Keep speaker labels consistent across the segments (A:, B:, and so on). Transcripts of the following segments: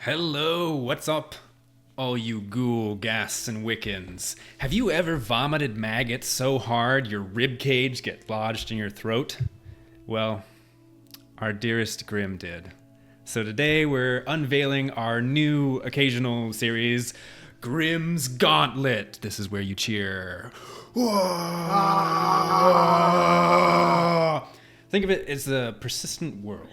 A: Hello, what's up, all you ghoul, ghasts, and wiccans? Have you ever vomited maggots so hard your rib cage get lodged in your throat? Well, our dearest Grim did. So today we're unveiling our new occasional series, Grim's Gauntlet. This is where you cheer. Think of it as a persistent world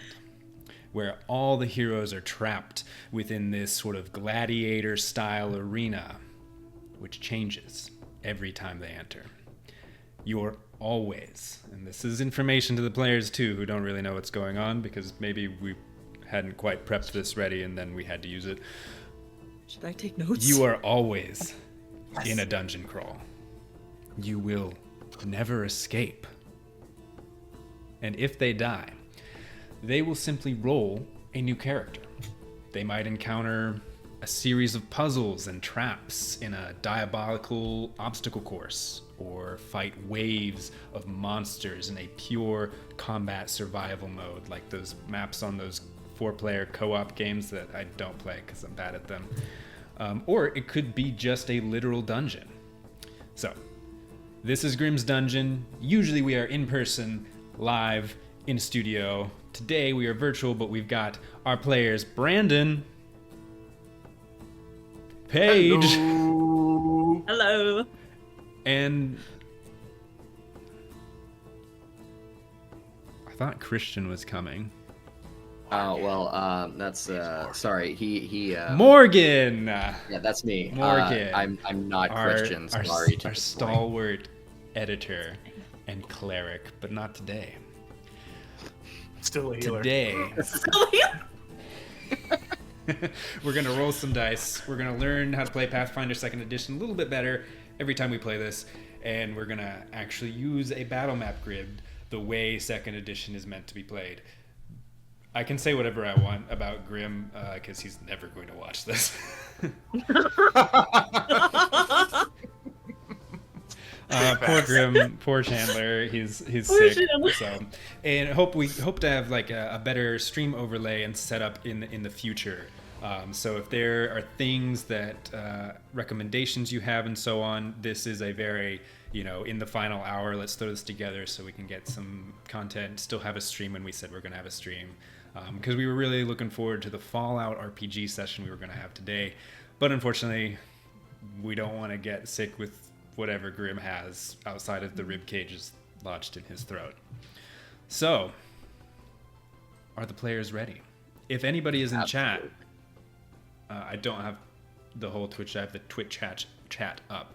A: where all the heroes are trapped within this sort of gladiator-style arena, which changes every time they enter. You're always, and this is information to the players too, who don't really know what's going on, because maybe we hadn't quite prepped this ready and then we had to use it.
B: Should I take notes?
A: You are always in a dungeon crawl. You will never escape. And if they die, they will simply roll a new character. They might encounter a series of puzzles and traps in a diabolical obstacle course, or fight waves of monsters in a pure combat survival mode, like those maps on those 4-player co-op games that I don't play because I'm bad at them. Or it could be just a literal dungeon. So, this is Grim's Dungeon. Usually we are in person, live, in studio. Today we are virtual, but we've got our players Brandon, Paige,
B: Hello.
A: and I thought Christian was coming.
C: Oh well, that's sorry. He
A: Morgan.
C: Yeah, that's me.
A: Morgan.
C: I'm not Christian. Sorry.
A: Our stalwart editor and cleric, but not today.
D: Still a healer.
A: Today, we're going to roll some dice. We're going to learn how to play Pathfinder 2nd Edition a little bit better every time we play this. And we're going to actually use a battle map grid the way 2nd Edition is meant to be played. I can say whatever I want about Grim, because he's never going to watch this. Poor Grim, poor Chandler. He's sick.
B: Chandler.
A: So, and we hope to have like a better stream overlay and setup in the future. So if there are things that recommendations you have and so on, this is a very in the final hour. Let's throw this together so we can get some content. Still have a stream when we said we're going to have a stream, because we were really looking forward to the Fallout RPG session we were going to have today, but unfortunately, we don't want to get sick with whatever Grim has outside of the rib cages lodged in his throat. So, are the players ready? If anybody is in chat, I don't have the whole Twitch. I have the Twitch chat up.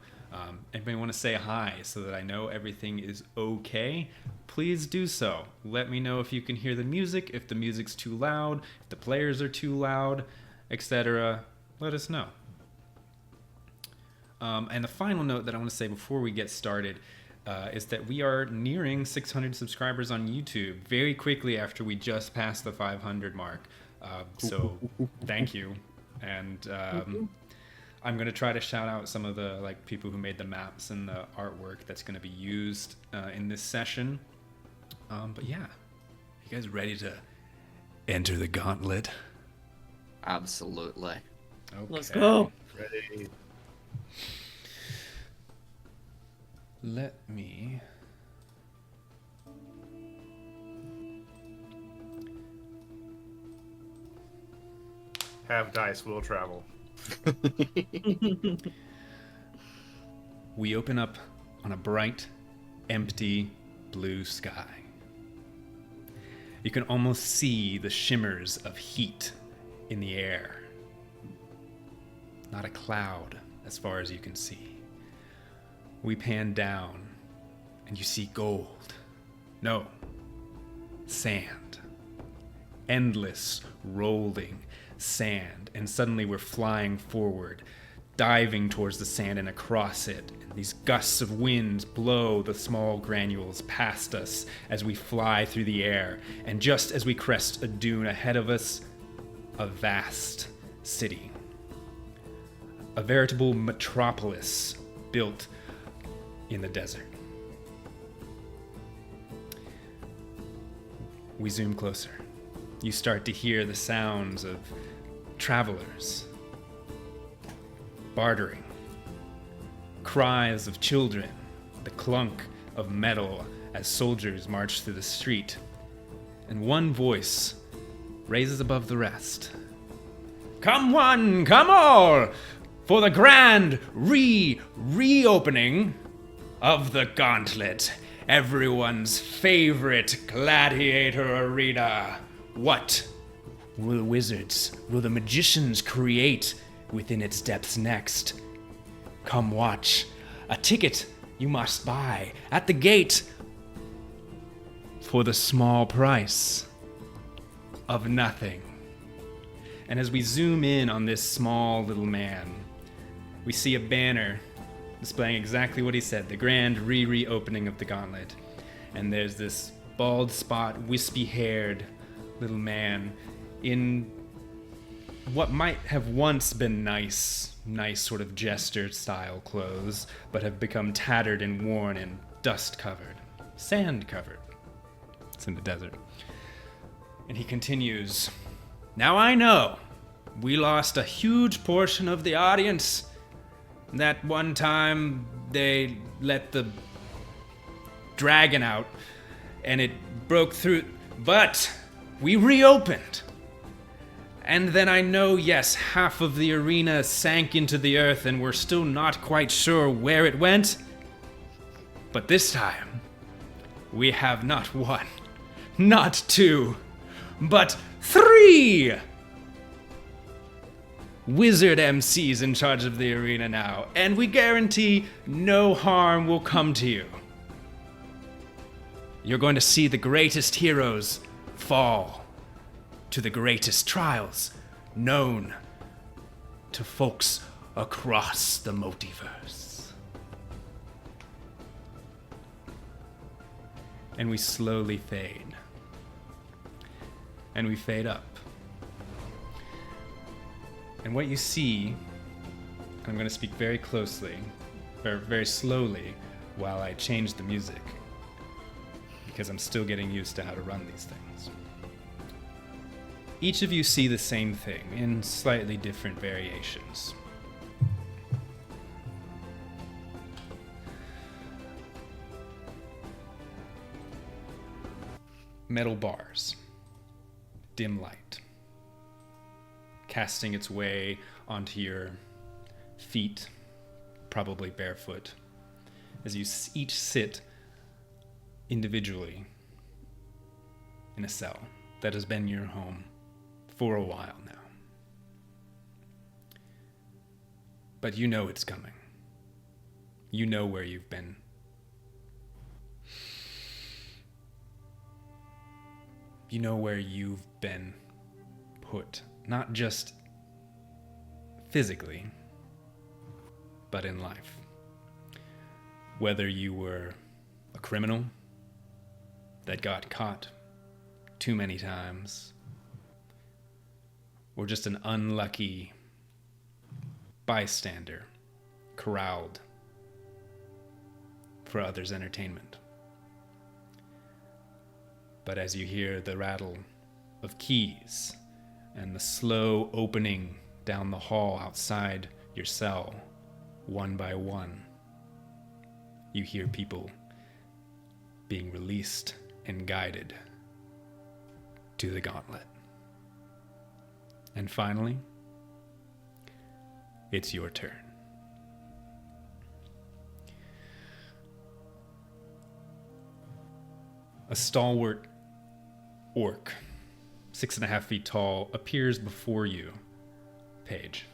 A: Anybody want to say hi so that I know everything is okay? Please do so. Let me know if you can hear the music, if the music's too loud, if the players are too loud, etc. Let us know. And the final note that I want to say before we get started is that we are nearing 600 subscribers on YouTube very quickly after we just passed the 500 mark. So thank you. And I'm going to try to shout out some of the people who made the maps and the artwork that's going to be used in this session. But yeah, you guys ready to enter the gauntlet?
C: Absolutely.
A: Okay.
B: Let's go.
D: Ready.
A: Let me...
D: Have dice, will travel.
A: We open up on a bright, empty blue sky. You can almost see the shimmers of heat in the air. Not a cloud as far as you can see. We pan down and you see gold. No, sand. Endless, rolling sand. And suddenly we're flying forward, diving towards the sand and across it. And these gusts of wind blow the small granules past us as we fly through the air. And just as we crest a dune ahead of us, a vast city. A veritable metropolis built in the desert. We zoom closer. You start to hear the sounds of travelers, bartering, cries of children, the clunk of metal as soldiers march through the street, and one voice raises above the rest. Come one, come all, for the grand reopening of the Gauntlet, everyone's favorite gladiator arena. What will the wizards, will the magicians create within its depths next? Come watch. A ticket you must buy at the gate for the small price of nothing. And as we zoom in on this small little man, we see a banner displaying exactly what he said, the grand reopening of the Gauntlet. And there's this bald spot, wispy-haired little man in what might have once been nice sort of jester-style clothes, but have become tattered and worn and dust-covered, sand-covered. It's in the desert. And he continues, now I know we lost a huge portion of the audience. That one time they let the dragon out and it broke through, but we reopened. And then I know, yes, half of the arena sank into the earth and we're still not quite sure where it went. But this time, we have not one, not two, but 3 wizard MCs in charge of the arena now, and we guarantee no harm will come to you. You're going to see the greatest heroes fall to the greatest trials known to folks across the multiverse. And we slowly fade. And we fade up. And what you see, I'm going to speak very closely, or very slowly, while I change the music, because I'm still getting used to how to run these things. Each of you see the same thing in slightly different variations. Metal bars, dim light, casting its way onto your feet, probably barefoot, as you each sit individually in a cell that has been your home for a while now. But you know it's coming. You know where you've been. You know where you've been put. Not just physically, but in life. Whether you were a criminal that got caught too many times, or just an unlucky bystander corralled for others' entertainment. But as you hear the rattle of keys and the slow opening down the hall outside your cell, one by one, you hear people being released and guided to the Gauntlet. And finally, it's your turn. A stalwart orc, 6.5 feet tall, appears before you, Paige.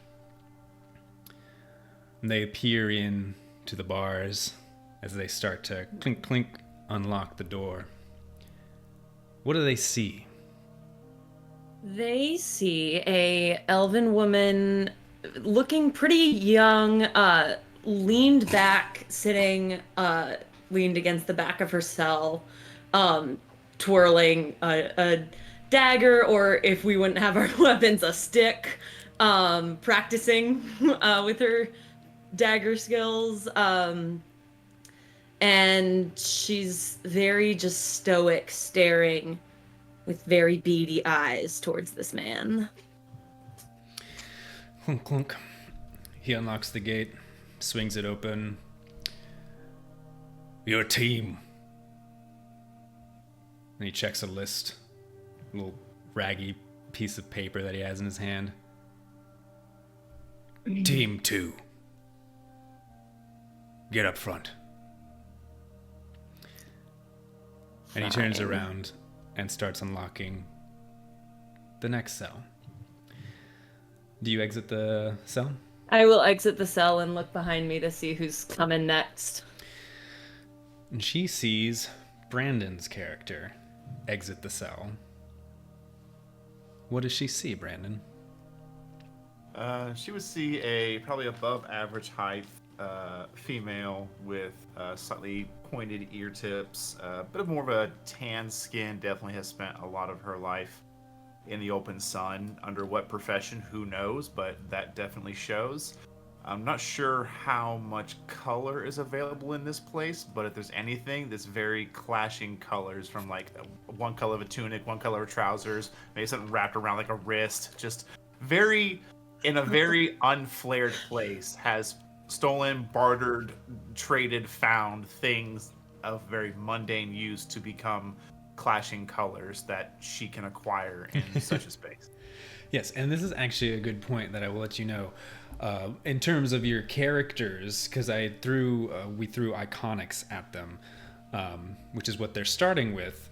A: And they appear in to the bars as they start to clink clink unlock the door. What do they see?
B: They see a elven woman looking pretty young, leaned back, sitting, leaned against the back of her cell, twirling a dagger, or if we wouldn't have our weapons, a stick, practicing with her dagger skills. And she's very just stoic, staring with very beady eyes towards this man.
A: Clunk, clunk. He unlocks the gate, swings it open. Your team. And he checks a list. A little raggy piece of paper that he has in his hand. Team 2. Get up front. And he turns around and starts unlocking the next cell. Do you exit the cell?
B: I will exit the cell and look behind me to see who's coming next.
A: And she sees Brandon's character exit the cell. What does she see, Brandon?
D: She would see a probably above average height female with slightly pointed ear tips, a bit of more of a tan skin. Definitely has spent a lot of her life in the open sun. Under what profession, who knows, but that definitely shows. I'm not sure how much color is available in this place, but if there's anything, this very clashing colors from like one color of a tunic, one color of trousers, maybe something wrapped around like a wrist, just very, in a very unflared place, has stolen, bartered, traded, found things of very mundane use to become clashing colors that she can acquire in such a space.
A: Yes, and this is actually a good point that I will let you know. In terms of your characters, because we threw iconics at them, which is what they're starting with,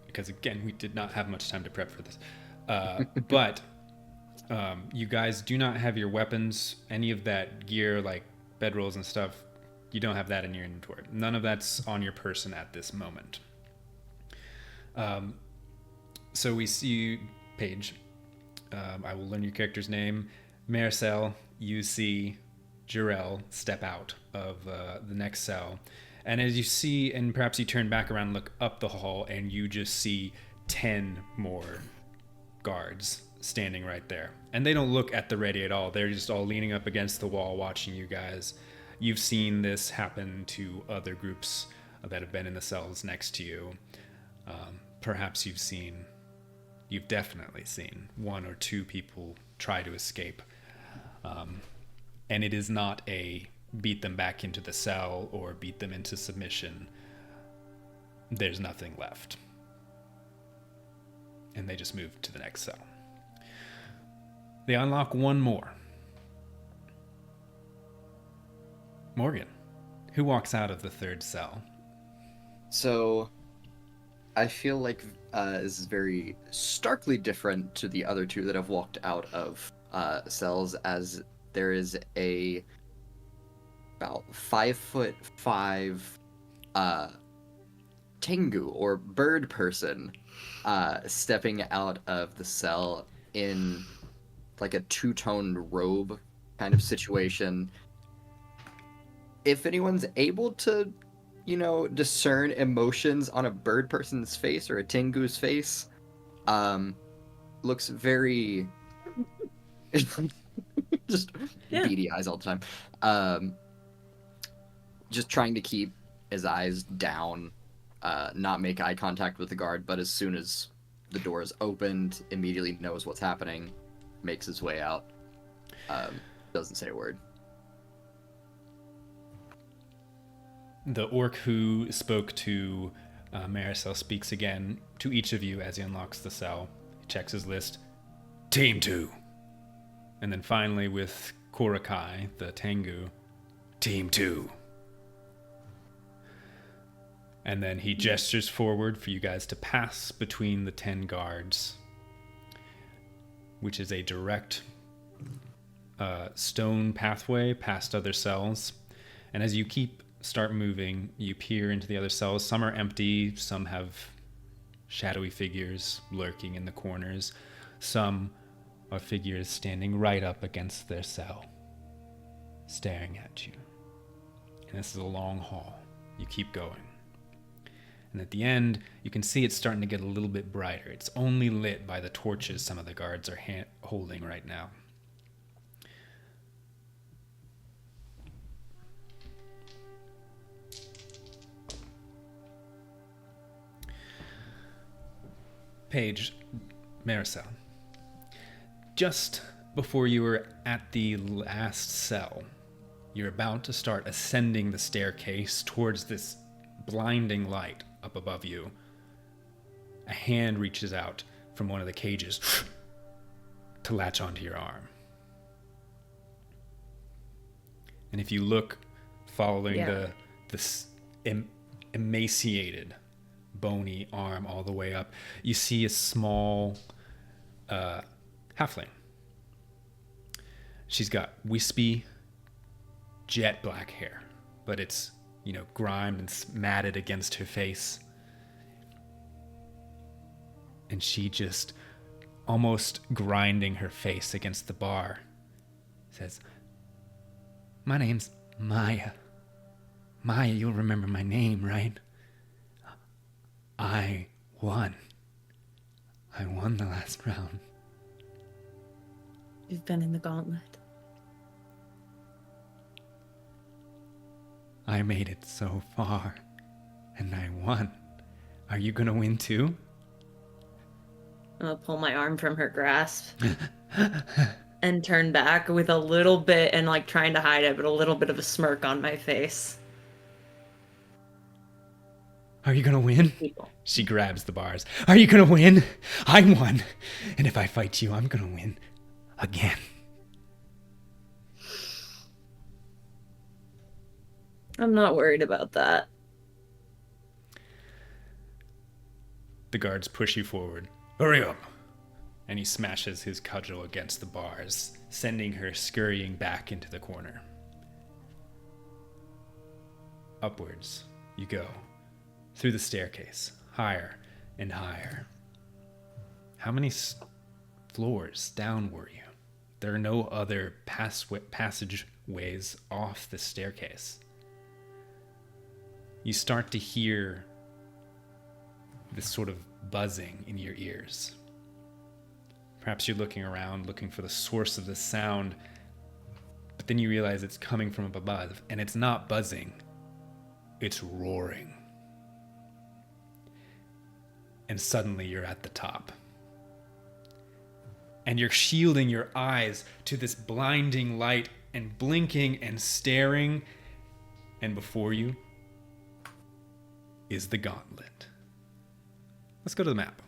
A: because again, we did not have much time to prep for this. But you guys do not have your weapons, any of that gear like bedrolls and stuff. You don't have that in your inventory. None of that's on your person at this moment. So we see Paige. I will learn your character's name. Maricel, you see Jarell step out of the next cell. And as you see, and perhaps you turn back around and look up the hall, and you just see 10 more guards standing right there. And they don't look at the ready at all. They're just all leaning up against the wall watching you guys. You've seen this happen to other groups that have been in the cells next to you. Perhaps you've definitely seen 1 or 2 people try to escape. And it is not a beat them back into the cell or beat them into submission. There's nothing left. And they just move to the next cell. They unlock 1 more. Morgan, who walks out of the 3rd cell?
C: So, I feel like this is very starkly different to the other 2 that have walked out of cells, as there is a about 5'5" Tengu or bird person stepping out of the cell in like a 2-tone robe kind of situation. If anyone's able to, discern emotions on a bird person's face or a Tengu's face, looks very just beady eyes all the time. Just trying to keep his eyes down, not make eye contact with the guard, but as soon as the door is opened, immediately knows what's happening, makes his way out, doesn't say a word.
A: The orc who spoke to Maricel speaks again to each of you as he unlocks the cell. He checks his list. Team 2. And then finally with Korakai, the Tengu, Team 2. And then he gestures forward for you guys to pass between the 10 guards, which is a direct stone pathway past other cells. And as you start moving, you peer into the other cells. Some are empty, some have shadowy figures lurking in the corners. Some are figures standing right up against their cell, staring at you. And this is a long hall. You keep going. And at the end, you can see it's starting to get a little bit brighter. It's only lit by the torches some of the guards are holding right now. Paige, Maricel, just before you were at the last cell. You're about to start ascending the staircase towards this blinding light up above you. A hand reaches out from one of the cages to latch onto your arm. And if you look, following this emaciated, bony arm all the way up, you see a small halfling. She's got wispy, jet black hair, but it's, grimed and matted against her face. And she just, almost grinding her face against the bar, says, "My name's Maya. Maya, you'll remember my name, right? I won. I won the last round."
B: You've been in the Gauntlet.
A: I made it so far, and I won. Are you gonna win too?
B: I'll pull my arm from her grasp and turn back with a little bit, and like trying to hide it, but a little bit of a smirk on my face.
A: Are you gonna win?
B: People.
A: She grabs the bars. Are you gonna win? I won. And if I fight you, I'm gonna win again.
B: I'm not worried about that.
A: The guards push you forward. Hurry up. And he smashes his cudgel against the bars, sending her scurrying back into the corner. Upwards you go, through the staircase, higher and higher. How many floors down were you? There are no other passageways off the staircase. You start to hear this sort of buzzing in your ears. Perhaps you're looking around, looking for the source of the sound, but then you realize it's coming from up above, and it's not buzzing, it's roaring. And suddenly you're at the top. And you're shielding your eyes to this blinding light and blinking and staring, and before you is the Gauntlet. Let's go to the map.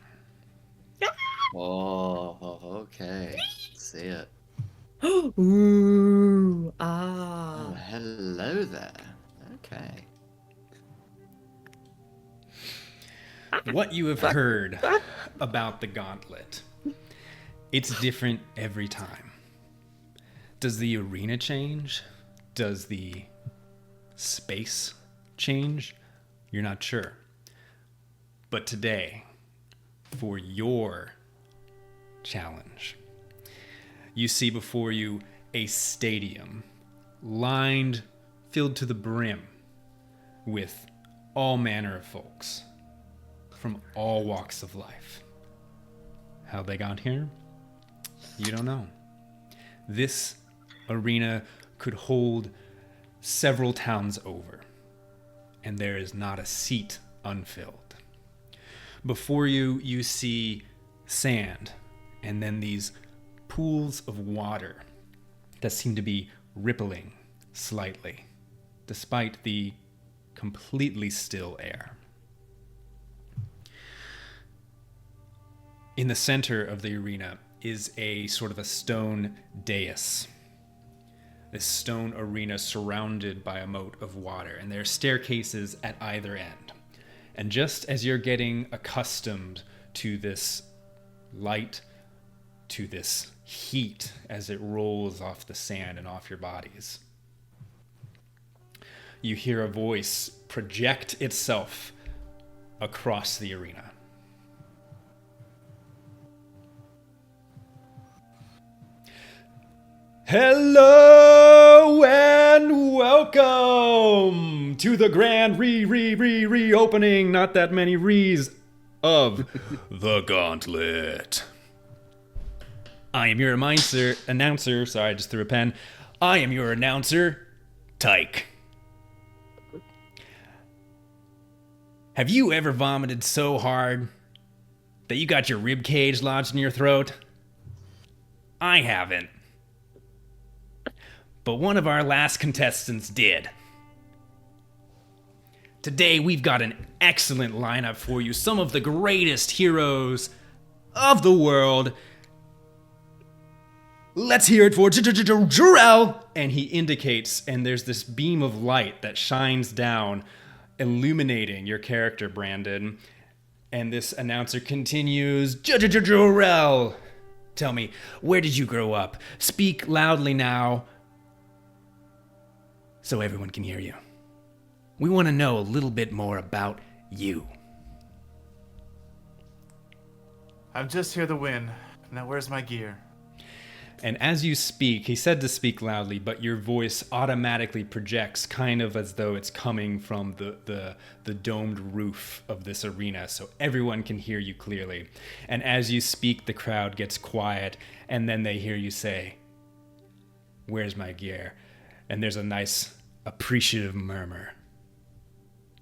C: Oh, okay. See it.
B: Ooh,
C: Oh, hello there. Okay.
A: What you have heard about the Gauntlet, it's different every time. Does the arena change? Does the space change? You're not sure. But today, for your challenge, you see before you a stadium lined, filled to the brim with all manner of folks from all walks of life. How they got here? You don't know. This arena could hold several towns over, and there is not a seat unfilled. Before you, you see sand, and then these pools of water that seem to be rippling slightly, despite the completely still air. In the center of the arena is a sort of a stone dais. This stone arena surrounded by a moat of water, and there are staircases at either end. And just as you're getting accustomed to this light, to this heat as it rolls off the sand and off your bodies, you hear a voice project itself across the arena. Hello and welcome to the grand reopening, not that many re's, of the Gauntlet. I am your announcer, sorry, I just threw a pen. I am your announcer, Tike. Have you ever vomited so hard that you got your rib cage lodged in your throat? I haven't. but one of our last contestants did. Today, we've got an excellent lineup for you. Some of the greatest heroes of the world. Let's hear it for Jarrell! And he indicates, and there's this beam of light that shines down, illuminating your character, Brandon. And this announcer continues, Jarrell! Tell me, where did you grow up? Speak loudly now, so everyone can hear you. We want to know a little bit more about you.
D: I'm just here to win. Now where's my gear?
A: And as you speak, he said to speak loudly, but your voice automatically projects kind of as though it's coming from the domed roof of this arena, so everyone can hear you clearly. And as you speak, the crowd gets quiet, and then they hear you say, where's my gear? And there's a nice appreciative murmur.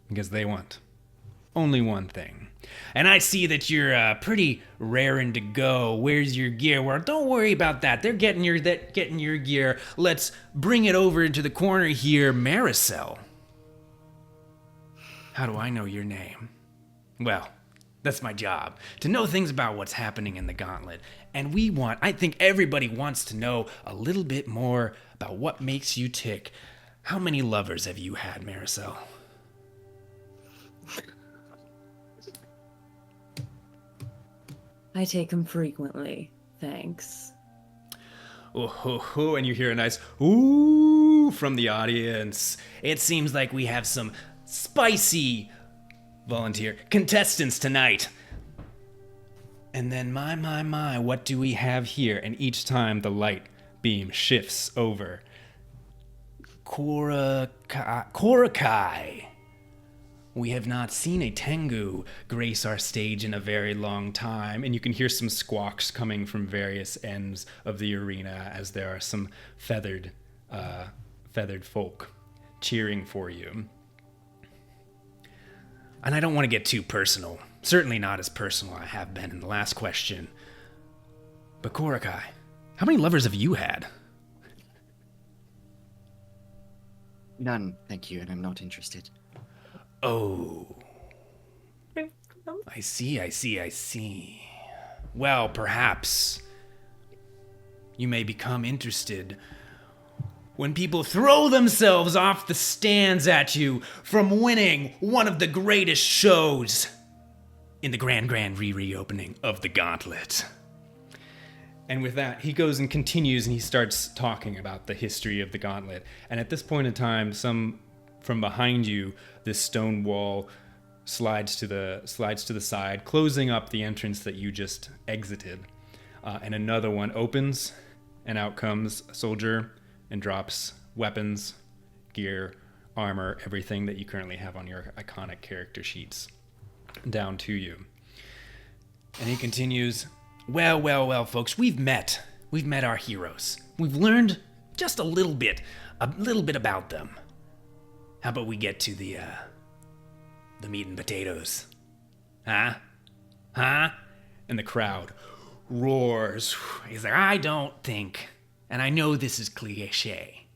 A: Because they want only one thing. And I see that you're pretty raring to go. Where's your gear? Well, don't worry about that. They're getting your gear. Let's bring it over into the corner here, Maricel. How do I know your name? Well, that's my job, to know things about what's happening in the Gauntlet. And I think everybody wants to know a little bit more about what makes you tick. How many lovers have you had, Maricel?
B: I take them frequently, thanks.
A: Oh, ho, ho, and you hear a nice ooh from the audience. It seems like we have some spicy volunteer contestants tonight. And then my, what do we have here? And each time the light beam shifts over. Korakai. We have not seen a Tengu grace our stage in a very long time, and you can hear some squawks coming from various ends of the arena as there are some feathered folk cheering for you. And I don't want to get too personal, certainly not as personal I have been in the last question. But Korakai, how many lovers have you had?
C: None, thank you, and I'm not interested.
A: Oh. I see. Well, perhaps you may become interested when people throw themselves off the stands at you from winning one of the greatest shows in the grand reopening of the Gauntlet. And with that, he goes and continues and he starts talking about the history of the Gauntlet. And at this point in time, from behind you, this stone wall slides to the side, closing up the entrance that you just exited. And another one opens, and out comes a soldier and drops weapons, gear, armor, everything that you currently have on your iconic character sheets down to you. And he continues, well, folks, we've met our heroes. We've learned just a little bit about them. How about we get to the meat and potatoes? Huh? And the crowd roars. He's like, I don't think, and I know this is cliche,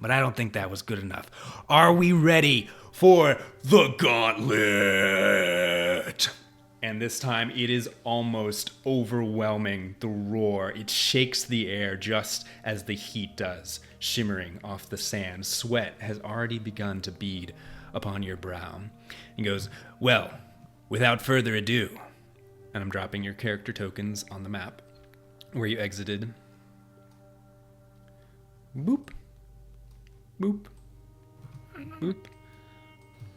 A: but I don't think that was good enough. Are we ready for the Gauntlet? And this time it is almost overwhelming, the roar. It shakes the air just as the heat does, shimmering off the sand. Sweat has already begun to bead upon your brow. He goes, well, without further ado, and I'm dropping your character tokens on the map where you exited. Boop. Boop. Boop.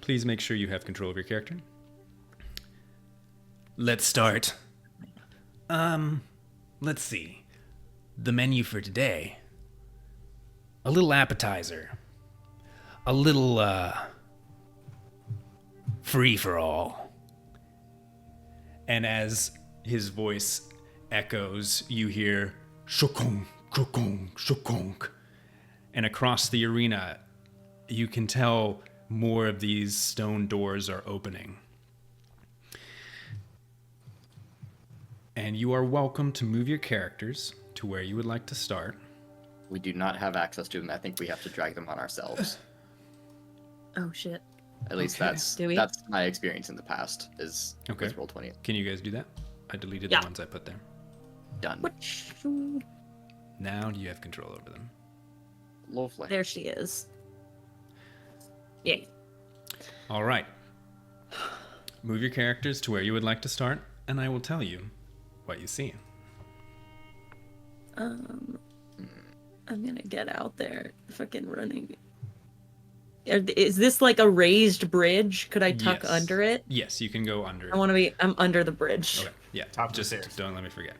A: Please make sure you have control of your character. Let's start. Let's see. The menu for today. A little appetizer. A little, free for all. And as his voice echoes, you hear shokong, shokong, shokong. And across the arena, you can tell more of these stone doors are opening. And you are welcome to move your characters to where you would like to start.
C: We do not have access to them. I think we have to drag them on ourselves.
B: Oh shit.
C: At least
A: Okay.
B: Do we?
C: that's my experience in the past. Is
A: Okay.
C: with Roll20.
A: Can you guys do that? I deleted
B: Yeah.
A: the ones I put there.
C: Done.
A: Now you have control over them.
C: Lovely.
B: There she is. Yay.
A: All right. Move your characters to where you would like to start, and I will tell you what you see.
B: I'm gonna get out there. Fucking running. Is this like a raised bridge? Could I tuck
A: Yes.
B: under it?
A: Yes, you can go under.
B: I want to be. I'm under the bridge.
A: Okay. Yeah.
D: Top of the
A: just
D: stairs.
A: don't let me forget.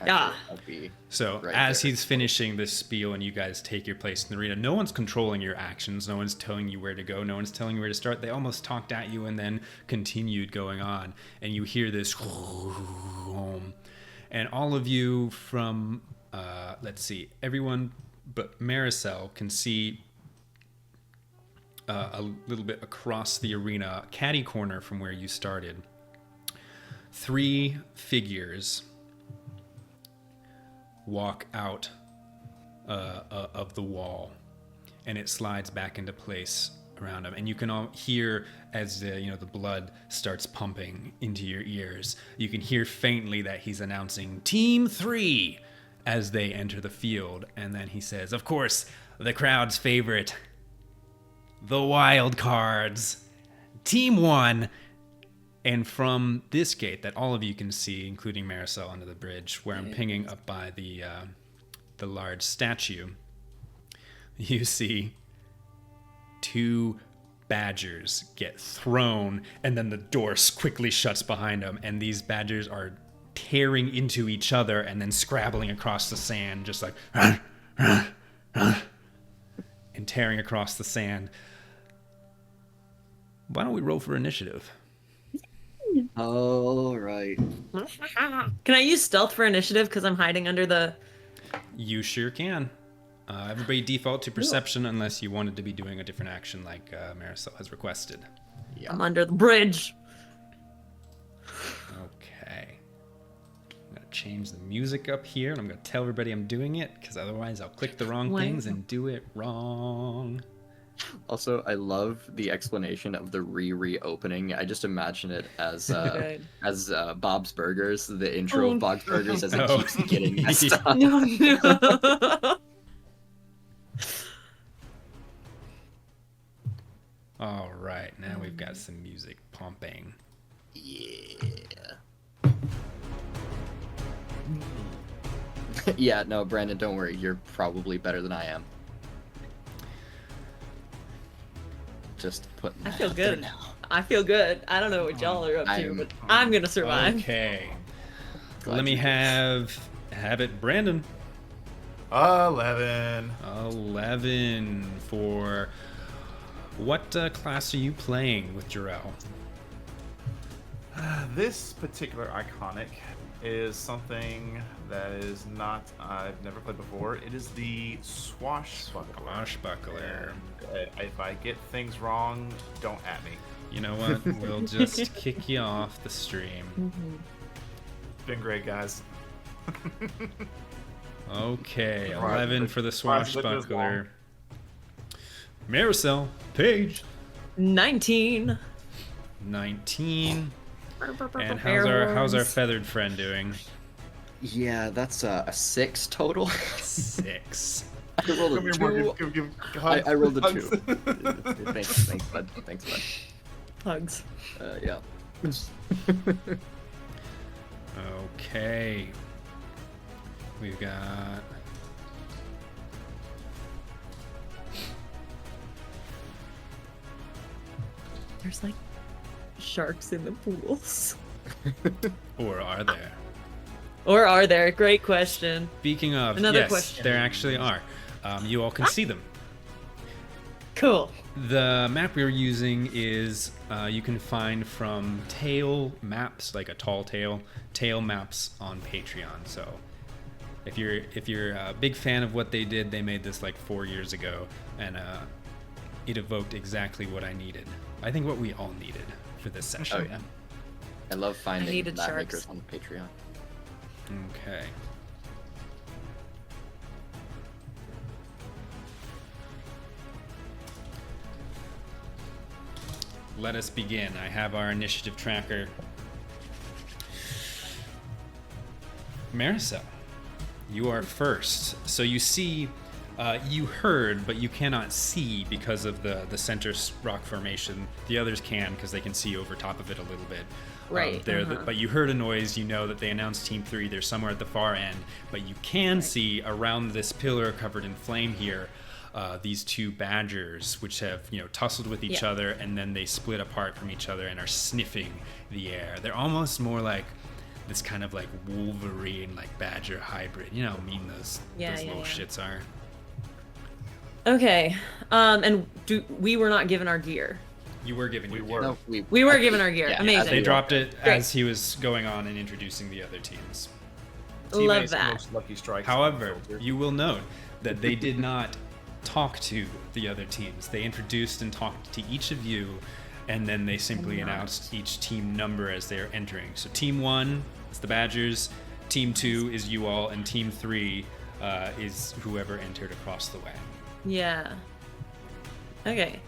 B: Yeah.
C: That'd be
A: So
C: right
A: as
C: there.
A: he's finishing this spiel and you guys take your place in the arena, no one's controlling your actions. No one's telling you where to go. No one's telling you where to start. They almost talked at you and then continued going on. And you hear this, and all of you from, let's see, everyone but Maricel can see a little bit across the arena, catty corner from where you started. 3 figures walk out of the wall, and it slides back into place around them. And you can all hear as the blood starts pumping into your ears. You can hear faintly that he's announcing Team 3 as they enter the field, and then he says, "Of course, the crowd's favorite, the wild cards, Team 1." And from this gate that all of you can see, including Maricel under the bridge, where I'm pinging up by the large statue, you see 2 badgers get thrown, and then the door quickly shuts behind them, and these badgers are tearing into each other and then scrabbling across the sand, just like, and tearing across the sand. Why don't we roll for initiative?
C: All right.
B: Can I use stealth for initiative because I'm hiding under the?
A: You sure can. Everybody default to perception unless you wanted to be doing a different action like Maricel has requested.
C: Yeah.
B: I'm under the bridge.
A: Okay. I'm going to change the music up here, and I'm going to tell everybody I'm doing it, because otherwise I'll click the wrong
B: Wow.
A: things and do it wrong.
C: Also, I love the explanation of the reopening. I just imagine it as
B: Good.
C: Bob's Burgers, the intro
B: Oh,
C: of Bob's Burgers as it
A: Oh.
C: keeps getting messed up.
B: No, no.
A: All right, now we've got some music pumping.
C: Yeah. Yeah, no, Brandon, don't worry. You're probably better than I am. Just putting
B: I
C: that
B: feel
C: out there
B: good.
C: now.
B: I feel good. I don't know what y'all are up to,
C: I'm-
B: but I'm gonna survive.
A: Okay.
C: Glad
A: Let me
C: you did.
A: have it, Brandon.
D: 11.
A: 11 for... What class are you playing with Jarrell?
D: This particular iconic is something that is not I've never played before. It is the swashbuckler.
A: Swashbuckler.
D: And, if I get things wrong, don't at me.
A: You know what? We'll just kick you off the stream.
D: It's been great, guys.
A: Okay,
D: Right.
A: 11 for the
D: Right, but there's
A: swashbuckler. Maricel, Paige,
B: 19.
A: 19. And how's our feathered friend doing?
C: Yeah, that's a 6 total.
A: 6.
C: I rolled
D: Come
C: a
D: here,
C: 2.
D: Morgan. Give
C: I rolled a
D: hugs.
C: 2. Thanks, bud. Thanks, bud.
B: Hugs.
C: Yeah.
A: Okay. We've got...
B: There's like sharks in the pools.
A: Or are there?
B: Or are there? Great question.
A: Speaking of,
B: Another
A: yes,
B: question.
A: there actually are. You all can see them.
B: Cool.
A: The map we're using is you can find from tail maps, like a tall tail maps on Patreon. So if you're a big fan of what they did, they made this like 4 years ago, and it evoked exactly what I needed. I think what we all needed for this session.
C: Oh, yeah. I love finding
B: needed
C: map
B: sharks.
C: makers on Patreon.
A: Okay. let us begin. I have our initiative tracker. Maricel, you are first. So you see, you heard, but you cannot see because of the center rock formation. The others can because they can see over top of it a little bit.
B: Right.
A: But you heard a noise. You know that they announced Team 3. They're somewhere at the far end. But you can see around this pillar covered in flame here, these two badgers, which have tussled with each other, and then they split apart from each other and are sniffing the air. They're almost more like this kind of like Wolverine, like badger hybrid. You know how mean those little shits are.
B: Okay. And we were not given our gear.
A: You were given your gear.
C: No,
B: We were given our gear.
C: Yeah,
B: Amazing.
A: They dropped it
B: Great.
A: as he was going on and introducing the other teams.
B: Love
D: Teammates
B: that.
D: most lucky strikes.
A: However, you will note that they did not talk to the other teams. They introduced and talked to each of you, and then they simply announced each team number as they're entering. So Team 1 is the Badgers, Team 2 is you all, and Team 3 is whoever entered across the way.
B: Yeah. Okay.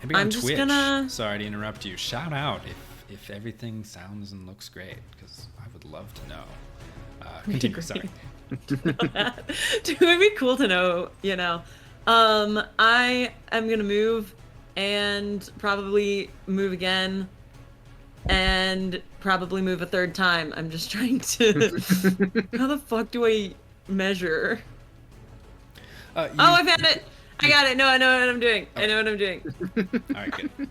A: Maybe on
B: I'm just
A: Twitch.
B: gonna-
A: Sorry to interrupt you. Shout out if everything sounds and looks great, because I would love to know. Continue. Sorry.
B: It would be cool to know, I am gonna move and probably move again and probably move a third time. I'm just trying to how the fuck do I measure? I found it! I got it. No, I know what I'm doing. I know what I'm doing.
A: All right, good.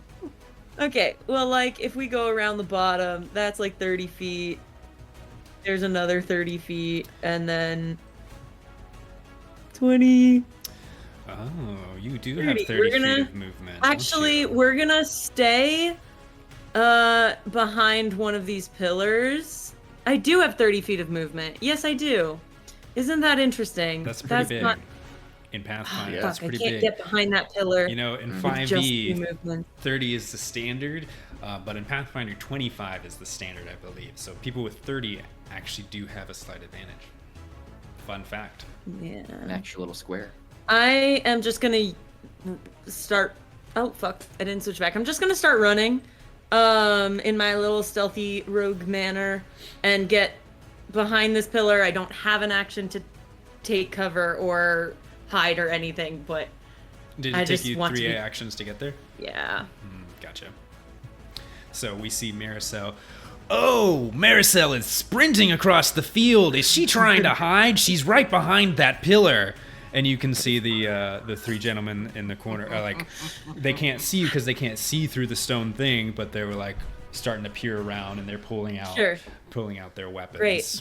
B: Okay, well, like, if we go around the bottom, that's like 30 feet. There's another 30 feet, and then 20.
A: Oh, you do
B: 30.
A: have 30
B: We're gonna-
A: feet of movement. don't
B: Actually,
A: you?
B: we're gonna stay behind one of these pillars. I do have 30 feet of movement. Yes, I do. Isn't that interesting?
A: That's pretty big.
B: Not...
A: In Pathfinder,
C: Yeah.
A: that's
B: Fuck, I
A: pretty
B: can't
A: big.
B: get behind that pillar.
A: In
B: with
A: 5e,
B: just the movement.
A: 30 is the standard, but in Pathfinder, 25 is the standard, I believe. So people with 30 actually do have a slight advantage. Fun fact.
B: Yeah.
C: An actual little square.
B: I am just gonna start. Oh fuck! I didn't switch back. I'm just gonna start running, in my little stealthy rogue manner, and get behind this pillar. I don't have an action to take cover or hide or anything, but
A: Did
B: I
A: it take
B: just
A: you
B: want to
A: 3
B: be-
A: actions to get there?
B: yeah.
A: Gotcha. So we see Maricel. Oh, Maricel is sprinting across the field. Is she trying to hide? She's right behind that pillar. And you can see the 3 gentlemen in the corner. Like, they can't see you because they can't see through the stone thing, but they were like starting to peer around, and they're pulling out their weapons.
B: Great.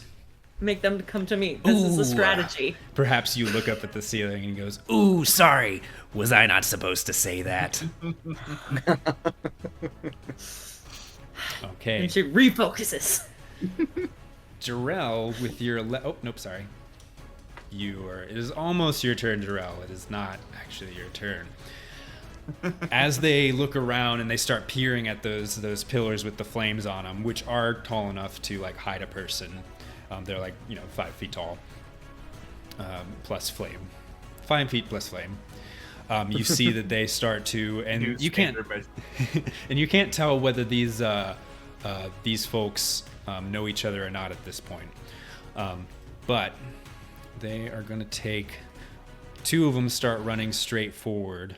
B: Make them come to me. This is a strategy.
A: Perhaps you look up at the ceiling and he goes, "Ooh, sorry. Was I not supposed to say that?" Okay.
B: And she refocuses.
A: Jarrell, with your oh nope, sorry. It is almost your turn, Jarrell. It is not actually your turn. As they look around and they start peering at those pillars with the flames on them, which are tall enough to like hide a person. They're like 5 feet tall, plus flame, 5 feet plus flame. You see that they start to, and you can't, and you can't tell whether these folks know each other or not at this point. But they are going to take. 2 of them start running straight forward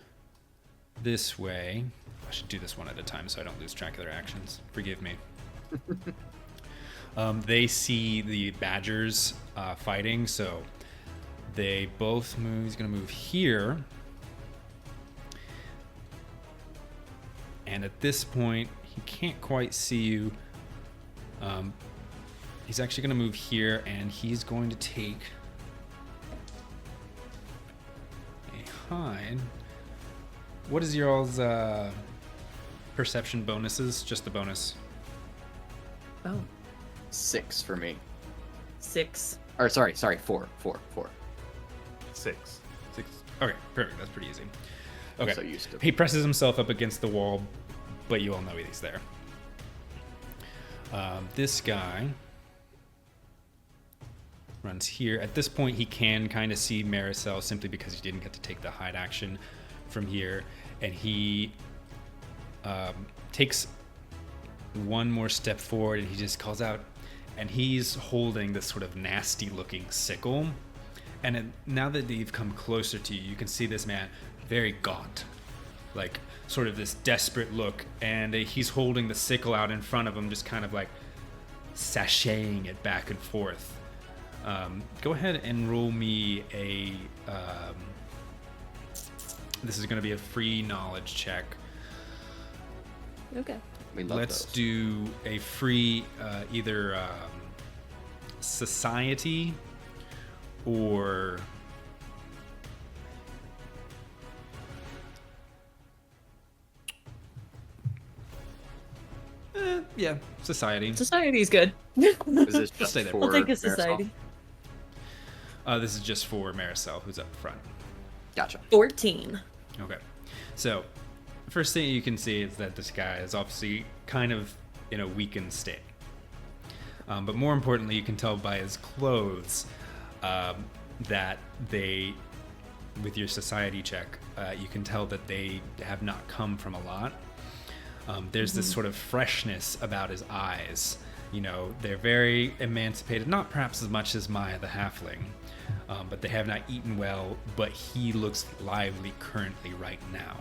A: this way. I should do this one at a time so I don't lose track of their actions. Forgive me. They see the badgers fighting, so they both move. He's going to move here. And at this point, he can't quite see you. He's actually going to move here, and he's going to take a hide. What is your all's perception bonuses? Just the bonus.
B: Oh.
C: 6 for me.
B: 6.
C: Or sorry, 4.
D: 6.
A: 6. Okay, perfect. That's pretty easy. Okay.
C: I'm so used to it.
A: He presses himself up against the wall, but you all know he's there. This guy runs here. At this point, he can kind of see Maricel simply because he didn't get to take the hide action from here. and he takes one more step forward, and he just calls out, and he's holding this sort of nasty looking sickle. And now that you've come closer to you, you can see this man very gaunt, like sort of this desperate look, and he's holding the sickle out in front of him, just kind of like sashaying it back and forth. Go ahead and roll me a this is going to be a free knowledge check.
B: Okay.
C: We love
A: Let's
C: those.
A: do a free either society or yeah, society.
B: Society's good.
C: Is this just
A: Stay there.
C: for
B: We'll take a
C: Marisol?
B: society.
A: This is just for Maricel, who's up front.
C: Gotcha.
B: 14.
A: Okay. So, first thing you can see is that this guy is obviously kind of in a weakened state. But more importantly, you can tell by his clothes that they, with your society check, you can tell that they have not come from a lot. There's this sort of freshness about his eyes. You know, they're very emancipated, not perhaps as much as Maya the halfling, but they have not eaten well, but he looks lively currently right now.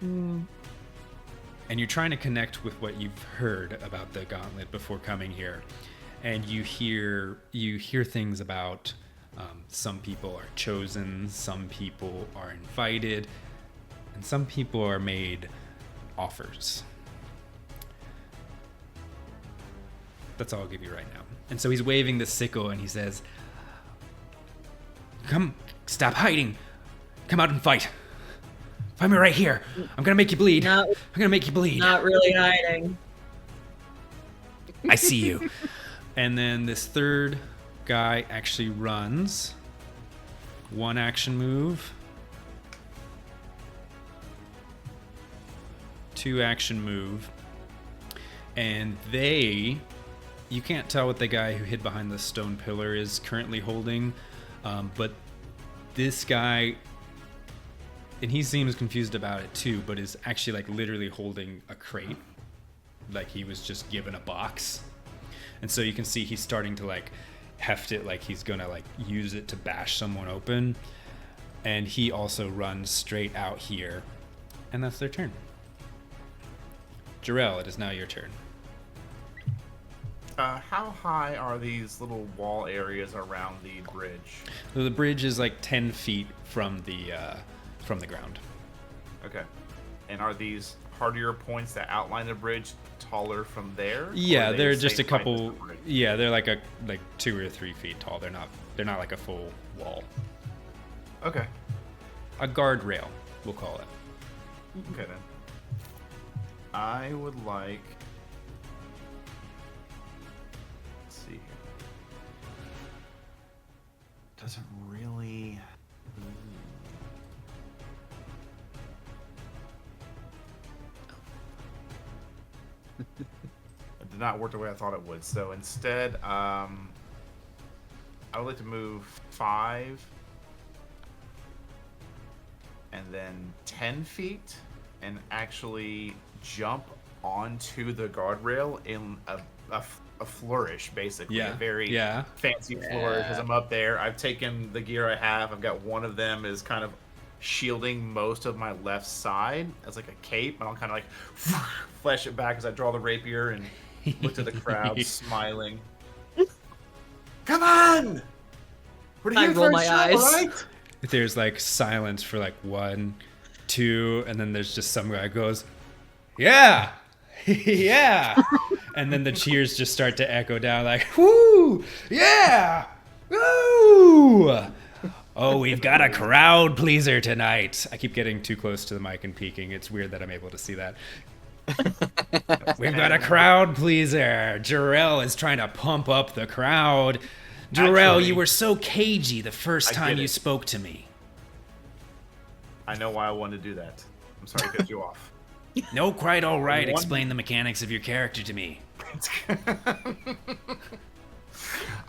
A: And you're trying to connect with what you've heard about the Gauntlet before coming here, and you hear things about some people are chosen, some people are invited, and some people are made offers. That's all I'll give you right now. And so he's waving the sickle and he says, "Come, stop hiding. Come out and fight. Find me right here. I'm gonna make you bleed.
B: Not-
A: I'm gonna make you bleed.
B: Not really hiding.
A: I see you." And then this third guy actually runs. One action move. 2 action move. And you can't tell what the guy who hid behind the stone pillar is currently holding, but this guy, and he seems confused about it too, but is actually like literally holding a crate, like he was just given a box. And so you can see he's starting to like heft it, like he's gonna like use it to bash someone open. And he also runs straight out here, and that's their turn. Jarrell, it is now your turn.
D: How high are these little wall areas around the bridge?
A: So the bridge is like 10 feet from the ground.
D: Okay. And are these hardier points that outline the bridge taller from there? Or
A: Yeah,
D: are they
A: they're
D: the
A: just a
D: same height as
A: couple.
D: the bridge?
A: Yeah, they're like 2 or 3 feet tall. They're not like a full wall.
D: Okay.
A: A guardrail, we'll call it.
D: Okay then. I would like. Let's see here. Doesn't really. It did not work the way I thought it would. So instead, I would like to move 5 and then 10 feet and actually jump onto the guardrail in a flourish, basically.
A: Yeah.
D: A very
A: Yeah.
D: fancy flourish as I'm up there. I've taken the gear I have. I've got one of them is kind of shielding most of my left side as like a cape, and I'll kind of like flash it back as I draw the rapier and look to the crowd smiling. Come on! We're
B: I
D: here
B: roll
D: for a
B: my
D: show,
B: eyes.
D: right?
A: There's like silence for like 1, 2, and then there's just some guy who goes, "Yeah, yeah," and then the cheers just start to echo down like, "Woo, yeah, woo." Oh, we've got a crowd pleaser tonight. I keep getting too close to the mic and peeking. It's weird that I'm able to see that. We've got a crowd pleaser. Jarrell is trying to pump up the crowd. Jarrell,
D: Actually,
A: you were so cagey the first
D: I
A: time
D: get
A: you
D: it.
A: spoke to me.
D: I know why I wanted to do that. I'm sorry to cut you off.
A: No, quite all right.
D: One-
A: Explain the mechanics of your character to me.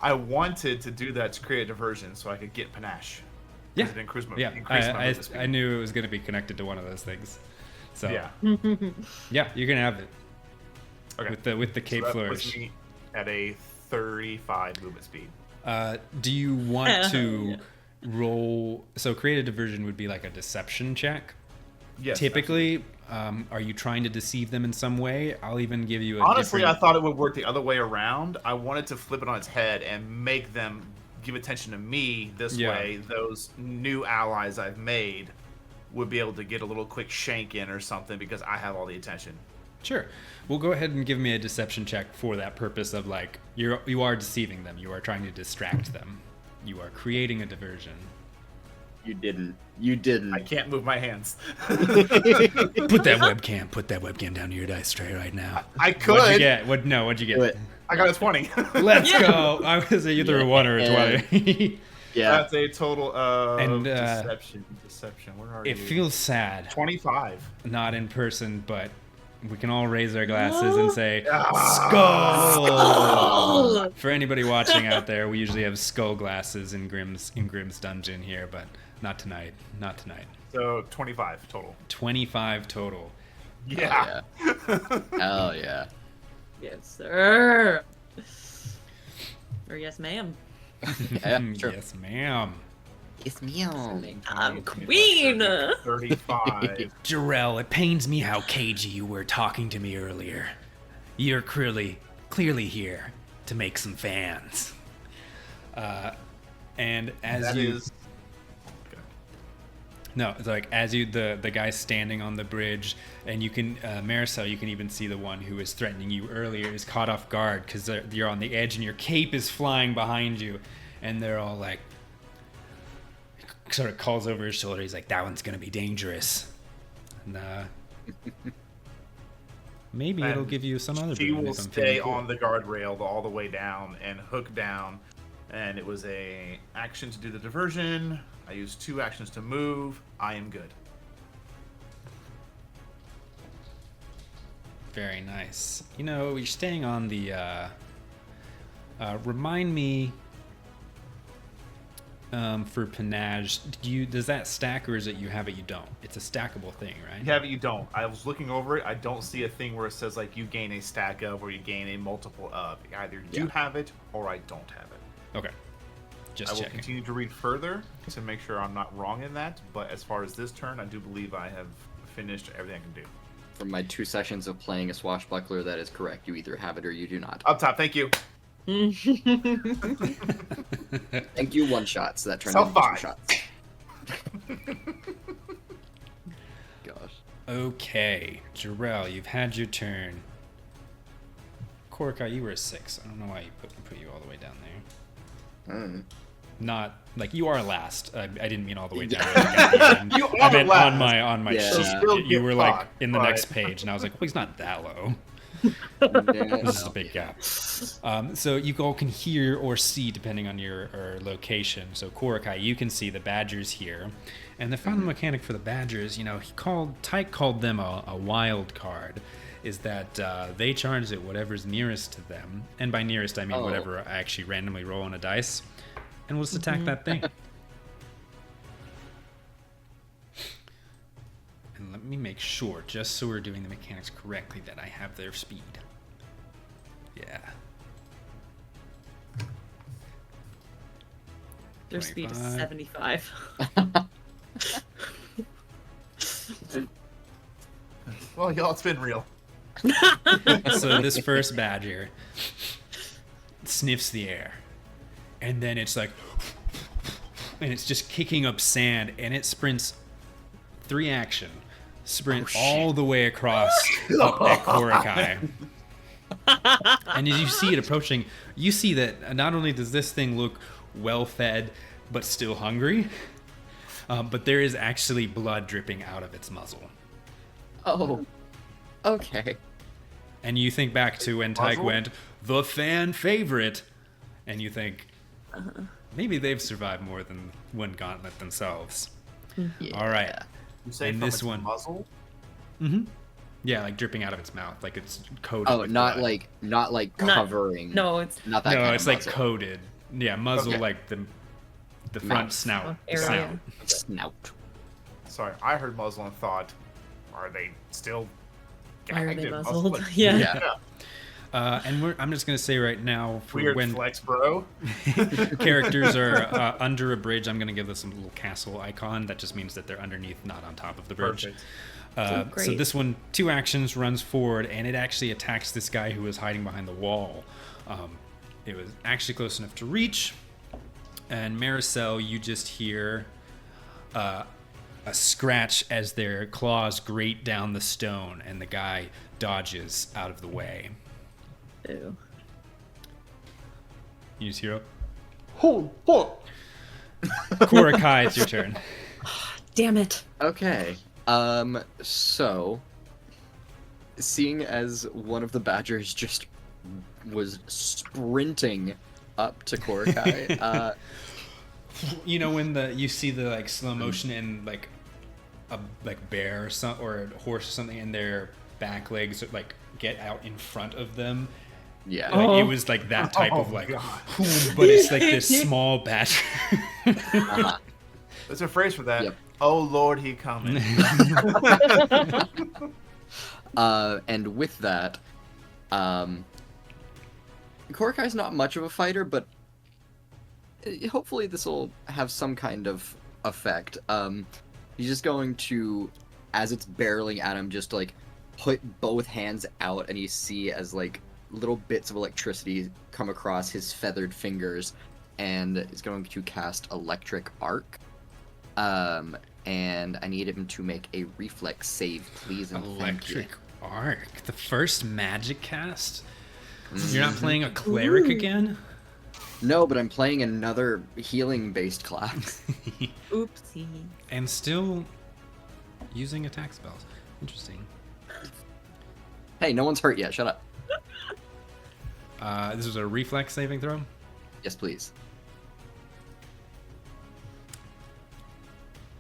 D: I wanted to do that to create a diversion so I could get panache.
A: Yeah.
D: Does it increase my,
A: Yeah,
D: increase my movement speed?
A: I knew it was going to be connected to one of those things. So
D: Yeah.
A: yeah, you're going to have it
D: Okay.
A: with the
D: So
A: cape
D: that
A: flourish.
D: puts me at a 35 movement speed.
A: Do you want
B: Hell
A: to
B: yeah.
A: roll? So create a diversion would be like a deception check.
D: Yes.
A: Typically, are you trying to deceive them in some way? I'll even give you a
D: Honestly,
A: different...
D: I thought it would work the other way around. I wanted to flip it on its head and make them give attention to me. This
A: Yeah.
D: way, those new allies I've made would be able to get a little quick shank in or something because I have all the attention.
A: Sure. Well, go ahead and give me a deception check for that purpose of like you are deceiving them. You are trying to distract them. You are creating a diversion.
C: You didn't. You didn't.
D: I can't move my hands.
A: Put that webcam down to your dice tray right now.
D: I could.
A: What'd you get? What'd you get?
C: Do it.
D: I got a 20.
A: Let's go. I was either a 1 or a 20.
C: Yeah.
D: That's a total of
A: And,
D: deception. Where are you?
A: It feels sad,
D: 25.
A: not in person, but we can all raise our glasses and say
D: Ah.
A: skull. For anybody watching out there, we usually have skull glasses in Grimm's dungeon here, but not tonight. Not tonight.
D: So 25 total.
A: 25 total.
D: Yeah.
C: Hell yeah.
B: Yes, sir. Or yes, ma'am.
C: Yeah, sure.
A: Yes, ma'am.
C: It's meow.
B: I'm queen.
D: 35.
A: Jarrell, it pains me how cagey you were talking to me earlier. You're clearly here to make some fans. And as
D: That
A: you...
D: is. Okay.
A: No, it's like as you the guy's standing on the bridge, and you can Marisol, you can even see the one who was threatening you earlier is caught off guard because you're on the edge and your cape is flying behind you, and they're all like, sort of calls over his shoulder. He's like, "That one's gonna be dangerous." And maybe
D: And
A: it'll give you some other.
D: She
A: boon
D: will
A: if I'm
D: stay
A: feeling cool.
D: on the guardrail all the way down and hook down. And it was a action to do the diversion. I used 2 actions to move. I am good.
A: Very nice. You know, you're staying on the. Remind me. For Panage, does that stack or is it you have it, you don't? It's a stackable thing, right?
D: You have it, you don't. I was looking over it. I don't see a thing where it says like you gain a stack of or you gain a multiple of. I either do have it or I don't have it.
A: Okay. Just
D: I will
A: checking.
D: continue to read further to make sure I'm not wrong in that. But as far as this turn, I do believe I have finished everything I can do.
C: From my 2 sessions of playing a swashbuckler, that is correct. You either have it or you do not.
D: Up top, thank you.
C: Thank you, 1 shots. That turned
D: Self
C: into 2
D: five.
C: shots. Gosh.
A: Okay, Jarrell, you've had your turn. Korka, you were a 6. I don't know why you put you all the way down there. Not like you are last. I didn't mean all the way down.
D: You
A: I
D: are
A: meant
D: last.
A: on my
C: Yeah.
A: sheet.
C: Still
A: You
D: get
A: were like
D: fucked,
A: in the
D: but-
A: next page, and I was like, well, he's not that low.
C: Yeah,
A: This is a big gap. So you all can hear or see depending on your location. So Korakai, you can see the badgers here, and the final mechanic for the badgers, you know, Tike called them a wild card, is that they charge at whatever's nearest to them, and by nearest I mean whatever I actually randomly roll on a dice, and we'll just attack that thing. And let me make sure, just so we're doing the mechanics correctly, that I have their speed. Yeah.
B: Their speed is
A: 25.
B: 75.
D: Well, y'all, it's been real.
A: So this first badger sniffs the air, and then it's like, and it's just kicking up sand, and it sprints 3 action, all the way across up at Korakai. And as you see it approaching, you see that not only does this thing look well fed, but still hungry, but there is actually blood dripping out of its muzzle.
C: Oh. Okay.
A: And you think back to when Tike
D: Muzzle?
A: went, the fan favorite, and you think, maybe they've survived more than one gauntlet themselves.
C: Yeah.
A: All right.
D: You say
A: And
D: from
A: this
D: its
A: one-
D: muzzle?
A: Yeah, like dripping out of its mouth, like it's coated.
C: Oh,
A: with
C: not
A: blood.
C: like
B: Not-
C: covering.
B: No, it's
C: Not that
A: No,
C: kind
A: it's
C: of
A: like
C: muzzle.
A: coated. Yeah, muzzle
C: Okay.
A: like the The front
C: Mouth.
A: snout. The
B: Area.
A: snout.
C: Snout.
D: Sorry, I heard muzzle and thought, are they still
B: Why are
D: gagged
B: they
D: and
B: muzzled?
D: muzzled?
B: Yeah.
C: Yeah.
A: And I'm just gonna say right now, for
D: Weird
A: when
D: flex, bro.
A: characters are under a bridge, I'm gonna give this a little castle icon. That just means that they're underneath, not on top of the bridge.
D: Perfect.
B: Oh,
A: So
B: great.
A: this one, 2 actions, runs forward, and it actually attacks this guy who was hiding behind the wall. It was actually close enough to reach. And Maricel, you just hear a scratch as their claws grate down the stone, and the guy dodges out of the way.
B: Ew.
A: Use hero.
C: Oh, fuck.
A: Korakai, it's your turn.
B: Damn it.
C: Okay. So, seeing as one of the badgers just was sprinting up to Korakai,
A: You know when you see the like slow motion and like a bear or a horse or something, and their back legs like get out in front of them.
C: yeah.
A: Like,
B: Oh.
A: it was like that type of like,
D: God.
A: but it's like this small badger.
C: Uh-huh.
D: There's a phrase for that.
C: Yep.
D: Oh Lord, he coming.
C: And with that, Korakai's not much of a fighter, but hopefully this will have some kind of effect. He's just going to, as it's barreling at him, just like put both hands out, and you see as like little bits of electricity come across his feathered fingers, and is going to cast Electric Arc. And I need him to make a reflex save, please, and thank you.
A: Electric Arc, the first magic cast. You're not playing a cleric
B: Ooh.
A: again.
C: No, but I'm playing another healing-based class.
B: Oopsie.
A: And still using attack spells. Interesting.
C: Hey, no one's hurt yet. Shut up.
A: This was a reflex saving throw.
C: Yes, please.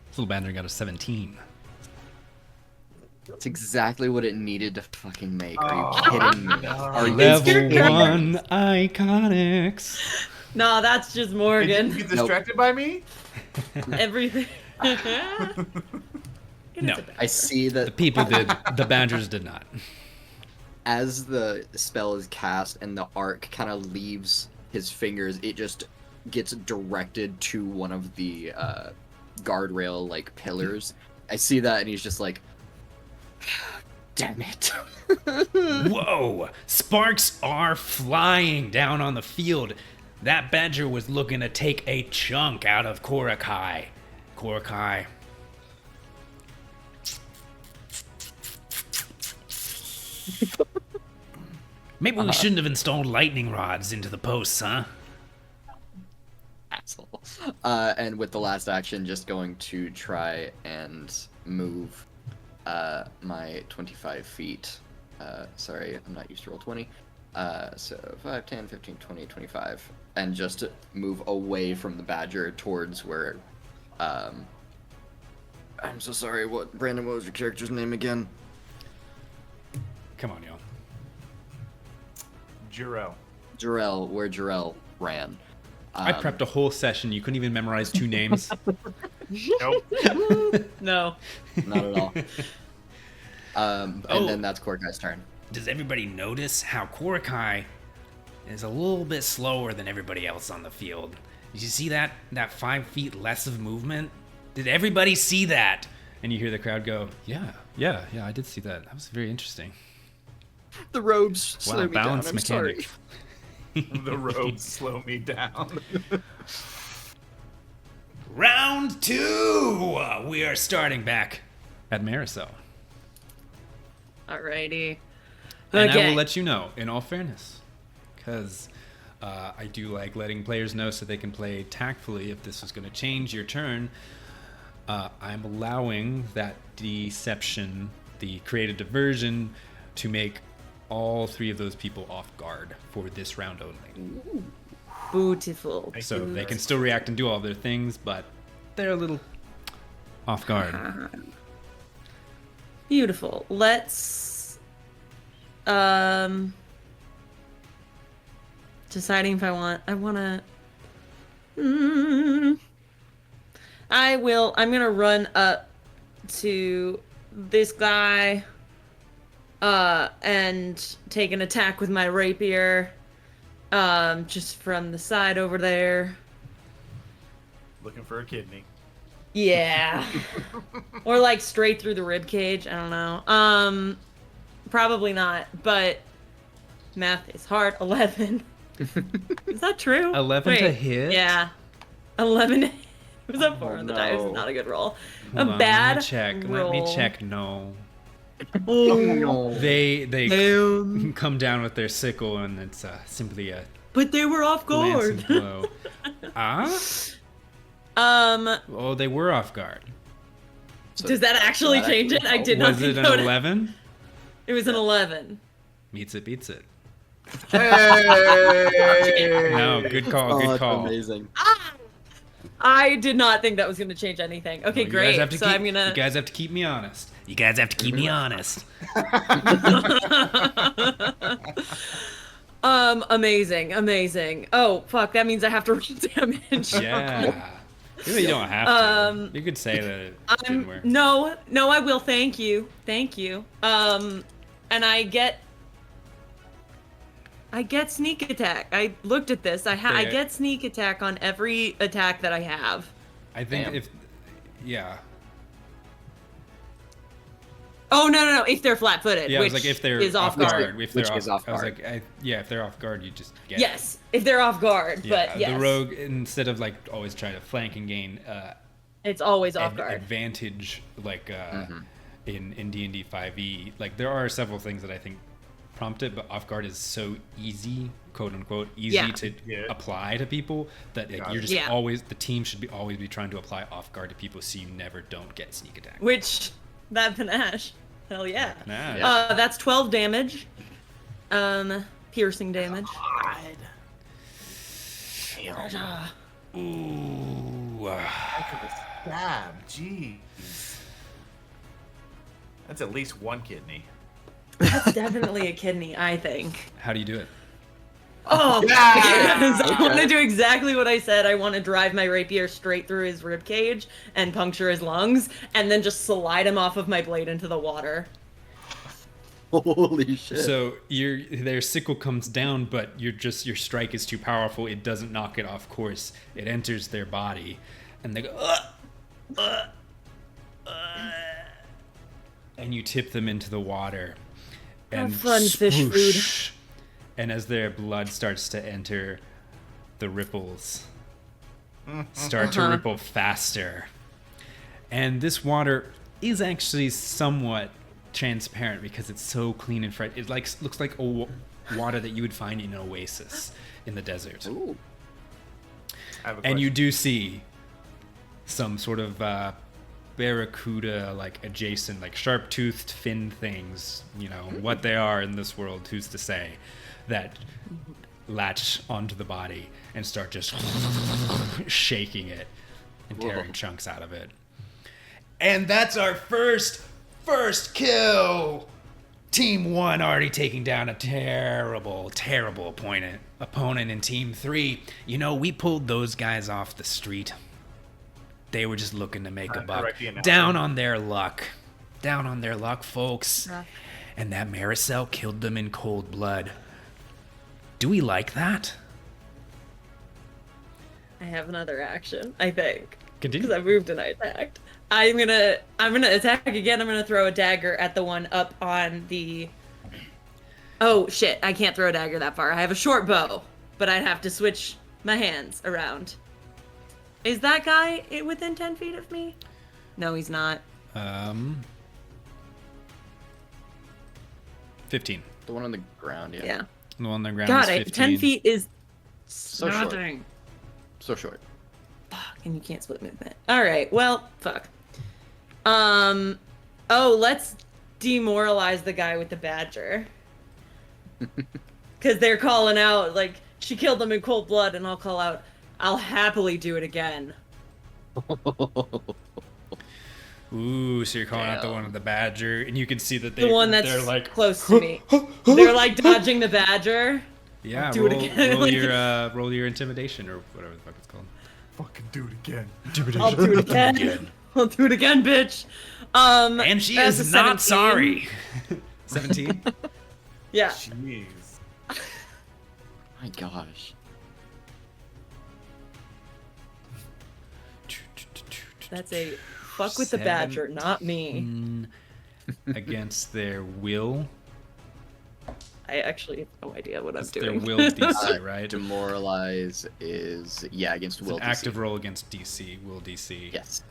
A: This little bandit got a 17.
C: That's exactly what it needed to fucking make. Are
D: Oh,
C: you kidding me?
D: no.
C: Are you
A: Level
C: kidding me?
A: 1 iconics.
B: No, that's just
D: Did you
B: Morgan.
D: get distracted by me?
B: Everything.
A: No,
C: I see
A: the
C: that
A: people did. The badgers did not.
C: as the spell is cast and the arc kind of leaves his fingers, it just gets directed to one of the guardrail like pillars. I see that, and he's just like, "Damn it!"
A: Whoa! Sparks are flying down on the field. That badger was looking to take a chunk out of Korakai. Korakai. Maybe we shouldn't have installed lightning rods into the posts, huh?
C: Asshole. And with the last action, just going to try and move my 25 feet. Sorry, I'm not used to roll 20. So 5, 10, 15, 20, 25. And just move away from the badger towards where... I'm so sorry, Brandon, what was your character's name again?
A: Come on, y'all.
D: Jarrell.
C: Where Jarrell ran.
A: I prepped a whole session. You couldn't even memorize 2 names.
D: Nope.
B: No.
C: Not at all. And
A: Oh.
C: then that's Korkai's turn.
A: Does everybody notice how Korakai is a little bit slower than everybody else on the field? Did you see that 5 feet less of movement? Did everybody see that? And you hear the crowd go, yeah, I did see that. That was very interesting.
C: The robes
A: Wow,
C: slow me down.
A: balance
C: I'm
A: mechanic.
C: sorry.
D: The robes slow me down.
A: Round 2! We are starting back at Maricel.
B: Alrighty.
A: And I
B: Okay.
A: will let you know, in all fairness, because I do like letting players know so they can play tactfully if this is going to change your turn. I'm allowing that deception, the creative diversion, to make all 3 of those people off guard for this round only.
B: Beautiful.
A: So they can still react and do all their things, but they're a little off guard.
B: Beautiful. Let's deciding if I want to I'm gonna run up to this guy, and take an attack with my rapier, just from the side over there.
D: Looking for a kidney.
B: Yeah. Or like straight through the rib cage. I don't know. Probably not, but math is hard. 11. Is that true?
A: 11 to hit?
B: Yeah. 11. It was a 4 on the die. It was
C: no.
B: not a good roll.
A: Hold
B: a
A: on,
B: bad
A: let me check.
B: roll.
A: Let me check. No.
C: Oh, no.
A: They
B: Damn.
A: come down with their sickle, and it's simply a
B: But they were off
A: glancing
B: guard.
A: blow. Ah? Oh, they were off guard.
B: Does that actually change it? I did not
A: Was it
B: think
A: an
B: about it.
A: 11?
B: It was an 11.
A: Meets it, beats it.
C: Hey!
A: No, good call,
C: Oh,
A: good
C: that's
A: call.
C: amazing.
B: I did not think that was going to change anything. Okay,
A: You
B: great.
A: guys have to
B: So
A: keep,
B: I'm gonna.
A: You guys have to keep me honest. You guys have to keep me honest.
B: Amazing. Oh, fuck, that means I have to roll damage.
A: Yeah. Really, you don't have to. You could say that it didn't work.
B: No, I will. Thank you. And I get sneak attack. I looked at this. I
A: There.
B: get sneak attack on every attack that I have.
A: I think
C: Damn.
A: yeah.
B: Oh no! If they're flat-footed,
A: Yeah, I
B: which
A: was like, if they're
B: is off guard.
A: If they're
C: Which
A: off,
C: is off
A: I was
C: guard.
A: like, yeah, if they're off guard, you just get it.
B: Yes, if they're off guard,
A: Yeah,
B: but yes,
A: the rogue, instead of like always trying to flank and gain
B: it's always off guard.
A: advantage, like in D&D 5e, like there are several things that I think prompt it, but off guard is so easy, quote unquote, easy
B: Yeah.
A: to
D: Yeah.
A: apply to people that like, you're just
B: Yeah.
A: always, the team should always be trying to apply off guard to people so you never don't get sneak attack.
B: Which that panache, hell yeah.
A: Nah,
C: Yeah.
B: That's 12 damage. Piercing damage.
A: Ooh.
D: Stab. Jeez. That's at least one kidney.
B: That's definitely a kidney, I think.
A: How do you do it?
B: Oh,
D: Yeah!
B: I want to do exactly what I said. I want to drive my rapier straight through his rib cage and puncture his lungs, and then just slide him off of my blade into the water.
C: Holy shit.
A: So their sickle comes down, but your strike is too powerful. It doesn't knock it off course. It enters their body, and they go, and you tip them into the water. And
B: Have fun, fish food.
A: swoosh. And as their blood starts to enter, the ripples start to ripple faster. And this water is actually somewhat transparent because it's so clean and fresh. It looks like water that you would find in an oasis in the desert.
C: Ooh.
D: I have a
A: And you
D: question.
A: do see some sort of barracuda, like adjacent, like sharp-toothed fin things, you know, what they are in this world, who's to say, that latch onto the body and start just shaking it and tearing chunks out of it. And that's our first kill. Team 1 already taking down a terrible opponent in Team 3. You know, we pulled those guys off the street. They were just looking to make a buck.
D: correct the analogy.
A: Down on their luck, folks.
B: Rough.
A: And that Maricel killed them in cold blood. Do we like that?
B: I have another action, I think.
A: Continue.
B: Because I moved and I attacked. I'm gonna attack again. I'm gonna throw a dagger at the one up on the. Oh shit! I can't throw a dagger that far. I have a short bow, but I'd have to switch my hands around. Is that guy within 10 feet of me? No, he's not.
A: 15.
C: The one on the ground, yeah.
B: Yeah.
A: The one on the ground
B: God,
A: is 15.
B: 10 feet is
C: So short.
B: nothing.
C: So short.
B: Fuck, and you can't split movement. All right, well, fuck. Oh, let's demoralize the guy with the badger. Because they're calling out, like, she killed them in cold blood, and I'll call out, I'll happily do it again.
A: Ooh, so you're calling out the one with the badger, and you can see that
B: The one that's
A: they're like,
B: close to me. They're, like, dodging the badger.
A: yeah,
B: do it
A: roll,
B: again.
A: roll
B: Like-
A: your intimidation or whatever the fuck it's called.
D: Fucking do it again.
B: I'll do it again. I'll do it again, bitch.
A: And she
B: that's
A: is
B: a
A: not
B: 17.
A: sorry. 17?
B: Yeah.
D: Jeez.
C: My gosh.
B: That's a fuck with the badger, not me.
A: Against their will.
B: I actually have no idea what I'm
A: That's their
B: doing.
A: will DC, right?
C: Demoralize is against
A: It's
C: will
A: an
C: DC.
A: active roll against DC, will DC.
C: Yes.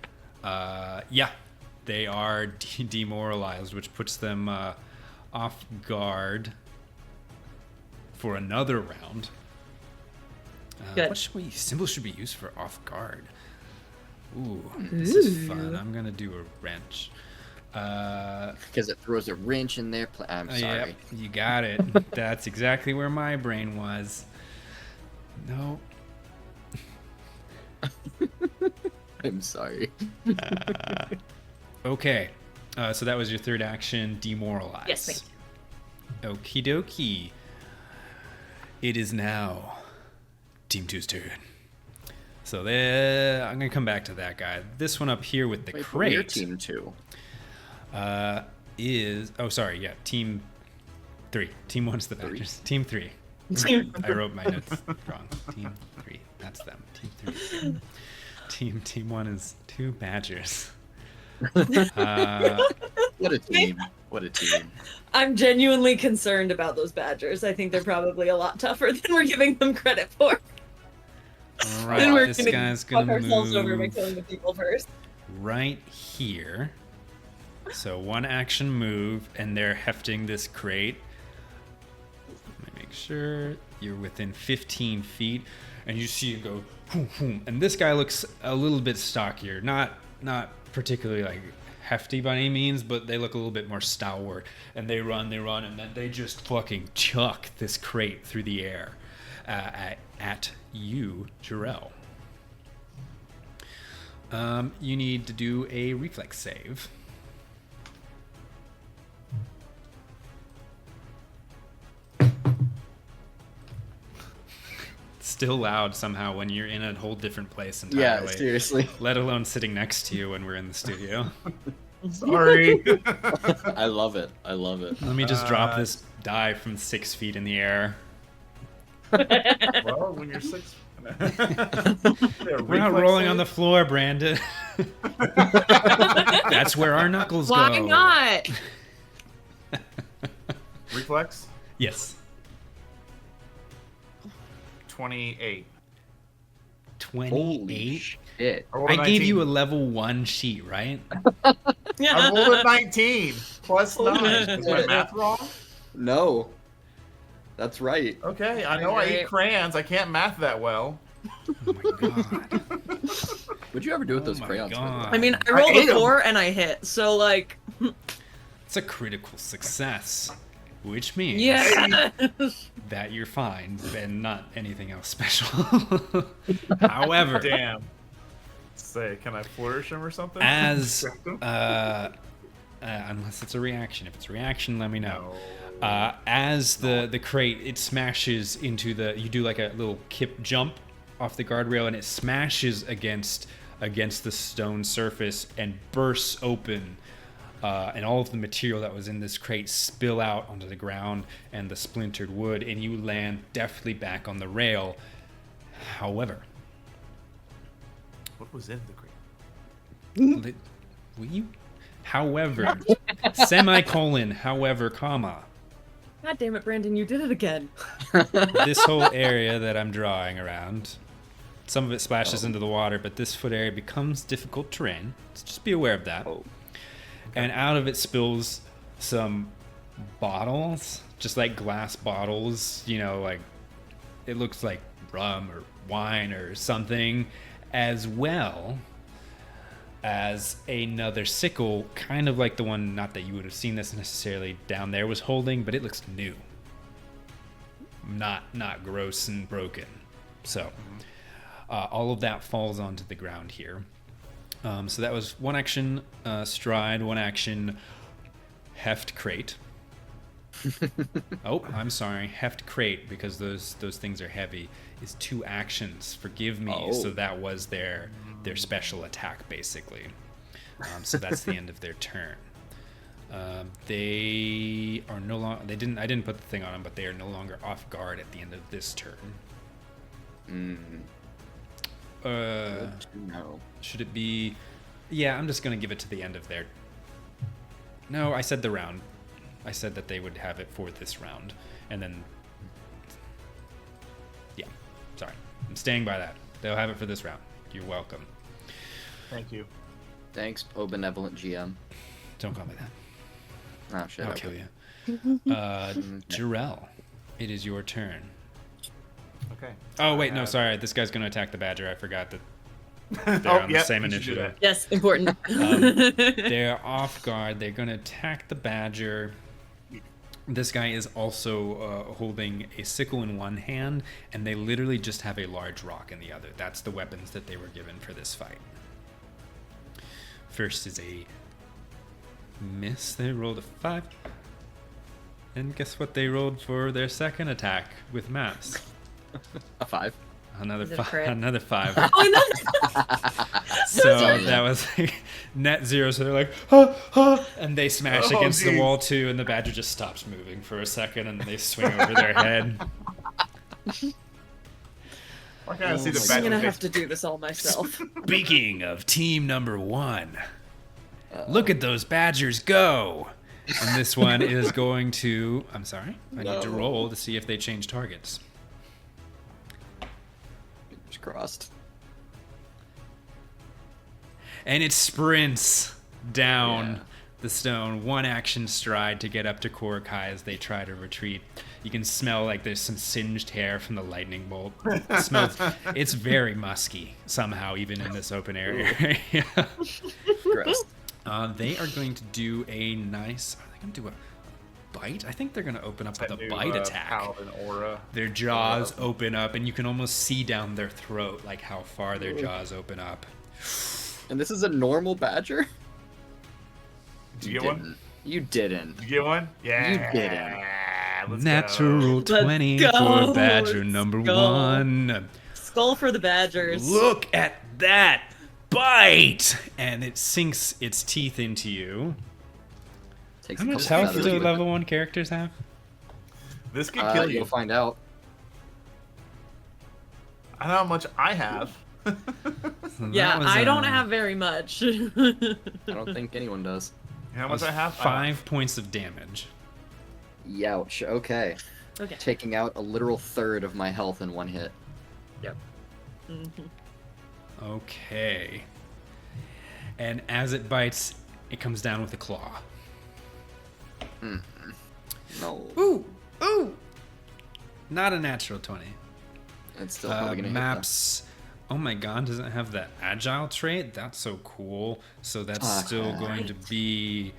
A: Yeah, they are demoralized, which puts them off guard for another round.
B: Good.
A: What symbols should be used for off guard? Ooh, this is fun. I'm gonna do a wrench.
C: Because it throws a wrench in there. I'm sorry.
A: Yep, you got it. That's exactly where my brain was. No.
C: I'm sorry.
A: Okay, so that was your third action, demoralize.
B: Yes, thank you.
A: Okie dokie. It is now Team 2's turn. So I'm gonna come back to that guy. This one up here with the
C: Wait,
A: crate.
C: Your team 2.
A: Team 3. Team 1's the Badgers. Team 3. I wrote my notes wrong. Team 3. That's them. Team 3. Team 1 is 2 Badgers.
C: What a team. What a team.
B: I'm genuinely concerned about those badgers. I think they're probably a lot tougher than we're giving them credit for.
A: All
B: And we're
A: right, this
B: gonna
A: guy's
B: fuck
A: gonna
B: ourselves over by
A: move
B: killing the people first.
A: right here. So one action move, and they're hefting this crate. Let me make sure you're within 15 feet, and you see it go, boom, boom. And this guy looks a little bit stockier, not particularly like hefty by any means, but they look a little bit more stalwart. And they run, and then they just fucking chuck this crate through the air at you, Jarrell. You need to do a reflex save. Still loud somehow when you're in a whole different place entirely.
C: Yeah, seriously.
A: Let alone sitting next to you when we're in the studio.
D: Sorry.
C: I love it. I love it.
A: Let me just drop this die from 6 feet in the air.
D: Well, when you're 6.
A: We're not rolling on the floor, Brandon. That's where our knuckles go.
B: Why not?
D: Reflex?
A: Yes.
D: 28.
A: 28?
C: Shit.
D: rolled a
A: I gave
D: 19.
A: you a level 1 sheet, right?
D: I rolled a 19 plus 9. Is my math wrong?
C: No. That's right.
D: Okay, I know I eat crayons. I can't math that well.
A: Oh my god.
C: What'd you ever do with those
A: my
C: crayons? by the way?
A: God.
B: I mean, I rolled
D: ate
B: a
D: 'em.
B: 4 and I hit, so like,
A: It's a critical success, which means
B: yeah.
A: that you're fine and not anything else special. However,
D: Damn. Say, can I flourish him or something?
A: as
D: Distract him?
A: unless it's a reaction. If it's a reaction, let me know.
D: No.
A: As the crate, it smashes into you do like a little kip jump off the guardrail, and it smashes against the stone surface and bursts open, and all of the material that was in this crate spill out onto the ground and the splintered wood, and you land deftly back on the rail. However,
D: What was in the crate?
A: will you? However, semicolon, however, comma.
B: God damn it, Brandon, you did it again.
A: This whole area that I'm drawing around, some of it splashes into the water, but this foot area becomes difficult terrain. So just be aware of that.
C: Oh.
A: And out of it spills some bottles, just like glass bottles, like it looks like rum or wine or something, as well as another sickle, kind of like the one, not that you would have seen this necessarily down there, was holding, but it looks new. Not gross and broken. So all of that falls onto the ground here. So that was one action stride, one action heft crate. Oh, I'm sorry. Heft crate, because those things are heavy, is 2 actions. Forgive me.
C: Oh.
A: So that was their special attack, basically. So that's the end of their turn. They are no longer. I didn't put the thing on them, but they are no longer off guard at the end of this turn.
C: Good to know.
A: Should it be? Yeah, I'm just gonna give it to the end of their. No, I said the round. I said that they would have it for this round, and then. Yeah, sorry. I'm staying by that. They'll have it for this round. You're welcome.
D: Thank you.
C: Thanks, oh benevolent GM.
A: Don't call me that.
C: Oh shit.
A: I'll
C: okay.
A: kill you. Jarrell, it is your turn.
D: Okay.
A: Oh wait, no, sorry. This guy's gonna attack the badger. I forgot that they're
D: Oh,
A: on the
D: yep,
A: same
D: you should do
A: initiative.
B: Yes, important.
A: They're off guard. They're gonna attack the badger. This guy is also holding a sickle in one hand, and they literally just have a large rock in the other. That's the weapons that they were given for this fight. First is a miss. They rolled a 5. And guess what they rolled for their second attack with maps?
C: A 5.
A: Another
B: Is it a
A: 5.
B: crit?
A: Another 5.
B: Oh, no.
A: So
C: Sorry.
A: that was like net 0. So they're like, huh, huh, and they smash
D: Oh,
A: against the
D: geez.
A: wall too. And the badger just stops moving for a second, and they swing over their head.
D: Why can't I see the
C: my
D: back
B: I'm gonna
D: of
B: have to do this all myself.
A: Speaking of team number 1, look at those badgers go. And this one is going to. I'm sorry. I need to
C: No.
A: roll to see if they change targets.
C: Fingers crossed.
A: And it sprints down
C: Yeah.
A: the stone, 1 action stride to get up to Korakai as they try to retreat. You can smell like there's some singed hair from the lightning bolt. It smells. It's very musky somehow, even in this open area.
C: Gross.
A: They are going to do a nice. Are they going to do a bite? I think they're going to open up with a
D: that new,
A: bite attack.
D: Paladin aura.
A: Their jaws open up, and you can almost see down their throat, like how far their jaws open up.
C: And this is a normal badger?
D: Did you get one?
C: You didn't.
D: Did you get one? Yeah.
C: You didn't.
D: Let's
A: Natural
B: Let's
A: 20
B: go.
A: for badger
B: Let's
A: number
B: go.
A: 1.
B: Skull for the Badgers.
A: Look at that bite! And it sinks its teeth into you.
C: Takes
A: How
C: a
A: much
C: couple
A: health
C: feathers
A: do
C: with
A: level
C: it.
A: 1 characters have?
D: This could kill you.
C: You'll find out.
D: I know how much I have.
B: Yeah,
A: That was,
B: I don't have very much.
C: I don't think anyone does.
D: How much I have?
A: 5 points of damage.
C: Youch. Okay.
B: Okay.
C: Taking out a literal third of my health in one hit.
B: Yep.
A: Okay. And as it bites, it comes down with a claw.
C: No.
A: Ooh! Ooh! Not a natural 20.
C: It's still probably gonna
A: Maps. Oh my god, doesn't it have the agile trait? That's so cool. So that's still
C: Okay.
A: going to be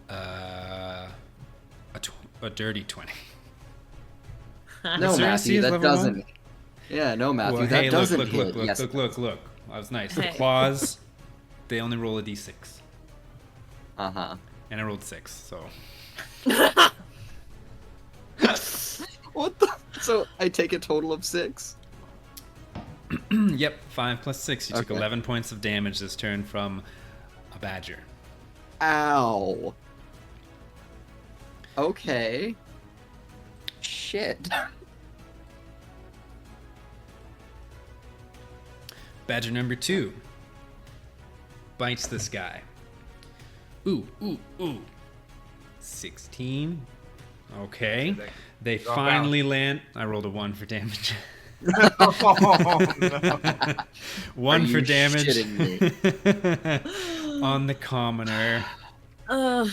A: a dirty 20.
C: No,
A: Is there a C
C: Matthew,
A: as
C: that
A: level one?
C: doesn't. Yeah, no, Matthew,
A: Well,
C: that
A: hey,
C: doesn't
A: look,
C: hit.
A: look,
C: Yes,
A: look, look, look. That was nice. The
B: Hey.
A: claws, they only roll a d6.
C: Uh-huh.
A: And I rolled 6, so.
C: What the? So I take a total of 6?
A: Yep, 5 plus 6. You took
C: Okay.
A: 11 points of damage this turn from a badger.
C: Ow. Okay. Shit.
A: Badger number 2 bites this guy. Ooh, ooh, ooh. 16. Okay. They
D: Drop
A: finally land. I rolled a 1 for damage.
D: Oh, no.
A: 1
C: Are
A: for
C: you
A: damage
C: shitting
A: on the commoner.
B: Ugh.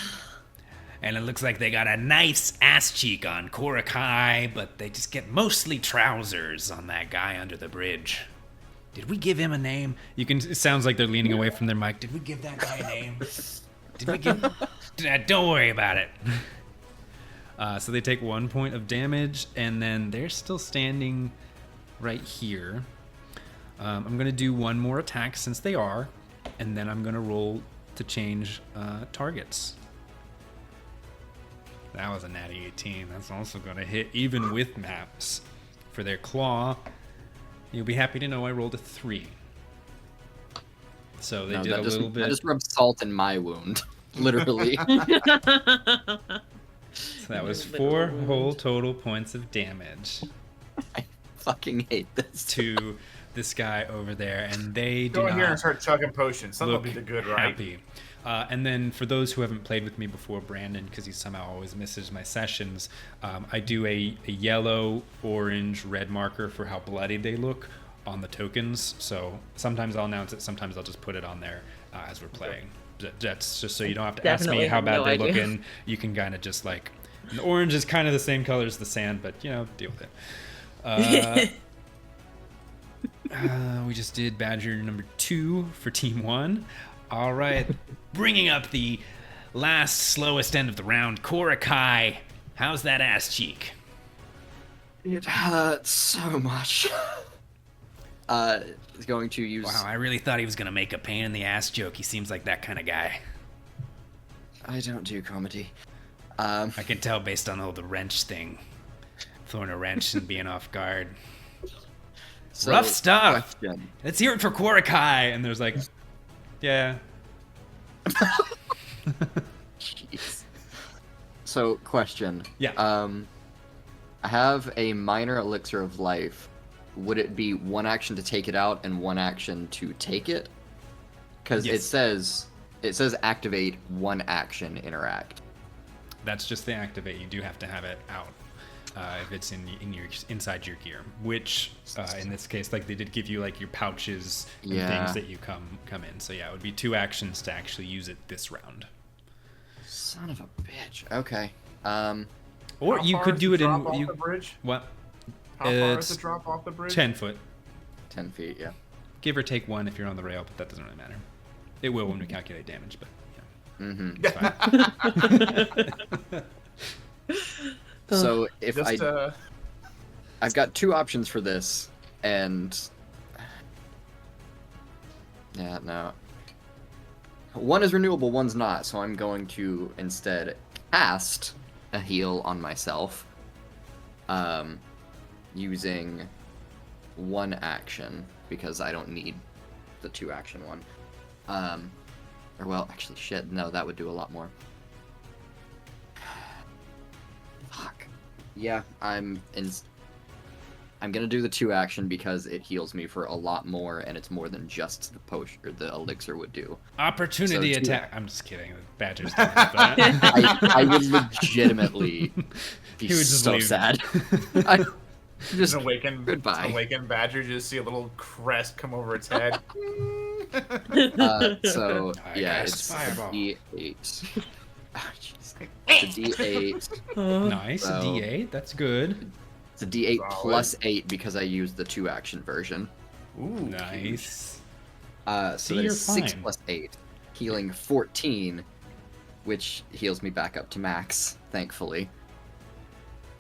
A: And it looks like they got a nice ass cheek on Korakai, but they just get mostly trousers on that guy under the bridge. Did we give him a name? It sounds like they're leaning away from their mic. Did we give that guy a name? Did we give? Don't worry about it. So they take 1 point of damage, and then they're still standing right here. I'm gonna do one more attack since they are, and then I'm gonna roll to change targets. That was a natty 18. That's also going to hit even with maps. For their claw, you'll be happy to know I rolled a 3. So they did a little bit.
C: I just rubbed salt in my wound, literally.
A: So that was 4 whole total points of damage
C: I fucking hate this.
A: to this guy over there, and they do
D: Go in here and
A: not
D: start chugging potions. Some will
A: look
D: be the good, right?
A: happy. And then for those who haven't played with me before, Brandon, because he somehow always misses my sessions, I do a yellow, orange, red marker for how bloody they look on the tokens. So sometimes I'll announce it, sometimes I'll just put it on there as we're playing. That's just so you don't have to ask me
B: Definitely
A: how
B: have
A: bad
B: no
A: they're
B: idea.
A: looking. You can kind of just like, and the orange is kind of the same color as the sand, but you know, deal with it. We just did Badger number 2 for Team 1. All right, bringing up the last slowest end of the round, Korakai. How's that ass cheek?
C: It hurts so much. Is going to use.
A: Wow, I really thought he was gonna make a pain in the ass joke. He seems like that kind of guy.
C: I don't do comedy.
A: I can tell based on all the wrench thing, throwing a wrench and being off guard.
C: So,
A: Rough stuff.
C: question.
A: Let's hear it for Korakai. And there's like, yeah.
C: Jeez. So, question.
A: Yeah.
C: I have a minor elixir of life. Would it be 1 action to take it out and 1 action to take it? Because
A: Yes.
C: it says activate 1 action interact.
A: That's just the activate. You do have to have it out if it's in your inside your gear. Which in this case, like they did give you like your pouches and
C: Yeah.
A: things that you come in. So yeah, it would be 2 actions to actually use it this round.
C: Son of a bitch. Okay.
A: Or
D: How
A: you
D: far
A: could
D: is
A: do
D: the
A: it in
D: drop off
A: you
D: the bridge?
A: what?
D: How far is
A: It's
D: the drop off the bridge?
A: 10 foot,
C: 10 feet. Yeah.
A: give or take 1 if you're on the rail, but that doesn't really matter. It will when we calculate damage, but yeah.
C: Mm-hmm.
A: It's fine.
C: So if
D: Just
C: I've got 2 options for this, and yeah, no. 1 is renewable, 1's not, so I'm going to instead cast a heal on myself, using 1 action because I don't need the 2 action one. Or well, actually, shit, no, that would do a lot more. Fuck. Yeah, I'm gonna do the 2 action because it heals me for a lot more, and it's more than just the potion or the elixir would do.
A: Opportunity
C: So two-
A: attack. I'm just kidding. Badger's doing that.
C: I would legitimately be
A: He would just
C: so
A: leave.
C: sad. I just
D: an awakened
C: goodbye.
D: badger, just see a little crest come over its head.
C: So
A: I
C: yeah,
A: cast
C: it's
A: fireball.
C: a D8. Ah, jeez. It's a D8.
A: Nice,
C: So-
A: a D8. That's good.
C: It's a D8
D: Solid.
C: plus 8 because I used the 2 action version.
D: Ooh,
A: Nice.
C: So
A: See,
C: that
A: you're
C: is 6
A: fine.
C: plus 8, healing 14, which heals me back up to max, thankfully.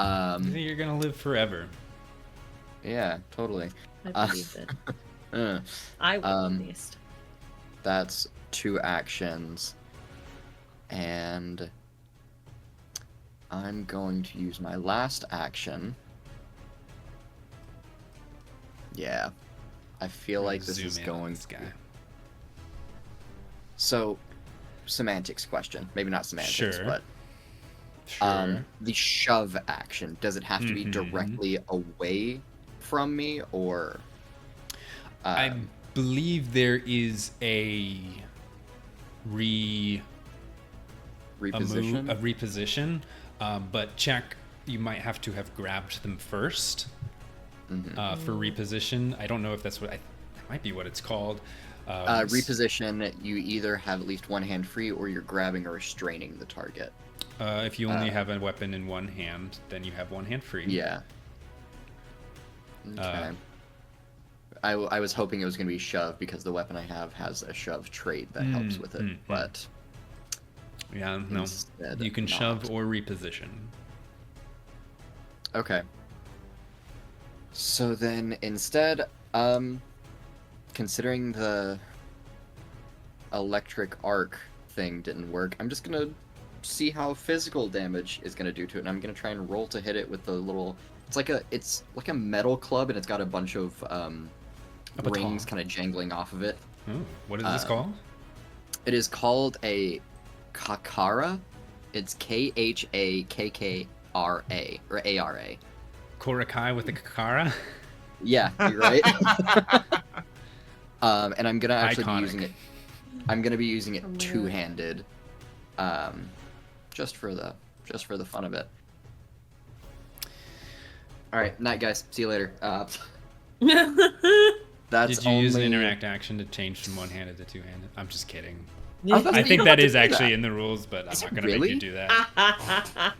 A: You think you're gonna live forever?
C: Yeah, totally.
B: I believe it.
C: Uh,
B: I will at
C: um,
B: least.
C: That's 2 actions, and I'm going to use my last action. Yeah, I feel like this
A: Zoom
C: is
A: in on
C: going
A: this guy.
C: So, semantics question. Maybe not semantics,
A: Sure.
C: but
A: Sure.
C: the shove action, does it have to be
A: Mhm.
C: directly away from me, or
A: I believe there is a
C: reposition?
A: a reposition, but check. You might have to have grabbed them first
C: Mhm.
A: for reposition. I don't know if that's what that might be what it's called.
C: Reposition, you either have at least one hand free or you're grabbing or restraining the target.
A: If you only have a weapon in one hand, then you have one hand free.
C: Yeah. Okay. I was hoping it was going to be shove because the weapon I have has a shove trait that helps with it, but
A: Yeah, no.
C: instead
A: You can
C: not.
A: shove or reposition.
C: Okay. So then instead, considering the electric arc thing didn't work, I'm just gonna see how physical damage is gonna do to it, and I'm gonna try and roll to hit it with the little. It's like a metal club, and it's got a bunch of rings kind of jangling off of it.
A: Oh, what is this called?
C: It is called a kakara. It's Khakkra or ARA.
A: Korakai with the Kakara?
C: Yeah, you're right. And I'm gonna actually
A: Iconic.
C: be using it. I'm gonna be using it two-handed, just for the fun of it. All right, night, guys. See you later. That's
A: Did you use an
C: only-
A: interact action to change from one-handed to two-handed? I'm just kidding.
C: I was about to
A: I
C: say, you
A: think
C: don't
A: that
C: have to
A: is
C: do
A: actually
C: that.
A: in the rules, but I'm
C: Is
A: not
C: it
A: going to make you
C: really?
A: do that.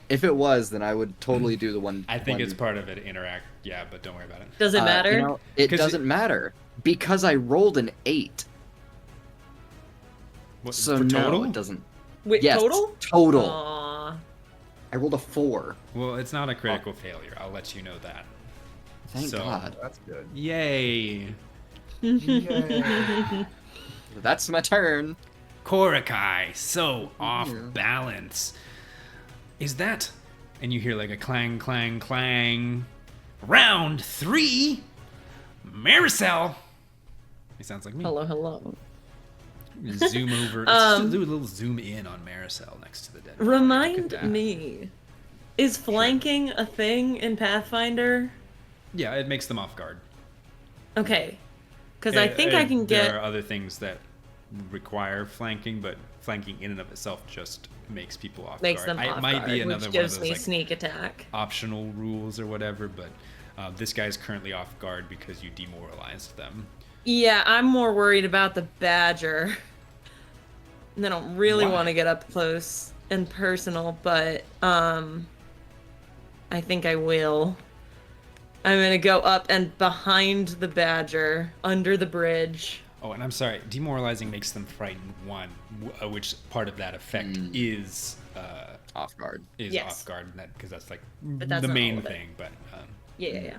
C: If it was, then I would totally do the one.
A: I think
C: one-
A: it's part of it, interact. Yeah, but don't worry about it.
B: Does it matter?
C: You know, it
A: 'Cause
C: doesn't matter because I rolled an 8.
A: What,
C: So
A: for
C: no,
A: total?
C: it doesn't.
B: Wait,
C: Yes,
B: total?
C: Total.
B: Aw.
C: I rolled a 4.
A: Well, it's not a critical failure. I'll let you know that.
C: Thank
A: So-
C: God.
D: That's good.
A: Yay!
D: Yay.
C: That's my turn.
A: Korakai, so off
C: Yeah.
A: balance. Is that? And you hear like a clang, clang, clang. Round 3. Maricel. He sounds like me.
B: Hello, hello.
A: Zoom over. Let's
B: Um,
A: do a little zoom in on Maricel next to the dead.
B: Remind
A: Look at that.
B: me, is flanking a thing in Pathfinder?
A: Yeah, it makes them off guard.
B: Okay, because I think I can
A: There
B: get.
A: are other things that require flanking, but flanking in and of itself just makes people off
B: Makes
A: guard.
B: them
A: It
B: off
A: might
B: guard,
A: be another
B: which
A: one of
B: gives
A: those
B: me
A: like
B: sneak attack.
A: optional rules or whatever, but this guy's currently off guard because you demoralized them.
B: Yeah, I'm more worried about the badger. And I don't really
A: Why?
B: want to get up close and personal, but I think I will. I'm gonna go up and behind the badger, under the bridge.
A: Oh, and I'm sorry, demoralizing makes them frightened. One, which part of that effect is
C: Off guard.
B: Yes.
A: off guard, because that's like
B: But that's
A: the
B: not all
A: main
B: of it.
A: thing. But
B: Yeah.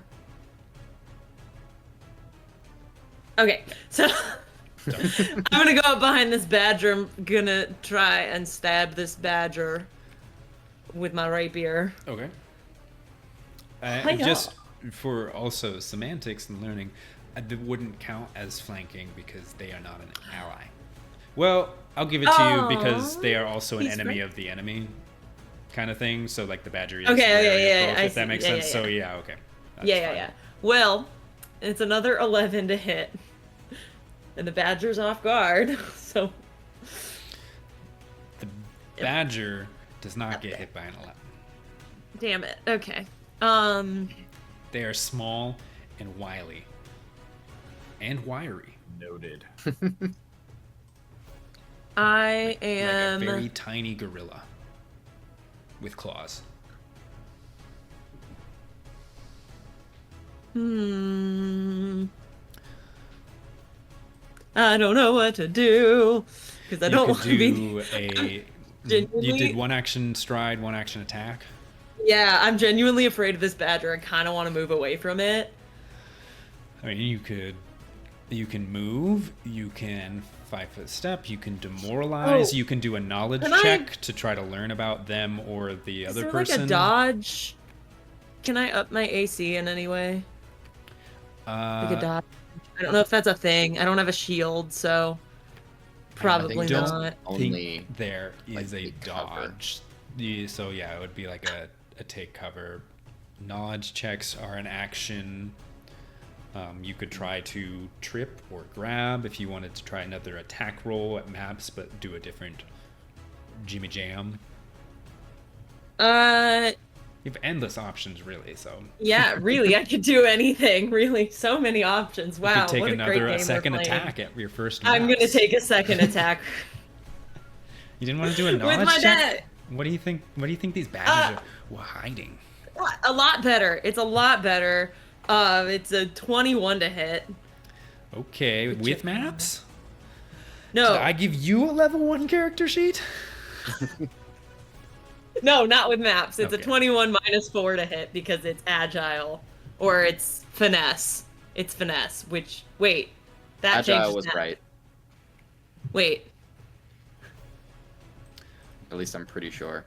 B: Okay, so I'm gonna go up behind this badger. I'm gonna try and stab this badger with my rapier.
A: okay.
B: Hiya.
A: Just for also semantics and learning, that wouldn't count as flanking because they are not an ally. Well, I'll give it to
B: Aw,
A: you because they are also an
B: he's
A: enemy
B: great.
A: of the enemy, kind of thing. So like the badger is
B: Okay,
A: wary
B: yeah,
A: of both,
B: I
A: if that
B: see.
A: makes
B: Yeah,
A: sense.
B: yeah,
A: So
B: yeah.
A: yeah, okay. That's
B: Yeah.
A: fine.
B: Well, it's another 11 to hit, and the badger's off guard. So
A: The badger does not get hit by an 11.
B: damn it. Okay.
A: They are small and wily. And wiry.
D: Noted.
B: I
A: Like
B: am.
A: a very tiny gorilla. With claws.
B: I don't know what to do because I don't
A: You
B: want
A: could
B: to be.
A: do a... You
B: genuinely-
A: did one action stride, one action attack.
B: Yeah, I'm genuinely afraid of this badger. I kind of want to move away from it.
A: I mean, you can move, you can 5-foot step, you can demoralize,
B: Oh.
A: you can do a knowledge
B: Can I-
A: check to try to learn about them or the
B: Is
A: other
B: there
A: person.
B: like a dodge? Can I up my AC in any way? Like a dodge? I don't know if that's a thing. I don't have a shield, so probably
C: don't-
B: not.
C: Only
A: think there is
C: like,
A: a
C: take cover.
A: dodge. So yeah, it would be like a take cover. Knowledge checks are an action. You could try to trip or grab if you wanted to try another attack roll at maps, but do a different Jimmy Jam. You have endless options, really. So
B: Yeah, really, I could do anything. Really, so many options.
A: you
B: Wow,
A: could take
B: what a great
A: another
B: game we're
A: second
B: playing.
A: attack at your first.
B: I'm gonna
A: maps.
B: take a second attack
A: You didn't want to do a
B: with
A: knowledge
B: my
A: check.
B: dad.
A: What do you think? What do you think these badges were hiding?
B: A lot better. It's a lot better. It's a 21 to hit.
A: Okay, with maps.
B: No,
A: Did I give you a level 1 character sheet?
B: no, not with maps. It's
A: Okay.
B: a 21 minus 4 to hit because it's agile, or it's finesse. It's finesse. Which that
C: Agile
B: changes
C: was
B: now.
C: right.
B: Wait,
C: At least I'm pretty sure.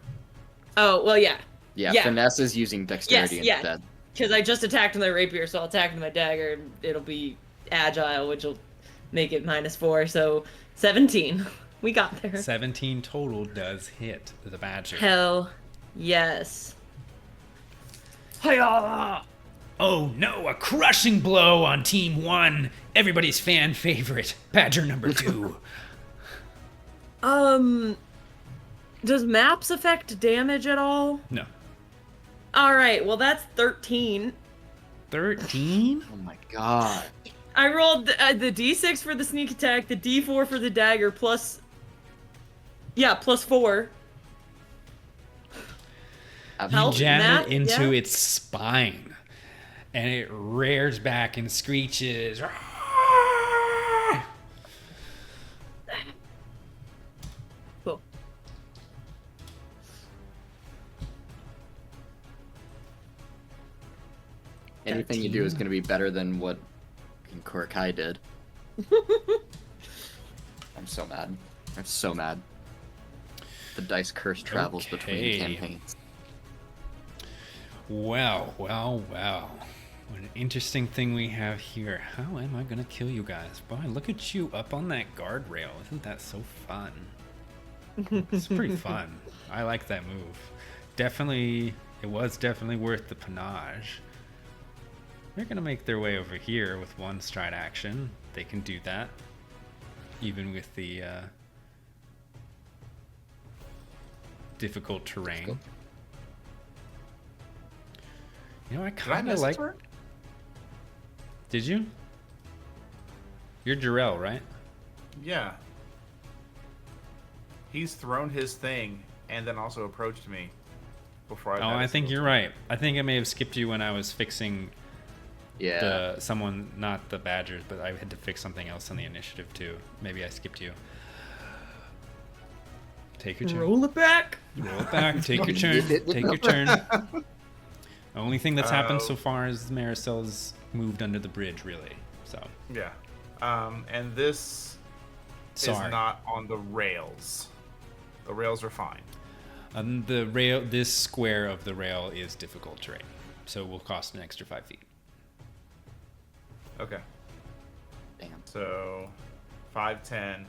B: Oh, well, yeah.
C: Yeah,
B: Yeah.
C: finesse is using dexterity
B: Yes, yeah.
C: instead.
B: Because I just attacked with my rapier, so I'll attack with my dagger, and it'll be agile, which will make it -4, so 17. We got there.
A: 17 total does hit the badger.
B: Hell yes. Hiya!
A: Oh no, a crushing blow on team 1. Everybody's fan favorite, badger number 2.
B: Does maps affect damage at all?
A: No.
B: Alright, well that's 13.
A: 13?
C: Oh my god.
B: I rolled the d6 for the sneak attack, the d4 for the dagger, plus 4.
A: You
B: Help,
A: jam
B: Matt?
A: it into
B: Yeah?
A: its spine, and it rears back and screeches.
B: Cool.
C: Anything you do is going to be better than what Korakai did. I'm so mad. I'm so mad. The dice curse travels
A: Okay.
C: between campaigns.
A: Well. What an interesting thing we have here. How am I going to kill you guys? Boy, look at you up on that guardrail. Isn't that so fun? It's pretty fun. I like that move. It was definitely worth the panache. They're going to make their way over here with one stride action. They can do that. Even with the difficult terrain. You know, I
D: Did I
A: kind of
D: miss
A: like...
D: a turn?
A: Did you? You're Jarrell, right?
D: Yeah. He's thrown his thing and then also approached me before I.
A: I think you're right. I think I may have skipped you when I was fixing
C: Yeah.
A: someone, not the Badgers, but I had to fix something else on the initiative too. Maybe I skipped you. Take your turn.
B: Roll it back.
A: Roll it back. Take your turn. Take your turn. The only thing that's happened so far is Maricel's moved under the bridge, really. So.
D: Yeah. And this
A: Sorry.
D: is not on the rails. The rails are fine.
A: The rail. This square of the rail is difficult terrain, so will cost an extra 5 feet.
D: Okay.
C: Damn.
D: So 5, 10,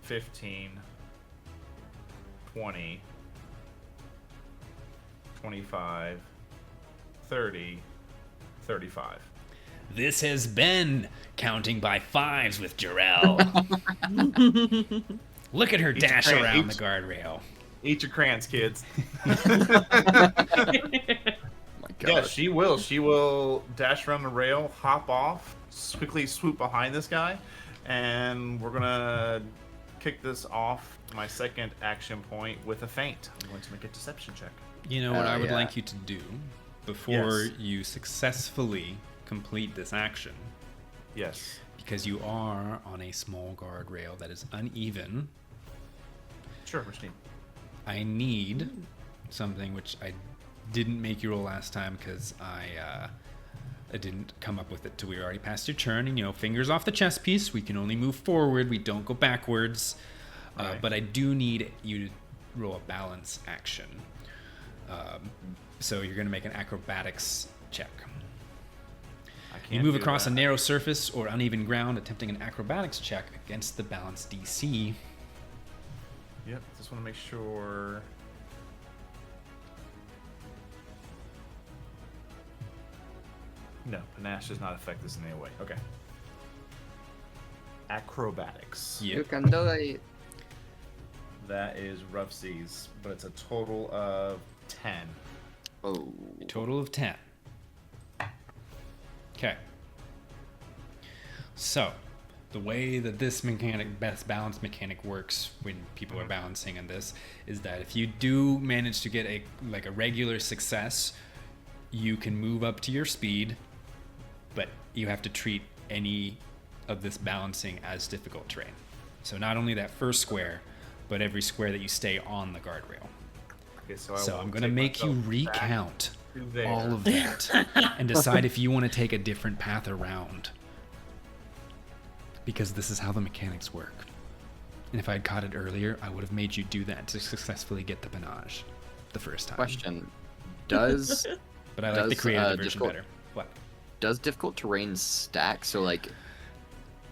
D: 15, 20, 25, 30, 35.
A: This has been Counting by Fives with Jarrell. Look at her dash
D: cran-
A: around the
D: each-
A: guardrail.
D: Eat your crayons, kids.
C: My god.
D: Yeah, she will. She will dash around the rail, hop off, quickly swoop behind this guy, and we're gonna kick this off my second action point with a feint. I'm going to make a deception check.
A: You know what I would
C: yeah.
A: like you to do before
D: Yes.
A: you successfully complete this action,
D: Yes.
A: because you are on a small guardrail that is uneven.
D: Sure, what you need?
A: I need something which I didn't make you roll last time because I didn't come up with it till we were already past your turn. And, you know, fingers off the chess piece. We can only move forward. We don't go backwards.
D: Right.
A: But I do need you to roll a balance action. So you're going to make an acrobatics check.
D: I can't
A: You move
D: do
A: across
D: that.
A: a narrow surface or uneven ground, attempting an acrobatics check against the balance DC.
D: Yep, just want to make sure. No, panache does not affect this in any way. Okay. Acrobatics.
C: You
A: Yep.
C: can do it.
D: That is rough seas, but it's a total of 10.
C: Oh.
A: Total of 10. Okay. So, the way that this best balance mechanic works when people are balancing on this is that if you do manage to get a regular success, you can move up to your speed, but you have to treat any of this balancing as difficult terrain. So not only that first square, but every square that you stay on the guardrail.
D: Okay, so
A: I'm going to make you recount all of that and decide if you want to take a different path around. Because this is how the mechanics work. And if I had caught it earlier, I would have made you do that to successfully get the panache the first time.
C: Question: Does
A: But I like the
C: does,
A: creative version
C: difficult-
A: better. What?
C: does difficult terrain stack? So like,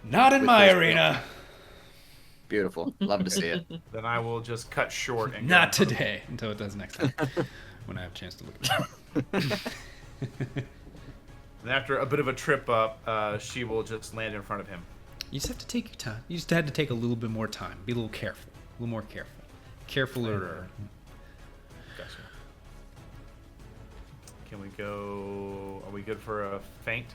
A: Not in
C: with
A: my
C: those-
A: arena.
C: beautiful. Love to see it.
D: Then I will just cut short and
A: Not
D: go.
A: today. Until it does next time. When I have a chance to look at it.
D: And after a bit of a trip up, she will just land in front of him.
A: You just have to take your time. You just had to take a little bit more time. Be a little careful. A little more careful. Carefuler.
D: Gotcha. Can we go? Are we good for a feint?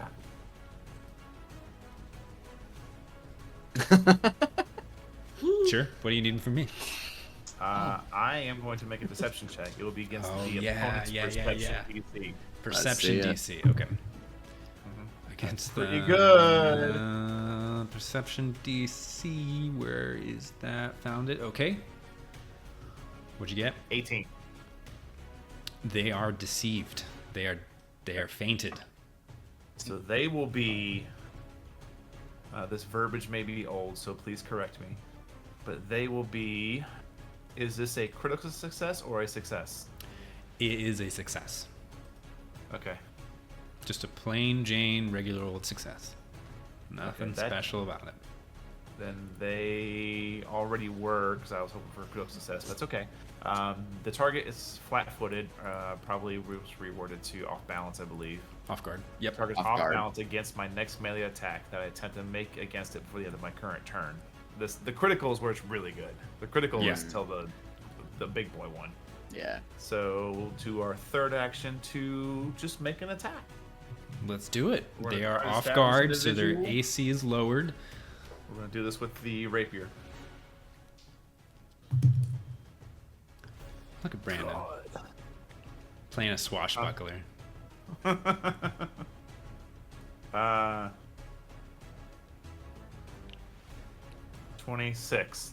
A: Sure. What are you needing from me?
D: I am going to make a deception check. It will be against
A: Oh,
D: the
A: yeah,
D: opponent's
A: yeah,
D: perception
A: yeah.
D: DC.
A: Perception
C: see
A: DC. Okay. Against
D: Pretty
A: the
D: good.
A: perception DC. Where is that? Found it. Okay. What'd you get?
D: 18.
A: They are deceived. They are fainted.
D: So they will be. This verbiage may be old, so please correct me. But they will be. Is this a critical success or a success?
A: It is a success.
D: Okay.
A: Just a plain Jane regular old success. Nothing
D: Okay, that-
A: special about it.
D: Then they already were, because I was hoping for a critical success. That's okay. The target is flat-footed. Probably was rewarded to off balance, I believe.
A: Off guard. Yep.
D: Target's
C: Off
D: off
C: guard.
D: balance against my next melee attack that I attempt to make against it before the end of my current turn. The critical is where it's really good. The critical
A: Yeah.
D: is till the big boy one.
C: Yeah.
D: So we'll do our third action to just make an attack.
A: Let's do it.
D: We're
A: They
D: gonna
A: are
D: try to
A: off
D: establish
A: guard,
D: an
A: so their
D: individual.
A: AC is lowered.
D: We're gonna do this with the rapier.
A: Look at Brandon playing a swashbuckler.
D: 26.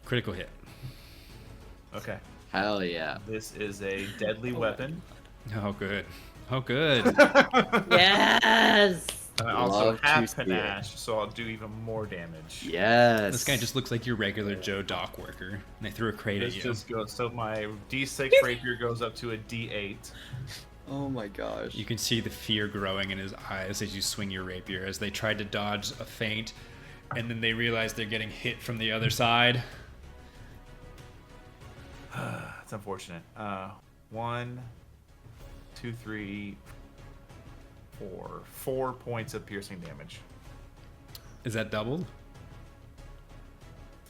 A: Critical hit.
D: Okay.
C: Hell yeah.
D: This is a deadly weapon.
A: Oh, good. Oh, good.
B: Yes.
D: And I also
C: Love to
D: have
C: see it.
D: panache, so I'll do even more damage.
C: Yes.
A: This guy just looks like your regular Joe dock worker. And they threw a crate
D: This
A: at you.
D: just goes. So my D6 rapier goes up to a D8.
C: Oh my gosh.
A: You can see the fear growing in his eyes as you swing your rapier as they tried to dodge a feint, and then they realize they're getting hit from the other side.
D: That's unfortunate. 1, 2, 3, 4. 4 points of piercing damage.
A: Is that doubled?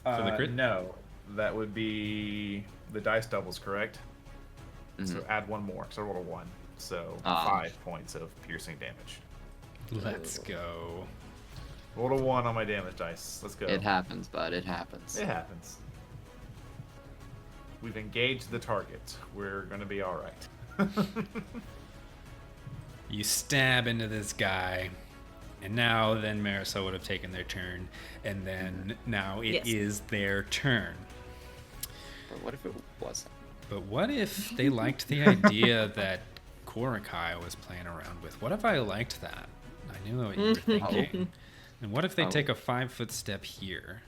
A: For the crit?
D: No, that would be the dice doubles, correct? So
C: Mhm.
D: add one more, so I rolled a 1. So
C: Ah.
D: 5 points of piercing damage.
A: Let's go.
D: Rolled a 1 on my damage dice. Let's go.
C: It happens, bud. It happens.
D: It happens. We've engaged the target. We're gonna be all right.
A: You stab into this guy, and now then Marisol would have taken their turn, and then now it is
B: Yes.
A: their turn.
C: But what if it wasn't?
A: But what if they liked the idea that Korakai was playing around with? What if I liked that? I knew what you were thinking. And what if they
C: Oh.
A: take a 5-foot step here?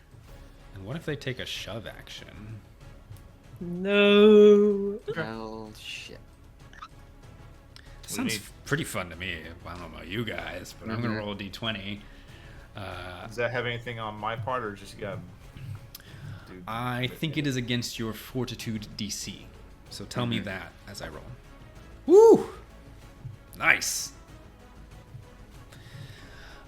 A: And what if they take a shove action?
B: No.
C: Well, shit.
A: Sounds
D: need?
A: pretty fun to me. I don't know about you guys, but I'm gonna roll a d20.
D: Does that have anything on my part, or just you got?
A: I think it is against your fortitude DC. So tell me that as I roll. Woo! Nice.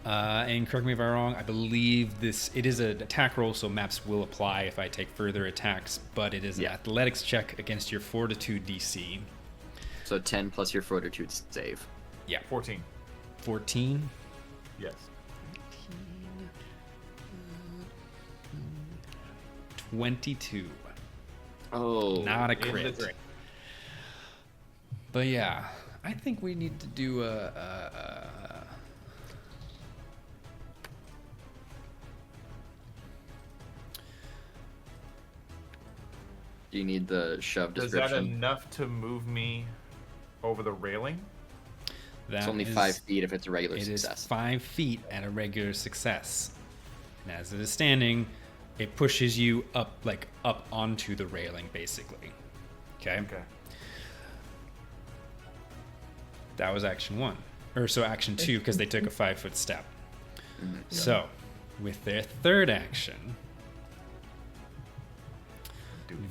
A: And correct me if I'm wrong. I believe it is an attack roll, so maps will apply if I take further attacks. But it is an athletics check against your fortitude DC.
C: So 10 plus your fortitude save.
A: Yeah,
D: 14.
A: 14.
D: Yes.
A: 22.
C: Oh.
A: Not a
D: In the
A: crit.
D: drink.
A: But yeah, I think we need to do a
C: Do you need the shove
D: Is that
C: description?
D: enough to move me over the railing?
C: It's only
A: is-
C: 5 feet if it's a regular
A: It is
C: success.
A: 5 feet at a regular success. And as it is standing, it pushes you up onto the railing, basically. Okay?
D: Okay.
A: That was action 1. Or so action 2, because they took a 5-foot step. So, with their third action,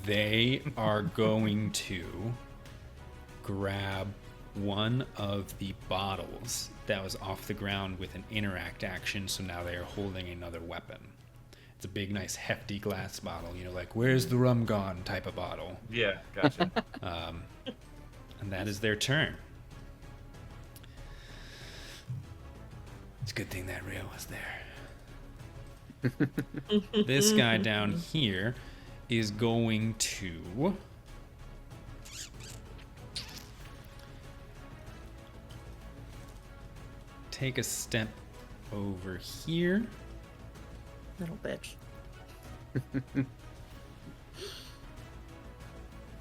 A: they are going to grab one of the bottles that was off the ground with an interact action, so now they are holding another weapon. It's a big, nice, hefty glass bottle, like, where's the rum gone type of bottle.
D: Yeah, gotcha.
A: And that is their turn. It's a good thing that rail was there. This guy down here is going to take a step over here.
B: Little bitch.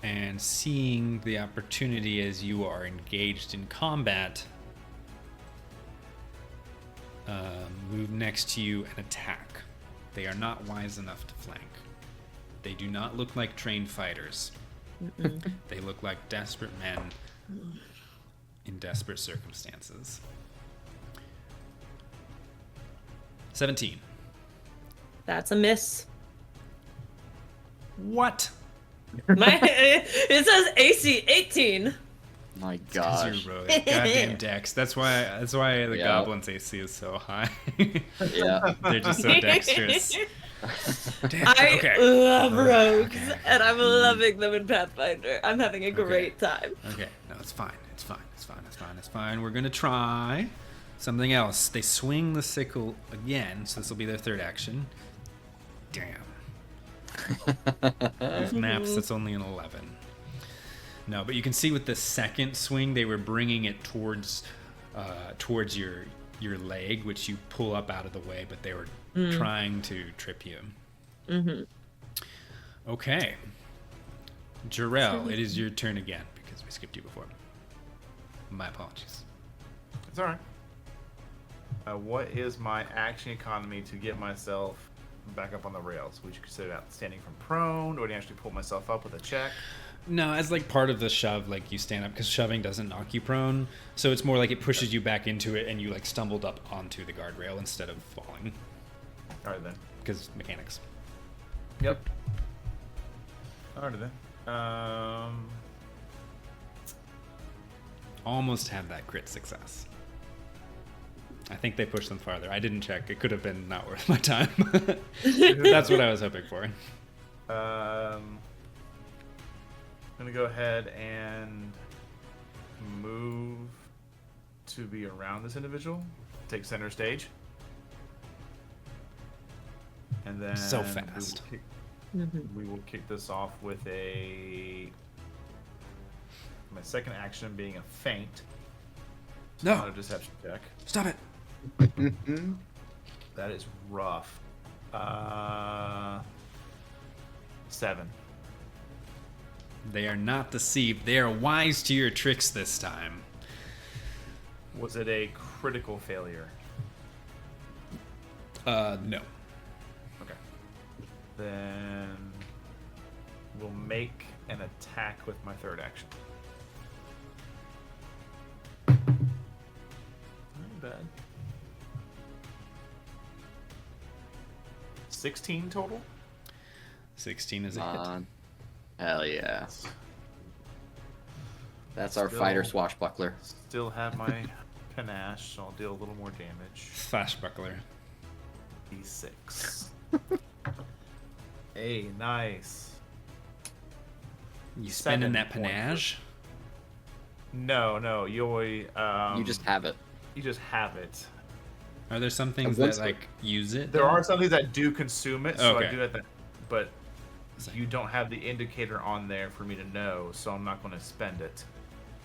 A: And seeing the opportunity as you are engaged in combat, move next to you and attack. They are not wise enough to flank. They do not look like trained fighters. They look like desperate men in desperate circumstances. 17.
B: That's a miss.
A: What?
B: It says AC 18.
C: My
A: 'Cause
C: gosh.
A: you're rogue. Goddamn Dex. That's why the
C: Yeah.
A: goblin's AC is so high.
C: Yeah.
A: They're just so dexterous. Damn.
B: I
A: Okay.
B: love rogues,
A: Okay.
B: and I'm loving them in Pathfinder. I'm having a great time.
A: Okay. No, it's fine. It's fine. It's fine. It's fine. It's fine. We're gonna try something else. They swing the sickle again, so this will be their third action. Damn. These maps, it's only an 11. No, but you can see with the second swing, they were bringing it towards your leg, which you pull up out of the way, but they were trying to trip you. Okay. Jarrell, it is your turn again, because we skipped you before. My apologies.
D: It's alright. What is my action economy to get myself back up on the rails? Would you consider that standing from prone, or do you actually pull myself up with a check?
A: No, as like part of the shove, like you stand up, because shoving doesn't knock you prone. So it's more like it pushes you back into it, and you like stumbled up onto the guardrail instead of falling,
D: Alright then.
A: because mechanics.
D: Yep. Alright then.
A: Almost had that crit success. I think they pushed them farther. I didn't check. It could have been not worth my time. That's what I was hoping for.
D: I'm gonna go ahead and move to be around this individual. Take center stage. And then
A: So fast.
D: We will kick this off with my second action being a feint.
A: No.
D: I'll just have to check.
A: Stop it.
D: That is rough. 7.
A: They are not deceived. They are wise to your tricks this time.
D: Was it a critical failure?
A: No.
D: Okay. Then we'll make an attack with my third action. Not bad. 16 total?
A: 16 is a hit.
C: Hell yeah. That's our
D: Still-
C: fighter swashbuckler.
D: Still have my panache, so I'll deal a little more damage.
A: Flashbuckler.
D: D6. Hey, nice.
A: You spending
D: 7
A: that
D: points.
A: panache?
D: No, you
C: just have it.
D: You just have it.
A: Are there some things
C: once
A: that like use it?
D: There
A: though?
D: are some things that do consume it, so
A: Okay.
D: I do have that. But you don't have the indicator on there for me to know, so I'm not going to spend it.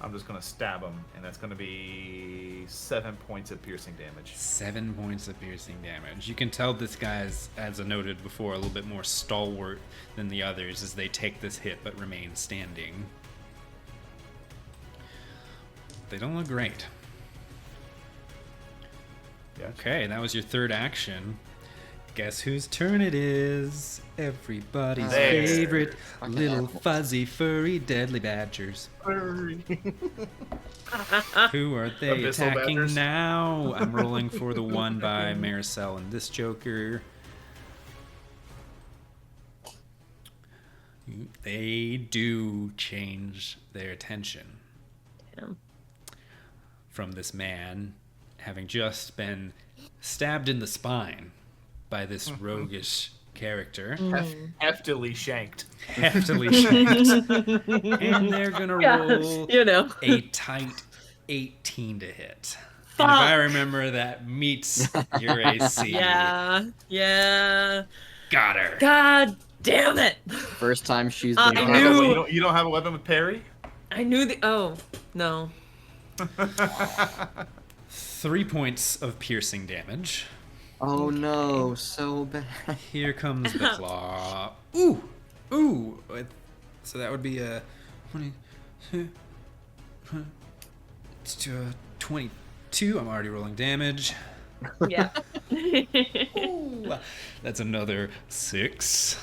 D: I'm just going to stab him, and that's going to be 7 points of piercing damage.
A: 7 points of piercing damage. You can tell this guy's, as I noted before, a little bit more stalwart than the others as they take this hit but remain standing. They don't look great.
D: Yeah.
A: Okay, that was your third action. Guess whose turn it is? Everybody's
D: There.
A: favorite
C: Fucking
A: little
C: animals.
A: fuzzy, furry, deadly badgers. Who are they
D: Abyssal
A: attacking
D: badgers.
A: now? I'm rolling for the one by Maricel and this Joker. They do change their attention
B: Damn.
A: from this man having just been stabbed in the spine by this roguish character.
D: Heftily shanked.
A: Heftily shanked. And they're gonna roll
B: You know.
A: a tight 18 to hit. And
B: Fuck.
A: if I remember, that meets your AC.
B: Yeah.
A: Got her.
B: God damn it.
C: First time she's
B: I
C: been.
B: knew-
D: You don't have a weapon with parry?
B: I knew the. Oh, no.
A: 3 points of piercing damage.
C: Oh no, so bad.
A: Here comes the claw. Ooh! Ooh! So that would be a 20. It's to a 22. I'm already rolling damage.
B: Yeah.
A: Ooh, that's another 6.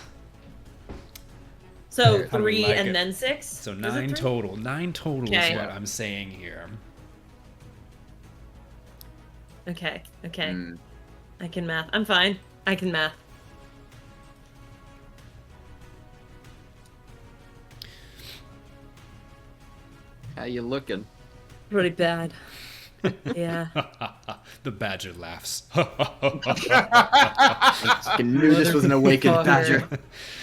B: So
A: I
B: 3
A: like
B: and
A: it.
B: then 6?
A: So
B: Is it
A: 9
B: 3?
A: total. 9 total is
B: Okay.
A: what I'm saying here.
B: Okay. Okay.
C: Mm.
B: I can math. I'm fine. I can math.
C: How you looking?
B: Pretty bad. Yeah.
A: The badger laughs.
C: I knew this was an awakened
B: Motherfucker.
C: badger.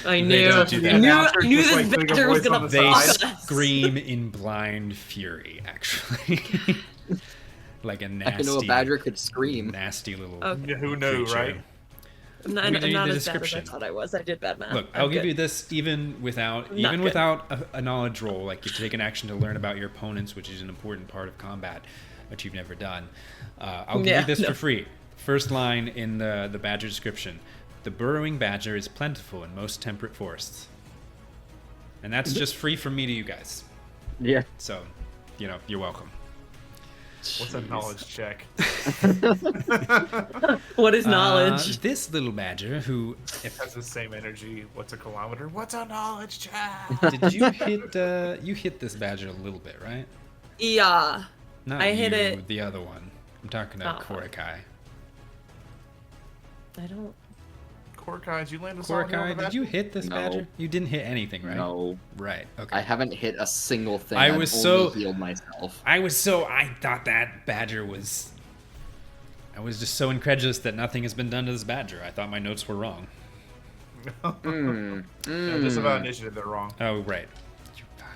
B: I
A: They
B: knew.
A: don't do that.
B: I knew
D: Just
B: this
D: like putting a
B: badger was
D: voice on
B: gonna
D: the
A: They
B: fuck us.
A: scream in blind fury, actually. Like a
C: I
A: nasty,
C: know a badger could scream.
A: nasty little
B: Okay.
D: Yeah, who knew,
A: creature.
D: right?
B: I'm not,
A: We
B: I'm
A: need
B: not
A: the
B: as bad as I
A: description.
B: thought I was. I did bad math.
A: Look,
B: I'm
A: I'll give
B: good.
A: you this even without
B: Not good.
A: a knowledge roll. Like you take an action to learn about your opponents, which is an important part of combat, which you've never done. I'll give
B: Yeah,
A: you this
B: no.
A: for free. First line in the badger description: the burrowing badger is plentiful in most temperate forests. And that's just free from me to you guys.
C: Yeah.
A: So, you're welcome.
D: What's a knowledge check?
B: What is knowledge?
A: This little badger, who
D: Has the same energy. What's a kilometer? What's a knowledge check?
A: did you hit? You hit this badger a little bit, right?
B: Yeah.
A: Not
B: I hit
A: you,
B: it-
A: the other one. I'm talking about
B: Oh.
A: Korakai.
B: I don't.
D: Korkai, did you land a solid hit on
A: Korakai,
D: the
A: did you
D: badger?
A: hit this
C: No.
A: badger? You didn't hit anything, right?
C: No,
A: Right. Okay.
C: I haven't hit a single thing.
A: I
C: I've
A: was
C: only
A: so-
C: healed myself.
A: I thought that badger was. I was just so incredulous that nothing has been done to this badger. I thought my notes were wrong.
C: Mm.
D: No, just about initiative, they're wrong.
A: Oh, right.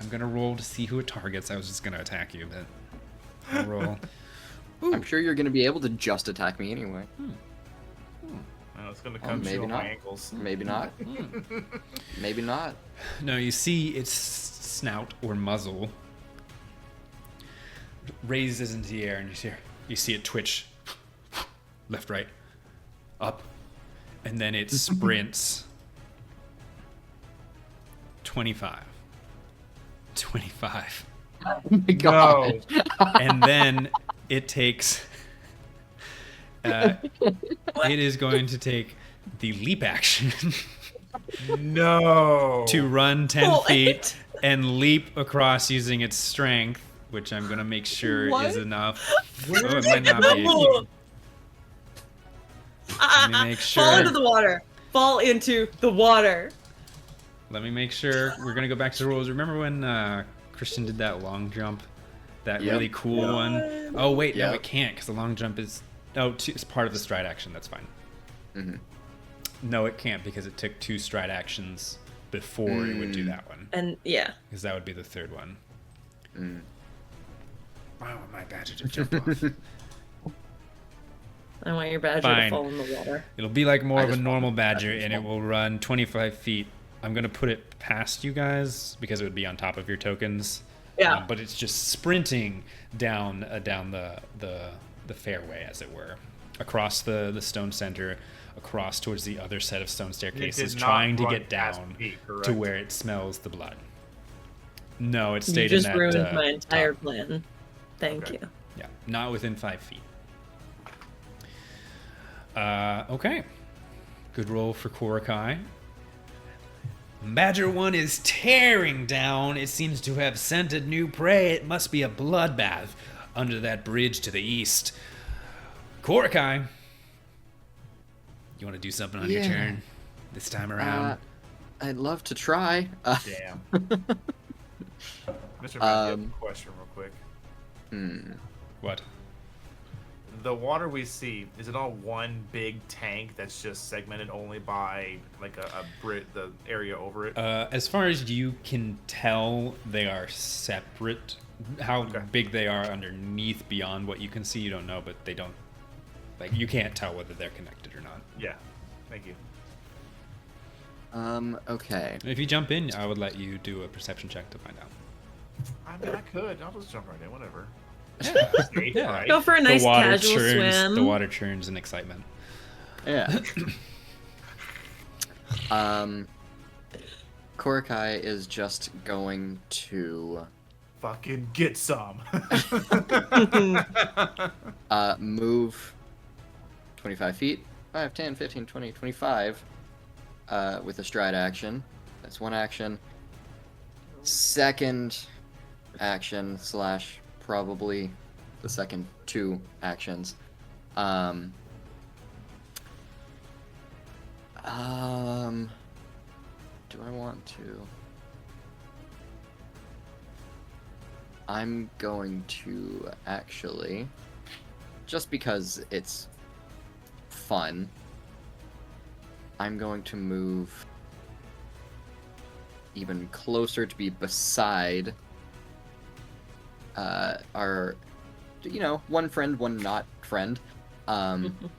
A: I'm gonna roll to see who it targets. I was just gonna attack you, but I'll roll.
C: I'm sure you're gonna be able to just attack me anyway.
D: No, it's gonna come
C: maybe
D: shoot on
C: not.
D: my ankles.
C: Maybe not. Maybe not.
A: No, you see its snout or muzzle raises into the air, and you see it twitch left, right, up, and then it sprints 25.
C: Oh my god.
A: And then it takes. It is going to take the leap action
D: No.
A: to run 10
B: What?
A: feet and leap across using its strength, which I'm going to make sure
B: What?
A: is enough. Oh, it might not be.
B: No.
A: Let me make
B: Fall
A: sure.
B: into the water. Fall into the water.
A: Let me make sure. We're going to go back to the rules. Remember when Christian did that long jump? That
C: Yep.
A: really cool one? Oh, wait, no,
C: Yep.
A: it can't because the long jump is. Oh, it's part of the stride action. That's fine.
C: Mhm.
A: No, it can't because it took 2 stride actions before it would do that one.
B: And yeah.
A: Because that would be the third one.
C: Mm.
A: Wow, my badger to jump off.
B: I want your badger
A: Fine.
B: to fall in the water.
A: It'll be like more
C: I
A: of a
C: just
A: normal
C: want that
A: badger,
C: to
A: and it
C: fall.
A: will run 25 feet. I'm gonna put it past you guys because it would be on top of your tokens.
B: Yeah.
A: But it's just sprinting down the fairway, as it were, across the stone center, across towards the other set of stone staircases,
D: did not
A: trying to
D: run
A: get
D: past
A: down
D: me,
A: to
D: correct?
A: where it smells the blood. No, it
B: You
A: stayed
B: just
A: in that.
B: ruined my entire
A: top.
B: plan. Thank
D: Okay.
B: you.
A: Yeah, not within 5 feet. Okay. Good roll for Korakai. Badger 1 is tearing down. It seems to have scented new prey. It must be a bloodbath under that bridge to the east. Korakai, you want to do something on your turn this time around?
C: I'd love to try.
D: Damn. Mr. I have a question real quick.
A: What?
D: The water we see, is it all one big tank that's just segmented only by like the area over it?
A: As far as you can tell, they are separate. How big they are underneath beyond what you can see, you don't know, but they don't, like, you can't tell whether they're connected or not.
D: Yeah. Thank you.
C: Okay.
A: If you jump in, I would let you do a perception check to find out.
D: I mean, I could. I'll just jump right in. Whatever.
A: Yeah.
D: Right?
B: Go for a nice casual swim.
A: The water churns in excitement.
C: Yeah. Korakai is just going to
D: Fucking get some.
C: move 25 feet. 5, 10, 15, 20, 25 with a stride action. That's one action. Second action / probably the second 2 actions. Do I want to? I'm going to actually, just because it's fun, I'm going to move even closer to be beside our, one friend, one not friend. And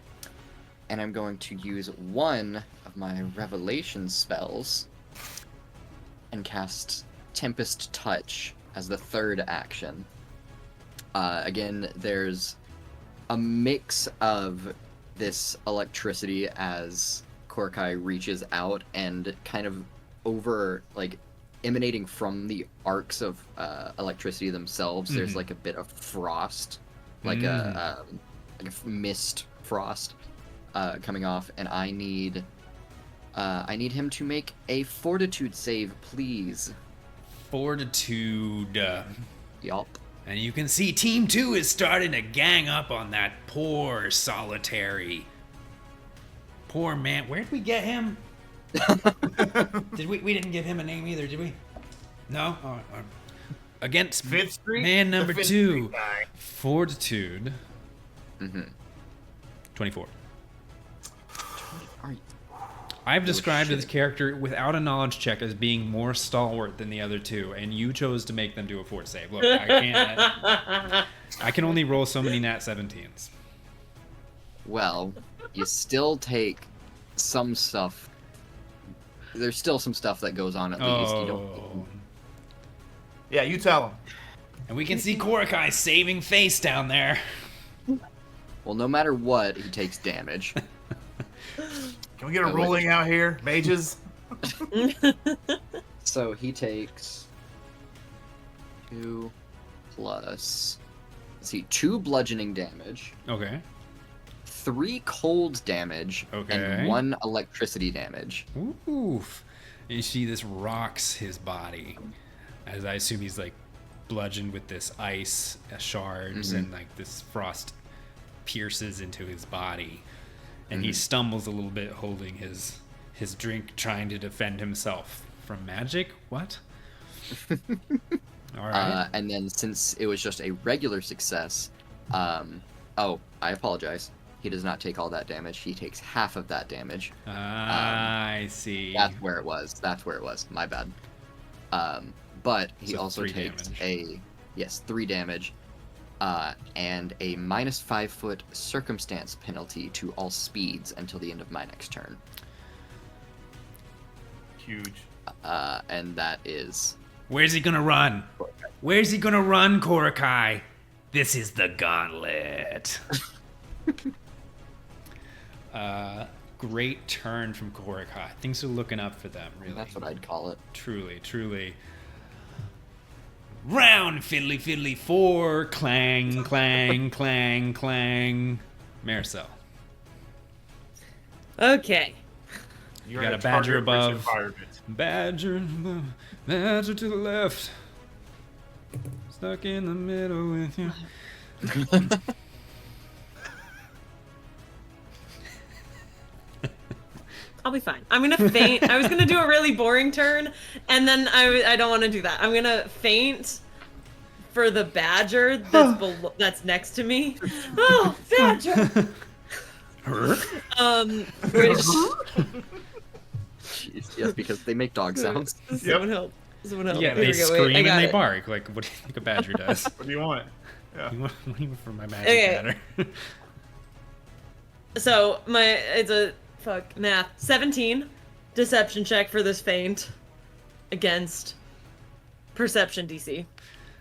C: I'm going to use one of my revelation spells and cast Tempest Touch as the third action. Again, there's a mix of this electricity as Korakai reaches out and kind of emanating from the arcs of electricity themselves. There's like a bit of frost, like a mist frost coming off, and I need him to make a fortitude save, please.
A: Fortitude.
C: Yup.
A: And you can see Team 2 is starting to gang up on that poor solitary. Poor man. Where'd we get him? We didn't give him a name either, did we? No? Against
D: Fifth Street?
A: man number
D: The Fifth
A: 2.
D: Street guy.
A: Fortitude. 24. I've described this character without a knowledge check as being more stalwart than the other two, and you chose to make them do a fort save. Look, I can't. I can only roll so many nat 17s.
C: Well, you still take some stuff. There's still some stuff that goes on at least. You don't.
D: Yeah, you tell him.
A: And we can see Korakai saving face down there.
C: Well, no matter what, he takes damage.
D: Can we get a ruling out here, mages?
C: So he takes 2 plus, 2 bludgeoning damage,
A: Okay.
C: 3 cold damage,
A: Okay.
C: and 1 electricity damage.
A: Oof. And you see this rocks his body, as I assume he's like bludgeoned with this ice shards, and like this frost pierces into his body. And he stumbles a little bit holding his drink, trying to defend himself from magic. What? All right.
C: And then since it was just a regular success, I apologize. He does not take all that damage. He takes half of that damage.
A: I see.
C: That's where it was. My bad. But he
A: So
C: also
A: 3
C: takes
A: damage.
C: 3 damage. And a minus 5-foot circumstance penalty to all speeds until the end of my next turn.
D: Huge.
C: And that is...
A: Where's he gonna run? Where's he gonna run, Korakai? This is the Gauntlet. Great turn from Korakai. Things are looking up for them, really.
C: That's what I'd call it.
A: Truly, truly. Round fiddly fiddly 4. Clang, clang, clang, clang. Maricel.
B: Okay.
D: You're
A: got
D: in
A: a badger
D: target-rich
A: above.
D: environment.
A: Badger, badger to the left. Stuck in the middle with you.
B: I'll be fine. I'm gonna faint. I was gonna do a really boring turn, and then I don't want to do that. I'm gonna faint for the badger that's next to me. Oh, badger! Which
C: Jeez, yes, because they make dog sounds.
B: someone help. Someone help.
A: Yeah,
B: Here
A: they
B: we go. Wait,
A: scream
B: I
A: and
B: got
A: they
B: it.
A: bark. Like, what do you think a badger does?
D: What do you want? Yeah.
A: What do you want from my magic
B: Okay.
A: badger?
B: So it's a math 17 deception check for this feint against perception DC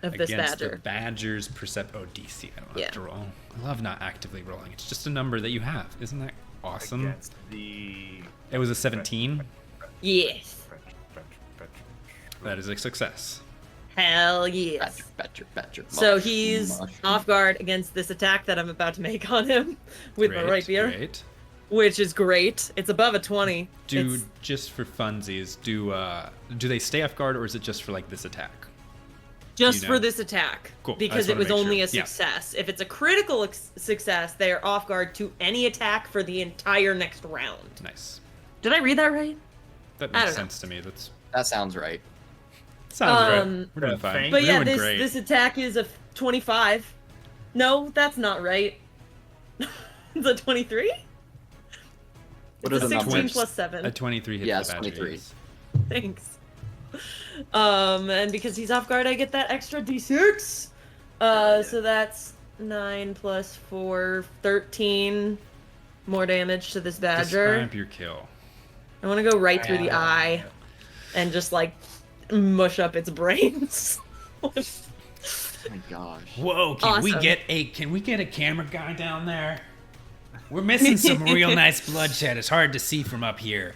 B: of this
A: Against
B: badger.
A: the badger's DC. I don't
B: Yeah.
A: have to roll. I love not actively rolling. It's just a number that you have. Isn't that awesome?
D: Against the...
A: It was a 17.
B: Yes.
A: That is a success.
B: Hell yes.
C: Badger.
B: So
C: mush,
B: he's
C: mush.
B: off guard against this attack that I'm about to make on him with my rapier,
A: Great.
B: which is great. It's above a 20.
A: Do
B: It's-
A: just for funsies. Do they stay off guard or is it just for like this attack?
B: just
A: you
B: for
A: know.
B: this attack,
A: Cool. I
B: because
A: just
B: it
A: wanna
B: was
A: make
B: only
A: sure.
B: a
A: Yeah.
B: success. If it's a critical success, they are off guard to any attack for the entire next round.
A: Nice.
B: Did I read that right?
A: That
B: I
A: makes
B: don't know.
A: sense to me. That
C: That sounds right.
A: sounds right.
B: Um,
A: We're doing
D: the
A: fine.
D: feint-
B: But
A: We're
B: yeah,
A: doing great.
B: this attack is a 25. No, that's not right. It's a 23?
C: What
B: It's
C: are
B: a
C: the
B: 16
C: numbers?
B: plus 7.
A: A 23 hits
C: Yeah,
A: the
C: it's
A: badger.
C: 23.
A: yes.
B: Thanks. And because he's off guard, I get that extra d6. So that's 9 plus 4, 13 more damage to this badger.
A: Describe your kill.
B: I want to go right through the eye and just like mush up its brains.
C: Oh my gosh.
A: Whoa!
B: Awesome.
A: Can we get a camera guy down there? We're missing some real nice bloodshed. It's hard to see from up here,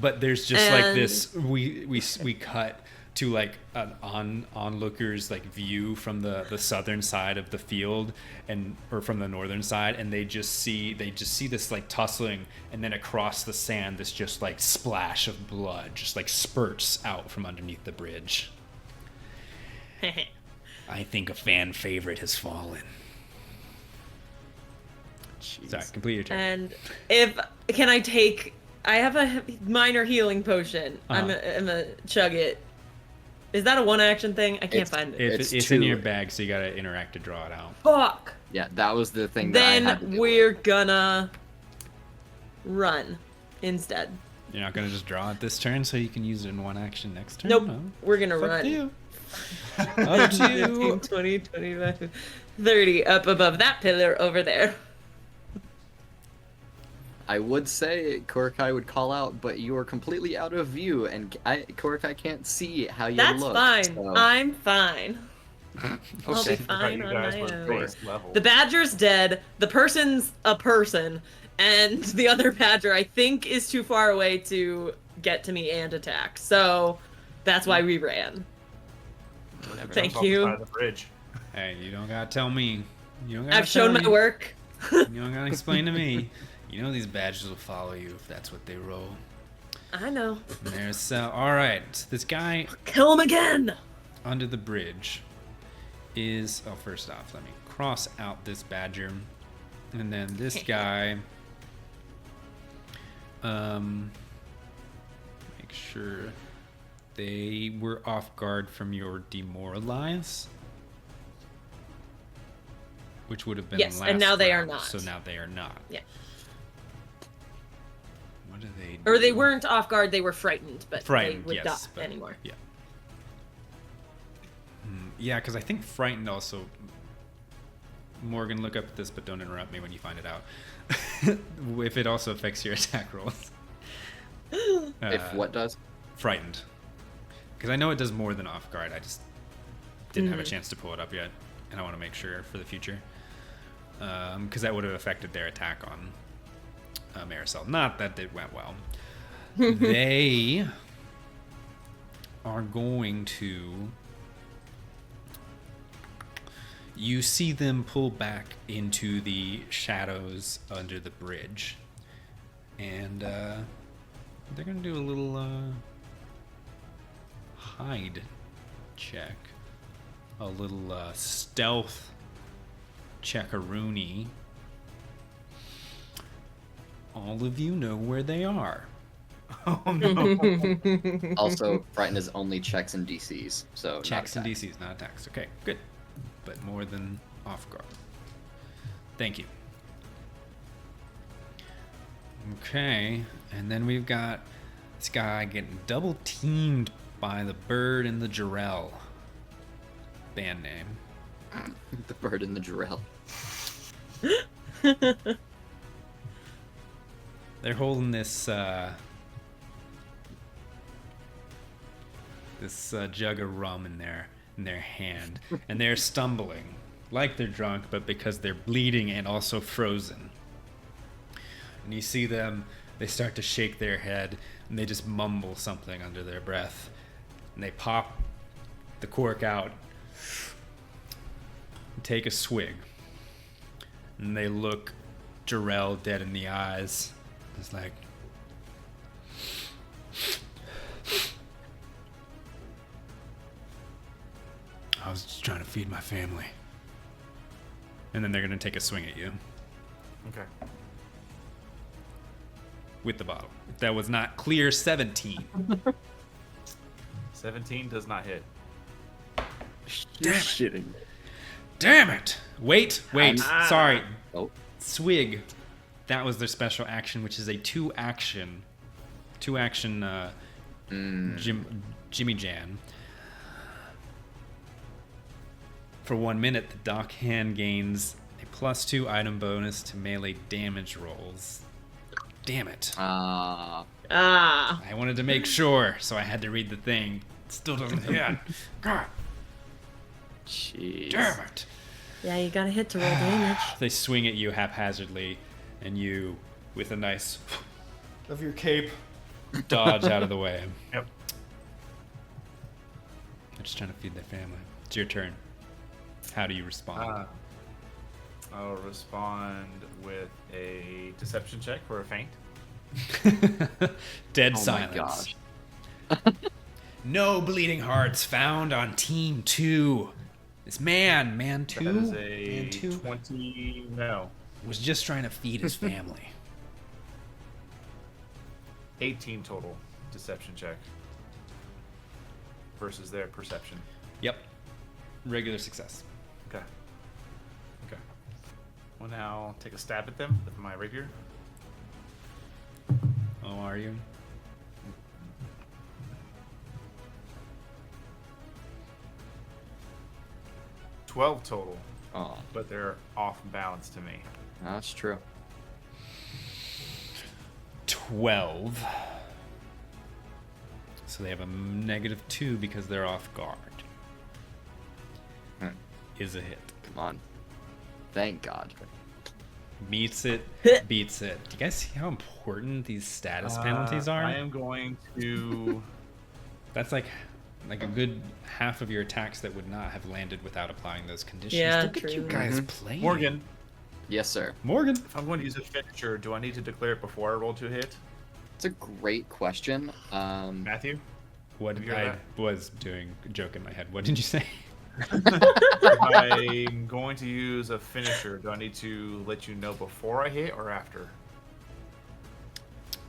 A: but there's just like
B: And-
A: this. We cut to like an onlooker's like view from the southern side of the field or from the northern side, and they just see this like tussling, and then across the sand this just like splash of blood just like spurts out from underneath the bridge. I think a fan favorite has fallen.
C: Jeez.
A: Sorry, complete your turn.
B: And I have a minor healing potion. I'm gonna chug it. Is that a one action thing? I can't find it.
A: It's in your bag, so you gotta interact to draw it out.
B: Fuck.
C: Yeah, that was the thing that I had to
B: Then
C: do.
B: we're gonna run instead.
A: You're not gonna just draw it this turn, so you can use it in one action next turn.
B: Nope.
A: No.
B: We're gonna
A: Fuck
B: run.
A: you. Up to
B: 15,
A: you.
B: 20, 25, 30 up above that pillar over there.
C: I would say Korakai would call out, but you are completely out of view, and Korakai can't see how you
B: That's
C: look.
B: fine.
C: so-
B: I'm fine. I'll
C: Okay.
B: be fine
D: you
B: on
D: guys
B: my
D: were
B: own.
D: base level.
B: The badger's dead. The person's a person. And the other badger, I think, is too far away to get to me and attack. So that's why we ran.
C: Whatever.
B: Thank
D: Jumps off the
B: you.
D: side of the bridge.
A: Hey, you don't gotta tell me. You don't gotta
B: I've shown
A: tell
B: my
A: me.
B: work.
A: You don't gotta explain to me. You know these badges will follow you if that's what they roll.
B: I know.
A: And there's all right. This guy
B: Kill him again!
A: under the bridge is. Oh, first off, let me cross out this badger, and then this guy. Make sure they were off guard from your demoralize, which would have been
B: Yes,
A: last
B: and now they are
A: round,
B: not.
A: So now they are not.
B: Yeah.
A: What do they?
B: Or they
A: do?
B: weren't off guard, they were frightened, but
A: Frightened,
B: they would
A: yes,
B: not
A: but-
B: anymore.
A: Yeah. Yeah, because I think frightened also. Morgan, look up this, but don't interrupt me when you find it out. If it also affects your attack rolls.
C: If what does?
A: Frightened. Because I know it does more than off guard. I just didn't have a chance to pull it up yet, and I want to make sure for the future. Because that would have affected their attack on Marisol. Not that it went well. They are going to. You see them pull back into the shadows under the bridge. And they're gonna do a little hide check, a little stealth checkaroonie. All of you know where they are.
D: Oh no.
C: Also, Frighten is only checks and DCs, so not
A: Checks and
C: attacks.
A: DCs, not attacks. Okay, good. But more than off guard. Thank you. Okay, and then we've got this guy getting double teamed by the bird and the Jarell. Band name.
C: The bird and the Jarell.
A: They're holding this jug of rum in their hand, and they're stumbling like they're drunk, but because they're bleeding and also frozen. And you see them, they start to shake their head, and they just mumble something under their breath. And they pop the cork out, and take a swig, and they look Jarell dead in the eyes. It's like, I was just trying to feed my family. And then they're gonna take a swing at you
D: Okay.
A: with the bottle. If that was not clear, 17.
D: 17 does not hit.
C: You're shitting.
A: Damn it! Wait. Sorry.
C: Oh,
A: Swig. That was their special action, which is a two action Jimmy Jan. For 1 minute, the dock hand gains a +2 item bonus to melee damage rolls. Damn it.
B: Ah.
A: I wanted to make sure, so I had to read the thing. It still doesn't hit. God
C: jeez.
A: damn it.
B: Yeah, you gotta hit to roll damage.
A: They swing at you haphazardly, and you, with a nice of your cape, dodge out of the way.
D: Yep.
A: They're just trying to feed their family. It's your turn. How do you respond?
D: I'll respond with a deception check for a feint.
A: Dead
C: Oh my
A: silence.
C: gosh.
A: No bleeding hearts found on team 2. This man 2,
D: That is
A: man
D: a
A: 2
D: 20. No.
A: was just trying to feed his family.
D: 18 total deception check versus their perception.
A: Yep. Regular success.
D: Okay. Okay. Well, now take a stab at them with my rapier.
A: Oh, are you?
D: $12 total,
C: Oh,
D: but they're off balance to me.
C: that's true.
A: 12. So they have a -2 because they're off guard.
C: Hmm.
A: Is a hit.
C: Come on. Thank God.
A: Meets it, beats it. Do you guys see how important these status penalties are?
D: I am going to.
A: That's like a good half of your attacks that would not have landed without applying those conditions.
B: Yeah,
A: Look at you
B: true.
A: guys
C: Mhm.
A: playing.
D: Morgan,
C: Yes, sir.
A: Morgan.
D: if I'm going to use a finisher, do I need to declare it before I roll to hit?
C: It's a great question.
D: Matthew?
A: What
D: Have you heard
A: I
D: that?
A: was doing a joke in my head. What did you say?
D: If I'm going to use a finisher, do I need to let you know before I hit or after?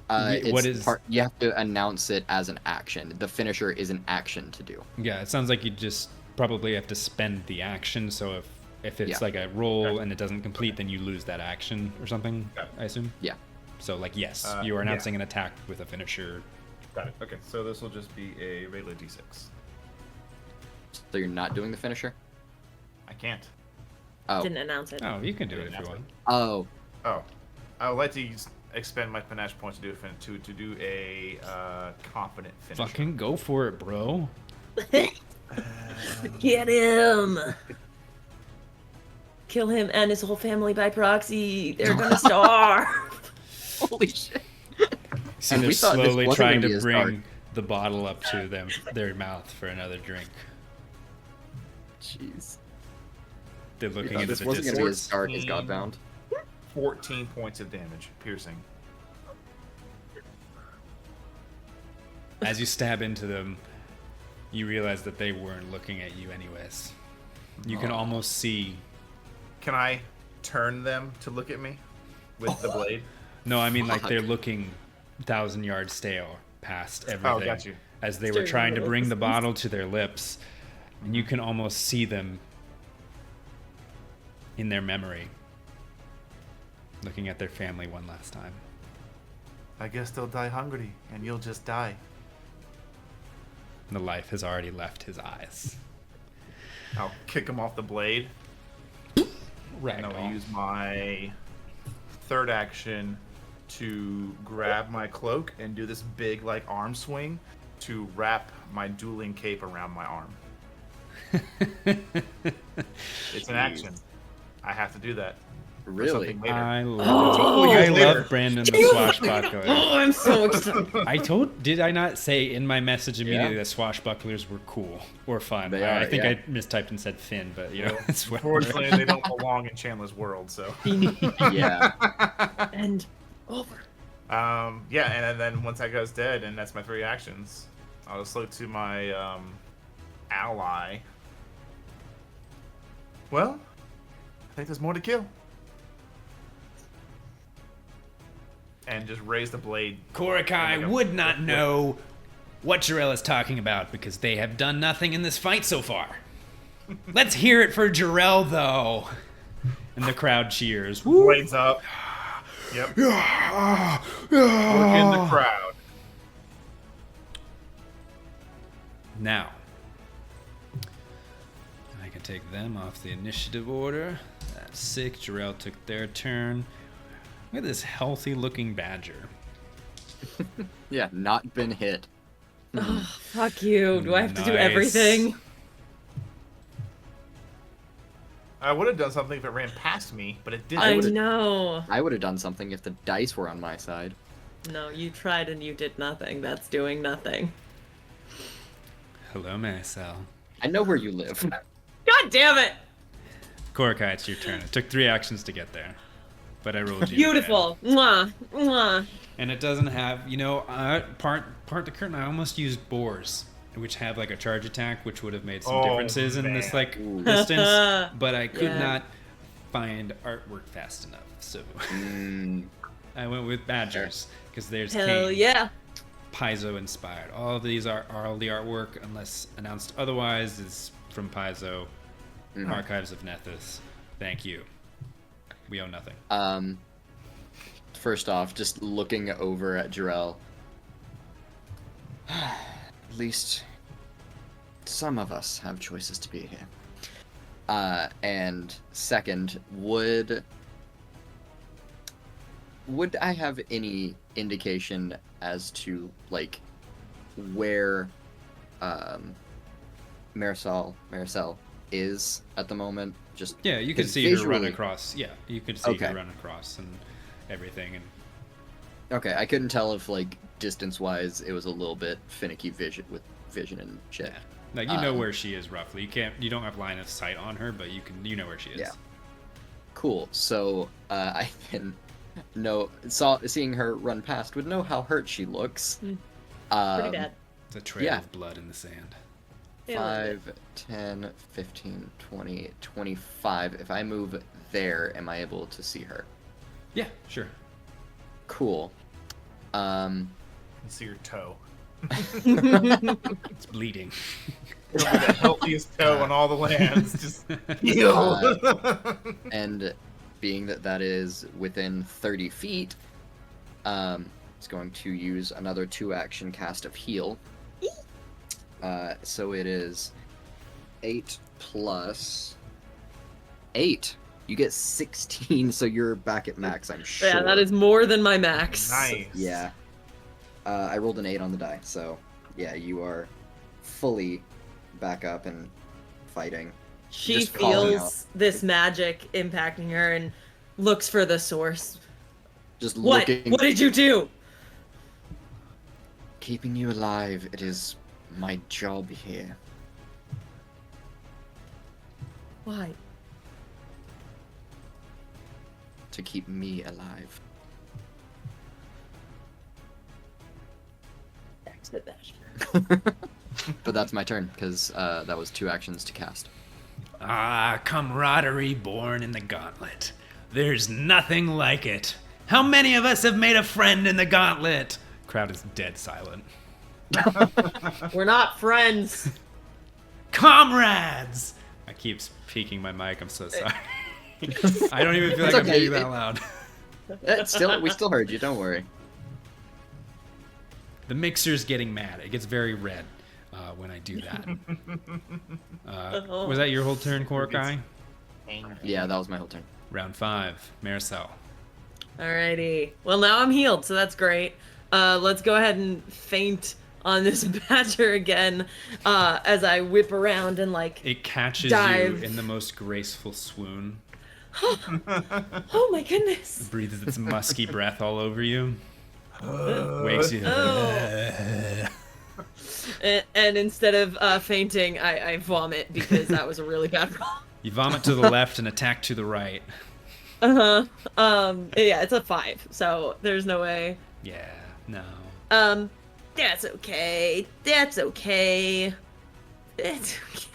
A: What is-
C: you have to announce it as an action. The finisher is an action to do.
A: Yeah, it sounds like you just probably have to spend the action. So if it's
C: Yeah.
A: like a roll
D: Okay.
A: and it doesn't complete, then you lose that action or something.
D: Okay.
A: I assume.
C: Yeah.
A: So like yes,
D: Yeah.
A: you are announcing an attack with a finisher.
D: Got it. Okay, so this will just be a regular d6.
C: So you're not doing the finisher?
D: I can't.
C: Oh.
B: Didn't announce it.
A: Oh, you can do it if you want.
C: Oh.
D: Oh, I would like to expend my panache point to do a confident finisher.
A: Fucking go for it, bro.
B: Get him! Kill him and his whole family by proxy. They're gonna starve.
C: Holy shit.
A: See,
C: And
A: they're
C: we thought this
A: slowly
C: wasn't
A: trying
C: gonna be
A: to
C: as
A: bring
C: dark.
A: the bottle up to their mouth for another drink.
C: Jeez.
A: They're
C: We
A: looking
C: thought
A: into
C: this
A: the
C: wasn't going to be as
A: distance.
C: dark as Godbound.
D: 14 points of damage, piercing.
A: As you stab into them, you realize that they weren't looking at you anyways. You can almost see.
D: Can I turn them to look at me with the blade?
A: No, I mean like
C: Fuck.
A: they're looking 1,000 yards stale past everything.
D: Oh, got you.
A: As they were
B: Staring
A: trying to
B: into
A: bring the
B: the
A: bottle to their lips, and you can almost see them in their memory, looking at their family one last time.
D: I guess they'll die hungry, and you'll just die.
A: The life has already left his eyes.
D: I'll kick him off the blade, and I'll use my third action to grab my cloak and do this big like arm swing to wrap my dueling cape around my arm. It's an action. I have to do that. for
C: Really?
D: something later.
A: I
B: Oh,
A: love,
D: later.
A: Brandon the swashbuckler.
B: Oh, I'm so excited.
A: Did I not say in my message immediately
C: Yeah.
A: that swashbucklers were cool or fun?
C: They
A: I
C: are,
A: think
C: yeah.
A: I mistyped and said Finn, but you know, it's whatever.
D: Unfortunately, they don't belong in Chandler's world, so.
C: Yeah.
B: And over.
D: Yeah, and then once that guy's dead, and that's my 3 actions, I'll just look to my ally. Well, I think there's more to kill. And just raise the blade.
A: Korakai
D: Like a-
A: would not know what Jarell is talking about because they have done nothing in this fight so far. Let's hear it for Jarell, though. And the crowd cheers. Woo!
D: Blades up. Yep. Work in the crowd.
A: Now, I can take them off the initiative order. That's 6. Jarell took their turn. Look at this healthy-looking badger.
C: Yeah, not been hit.
B: Oh, fuck you. Do I have to do
A: Nice.
B: everything?
D: I would have done something if it ran past me, but it didn't.
B: I
C: would've-
B: know.
C: I would have done something if the dice were on my side.
B: No, you tried and you did nothing. That's doing nothing.
A: Hello, Maricel.
C: I know where you live.
B: God damn it!
A: Korakai, it's your turn. It took 3 actions to get there, but I rolled you.
B: Beautiful. Mwah. Mwah.
A: And it doesn't have, part the curtain. I almost used boars, which have like a charge attack, which would have made some
D: Oh,
A: differences in this
D: man.
A: like
C: Ooh.
A: distance. But I could
B: Yeah.
A: not find artwork fast enough, so
C: Mm,
A: I went with badgers because there's
B: Hell
A: Kane,
B: yeah.
A: Paizo inspired. All of these are all the artwork, unless announced otherwise, is from Paizo,
C: Mhm.
A: Archives of Nethys. Thank you. We owe nothing.
C: First off, just looking over at Jarell. At least some of us have choices to be here. And second, would I have any indication as to like where Maricel is at the moment? Just
A: Yeah, you could
C: 'cause
A: see her run
C: visually-
A: across. Yeah, you could see
C: Okay.
A: her run across and everything. And
C: Okay, I couldn't tell if like distance-wise it was a little bit finicky vision and shit.
A: yeah, like you know
C: Um,
A: where she is roughly. You don't have line of sight on her, but you know where she is.
C: Yeah. Cool. So I can seeing her run past would know how hurt she looks.
B: Pretty
C: Um,
B: bad.
A: It's a trail
C: Yeah.
A: of blood in the sand.
B: Yeah, a little
C: 5, 10, 15, 20, 25. If I move there, am I able to see her?
A: Yeah, sure.
C: Cool.
D: And see your toe.
A: It's bleeding.
D: It'll be the healthiest toe on all the lands. Just heal.
C: And being that is within 30 feet, it's going to use another 2-action cast of heal. So it is 8 plus 8. You get 16, so you're back at max, I'm sure.
B: Yeah, that is more than my max.
D: Nice.
C: Yeah. I rolled an 8 on the die, so yeah, you are fully back up and fighting.
B: She
C: Just calling
B: feels this magic impacting her and looks for the source.
C: Just
B: What?
C: looking.
B: What did you do?
C: Keeping you alive, it is my job here.
B: Why?
C: To keep me alive.
B: Stupid Badger.
C: But that's my turn because that was 2 actions to cast.
A: Ah, camaraderie born in the Gauntlet. There's nothing like it. How many of us have made a friend in the Gauntlet? Crowd is dead silent.
B: We're not friends.
A: Comrades! I keep peeking my mic. I'm so sorry. I don't even feel like
C: It's
A: I'm
C: okay.
A: being that loud.
C: We still heard you. Don't worry.
A: The mixer's getting mad. It gets very red when I do that. Was that your whole turn, Korkai?
C: Yeah, that was my whole turn.
A: Round 5, Maricel.
B: Alrighty. Well, now I'm healed, so that's great. Let's go ahead and feint on this badger again as I whip around and
A: It catches
B: dive.
A: you in the most graceful swoon.
B: Oh my goodness.
A: It breathes its musky breath all over you. Wakes you.
B: And instead of fainting, I vomit because that was a really bad roll.
A: You vomit to the left and attack to the right.
B: Yeah, it's a 5, so there's no way.
A: Yeah, no.
B: That's okay. That's okay. It's okay.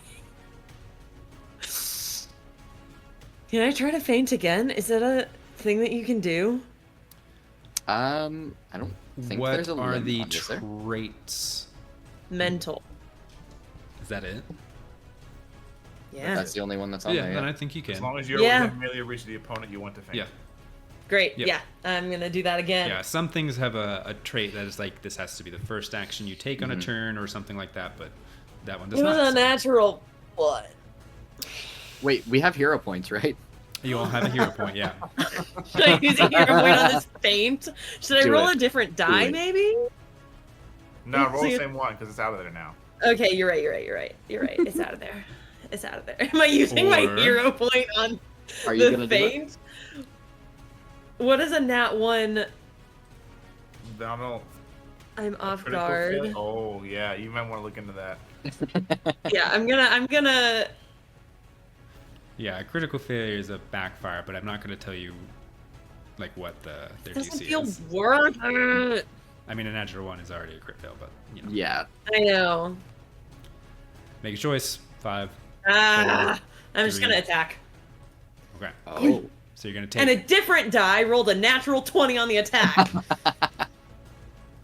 B: Can I try to faint again? Is that a thing that you can do?
C: I don't think
A: What
C: there's a
A: are
C: limit
A: the
C: on this there.
A: traits?
B: Mental.
A: Is that it?
B: Yeah.
C: That's the only one that's on
A: Yeah,
C: there.
A: then
C: Yeah.
A: I think you
D: As
A: can.
D: long as you're
B: Yeah.
D: within melee reach of the opponent, you want to feint.
A: Yeah.
B: Great.
A: Yep.
B: Yeah. I'm gonna do that again.
A: Yeah, some things have a trait that is like this has to be the first action you take on a turn or something like that, but that one does
B: It was
A: not.
B: a natural one.
C: Wait, we have hero points, right?
A: You all have a hero point, yeah.
B: Should I use a hero point on this feint? Should I
C: Do
B: roll
C: it.
B: a different die,
C: it.
B: maybe?
D: No, roll the
B: See-
D: same one because it's out of there now.
B: Okay, you're right. It's out of there. It's out of there. Am I using my
A: Or-
B: hero point on
C: Are you
B: the
C: gonna do it?
B: feint? What is a nat 1?
D: Donald.
B: I'm off
D: Critical
B: guard.
D: fail? Oh yeah, you might want to look into that.
B: Yeah, I'm gonna.
A: Yeah, a critical failure is a backfire, but I'm not going to tell you like what their
B: Doesn't
A: DC
B: feel
A: is.
B: worth it.
A: I mean, a natural 1 is already a crit fail, but you know.
C: Yeah.
B: I know.
A: Make a choice. 5.
B: I'm just
A: 3.
B: gonna attack.
A: Okay.
C: Oh.
A: So you're going to take.
B: And a different die rolled a natural 20 on the attack.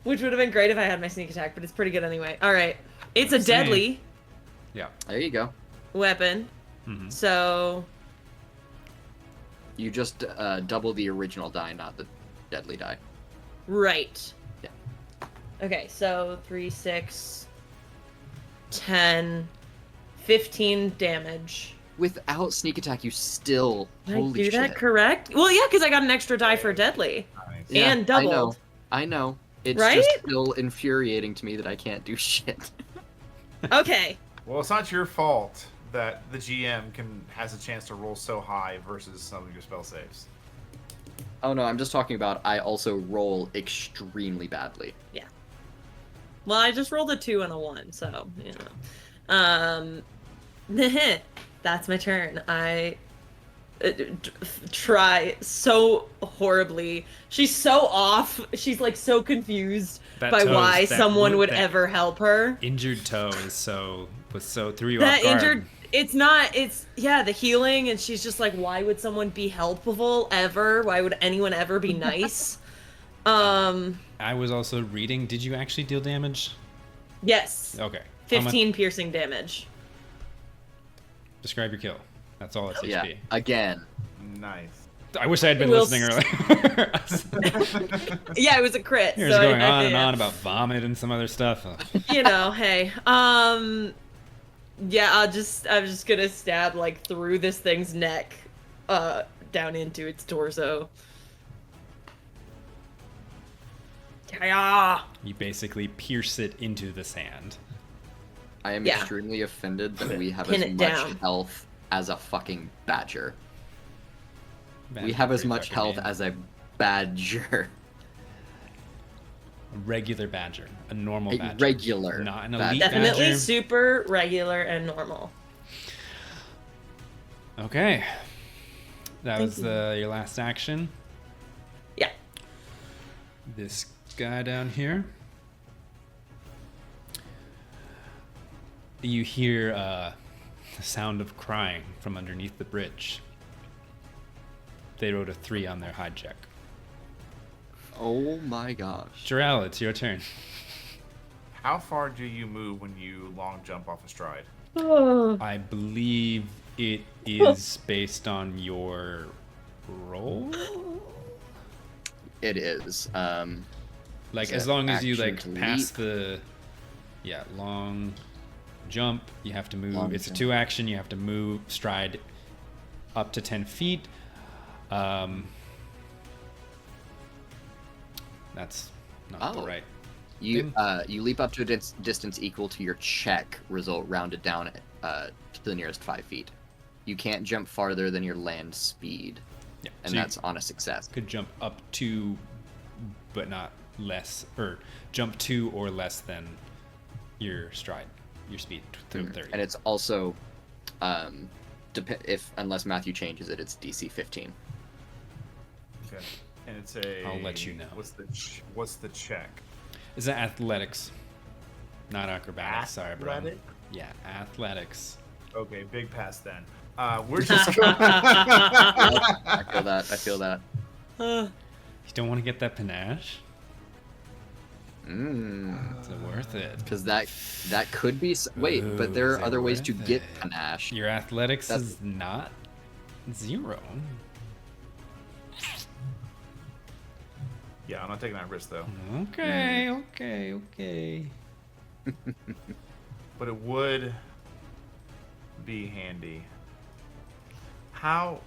B: Which would have been great if I had my sneak attack, but it's pretty good anyway. Alright. It's a
A: Same.
B: deadly
A: Yeah.
C: There you go.
B: weapon.
A: Mhm.
B: So
C: You just double the original die, not the deadly die.
B: right.
C: Yeah.
B: Okay, so 3, 6, 10, 15 damage.
C: Without sneak attack, you still
B: Did I
C: holy
B: do
C: shit.
B: that correct? Well, yeah, because I got an extra die for deadly.
D: Nice.
C: Yeah,
B: and doubled.
C: I know. It's
B: Right?
C: just still infuriating to me that I can't do shit.
B: Okay.
D: Well, it's not your fault that the GM has a chance to roll so high versus some of your spell saves.
C: Oh no, I'm just talking about I also roll extremely badly.
B: Well, I just rolled a 2 and a 1, so, you know. That's my turn. I try so horribly. She's so off. She's like so confused
A: That
B: by
A: toes-
B: why
A: that
B: someone
A: wound-
B: would
A: that
B: ever help her.
A: Injured toe was so threw you
B: That
A: off guard.
B: injured. It's the healing, and she's just like, why would someone be helpful ever? Why would anyone ever be nice?
A: I was also reading. Did you actually deal damage?
B: Yes.
A: Okay. How much-
B: 15 piercing damage.
A: Describe your kill. That's all it's
C: Yeah.
A: HP.
C: Again.
D: Nice.
A: I wish I had been
B: We'll
A: listening earlier.
B: Yeah, it was a crit.
A: You're
B: so
A: just going
B: I-
A: on and
B: yeah.
A: on about vomit and some other stuff.
B: You know, hey. Yeah, I'm just gonna stab like through this thing's neck, down into its torso. Yeah.
A: You basically pierce it into the sand.
C: I am
B: Yeah.
C: extremely offended that we have
B: Pin
C: as
B: it
C: much
B: down.
C: health as a fucking badger. We
A: Badger's
C: have as
A: pretty
C: much
A: fucking
C: health
A: mean.
C: as a badger.
A: A regular badger, a normal
C: A
A: badger,
C: regular
A: not an
C: badger.
A: elite
B: Definitely
A: badger.
B: super regular and normal.
A: Okay, that
B: Thank
A: was
B: you.
A: your last action.
B: Yeah.
A: This guy down here. you hear the sound of crying from underneath the bridge. They wrote a 3 on their hide check.
C: Oh my gosh.
A: Jarrell, it's your turn.
D: How far do you move when you long jump off a stride?
A: I believe it is based on your roll.
C: It is.
A: Like
C: Is
A: as
C: it
A: long as you
C: action
A: like
C: to
A: pass
C: leap?
A: the long jump, you have to move.
C: Long
A: It's
C: jump.
A: a 2 action. You have to move stride up to 10 feet. That's not the
C: Oh.
A: right.
C: You leap up to a distance equal to your check result rounded down to the nearest 5 feet. You can't jump farther than your land speed,
A: Yeah,
C: and
A: so you
C: that's on a success.
A: could jump up to, but not less, or jump to or less than your stride, your speed, 30.
C: And it's also, unless Matthew changes it, it's DC 15.
D: Okay. And it's a.
A: I'll let you know.
D: What's the check?
A: Is that athletics? Not acrobatics. Sorry, bro.
D: Athletic?
A: Yeah, athletics.
D: Okay, big pass then. We're just going.
C: I feel that.
A: You don't want to get that panache?
C: Mm.
A: Is it worth it?
C: Because that could be. Wait,
A: Ooh,
C: but there
A: is
C: are
A: it
C: other ways to
A: worth
C: get
A: it?
C: panache.
A: Your athletics
C: That's-
A: is not 0.
D: Yeah, I'm not taking that risk though.
A: Okay, okay.
D: But it would be handy. How?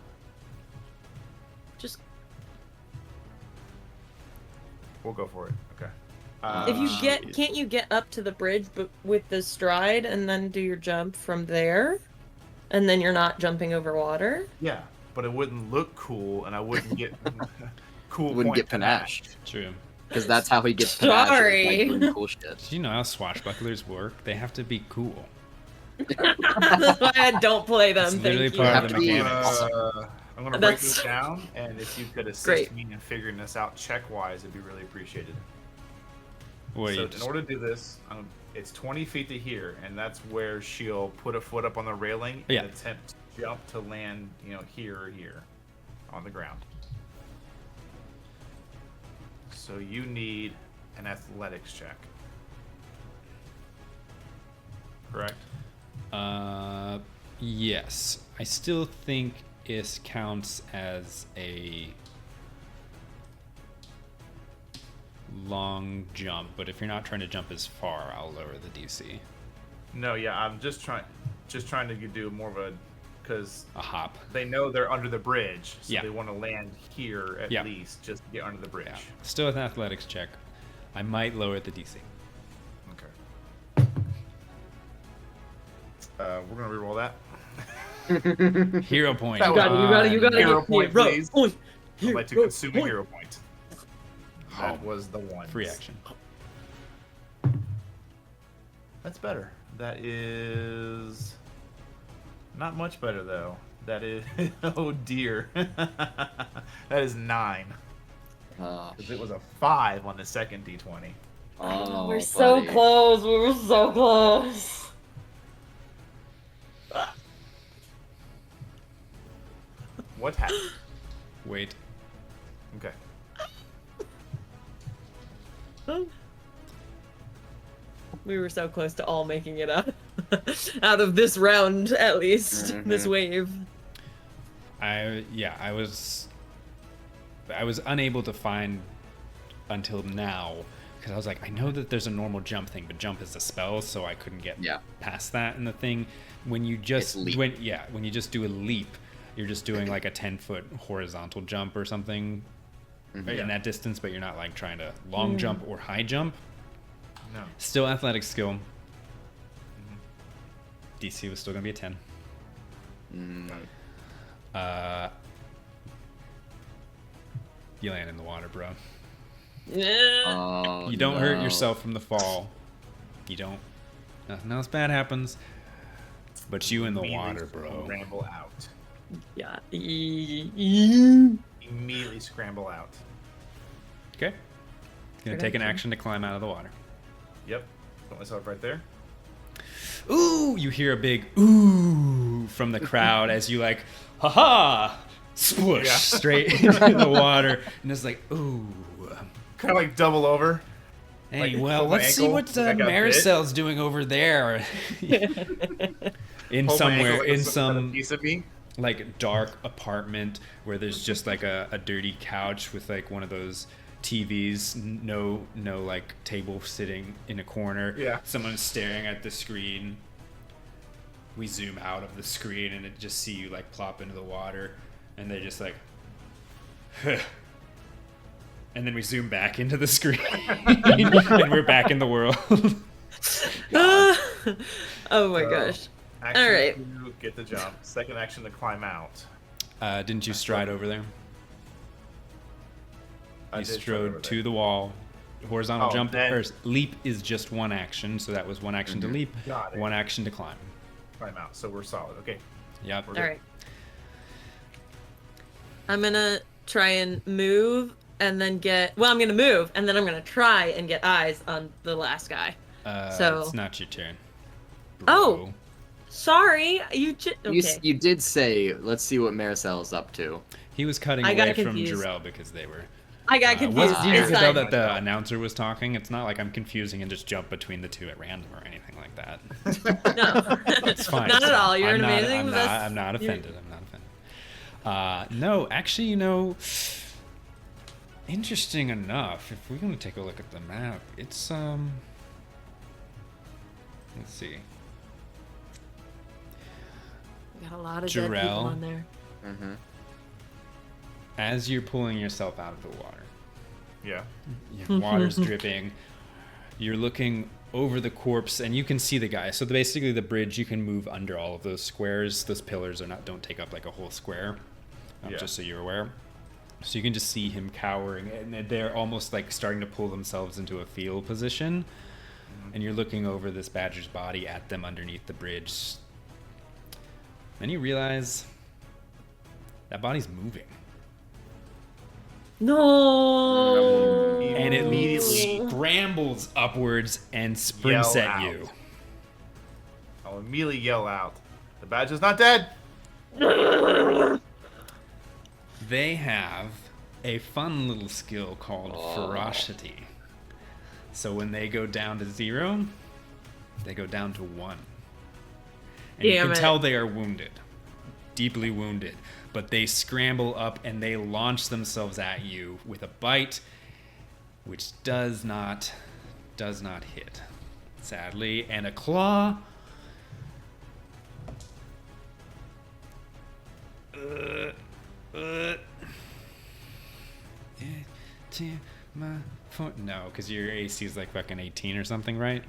B: Just
D: We'll go for it. Okay.
B: if you can't you get up to the bridge, but with the stride, and then do your jump from there, and then you're not jumping over water.
D: Yeah, but it wouldn't look cool, and I wouldn't get cool.
C: Wouldn't
D: point
C: get panache.
A: True.
C: Because that's how he gets panache.
B: Sorry.
C: Like doing cool shit.
A: Do you know how swashbucklers work? They have to be cool.
B: That's why I don't play them.
A: It's
B: Thank
A: literally
B: you.
A: part
C: have
A: of the
C: to be-
A: mechanics.
D: I'm gonna break
B: That's-
D: this down, and if you could assist
B: Great.
D: me in figuring this out check-wise, it'd be really appreciated.
A: What,
D: So
A: you
D: in
A: just-
D: order to do this, it's 20 feet to here, and that's where she'll put a foot up on the railing
A: Yeah.
D: and attempt to jump to land, here or here, on the ground. So you need an athletics check. Correct?
A: Yes. I still think it counts as a long jump, but if you're not trying to jump as far, I'll lower the DC.
D: No, yeah, I'm just trying to do more of a, because
A: A hop.
D: they know they're under the bridge, so
A: Yeah.
D: they want to land here at
A: Yeah.
D: least, just to get under the bridge.
A: Yeah. Still with an athletics check. I might lower the DC.
D: Okay. We're gonna reroll that.
A: Hero point.
D: That
B: You got it. You got it.
D: Hero
B: Get
D: point,
B: hero
D: please.
B: point.
D: I'd like to
B: Hero
D: consume a
B: point.
D: hero point. That was the one.
A: Free action.
D: That's better. That is not much better though. That is oh dear. That is 9. Because it was a 5 on the second D20.
C: Oh,
B: We're so
C: buddy.
B: close. We were so close.
D: What happened?
A: Wait.
D: Okay.
B: We were so close to all making it up. Out of this round, at least. This wave.
A: I was unable to find until now because I was like, I know that there's a normal jump thing, but jump is a spell, so I couldn't get past that in the thing. When you just
C: It's leap.
A: when you just do a leap, you're just doing like a 10-foot horizontal jump or something
D: Yeah.
A: in that distance, but you're not like trying to long jump or high jump.
D: No.
A: Still athletic skill. DC was still gonna be a 10. You land in the water, bro.
C: Oh,
A: You don't hurt
C: no.
A: yourself from the fall. You don't. Nothing else bad happens. But you in the
D: Immediately
A: water, bro.
D: Scramble out.
B: Yeah.
D: Immediately scramble out.
A: Okay. Gonna take an action to climb out of the water.
D: Yep. Put myself right there.
A: ooh, you hear a big ooh from the crowd as you like, haha, sploosh straight into the water, and it's like, ooh.
D: Kind of like double over.
A: Hey,
D: Like,
A: well,
D: hold my
A: let's see
D: ankle,
A: what
D: like I got bit.
A: Maricel's doing over there. in
D: Hold my ankle
A: somewhere,
D: like
A: in
D: it's another
A: some
D: piece of me.
A: like dark apartment where there's just like a dirty couch with like one of those TVs, no like table sitting in a corner.
D: Yeah.
A: Someone's staring at the screen. We zoom out of the screen and it just see you like plop into the water, and they just like, huh. And then we zoom back into the screen, and we're back in the world.
B: Oh my gosh.
D: Action
B: All right.
D: to get the jump. Second action to climb out.
A: Didn't you stride over there?
D: I
A: You
D: did
A: strode to the wall. Horizontal jump
D: then-
A: or leap is just one action, so that was one action to leap,
D: Got it.
A: one action to climb.
D: Climb out. So we're solid. Okay.
A: Yep.
D: We're
B: All right. I'm gonna try and move and then get. Well, I'm gonna move and then I'm gonna try and get eyes on the last guy. So-
A: It's not your turn.
B: Oh.
A: Bro.
B: Sorry, you. Okay.
C: You did say, let's see what Maricel's up to.
A: He was cutting
B: I got
A: away from
B: confused.
A: Jarrell because they were.
B: I got confused.
A: You
B: It's
A: could tell
B: fine.
A: that the announcer was talking. It's not like I'm confusing and just jump between the two at random or anything like that.
B: No,
A: It's fine.
B: not at all. You're
A: I'm
B: an
A: not,
B: amazing.
A: I'm not offended. I'm not offended. No, actually, interesting enough. If we're gonna take a look at the map, it's let's see.
B: Got a lot of dead people
A: Jarrell.
B: on there.
C: Mm-hmm.
A: As you're pulling yourself out of the water,
D: Yeah.
A: your water's dripping. You're looking over the corpse, and you can see the guy. So basically, the bridge, you can move under all of those squares. Those pillars don't take up like a whole square.
D: Yeah.
A: Just so you're aware. So you can just see him cowering, and they're almost like starting to pull themselves into a fetal position. And you're looking over this badger's body at them underneath the bridge. Then you realize that body's moving.
B: No.
A: And it
D: Immediately
A: scrambles upwards and sprints
D: yell
A: at
D: out.
A: you.
D: I'll immediately yell out. The badger's not dead.
A: They have a fun little skill called ferocity. So when they go down to 0, they go down to 1. And you
B: Damn
A: can
B: it.
A: tell they are wounded, deeply wounded. But they scramble up and they launch themselves at you with a bite, which does not hit, sadly, and a claw. No, because your AC is like fucking 18 or something, right?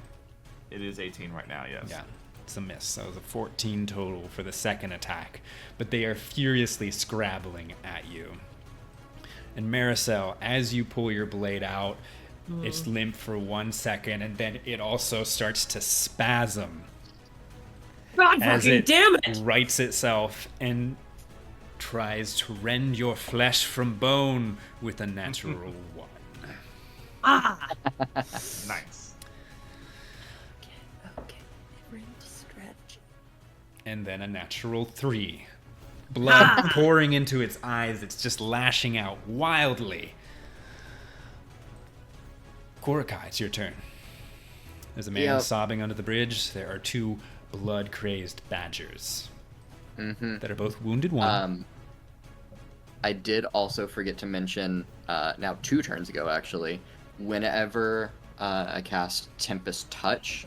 D: It is 18 right now, yes.
A: Yeah, it's a miss. That was a 14 total for the second attack. But they are furiously scrabbling at you. And Maricel, as you pull your blade out, it's limp for 1 second, and then it also starts to spasm
B: God
A: as
B: fucking
A: it
B: damn it!
A: rights itself and tries to rend your flesh from bone with a natural 1.
B: Ah.
D: Nice.
B: Okay. Stretch.
A: And then a natural 3. Blood pouring into its eyes. It's just lashing out wildly. Korakai, it's your turn. There's a man
C: Yep.
A: sobbing under the bridge. There are 2 blood-crazed badgers that are both wounded 1.
C: I did also forget to mention, now 2 turns ago actually, whenever I cast Tempest Touch,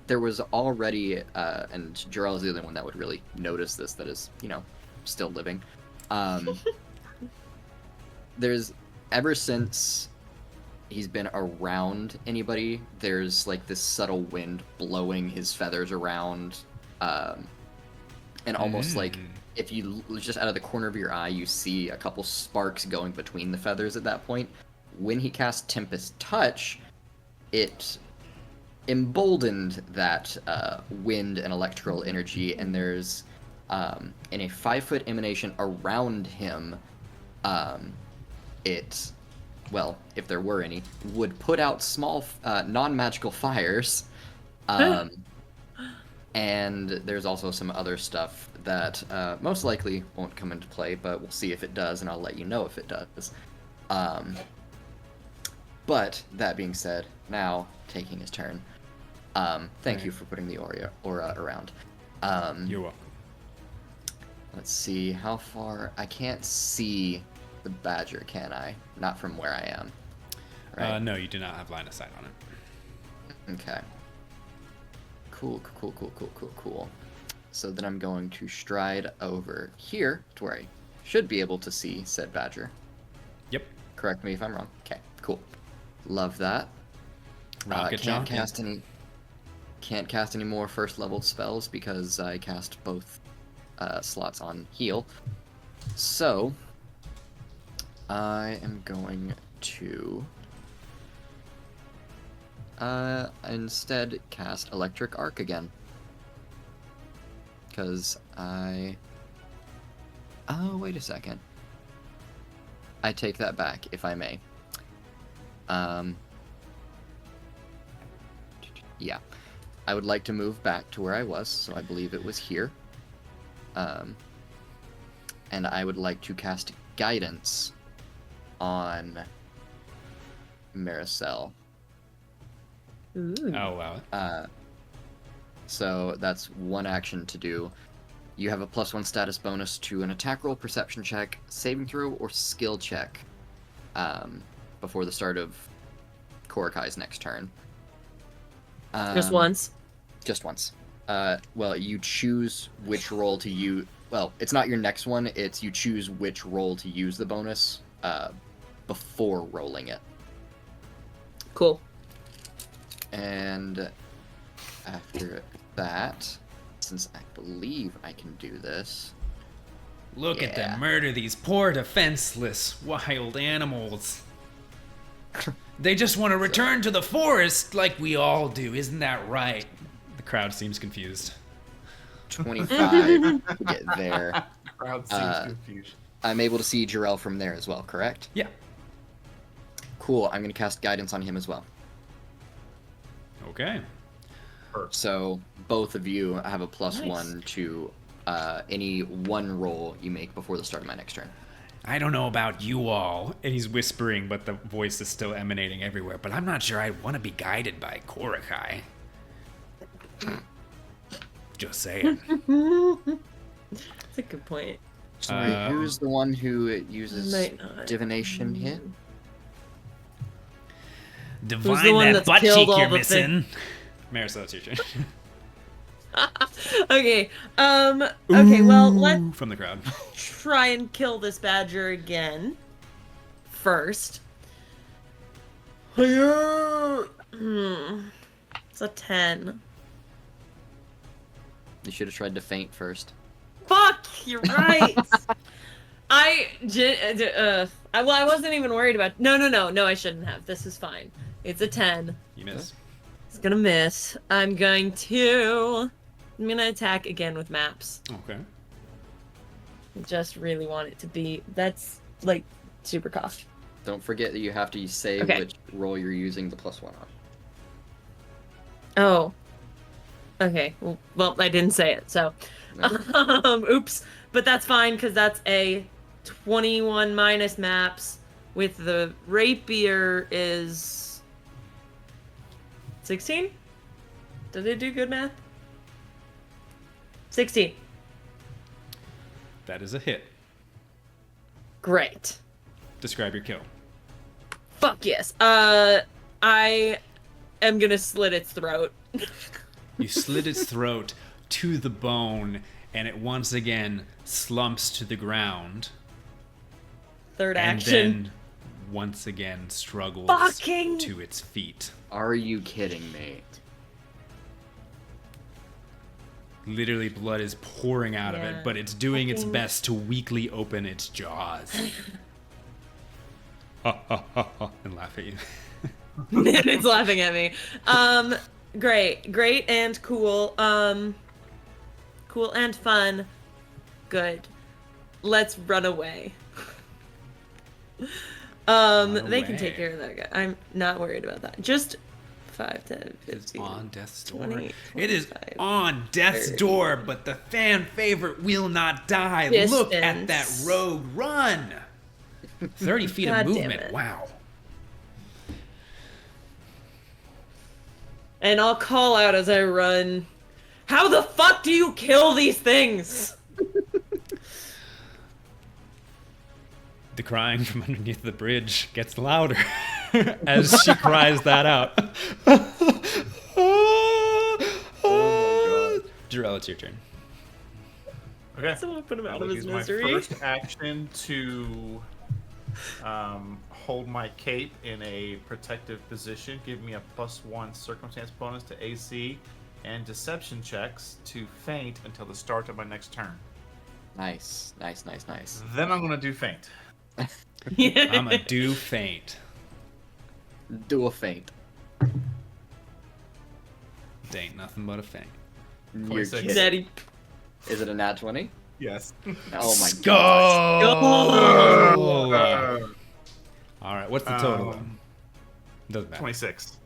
C: there was already, and Jarrell is the only one that would really notice this, that is, still living. There's, ever since he's been around anybody, there's like this subtle wind blowing his feathers around, and almost like if you just out of the corner of your eye, you see a couple sparks going between the feathers at that point. When he cast Tempest Touch, it emboldened that wind and electrical energy, and there's in a 5-foot emanation around him, it, well, if there were any, would put out small non-magical fires And there's also some other stuff that most likely won't come into play, but we'll see if it does, and I'll let you know if it does. But that being said, now taking his turn. Thank you for putting the aura around.
A: You're welcome.
C: Let's see how far. I can't see the badger, can I? Not from where I am. Right?
A: No, you do not have line of sight on it.
C: Okay. Cool. So then I'm going to stride over here to where I should be able to see said badger.
A: Yep.
C: Correct me if I'm wrong. Okay, cool. Love that.
A: Rocket jump.
C: Can't cast any more first level spells because I cast both slots on heal. So I am going to instead cast Electric Arc again. Because oh, wait a second. I take that back, if I may. Yeah. I would like to move back to where I was, so I believe it was here. And I would like to cast Guidance on Maricel.
B: Ooh.
A: Oh, wow.
C: So that's one action to do. You have a +1 status bonus to an attack roll, perception check, saving throw, or skill check before the start of Korokai's next turn.
B: Just once?
C: Just once. Well, you choose which roll to use. Well, it's not your next one. It's you choose which roll to use the bonus before rolling it.
B: Cool.
C: And after that, since I believe I can do this.
A: Look at them murder these poor defenseless wild animals. They just want to return to the forest like we all do, isn't that right? The crowd seems confused.
C: 25 to get there.
D: Crowd seems confused.
C: I'm able to see Jarrell from there as well, correct?
A: Yeah.
C: Cool, I'm going to cast Guidance on him as well.
A: Okay.
C: So both of you have a
B: Nice.
C: +1 to any one roll you make before the start of my next turn.
A: I don't know about you all, and he's whispering, but the voice is still emanating everywhere, but I'm not sure I want to be guided by Korokai. Just saying.
B: That's a good point.
C: Sorry, who's the one who uses
B: Might not.
C: divination here?
A: Divine
B: the one
A: that
B: that's
A: butt
B: killed
A: cheek
B: all
A: you're
B: the
A: missing. Marisol, it's your turn.
B: Okay. Okay, well, let's
A: Ooh, from the crowd.
B: try and kill this badger again. First. It's a 10.
C: You should have tried to feint first.
B: Fuck, you're right. I wasn't even worried about. No, I shouldn't have. This is fine. It's a 10.
A: You miss.
B: It's gonna miss. I'm gonna attack again with maps.
A: Okay.
B: I just really want it to be. That's like super cost.
C: Don't forget that you have to say
B: Okay.
C: which roll you're using the +1 on.
B: Oh. Okay. Well, I didn't say it, so. Oops. But that's fine because that's a 21 minus maps. With the rapier is 16. Did they do good math? 16.
A: That is a hit.
B: Great.
A: Describe your kill.
B: Fuck yes. I am gonna slit its throat.
A: You slit its throat to the bone, and it once again slumps to the ground.
B: Third
A: And
B: action.
A: then once again struggles
B: Fucking-
A: to its feet.
C: Are you kidding me?
A: Literally blood is pouring out of
B: Yeah.
A: it, but it's doing its
B: Fucking-
A: best to weakly open its jaws. Ha ha ha ha, and laugh at you.
B: It's laughing at me. Great and cool. Cool and fun. Good. Let's run away. They can take
A: away.
B: care of that guy. I'm not worried about that. Just 5, 10,
A: It's
B: 15,
A: on death's door.
B: 20,
A: It is
B: 25,
A: on death's
B: 30.
A: door, but the fan favorite will not die. Look at that
B: Distance.
A: rogue run. 30 feet
B: God
A: of
B: damn
A: movement.
B: it.
A: Wow.
B: And I'll call out as I run. How the fuck do you kill these things?
A: The crying from underneath the bridge gets louder as she cries that out. Jarell, it's your turn.
D: Okay.
B: Someone put him
D: I
B: out
D: will
B: of his
D: use
B: misery.
D: my first action to hold my cape in a protective position, give me a +1 circumstance bonus to AC and deception checks to feint until the start of my next turn.
C: Nice.
D: Then I'm gonna do feint.
A: I'm a do faint.
C: Do a feint.
A: Ain't nothing but a feint.
C: You're
D: 26.
C: kidding.
B: Daddy.
C: Is it a nat 20?
D: Yes.
C: Oh my
A: Go!
C: god.
A: All right, what's the total? Doesn't matter.
D: 26.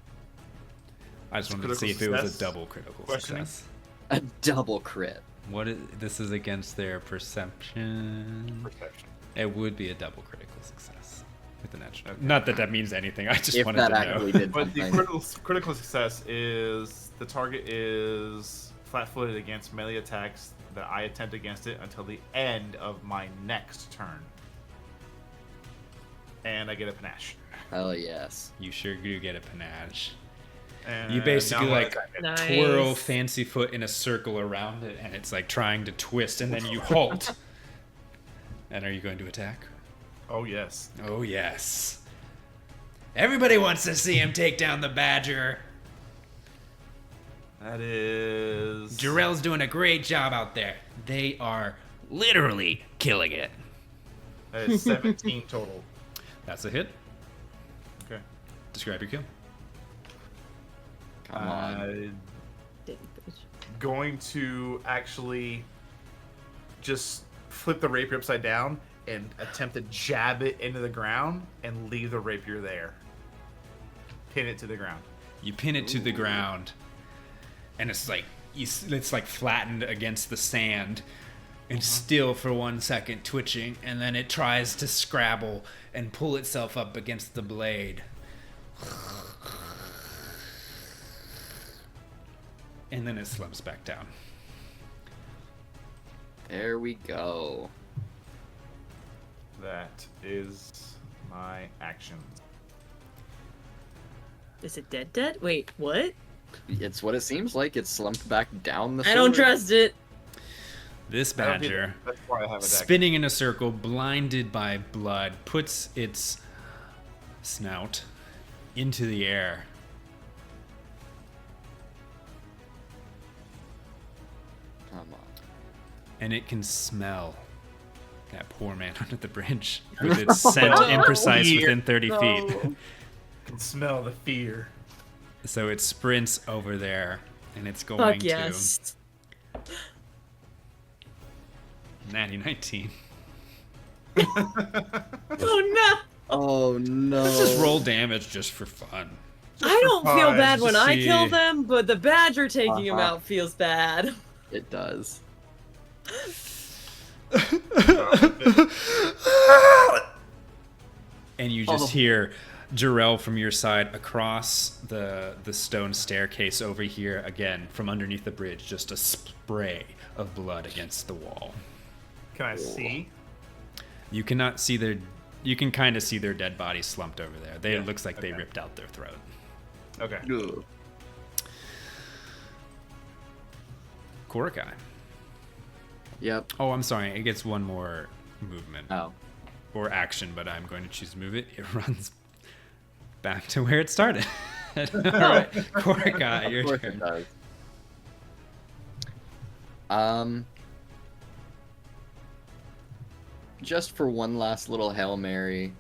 A: I just wanted to
D: Critical
A: see if it was a
D: success?
A: double critical
D: Questioning?
A: success.
C: A double crit.
A: What is this? Is against their perception.
D: Perception.
A: It would be a double critical success with the natural.
D: Okay.
A: Not that that means anything. I just
C: If
A: wanted
C: that
A: to
C: actually
A: know.
C: did
D: But the
C: something.
D: critical success is the target is flat-footed against melee attacks that I attempt against it until the end of my next turn. And I get a panache.
C: Hell yes.
A: You sure do get a panache.
D: And
A: You basically
D: now I'm
A: like
D: gonna attack it.
B: Nice.
A: twirl fancy foot in a circle around it, and it's like trying to twist, and then you halt. And are you going to attack?
D: Oh yes.
A: Oh yes. Everybody wants to see him take down the badger.
D: That is
A: Jarell's doing a great job out there. They are literally killing it.
D: That is 17 total.
A: That's a hit.
D: Okay.
A: Describe your kill.
C: Come on.
D: Going to actually just flip the rapier upside down and attempt to jab it into the ground and leave the rapier there. Pin it to the ground.
A: You pin it to the ground, and it's like it's like flattened against the sand, and still for 1 second twitching, and then it tries to scrabble and pull itself up against the blade. And then it slumps back down.
C: There we go.
D: That is my action.
B: Is it dead? Wait, what?
C: It's what it seems like. It's slumped back down the
B: I don't
C: sword.
B: trust it.
A: This
D: I don't think-
A: badger,
D: That's why I have a deck.
A: spinning in a circle, blinded by blood, puts its snout into the air.
C: Come on.
A: And it can smell that poor man under the bridge with its scent imprecise
D: Fear.
A: within 30 feet.
D: I can smell the fear.
A: So it sprints over there, and it's going
B: Fuck
A: to
B: yes.
A: natty 19.
B: Oh no!
C: Oh no.
A: Let's just roll damage just for fun.
B: I don't feel
D: fun,
B: bad
A: just
B: when
A: to
B: I
A: see.
B: kill them, but the badger taking him
C: Uh-huh.
B: out feels bad.
C: It does.
A: And you just
C: Oh.
A: hear Jarell from your side across the stone staircase over here again from underneath the bridge, just a spray of blood against the wall.
D: Can I see?
A: You cannot see their. You can kind of see their dead bodies slumped over there.
D: Yeah,
A: It looks like they
D: okay.
A: ripped out their throat.
D: Okay.
C: Ugh.
A: Korakai.
C: Yep.
A: Oh, I'm sorry. It gets one more movement
C: Oh.
A: or action, but I'm going to choose to move it. It runs back to where it started. All right, Korakai,
C: Of
A: your
C: course
A: turn.
C: it does. Just for one last little Hail Mary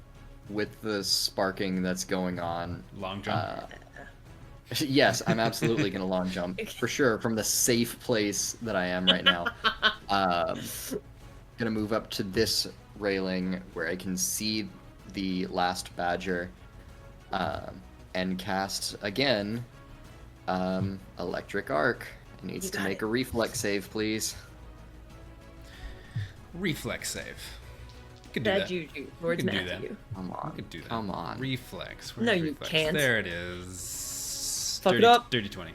C: with the sparking that's going on.
A: Long jump.
C: Yes, I'm absolutely gonna long jump for sure from the safe place that I am right now. Gonna move up to this railing where I can see the last badger, and cast again Electric arc. It needs to make a reflex save, please.
A: Reflex save. You can do
B: Bad
A: that.
B: juju towards
A: You can do
B: Matthew.
C: Come
A: You
C: on.
A: could do that.
C: Come on.
A: Reflex.
B: No,
A: Where's
B: you
A: reflex?
B: can't.
A: There it is.
B: Fuck it up.
A: Dirty 20.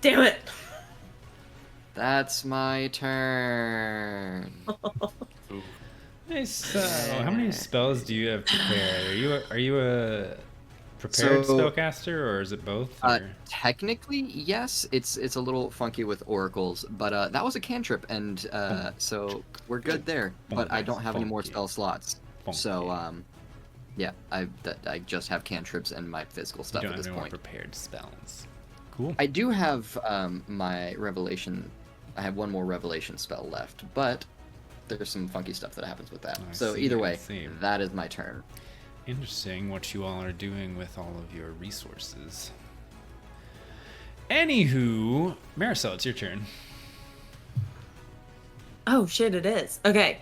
B: Damn it!
C: That's my turn.
D: Ooh.
A: Nice. So, how many spells do you have prepared? Are you a prepared
C: So,
A: spellcaster, or is it both? Or?
C: Technically, yes. It's a little funky with oracles, but that was a cantrip, and so we're good there. But I don't have any more spell slots. So yeah, I just have cantrips and my physical stuff
A: you don't
C: at this
A: have any more
C: point.
A: prepared spells. Cool.
C: I do have my revelation. I have one more revelation spell left, but there's some funky stuff that happens with that.
A: I
C: So
A: see,
C: either
A: I
C: way,
A: see.
C: that is my turn.
A: Interesting what you all are doing with all of your resources. Anywho, Marisol, it's your turn.
B: Oh shit, it is. Okay.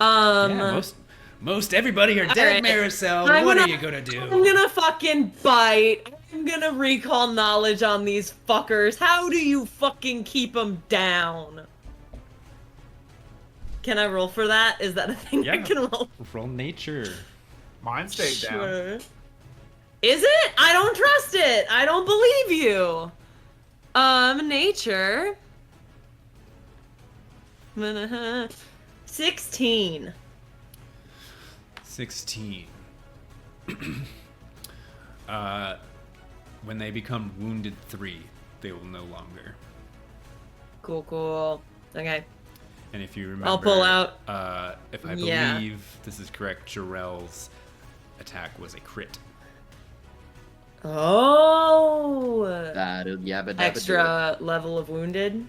A: Yeah, most everybody are dead,
B: Alright.
A: Marisol.
B: I'm
A: What
B: gonna-
A: are you gonna do?
B: I'm gonna fucking bite. I'm gonna recall knowledge on these fuckers. How do you fucking keep them down? Can I roll for that? Is that a thing I
A: Yeah.
B: can roll?
A: Roll nature.
D: Mine stayed down.
B: Sure. Is it? I don't trust it. I don't believe you. Nature. 16.
A: 16. When they become wounded 3, they will no longer.
B: Cool, cool. Okay.
A: And if you remember,
B: I'll pull out.
A: If I
B: Yeah.
A: believe this is correct, Jarell's attack was a crit.
B: Oh.
C: That is yeah, but
B: Extra level of wounded.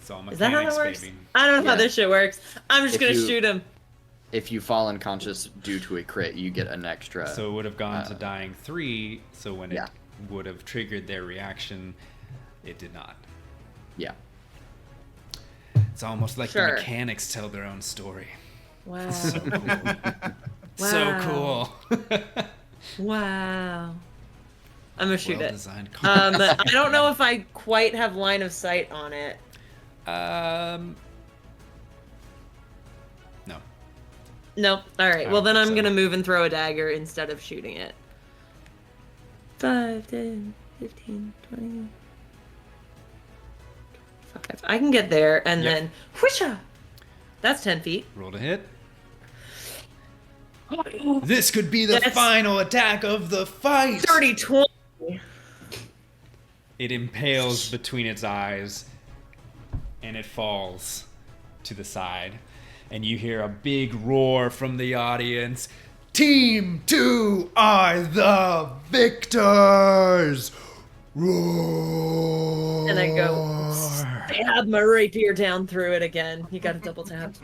A: It's all
B: Is that how
A: mechanics,
B: that works?
A: baby.
B: I don't know how
C: Yeah.
B: this shit works. I'm just
C: If
B: gonna
C: you-
B: shoot him.
C: If you fall unconscious due to a crit, you get an extra.
A: So it would have gone to dying 3. So when
C: yeah.
A: it would have triggered their reaction, it did not.
C: Yeah.
A: It's almost like
B: Sure.
A: the mechanics tell their own story.
B: Wow.
A: So cool.
B: Wow.
A: So cool.
B: Wow. I'm gonna shoot it.
A: Well-designed cards.
B: I don't know if I quite have line of sight on it.
A: No.
B: Nope. All right.
A: I
B: Well,
A: don't
B: then
A: think
B: I'm
A: so.
B: gonna move and throw a dagger instead of shooting it. 5, 10, 15, 20. 5. I can get there and
A: Yep.
B: then whoosha! That's 10 feet.
A: Roll to hit. This could be the
B: That's-
A: final attack of the fight.
B: 30, 20.
A: It impales between its eyes and it falls to the side. And you hear a big roar from the audience. Team 2 are the victors! Roar!
B: And I go stab my rapier down through it again. You gotta double tap.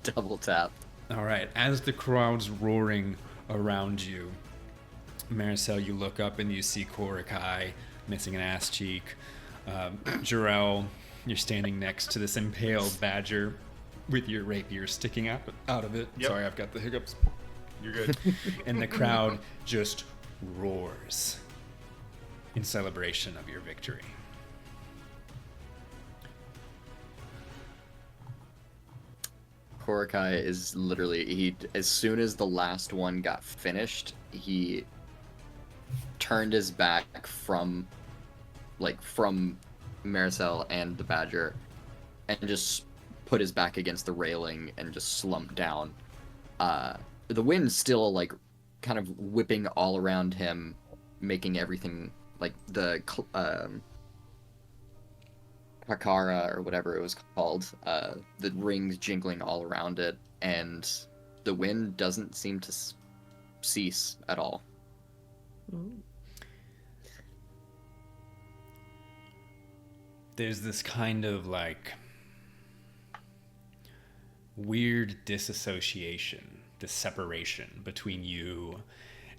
C: Double tap.
A: All right, as the crowd's roaring around you, Maricel, you look up and you see Korakai missing an ass cheek. Jarell, you're standing next to this impaled badger with your rapier sticking out of it.
D: Yep.
A: Sorry, I've got the hiccups.
D: You're good.
A: And the crowd just roars in celebration of your victory.
C: Korakai is literally as soon as the last one got finished, he turned his back from Maricel and the badger and just put his back against the railing and just slumped down. The wind's still like kind of whipping all around him, making everything like the Hakara or whatever it was called, the rings jingling all around it, and the wind doesn't seem to cease at all.
A: There's this kind of like weird disassociation, this separation between you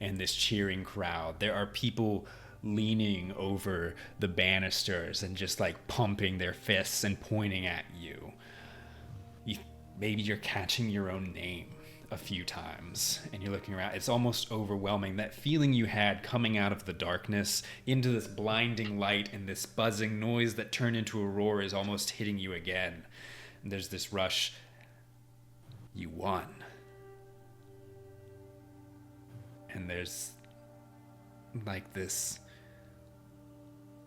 A: and this cheering crowd. There are people leaning over the banisters and just like pumping their fists and pointing at you. Maybe you're catching your own name a few times, and you're looking around. It's almost overwhelming. That feeling you had coming out of the darkness into this blinding light and this buzzing noise that turned into a roar is almost hitting you again. And there's this rush. You won. And there's like this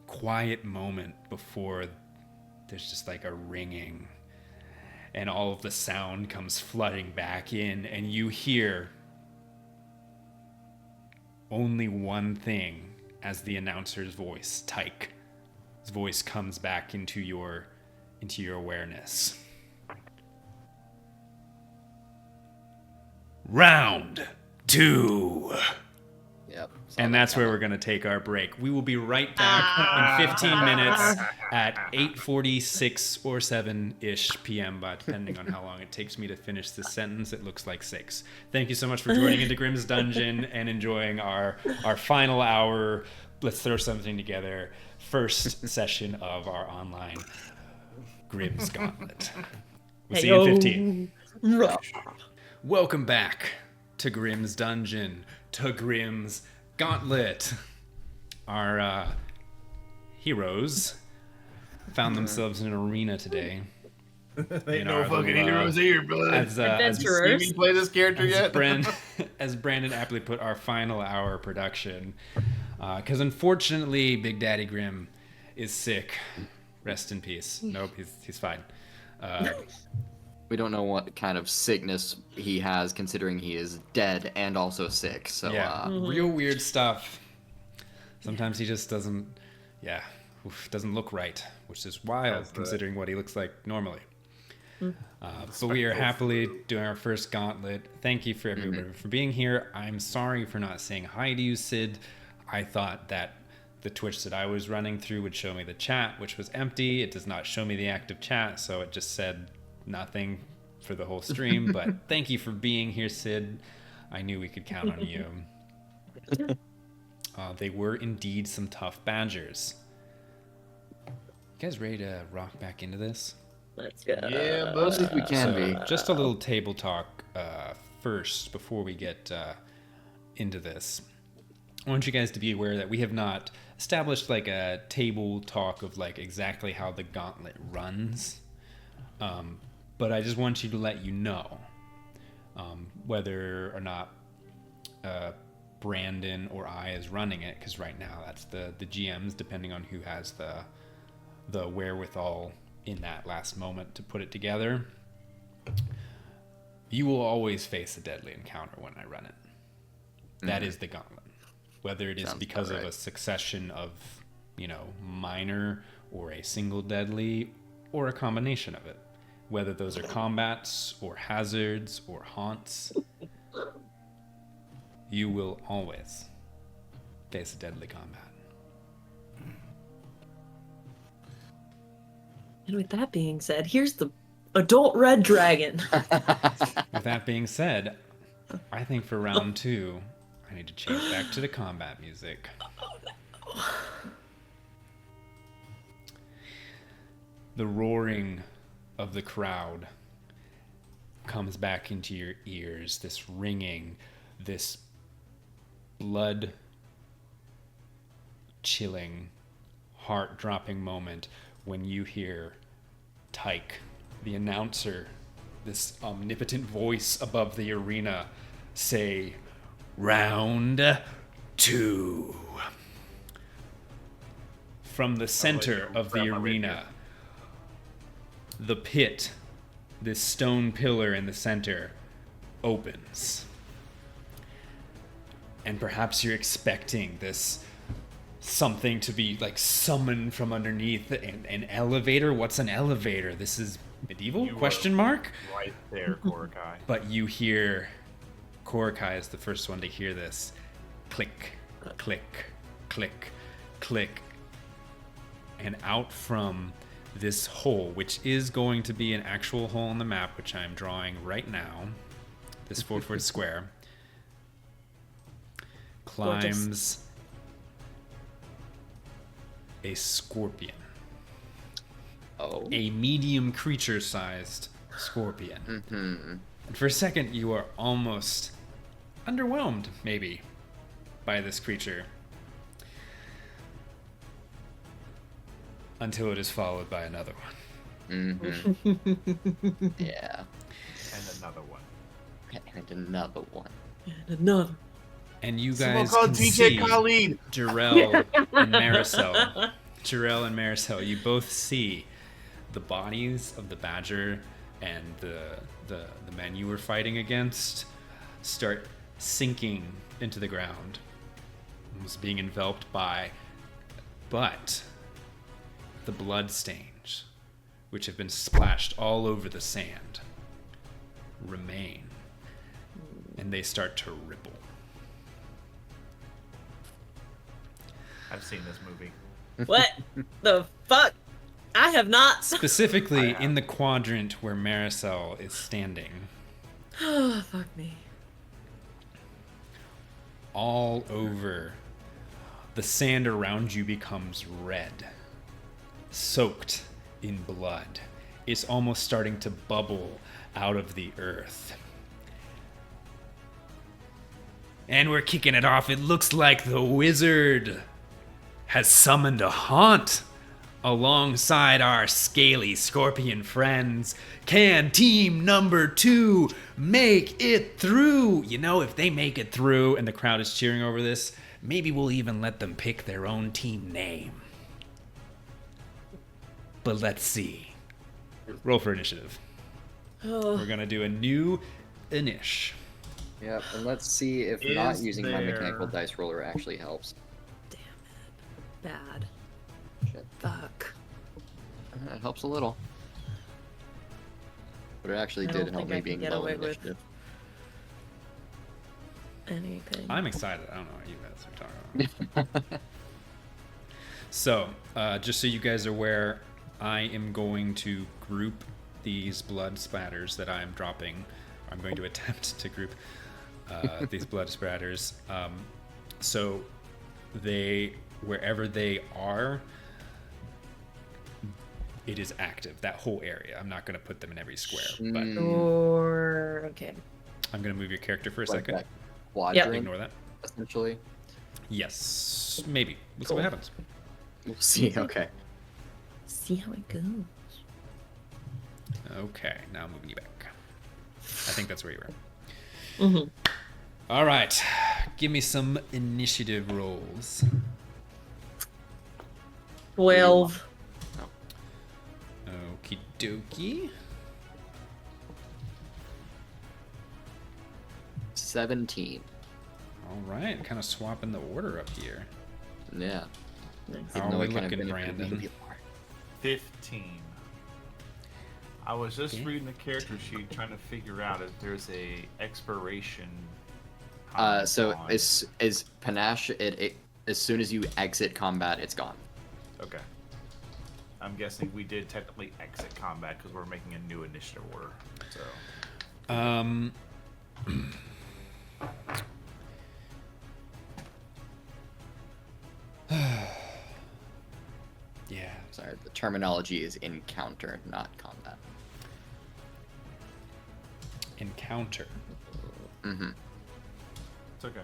A: quiet moment before there's just like a ringing, and all of the sound comes flooding back in, and you hear only one thing as the announcer's voice, Tike. His voice comes back into your awareness. Round 2.
C: Yep.
A: And that's where we're going to take our break. We will be right back in 15 minutes at 8:46 or 7-ish p.m., but depending on how long it takes me to finish this sentence, it looks like 6. Thank you so much for joining into Grimm's Dungeon and enjoying our final hour. Let's throw something together. First session of our online Grimm's Gauntlet. We'll see you in 15. Welcome back to Grimm's Dungeon, to Grimm's Gauntlet. Our heroes found themselves in an arena today.
D: Ain't no fucking heroes here, bud.
A: As
B: Adventurers.
D: you play this character yet?
A: as Brandon aptly put, our final hour production. Because unfortunately, Big Daddy Grimm is sick. Rest in peace. Nope, he's fine.
C: We don't know what kind of sickness he has, considering he is dead and also sick. So
A: yeah, real weird stuff. Sometimes he just doesn't look right, which is wild considering what he looks like normally. But we are happily doing our first gauntlet. Thank you for everybody for being here. I'm sorry for not saying hi to you, Sid. I thought that the Twitch that I was running through would show me the chat, which was empty. It does not show me the active chat, so it just said nothing for the whole stream. But thank you for being here, Sid. I knew we could count on you. They were indeed some tough badgers. You guys ready to rock back into this?
B: Let's go.
C: yeah, most of we can be.
A: Just a little table talk first before we get into this. I want you guys to be aware that we have not established like a table talk of like exactly how the gauntlet runs. But I just want you to let you know whether or not Brandon or I is running it, because right now that's the GMs, depending on who has the wherewithal in that last moment to put it together. You will always face a deadly encounter when I run it. That is the gauntlet. Whether it is
C: Sounds
A: because
C: about
A: of
C: right.
A: a succession of, minor or a single deadly or a combination of it. Whether those are combats or hazards or haunts, you will always face a deadly combat.
B: And with that being said, here's the adult red dragon.
A: With that being said, I think for round 2, I need to change back to the combat music. The roaring of the crowd comes back into your ears, this ringing, this blood chilling, heart dropping moment when you hear Tike, the announcer, this omnipotent voice above the arena, say, "Round 2." From the center of the arena, the pit, this stone pillar in the center, opens. And perhaps you're expecting this something to be like summoned from underneath an elevator. What's an elevator? This is medieval?
D: You
A: Question mark?
D: Right there, Korakai.
A: But you hear, Korakai is the first one to hear this. Click, click, click, click. And out from this hole, which is going to be an actual hole on the map, which I'm drawing right now, this 4-foot square, climbs a scorpion.
C: Oh.
A: A medium creature-sized scorpion. And for a second, you are almost underwhelmed, maybe, by this creature. Until it is followed by another one.
C: Mm-hmm. Yeah.
D: And another one.
C: And another one.
B: And another.
A: And you
D: Someone
A: guys
D: call
A: can
D: DJ
A: see
D: Khalid.
A: Jarrell and Maricel. Jarrell and Maricel, you both see the bodies of the badger and the men you were fighting against start sinking into the ground, almost being enveloped by, but the blood stains, which have been splashed all over the sand, remain, and they start to ripple.
D: I've seen this movie.
B: What the fuck? I have not.
A: Specifically in the quadrant where Maricel is standing.
B: Oh, fuck me.
A: All over, the sand around you becomes red, soaked in blood. It's almost starting to bubble out of the earth. And we're kicking it off. It looks like the wizard has summoned a haunt alongside our scaly scorpion friends. Can team number 2 make it through? You know, if they make it through and the crowd is cheering over this, maybe we'll even let them pick their own team name. But let's see. Roll for initiative.
B: Oh.
A: We're gonna do a new inish.
C: Yep, and let's see if
D: Is
C: not using my
D: there-
C: mechanical dice roller actually helps.
B: Damn it. Bad.
C: Shit.
B: Fuck.
C: It helps a little. But it actually
B: I
C: did
B: don't
C: help
B: think
C: me
B: I can
C: being
B: get
C: low
B: away
C: in
B: with-
C: initiative.
B: Anything.
A: I'm excited. I don't know what you guys are talking about. So, just so you guys are aware, I am going to group these blood splatters that I'm dropping. I'm going to attempt to group these blood splatters. So they, wherever they are, it is active, that whole area. I'm not going to put them in every square, but
B: Or okay.
A: I'm going to move your character for a
C: Like
A: second.
C: that quadrant,
A: Ignore that.
C: essentially.
A: Yes, maybe. We'll see
C: Cool.
A: what happens.
C: We'll see, okay.
B: See how it goes.
A: Okay, now moving you back. I think that's where you were.
B: Mm-hmm.
A: All right, give me some initiative rolls.
B: 12.
A: Okie dokie.
C: 17.
A: All right, kind of swapping the order up here.
C: Yeah.
B: Nice.
A: How
C: Even
A: are
C: though
A: we
C: it kind of
A: looking,
C: benefited me
A: Brandon?
C: more.
D: 15. I was just
A: Okay.
D: reading the character sheet trying to figure out if there's a expiration.
C: So
D: on-
C: as panache, it as soon as you exit combat, it's gone.
D: Okay. I'm guessing we did technically exit combat because we're making a new initiative order. So
A: Yeah.
C: Sorry, the terminology is encounter, not combat.
A: Encounter.
C: Mm-hmm.
D: it's okay.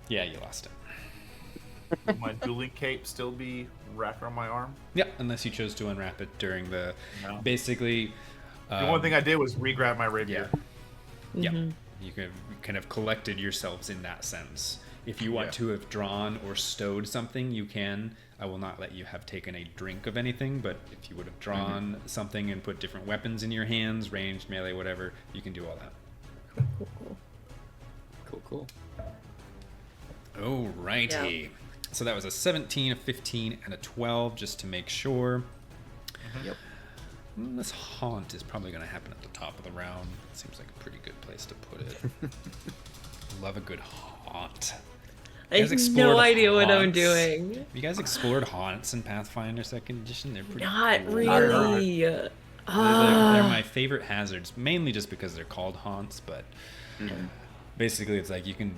A: Yeah, you lost it.
D: Will my dueling cape still be wrapped around my arm?
A: Yeah, unless you chose to unwrap it during the.
D: No.
A: Basically.
D: The one thing I did was re-grab my rapier.
A: Yeah.
B: Mhm.
A: You kind of collected yourselves in that sense. If you want
D: Yeah.
A: to have drawn or stowed something, you can. I will not let you have taken a drink of anything, but if you would have drawn something and put different weapons in your hands, ranged, melee, whatever, you can do all that.
B: Cool.
C: Cool.
A: Alrighty.
B: Yeah.
A: So that was a 17, a 15, and a 12, just to make sure.
C: Yep.
A: This haunt is probably going to happen at the top of the round. Seems like a pretty good place to put it. Love a good haunt.
B: I
A: guys
B: have
A: explored
B: no idea what I'm
A: haunts?
B: doing.
A: Have you guys explored haunts in Pathfinder 2nd Edition? They're pretty
B: Not
A: cool.
B: really.
A: They're my favorite hazards, mainly just because they're called haunts, but basically it's like you can,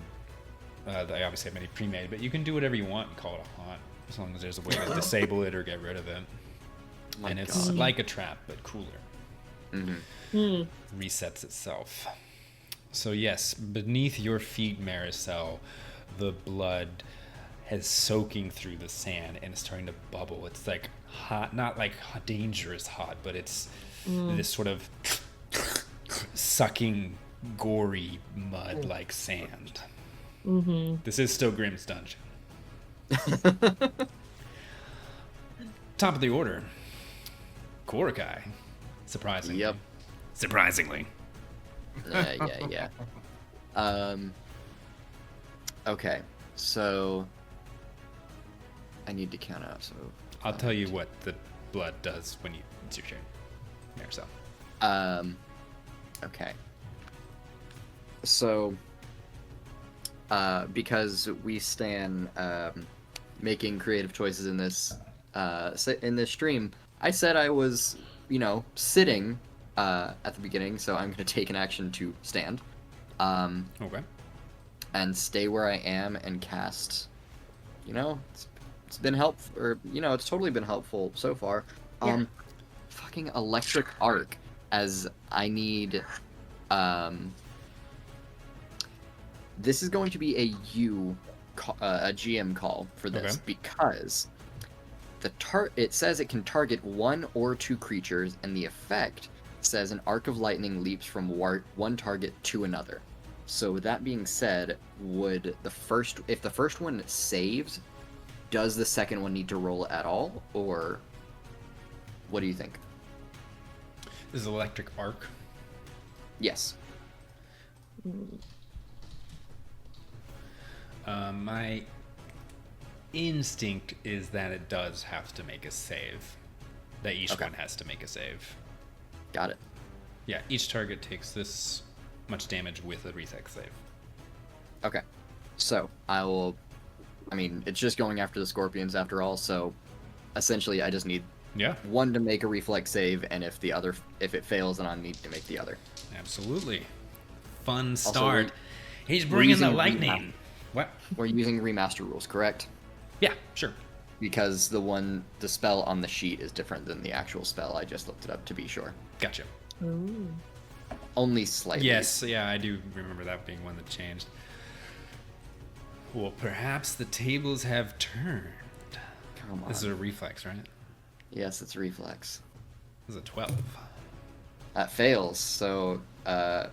A: they obviously have many pre-made, but you can do whatever you want and call it a haunt. as long as there's a way to disable it or get rid of it.
C: My
A: And it's
C: God.
A: like a trap, but cooler.
C: Mm-hmm.
A: Resets itself. So yes, beneath your feet, Maricel, the blood is soaking through the sand and it's starting to bubble. It's like hot, not like dangerous hot, but it's this sort of sucking, gory mud like sand. This is still Grimm's dungeon. Top of the order, Korakai. Surprisingly.
C: Yep.
A: Surprisingly.
C: Yeah. Okay, so I need to count out. So
A: I'll tell you what the blood does when it's your turn. Maricel.
C: Okay. So, because we stand making creative choices in this stream, I said I was, sitting at the beginning, so I'm going to take an action to stand.
A: Okay.
C: And stay where I am and cast. It's been helpful, or it's totally been helpful so far.
B: Yeah.
C: Fucking electric arc, as I need. This is going to be a GM call for this
A: Okay.
C: because it says it can target 1 or 2 creatures, and the effect says an arc of lightning leaps from one target to another. So with that being said, if the first one saves, does the second one need to roll at all, or what do you think?
A: This is electric arc.
C: Yes.
A: My instinct is that it does have to make a save. That each
C: Okay.
A: one has to make a save.
C: Got it.
A: Yeah, each target takes this much damage with a reflex save.
C: Okay. So it's just going after the scorpions after all, so essentially I just need
A: Yeah,
C: one to make a reflex save, and if it fails, then I need to make the other.
A: absolutely. Fun
C: Also,
A: start. He's
C: we're
A: bringing the
C: using
A: lightning. What?
C: We're using remaster rules, correct?
A: Yeah, sure.
C: Because the spell on the sheet is different than the actual spell. I just looked it up to be sure.
A: Gotcha.
B: Ooh.
C: Only slightly.
A: Yes, yeah, I do remember that being one that changed. Well, perhaps the tables have turned.
C: Come on.
A: This is a reflex, right?
C: Yes, it's reflex.
A: This is a 12.
C: That fails, so I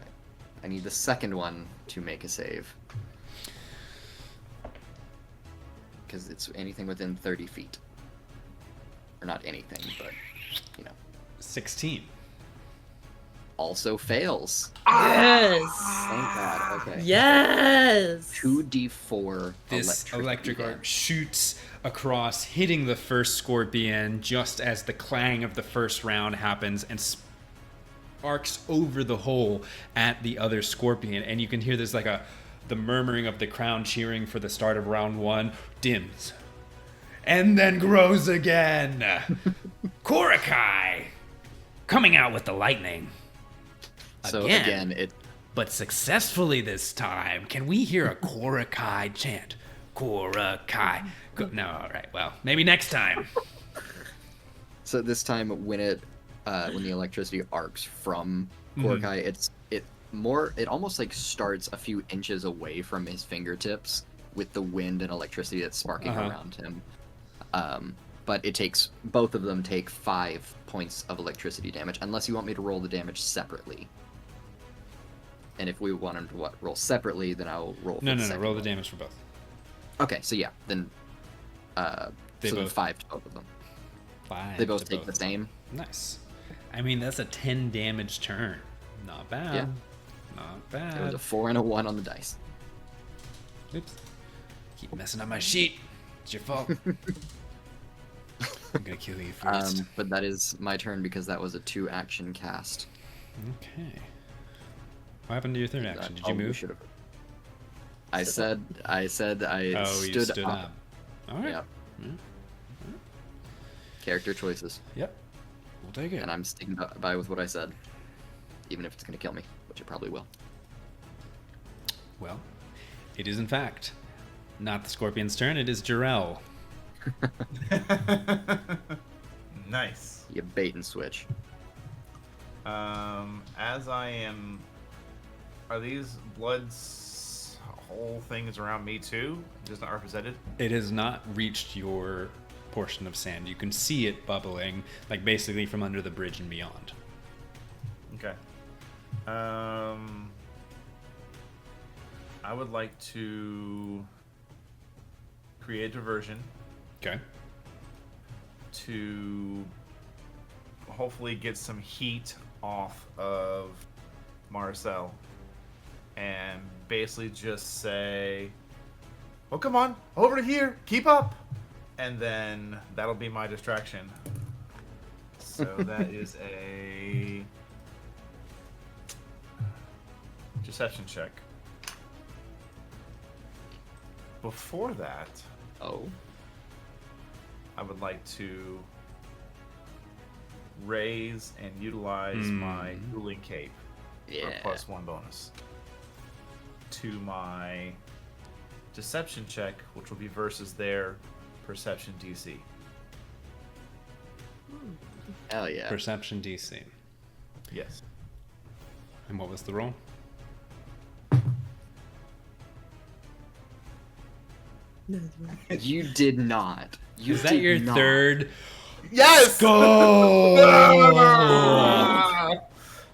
C: need the second one to make a save. Because it's anything within 30 feet. Or not anything, but,
A: 16.
C: Also fails.
B: Yes.
C: Thank God, okay.
B: Yes.
C: 2d4
A: This electric arc
C: damage.
A: shoots across, hitting the first scorpion just as the clang of the first round happens and arcs over the hole at the other scorpion. And you can hear there's like the murmuring of the crowd cheering for the start of round 1 dims. And then grows again. Korakai coming out with the lightning.
C: So again, it
A: But successfully this time. Can we hear a Korakai chant? Korakai. No, all right. Well, maybe next time.
C: So this time, when the electricity arcs from Korakai, it almost like starts a few inches away from his fingertips with the wind and electricity that's sparking around him. But both of them take 5 points of electricity damage, unless you want me to roll the damage separately. And if we want him to roll separately, then I'll roll.
A: No.
C: second
A: Roll the
C: one.
A: damage for both.
C: Okay, so yeah, then.
A: They
C: so then
A: both-
C: 5 to both of them.
A: 5.
C: They both
A: to
C: take the same.
A: Nice. I mean, that's a 10 damage turn. Not bad.
C: Yeah.
A: Not
C: There was
A: bad.
C: a 4 and a 1 on the dice.
A: Oops. Keep messing up my sheet. It's your fault. I'm gonna kill you first.
C: But that is my turn because that was a 2-action cast.
A: Okay. What happened to your third action? Did you
C: Probably
A: move?
C: should've- I said I
A: Oh, you stood up. All right.
C: Yep.
A: Yeah.
C: Character choices.
A: Yep. We'll take it.
C: And I'm sticking by with what I said. Even if it's going to kill me, which it probably will.
A: Well, it is in fact not the scorpion's turn. It is Jarrell.
D: Nice.
C: You bait and switch.
D: As I am, are these whole things around me too? Just not represented?
A: It has not reached your portion of sand. You can see it bubbling, like basically from under the bridge and beyond.
D: Okay. I would like to create a diversion
A: Okay.
D: to hopefully get some heat off of Marcel and basically just say, well, come on, over here, keep up. And then that'll be my distraction. So that is a deception check. Before that,
C: Oh.
D: I would like to raise and utilize my ruling cape for
C: Yeah.
D: a +1 bonus to my deception check, which will be versus their perception DC.
C: Hell yeah.
A: Perception DC.
D: Yes.
A: And what was the roll?
C: You did not. You
A: Is that
C: did
A: your
C: not.
A: third?
D: Yes!
A: Go!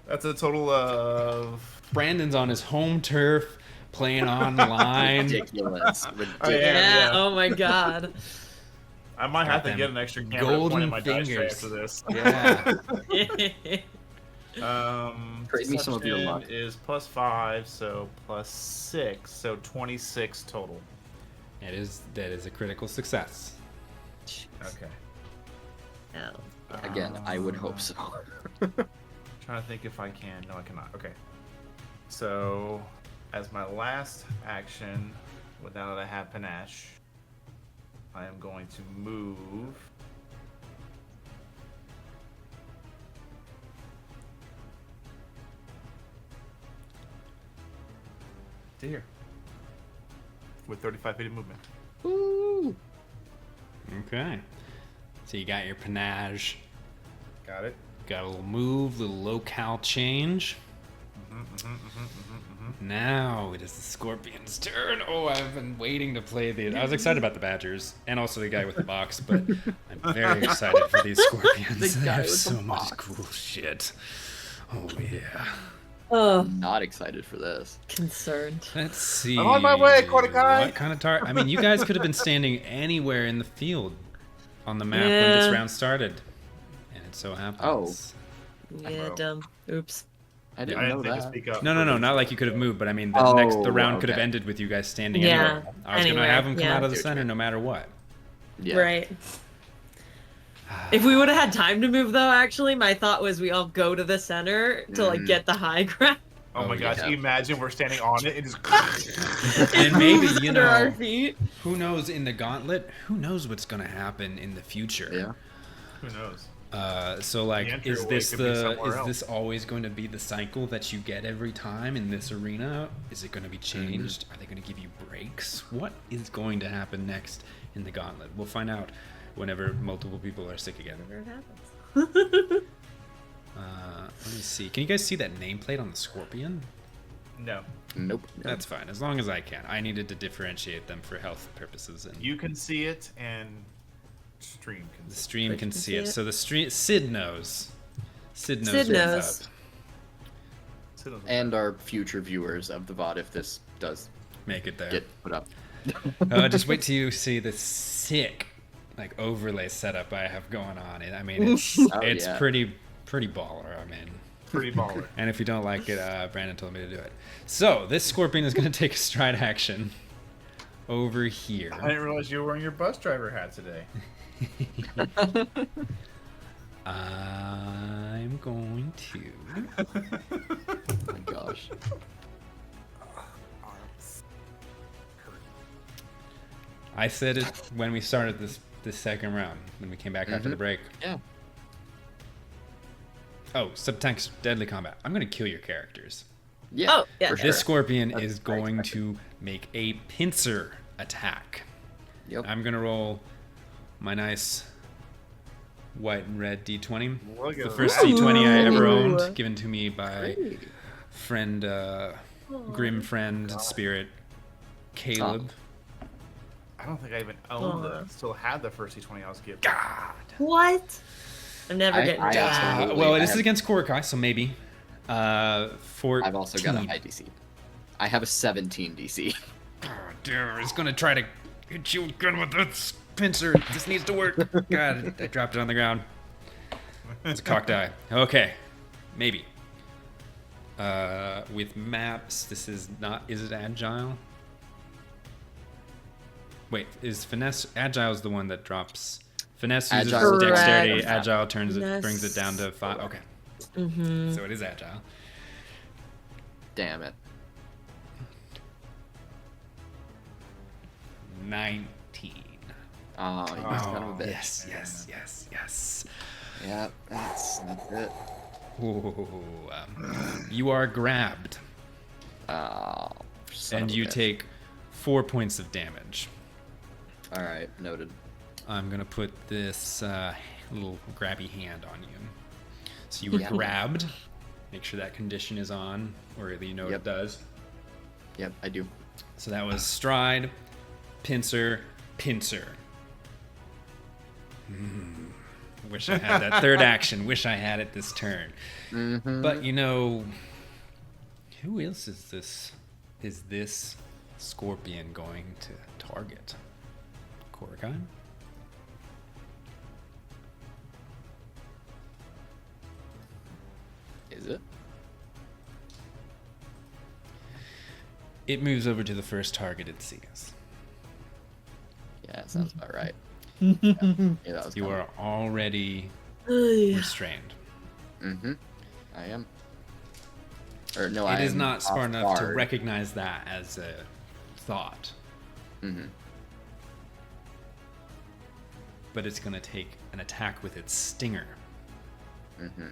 D: That's a total of...
A: Brandon's on his home turf, playing online.
C: Ridiculous.
D: I
C: Ridiculous.
D: am.
B: Yeah.
D: yeah.
B: Oh my god.
D: I might have to
A: them
D: get an extra camera to point
A: golden
D: in my dice tray
A: fingers.
D: after this.
A: Yeah.
C: Trade me some of your
D: deception
C: luck.
D: is +5, so +6, so 26 total.
A: That is a critical success.
D: Okay.
B: Hell.
C: Again, I would hope so.
D: Trying to think if I can. No, I cannot. Okay. So, as my last action, now that I have panache, I am going to move. To here. With 35 feet of movement.
C: Woo!
A: Okay. So you got your panache,
D: Got it.
A: got a little move, little locale change. Now it is the scorpion's turn. Oh, I've been waiting to play the. I was excited about the badgers and also the guy with the box, but I'm very excited for these scorpions.
C: The
A: They
C: guy
A: have
C: with the
A: so much
C: box.
A: cool shit. Oh yeah.
B: Oh,
C: Not excited for this.
B: concerned.
A: Let's see.
D: I'm on my way, Kordakai.
A: What kind of target? I mean, you guys could have been standing anywhere in the field on the map when this
B: Yeah.
A: round started, and it so happens.
B: Yeah,
D: Well.
B: dumb. Oops.
C: I
D: I
C: didn't
D: didn't
C: know
D: think to
C: that.
D: speak up.
A: No, not like you could have moved, but I mean, the
C: Oh,
A: round could have
C: okay.
A: ended with you guys standing
B: Yeah,
A: anywhere. I was gonna
B: anywhere,
A: have them come
B: yeah.
A: out of the
C: See what you
A: center
C: mean.
A: no matter what.
C: Yeah.
B: Right. If we would have had time to move, though, actually, my thought was we all go to the center to like
C: Mhm.
B: get the high ground.
D: Oh my
A: Oh,
D: gosh,
C: yeah.
D: you imagine we're standing on it and just.
A: And maybe,
B: Moves
A: you
B: under our
A: know,
B: feet.
A: who knows in the gauntlet? Who knows what's gonna happen in the future?
C: Yeah.
D: Who knows?
A: So like,
D: The
A: is
D: entryway
A: this
D: could be
A: the
D: somewhere
A: is
D: else.
A: this always going to be the cycle that you get every time in this arena? Is it going to be changed? Are they going to give you breaks? What is going to happen next in the gauntlet? We'll find out whenever multiple people are sick again.
B: Whatever happens.
A: Let me see. Can you guys see that nameplate on the scorpion?
D: No.
C: Nope.
A: That's fine, as long as I can. I needed to differentiate them for health purposes, and
D: You can see it, and stream can
A: the
D: see
A: stream
B: Twitch
A: can
B: can
A: see
B: see
A: it.
B: it.
A: So the stream, Sid knows. Sid knows.
B: Sid
A: what's
B: knows.
A: up.
D: it. Sit on the-
C: And our future viewers of the VOD, if this does
A: Make it there.
C: get put up.
A: Just wait till you see the sick like overlay setup I have going on. I mean, it's
C: Oh,
A: it's
C: yeah.
A: pretty baller. I mean,
D: Pretty baller.
A: and if you don't like it, Brandon told me to do it. So this scorpion is going to take a stride action over here.
D: I didn't realize you were wearing your bus driver hat today.
A: I'm going to.
C: Oh my gosh.
A: I said it when we started this second round when we came back after the break.
C: Yeah.
A: Oh, subtext deadly combat. I'm going to kill your characters.
C: Yeah.
B: Oh, yeah.
C: for
A: This
C: sure.
A: scorpion
C: That's
A: is
C: what I
A: going
C: expected.
A: to make a pincer attack.
C: Yep.
A: I'm going to roll my nice white and red D20.
D: Look
A: The
D: at
A: first
D: that.
A: D20 I ever
B: Ooh.
A: owned, given to me by friend, grim friend, spirit, Caleb.
D: I don't think I even owned
B: Aw.
D: the still had the first D20 I was given.
A: God.
B: What? I'm never
C: I-
B: getting
C: I
B: that.
C: absolutely-
A: Well,
C: I
A: this is
C: have-
A: against Korakai, so maybe. 14.
C: I've also got a high DC. I have a 17 DC.
A: God damn, it's gonna try to hit you again with this pincer. This needs to work. God, I dropped it on the ground. It's a cocked eye. Okay, maybe. With maps, this is not. Is it agile? Wait, is finesse? Agile is the one that drops. Finesse uses
C: Agile
B: is
A: dexterity.
C: correct.
A: Agile turns it,
B: Finesse.
A: brings it down to 5. Okay,
B: Mm-hmm.
A: so it is agile.
C: Damn it.
A: 19.
C: Oh, you son of a bitch.
A: Yes.
C: Yeah, that's it.
A: Ooh, you are grabbed,
C: Oh, son
A: and
C: of a
A: you
C: bitch.
A: take 4 points of damage.
C: All right, noted.
A: I'm gonna put this little grabby hand on you. So you were
C: Yeah.
A: grabbed. Make sure that condition is on, or at least you know what it
C: Yep.
A: does.
C: Yep, I do.
A: So that was stride, pincer. Wish I had that third action. Wish I had it this turn.
C: Mm-hmm.
A: But you know, who else is this? Is this scorpion going to target? Korakai?
C: Is it?
A: It moves over to the first target it sees.
C: Yeah, it sounds about right. Yeah, that was
A: You are already restrained.
C: Mm-hmm. I am. Or no,
A: It
C: I
A: is
C: am
A: not smart
C: off
A: enough to
C: guard.
A: recognize that as a thought,
C: Mm-hmm.
A: but it's going to take an attack with its stinger.
C: Mm-hmm.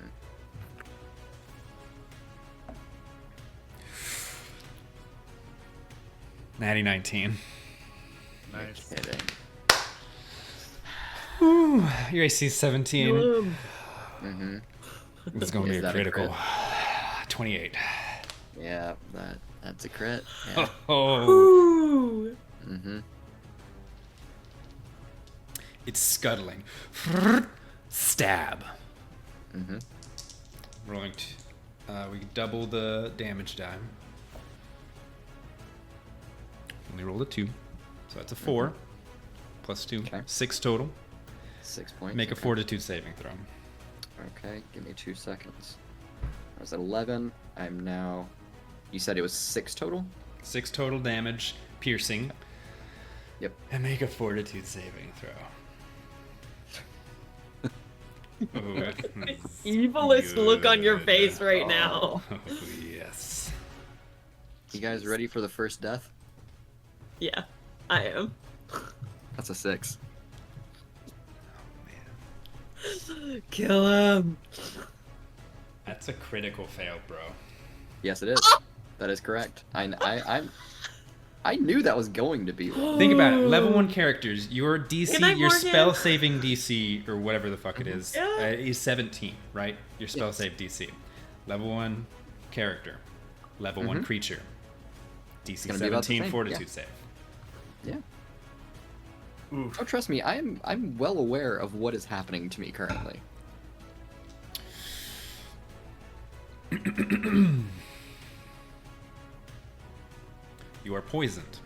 A: Natty 19.
D: Nice.
C: Kidding.
A: Ooh, your AC is 17.
C: Mm-hmm.
A: It's going to be
C: Is
A: a
C: that a
A: critical.
C: crit?
A: 28.
C: Yeah, that's a crit. Yeah.
A: Oh,
B: Ooh.
C: Mm-hmm.
A: it's scuttling. Stab.
C: Mm-hmm.
A: Rolling. We double the damage die. Only rolled a 2, so that's a 4. Plus 2.
C: Okay.
A: 6 total.
C: 6 points.
A: Make a
C: okay.
A: fortitude saving throw.
C: Okay, give me 2 seconds. I was at 11. I'm now. You said it was 6 total?
A: 6 total damage, piercing.
C: Yep.
A: And make a fortitude saving throw. Oh,
B: Evilest look on your
A: good.
B: face right now.
A: Oh, yes.
C: You guys ready for the first death?
B: Yeah, I am.
C: That's a 6.
A: Man.
B: Kill him.
A: That's a critical fail, bro.
C: Yes, it is. That is correct. I knew that was going to be.
A: Think about it. Level 1 characters, your DC,
B: Good night,
A: your
B: Morgan.
A: spell saving DC, or whatever the fuck it is,
B: Yeah.
A: is 17, right? Your spell
C: Yes.
A: save DC. Level 1 character. Level 1 creature. DC
C: gonna be about the
A: 17
C: same,
A: fortitude
C: yeah.
A: save.
C: Yeah.
D: Oof.
C: Oh, trust me, I'm well aware of what is happening to me currently.
A: You are poisoned.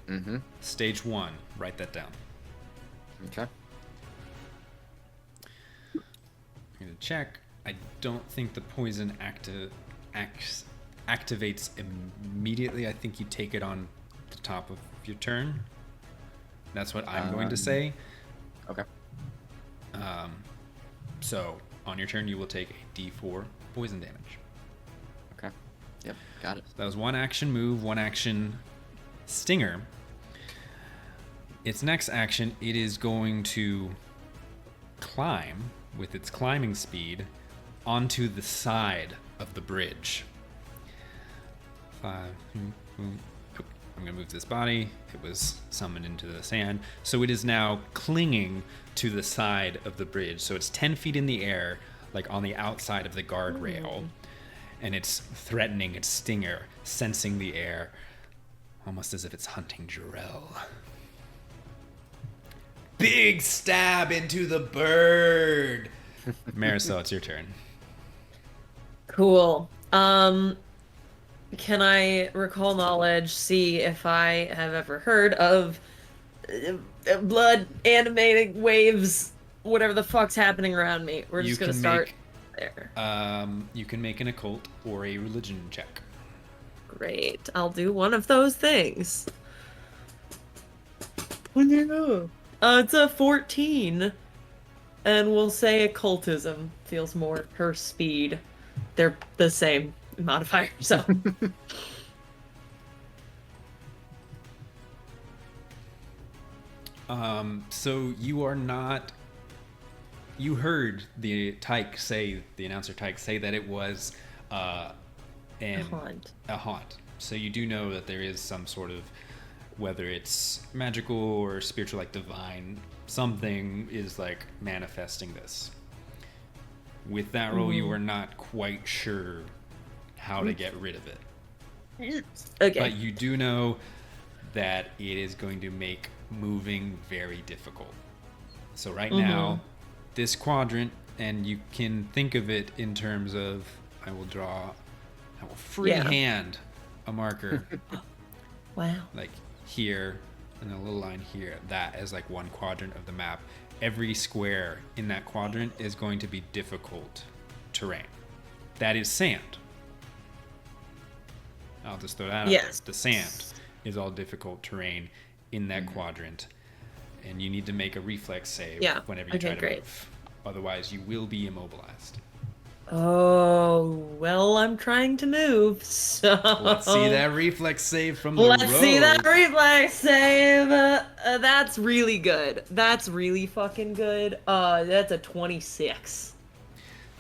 C: Mm-hmm.
A: Stage 1. Write that down.
C: Okay.
A: I'm gonna check. I don't think the poison activates immediately. I think you take it on the top of your turn. That's what I'm going to say.
C: Okay.
A: So on your turn, you will take a D4 poison damage.
C: Okay. Yep. Got it.
A: That was one action move, one action stinger. Its next action, it is going to climb with its climbing speed onto the side of the bridge. 5. I'm going to move this body. It was summoned into the sand. So it is now clinging to the side of the bridge. So it's 10 feet in the air, like on the outside of the guardrail. And it's threatening its stinger, sensing the air, almost as if it's hunting Jarell. Big stab into the bird. Marisol, it's your turn.
B: Cool. Can I recall knowledge, see if I have ever heard of blood animating waves, whatever the fuck's happening around me? We're just gonna start there.
A: You can make an occult or a religion check.
B: Great. I'll do one of those things. It's a 14. And we'll say occultism feels more her speed. They're the same modifier, so.
A: So you are not. You heard the announcer Tike say that it was a haunt. So you do know that there is some sort of, whether it's magical or spiritual, like divine, something is like manifesting this. With that roll, you are not quite sure how to get rid of it.
B: Okay.
A: But you do know that it is going to make moving very difficult. So right now, this quadrant, and you can think of it in terms of, I will freehand a marker.
B: Wow.
A: Like here, and a little line here, that as like one quadrant of the map. Every square in that quadrant is going to be difficult terrain. That is sand. I'll just throw that out there. The sand is all difficult terrain in that quadrant. And you need to make a reflex save whenever you try to move. Otherwise, you will be immobilized.
B: Oh, well, I'm trying to move, so...
A: Let's see that reflex save from the rogue.
B: Let's see that reflex save! That's really good. That's really fucking good. That's a 26.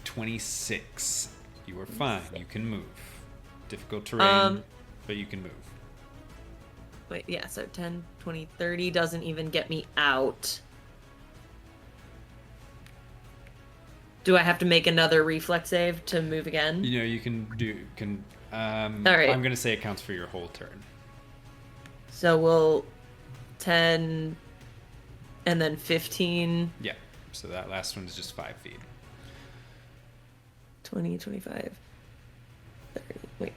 A: 26. You are fine. You can move. Difficult terrain, but you can move.
B: Wait, yeah, so 10, 20, 30 doesn't even get me out. Do I have to make another reflex save to move again?
A: You know, you can all right. I'm going to say it counts for your whole turn.
B: So we'll 10 and then 15.
A: Yeah. So that last one is just 5 feet.
B: 20, 25, 30. Wait.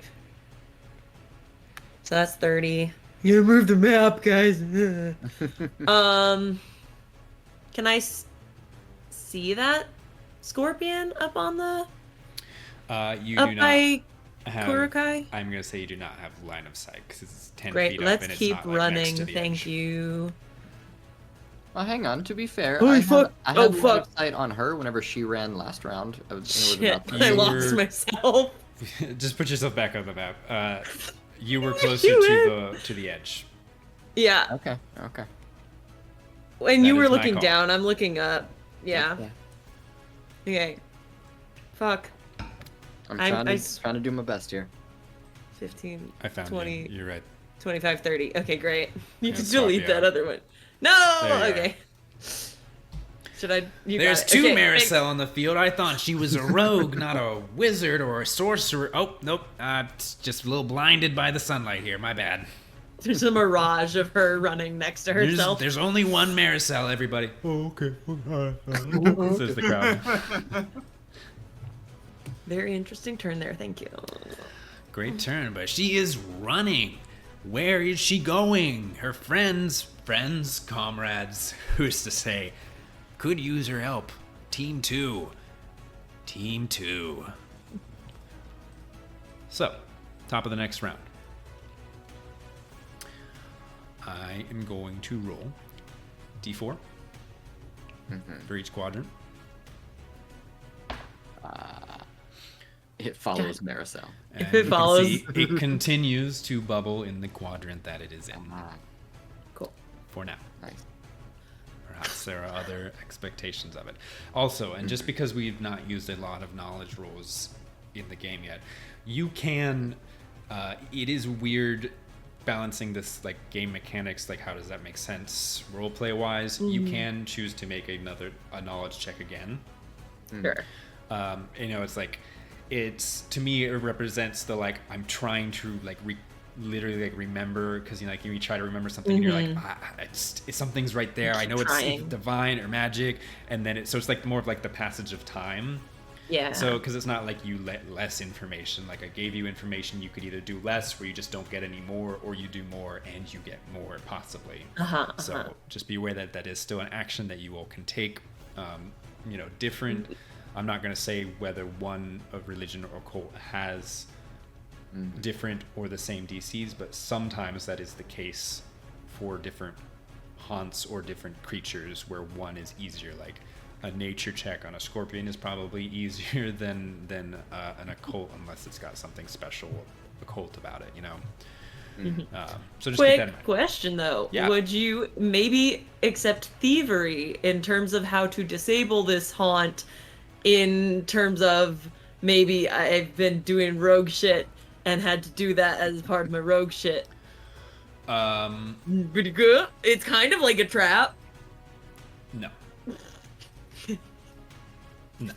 B: So that's 30. You gotta move the map, guys. Can I see that scorpion up on the...
A: You
B: up
A: do not
B: by
A: have...
B: Kurokai?
A: I'm going to say you do not have line of sight because it's 10
B: Great,
A: feet up
B: let's
A: and it's
B: keep
A: not, like,
B: running.
A: next to the
B: Thank
A: edge.
B: you.
C: Well, hang on. To be fair,
B: Holy
C: I
B: fuck.
C: had
B: Oh,
C: line
B: fuck.
C: of sight on her whenever she ran last round.
B: Shit,
A: You
B: I
A: were-
B: lost myself.
A: Just put yourself back on the map. You were closer to the edge.
B: Yeah,
C: Okay.
B: when
A: That
B: you were
A: is my
B: looking
A: call.
B: down, I'm looking up. Yeah. Okay. Fuck.
C: I'm
B: I-
C: trying to do my best here.
B: 15,
A: I found
B: 20,
A: you. You're right.
B: 25, 30. Okay, great. You
A: Yeah,
B: can
A: swap
B: delete
A: you
B: that
A: out.
B: other one. No!
A: There you
B: Okay. Should I? You
A: There's
B: got it.
A: two
B: Okay,
A: Maricel on the field. I thought she was a rogue, not a wizard or a sorcerer. Oh, nope. Just a little blinded by the sunlight here. My bad.
B: There's a mirage of her running next to herself.
A: There's only one Maricel, everybody. Oh, okay. Says the crowd.
B: Very interesting turn there. Thank you.
A: Great turn, but she is running. Where is she going? Her friends, comrades, who's to say, could use her help. Team 2. So, top of the next round. I am going to roll D4 for each quadrant.
C: It follows Maricel.
A: And
B: If
A: you
B: it
A: can
B: follows.
A: see it continues to bubble in the quadrant that it is in
B: Cool.
A: for now.
C: Nice.
A: Perhaps there are other expectations of it. Also, and just because we've not used a lot of knowledge rolls in the game yet, you can. It is weird balancing this like game mechanics, like how does that make sense role play wise, you can choose to make a knowledge check again.
B: Sure.
A: You know, it's like, it's, to me, it represents the like, I'm trying to like literally like remember, because you know, like you try to remember something and you're like, it's something's right there, I know it's divine or magic, and then so it's like more of like the passage of time.
B: Yeah.
A: So, because it's not like you let less information. Like I gave you information, you could either do less, where you just don't get any more, or you do more and you get more, possibly. So just be aware that that is still an action that you all can take. You know, different. I'm not going to say whether one of religion or cult has different or the same DCs, but sometimes that is the case for different haunts or different creatures, where one is easier. Like a nature check on a scorpion is probably easier than an occult, unless it's got something special occult about it, you know. So just keep that in mind.
B: Quick question though,
A: Yeah.
B: would you maybe accept thievery in terms of how to disable this haunt, in terms of maybe I've been doing rogue shit and had to do that as part of my rogue shit? Pretty good. It's kind of like a trap.
A: No.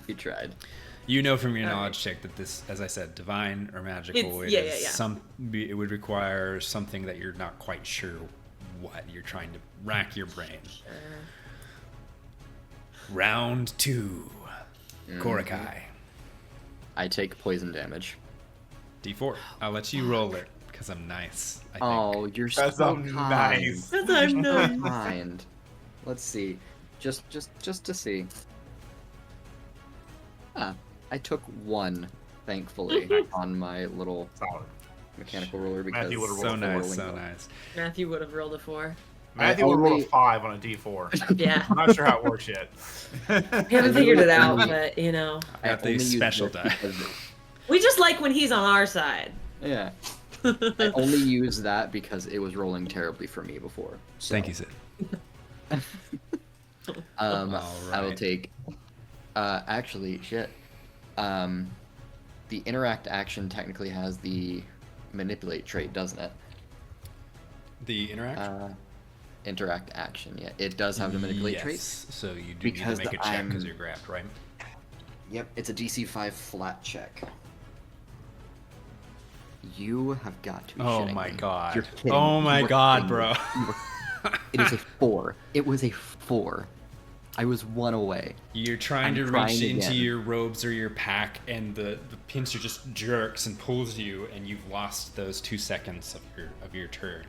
C: You tried.
A: You know from your knowledge check that this, as I said, divine or magical, it would require something that you're not quite sure what. You're trying to rack your brain. Round 2. Korakai.
C: I take poison damage.
A: D4. I'll let you roll it, because I'm nice, I think.
C: Oh, you're so
D: That's
C: kind.
D: nice.
B: Because I'm
C: So
B: nice.
C: kind. Let's see. Just to see. I took 1, thankfully, on my little
D: Solid.
C: mechanical roller because
D: Matthew would've
A: So
D: rolled
A: nice,
C: rolling
A: so
C: low.
A: nice.
B: Matthew would have rolled a 4.
D: Matthew would roll
C: only-
D: a 5 on a D4.
B: Yeah.
D: I'm not sure how it works yet.
B: We haven't figured it out, but you know.
C: I
A: Got the
C: only use
A: special
C: this
A: die.
C: because-
B: We just like when he's on our side.
C: Yeah. I only use that because it was rolling terribly for me before. So,
A: Thank you, Sid.
C: I will
A: Alright.
C: take. Actually, shit. The interact action technically has the manipulate trait, doesn't it?
A: The interaction?
C: Interact action, yeah. It does have the manipulate trait.
A: Yes. So you do
C: Because
A: need to make a check
C: I'm-
A: because you're grabbed, right?
C: Yep, it's a DC 5 flat check. You have got to be
A: Oh
C: shitting
A: my
C: me.
A: god.
C: You're kidding
A: Oh
C: me.
A: my
C: You were
A: god,
C: kidding
A: bro.
C: me. It is a 4. It was a 4. I was 1 away.
A: You're trying
C: I'm
A: to
C: trying
A: reach into
C: again.
A: your robes or your pack, and the pincer just jerks and pulls you, and you've lost those 2 seconds of your turn.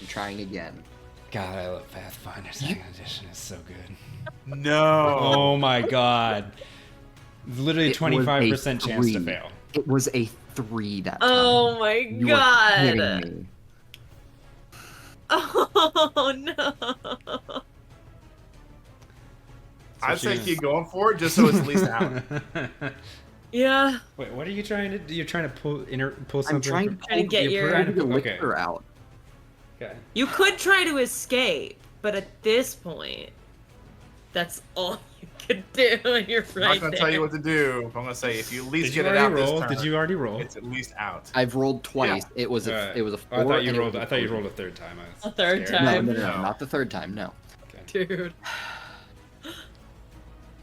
C: I'm trying again.
A: God, I love Pathfinder Second Edition. It's so good.
D: No.
A: Oh my god. Literally
C: It was a
A: 25% chance to
C: 3.
A: fail.
C: It was a 3 that time.
B: Oh my
C: You were
B: god.
C: kidding me.
B: Oh no.
D: I'd
A: So
D: say
A: she's-
D: keep going for it just so it's at least out.
B: Yeah.
A: Wait, what are you trying to do? You're trying to pull something?
C: I'm trying
A: from-
B: Trying to get
A: you're
B: your-
A: trying to
C: the
A: pull- okay.
C: liquor out.
A: Okay.
B: You could try to escape, but at this point, that's all you could do. You're
D: I'm
B: right
D: not gonna
B: there.
D: tell you what to do. I'm gonna say if you at least
A: Did you
D: get it out
A: already
D: this
A: roll?
D: turn,
A: Did you already roll?
D: it's at least out.
C: I've rolled twice. It was a
A: Alright.
C: it was a 4.
A: Oh, I thought you
C: and it
A: rolled.
C: was
A: I thought you
C: 4.
A: rolled a third time. I was
B: A third
A: scared.
B: time?
C: No,
D: No.
C: not the third time. No.
A: Okay.
B: Dude.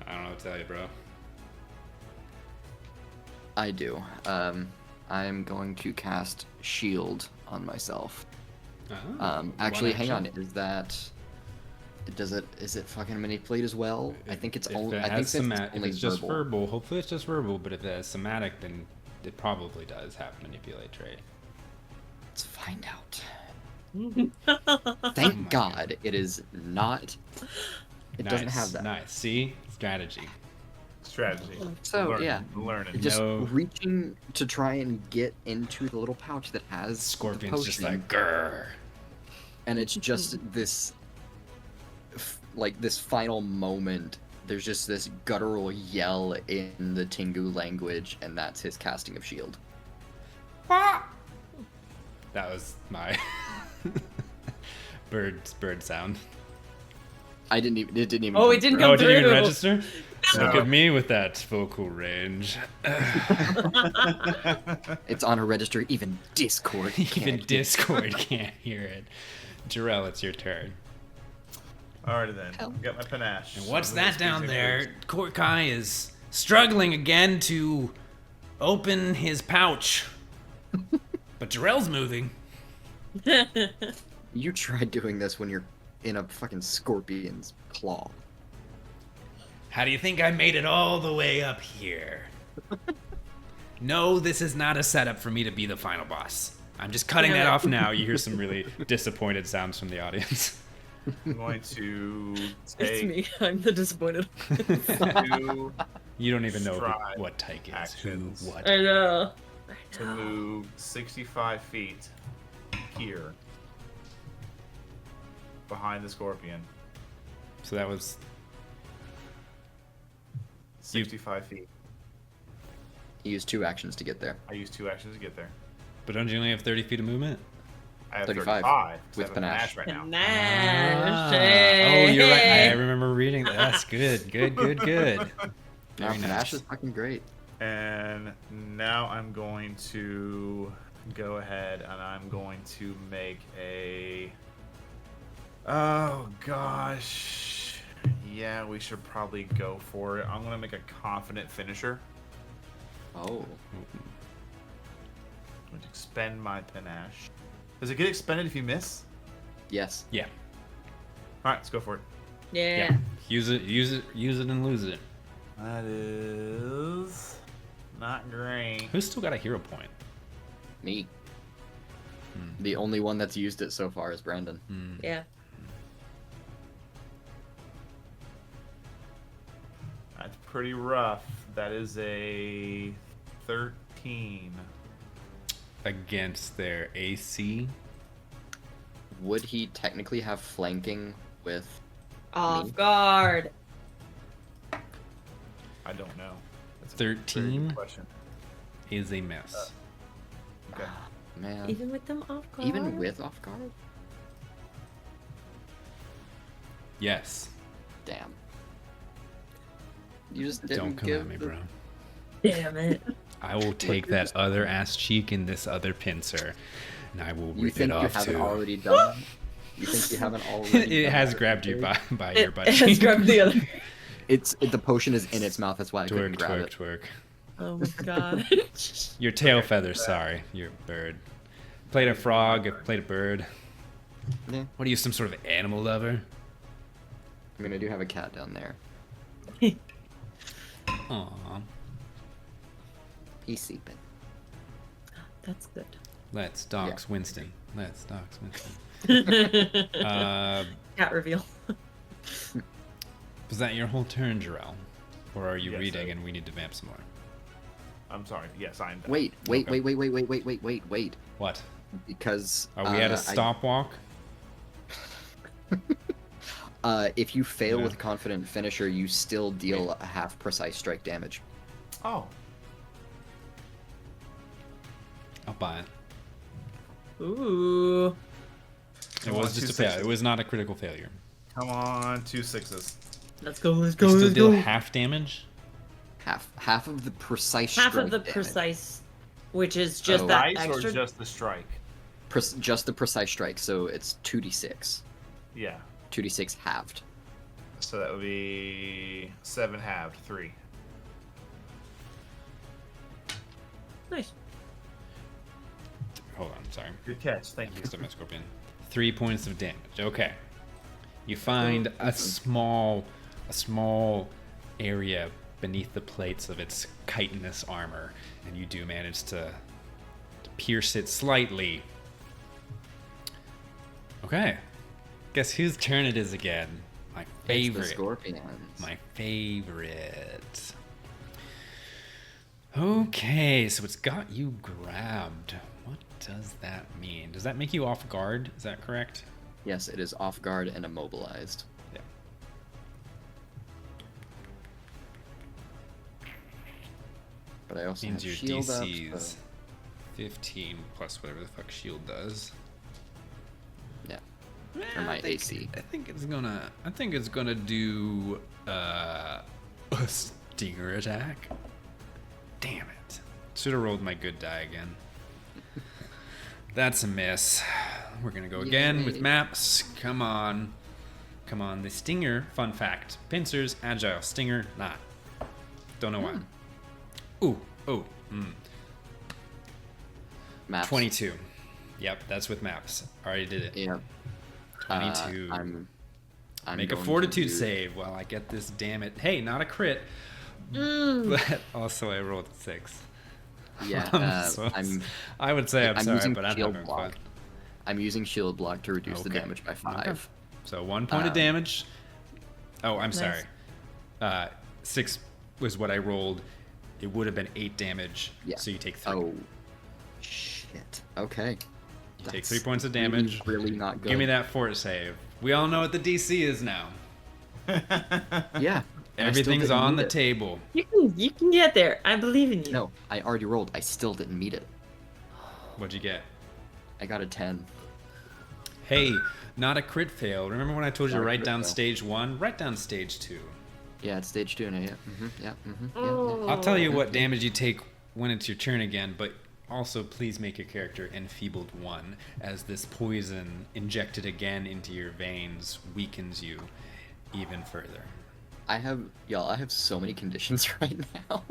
A: I don't know what to tell you, bro.
C: I do. I am going to cast Shield on myself.
A: Oh,
C: Actually,
A: one
C: hang on.
A: action.
C: Is that? Is it fucking manipulate as well? I think it's
A: If
C: only.
A: it
C: I think
A: has
C: since
A: if
C: it's only
A: it's just
C: verbal.
A: verbal, hopefully it's just verbal. But if it has somatic, then it probably does have manipulate trait.
C: Let's find out.
A: Oh
C: Thank
A: my
C: God it is not. It doesn't have that.
A: Nice. See, strategy.
D: Strategy.
C: So,
D: Learning,
C: yeah.
D: learning.
C: Just
A: No.
C: reaching to try and get into the little pouch that has the
A: Scorpion's just
C: potion,
A: like grrr.
C: and it's just this, like this final moment. There's just this guttural yell in the Tengu language, and that's his casting of shield.
A: That was my bird sound.
C: I didn't even. It didn't even.
B: Oh,
C: come
B: it didn't
C: through.
B: come
A: Oh, did you even
B: through.
A: register? Look
D: No.
A: at me with that focal range.
C: It's on a register. Even Discord.
A: Even
C: can't hear.
A: Discord can't hear it. Jarrell, it's your turn.
D: Alrighty then.
C: Hell.
D: Got my panache.
A: And what's
D: So
A: that
D: this
A: down
D: gives me
A: there? Korkai is struggling again to open his pouch. But Jarrell's moving.
C: You tried doing this when you're in a fucking scorpion's claw.
A: How do you think I made it all the way up here? No, this is not a setup for me to be the final boss. I'm just cutting
B: Damn
A: that
B: it.
A: off now. You hear some really disappointed sounds from the audience.
D: I'm going to
B: It's
D: take
B: me. I'm the disappointed.
D: 2
A: You don't even know
D: Stride
A: what Tike is.
D: actions.
A: Who, what.
B: I know.
D: to move 65 feet here behind the scorpion.
A: So that was
D: 65 feet.
C: He used 2 actions to get there.
D: I used 2 actions to get there.
A: But don't you only have 30 feet of movement?
D: I have
C: 35
D: 35
C: with
D: with
C: panache.
D: panache right now.
A: Ah.
B: Panache.
A: Oh, you're right. I remember reading that. That's good. Good.
C: Now,
A: Very
C: Panache
A: nice.
C: is fucking great.
D: And now I'm going to go ahead and I'm going to make a... Oh, gosh. Yeah, we should probably go for it. I'm going to make a confident finisher.
C: Oh.
D: I'm going to expend my panache. Does it get expended if you miss?
C: Yes.
A: Yeah.
D: All right, let's go for it.
B: Yeah.
A: Use it, and lose it.
D: That is not great.
A: Who's still got a hero point?
C: Me. The only one that's used it so far is Brandon.
B: Yeah.
D: That's pretty rough. That is a 13.
A: Against their AC.
C: Would he technically have flanking with...
B: Off
C: Me?
B: guard.
D: I don't know. That's a very good
A: 13
D: question.
A: is a miss.
D: Okay.
C: Man.
B: Even with them off guard.
C: Even with off guard?
A: Yes.
C: Damn. You just
A: Don't
C: didn't
A: come
C: give
A: at me,
C: the-
A: bro.
B: Damn it.
A: I will take that other ass cheek and this other pincer, and I will
C: You
A: rip
C: think
A: it
C: you
A: off
C: haven't
A: too.
C: already done? You think you haven't already?
A: It
C: done
A: has
C: that?
A: grabbed you by your butt
B: It has
A: cheek.
B: grabbed the other.
C: The potion is in its mouth. That's why I couldn't
A: Twerk,
C: grab
A: twerk,
C: it.
A: twerk.
B: Oh my god.
A: Your tail feathers, sorry. Your bird. Played a frog, played a bird.
C: Yeah.
A: What are you, some sort of animal lover?
C: I mean, I do have a cat down there.
A: Aww.
C: He's sleeping.
B: That's good.
A: Let's dox Winston. Let's dox Winston.
B: Cat reveal.
A: Was that your whole turn, Jarrell? Or are you
D: Yes,
A: reading
D: sir.
A: and we need to vamp some more?
D: I'm sorry. Yes, I'm done.
C: Wait.
A: Okay.
C: Wait.
A: What?
C: Because
A: Are we at a stop walk?
C: if you fail
A: Yeah.
C: with confident finisher, you still deal a half precise strike damage.
D: Oh,
A: I'll buy it.
B: Ooh.
A: It
D: Come
A: was
D: on,
A: just
D: two
A: a fail.
D: sixes.
A: It was not a critical failure.
D: come on, 2 6s.
B: Let's go. Let's
A: You
B: go.
A: still
B: Let's
A: deal
B: go.
A: half damage?
C: Half of the precise
B: Half
C: strike
B: of the
C: damage.
B: precise, which is just
C: Oh.
B: that
D: Dice or
B: extra.
D: just the strike?
C: Just the precise strike, so it's 2d6.
D: Yeah.
C: 2d6 halved.
D: So that would be 7 halved, 3.
B: Nice.
A: Hold on, sorry.
D: Good catch. Thank you.
A: Mixed up my scorpion. 3 points of damage. Okay. You find a small area beneath the plates of its chitinous armor, and you do manage to pierce it slightly. Okay. Guess whose turn it is again? My
C: It's the
A: favorite.
C: scorpions.
A: My favorite. Okay, so it's got you grabbed. What does that mean? Does that make you off guard? Is that correct?
C: Yes, it is off guard and immobilized.
A: Yeah.
C: But I also
A: Means
C: have
A: your
C: shield up.
A: DC's
C: So...
A: 15 plus whatever the fuck shield does.
C: Yeah. for my AC.
A: I think it's gonna do a stinger attack. Damn it! Should have rolled my good die again. That's a miss. We're gonna go again with maps. Come on. The stinger. Fun fact: pincers, agile. Stinger, not. Don't know why. Ooh.
C: Maps.
A: 22. Yep, that's with maps. Already did it.
C: Yep.
A: 22.
C: I'm
A: Make a
C: going
A: fortitude
C: to do-
A: save while I get this. Damn it! Hey, not a crit. But also, I rolled a 6.
C: Yeah,
A: I would say I'm sorry,
C: using
A: but I'm
C: shield
A: having
C: block.
A: fun.
C: I'm using shield block to reduce the
A: Okay.
C: damage by 5.
A: Okay. So 1 point of damage. Oh, I'm
B: Nice.
A: sorry. 6 was what I rolled. It would have been 8 damage.
C: Yeah.
A: So you take 3.
C: Oh, shit. Okay.
A: You take 3 points of damage.
C: Really not good.
A: Give me that fort save. We all know what the DC is now.
C: Yeah. and I still
A: Everything's
C: didn't
A: on
C: meet
A: the
C: it.
A: table.
B: You can get there. I believe in you.
C: No, I already rolled. I still didn't meet it.
A: What'd you get?
C: I got a 10.
A: Hey, not a crit fail. Remember when I told you to
C: Not a
A: write
C: crit
A: down
C: fail.
A: stage 1? Write down stage 2.
C: Yeah, it's stage 2 now. Yeah. Yeah.
B: Oh.
A: I'll tell you what damage you take when it's your turn again, but also please make your character enfeebled 1, as this poison injected again into your veins weakens you even further.
C: I have so many conditions right now.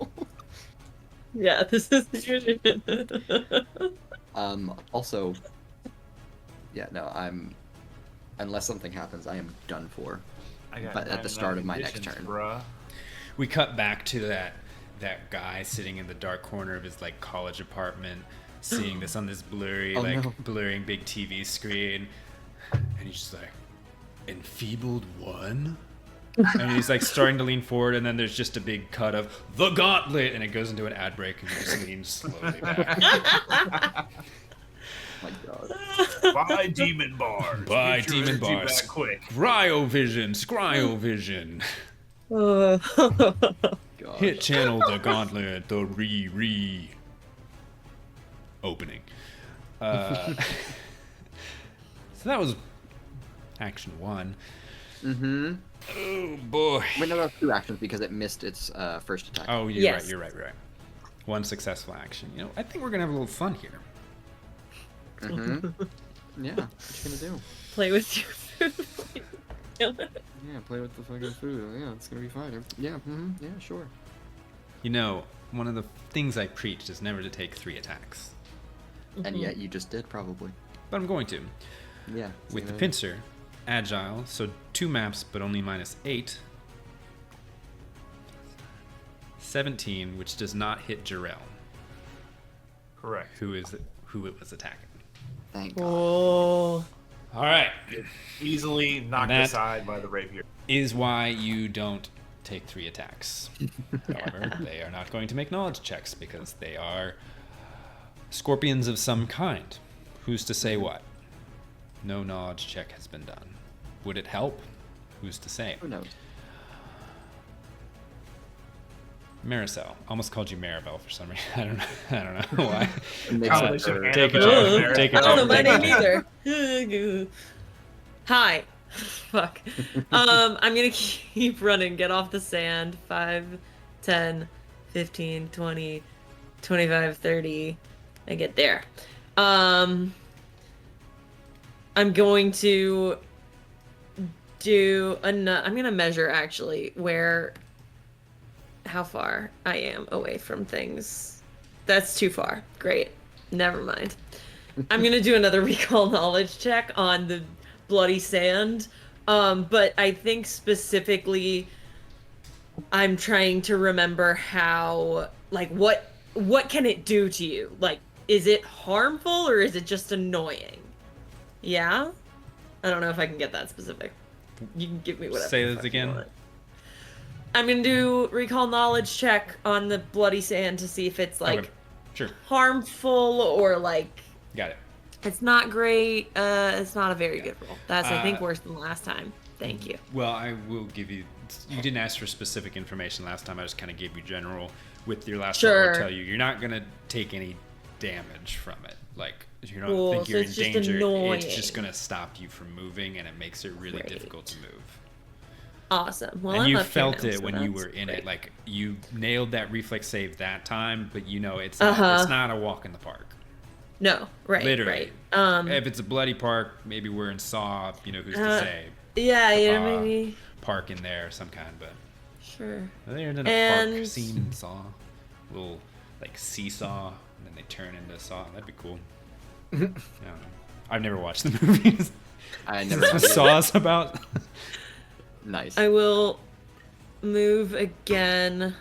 B: Yeah, this is.
C: Also, yeah, no, unless something happens, I am done for.
D: I got
C: But at the
D: 99
C: start of my next
D: conditions,
C: turn.
D: bruh.
A: We cut back to that guy sitting in the dark corner of his like college apartment, seeing this on this blurry
C: Oh, no.
A: blurring big TV screen, and he's just like, enfeebled 1. And he's like starting to lean forward, and then there's just a big cut of the Gauntlet, and it goes into an ad break, and he just leans slowly back.
C: Oh my god.
D: Buy demon bars.
A: Buy
D: Get your
A: demon
D: energy
A: bars.
D: back quick.
A: Scryovision.
C: God.
A: Hit channel the Gauntlet, the re opening. So that was action 1.
C: Mm-hmm.
A: Oh boy.
C: Wait, no, that's 2 actions because it missed its first attack.
A: Oh, you're
B: Yes.
A: right. You're right. 1 successful action. You know, I think we're gonna have a little fun here.
C: Mm-hmm. Yeah, what you gonna do?
B: Play with your food.
C: Yeah, play with the fucking food. Yeah, it's gonna be fine. Yeah, yeah, sure.
A: You know, one of the things I preached is never to take 3 attacks,
C: And yet you just did, probably.
A: but I'm going to.
C: Yeah.
A: With the
C: so-
A: pincer, agile, so 2 maps, but only -8. 17, which does not hit Jarrell,
D: Correct.
A: who it was attacking.
C: Thank God.
B: Oh.
A: All right,
D: Easily knocked
A: that-
D: aside by the rapier.
A: is why you don't take 3 attacks. However, they are not going to make knowledge checks because they are scorpions of some kind. Who's to say what? No knowledge check has been done. Would it help? Who's to say?
C: Who knows?
A: Maricel. Almost called you Maribel for some reason. I don't know why.
C: It makes
D: Oh,
C: it
D: they should
C: better.
A: Take it
D: Annabelle
A: off.
D: there.
A: Take it
B: I don't know
A: off.
B: my
A: Take it
B: name
A: off.
B: either. Hi. Fuck. I'm gonna keep running. Get off the sand. 5, 10, 15, 20, 25, 30. I get there. I'm going to do I'm gonna measure actually how far I am away from things. That's too far. Great. Never mind. I'm gonna do another recall knowledge check on the bloody sand. But I think specifically I'm trying to remember how, like, what can it do to you? Like, is it harmful or is it just annoying? Yeah? I don't know if I can get that specific. You can give me whatever.
A: Say
B: the
A: this
B: fuck you
A: again.
B: want. I'm gonna do recall knowledge check on the bloody sand to see if it's like
A: Okay. Sure.
B: harmful or like
A: Got it.
B: it's not great. It's not a very good roll. That's I think
A: Uh,
B: worse than last time. Thank you.
A: Well, I will give you. You didn't ask for specific information last time. I just kind of gave you general. With your last roll,
B: Sure.
A: I'll tell you you're not gonna take any damage from it. Like you don't
B: Cool,
A: think
B: so
A: you're in
B: it's just
A: danger.
B: annoying.
A: It's just gonna stop you from moving, and it makes it really
B: Right.
A: difficult to move.
B: Awesome. Well,
A: And
B: I'm
A: you
B: up here
A: felt
B: now,
A: it
B: so
A: when you
B: that's
A: were in
B: great.
A: it. Like you nailed that reflex save that time, but you know it's
B: Uh-huh.
A: not a walk in the park.
B: No, right,
A: Literally.
B: right.
A: If it's a bloody park, maybe we're in Saw. You know who's to
B: Uh,
A: say?
B: yeah,
A: Saw
B: yeah, maybe.
A: park in there of some kind, but
B: Sure.
A: there isn't a park
B: And-
A: scene in Saw. Little like seesaw, and then they turn into Saw. That'd be cool. I don't know. I've never watched the movies.
C: I
A: Is
C: never.
A: this what Saw's about?
C: Nice.
B: I will move again.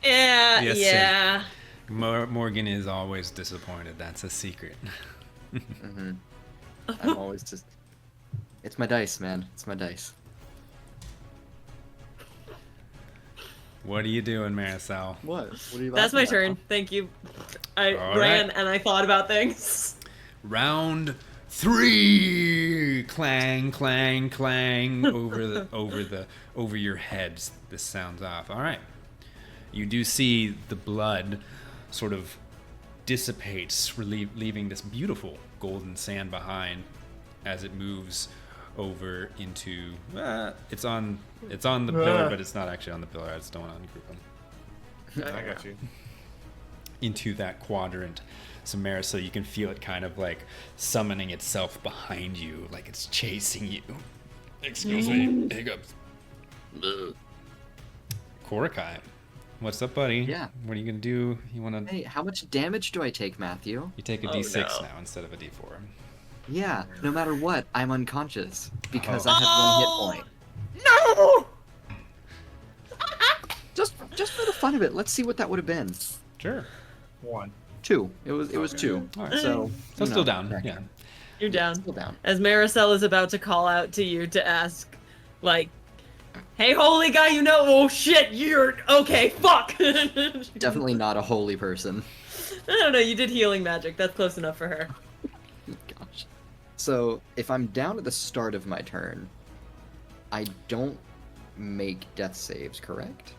B: Yeah,
A: Yes, sir.
B: yeah.
A: Morgan is always disappointed. That's a secret.
C: Hmm. I'm always just. It's my dice, man. It's my dice.
A: What are you doing, Marisol?
C: What? What are you?
B: That's my
C: laughing at,
B: turn. Thank you. I
A: All
B: ran
A: right.
B: and I thought about things.
A: Round 3. Clang, clang, clang over your heads. This sounds off. All right. You do see the blood sort of dissipates, leaving this beautiful golden sand behind as it moves over into. It's on the pillar, but it's not actually on the pillar. I just don't want to ungroup them.
D: I got you.
A: Into that quadrant, Samara, so you can feel it kind of like summoning itself behind you, like it's chasing you. Excuse me, hiccups. Korakai, what's up, buddy?
C: Yeah.
A: What are you gonna do? You wanna?
C: Hey, how much damage do I take, Matthew?
A: You take a
B: Oh,
A: D6
B: no.
A: now instead of a D4.
C: Yeah, no matter what, I'm unconscious because
A: Oh.
C: I have 1 hit point.
B: No!
C: Just for the fun of it, let's see what that would have been.
A: Sure.
D: 1.
C: 2. It was 2.
A: All right.
C: So
A: So
C: you
A: still
C: know,
A: down.
C: back
A: Yeah.
C: down.
B: You're down.
C: Still down.
B: As Maricel is about to call out to you to ask, like, hey, holy guy, you know, oh shit, you're okay, fuck.
C: Definitely not a holy person.
B: I don't know, you did healing magic. That's close enough for her.
C: Gosh. So if I'm down at the start of my turn, I don't make death saves, correct?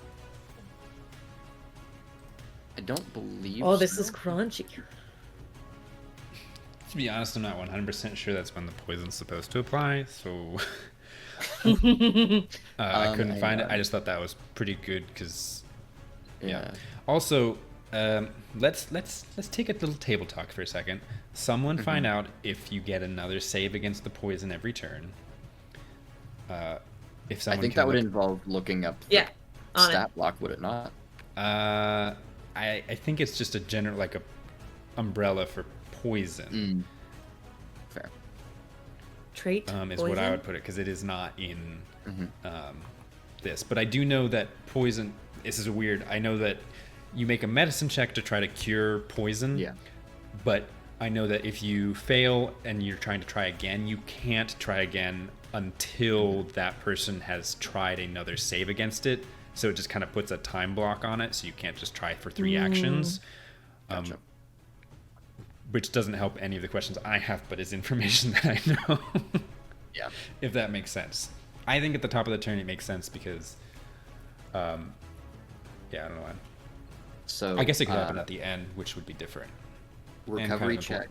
C: I don't believe.
B: Oh, this
C: so.
B: is crunchy.
A: To be honest, I'm not 100% sure that's when the poison's supposed to apply, so I couldn't find it. I just thought that was pretty good because, yeah. Also, let's take a little table talk for a second. Someone find out if you get another save against the poison every turn. If
C: I
A: someone
C: think
A: can
C: that would
A: look-
C: involve looking up the
B: Yeah, on
C: stat block, would it not?
A: I think it's just a general like a umbrella for poison.
C: Fair.
B: Trait.
A: Is what I
B: poison?
A: would put it because it is not in
C: Mm-hmm.
A: this. But I do know that poison. This is weird. I know that you make a medicine check to try to cure poison.
C: Yeah.
A: But I know that if you fail and you're trying to try again, you can't try again until that person has tried another save against it. So it just kind of puts a time block on it. So you can't just try for 3 actions.
C: Gotcha.
A: Which doesn't help any of the questions I have, but is information that I know.
C: Yeah.
A: If that makes sense. I think at the top of the turn it makes sense because, yeah, I don't know why.
C: So
A: I guess it could happen at the end, which would be different. and kind
C: recovery
A: of
C: check.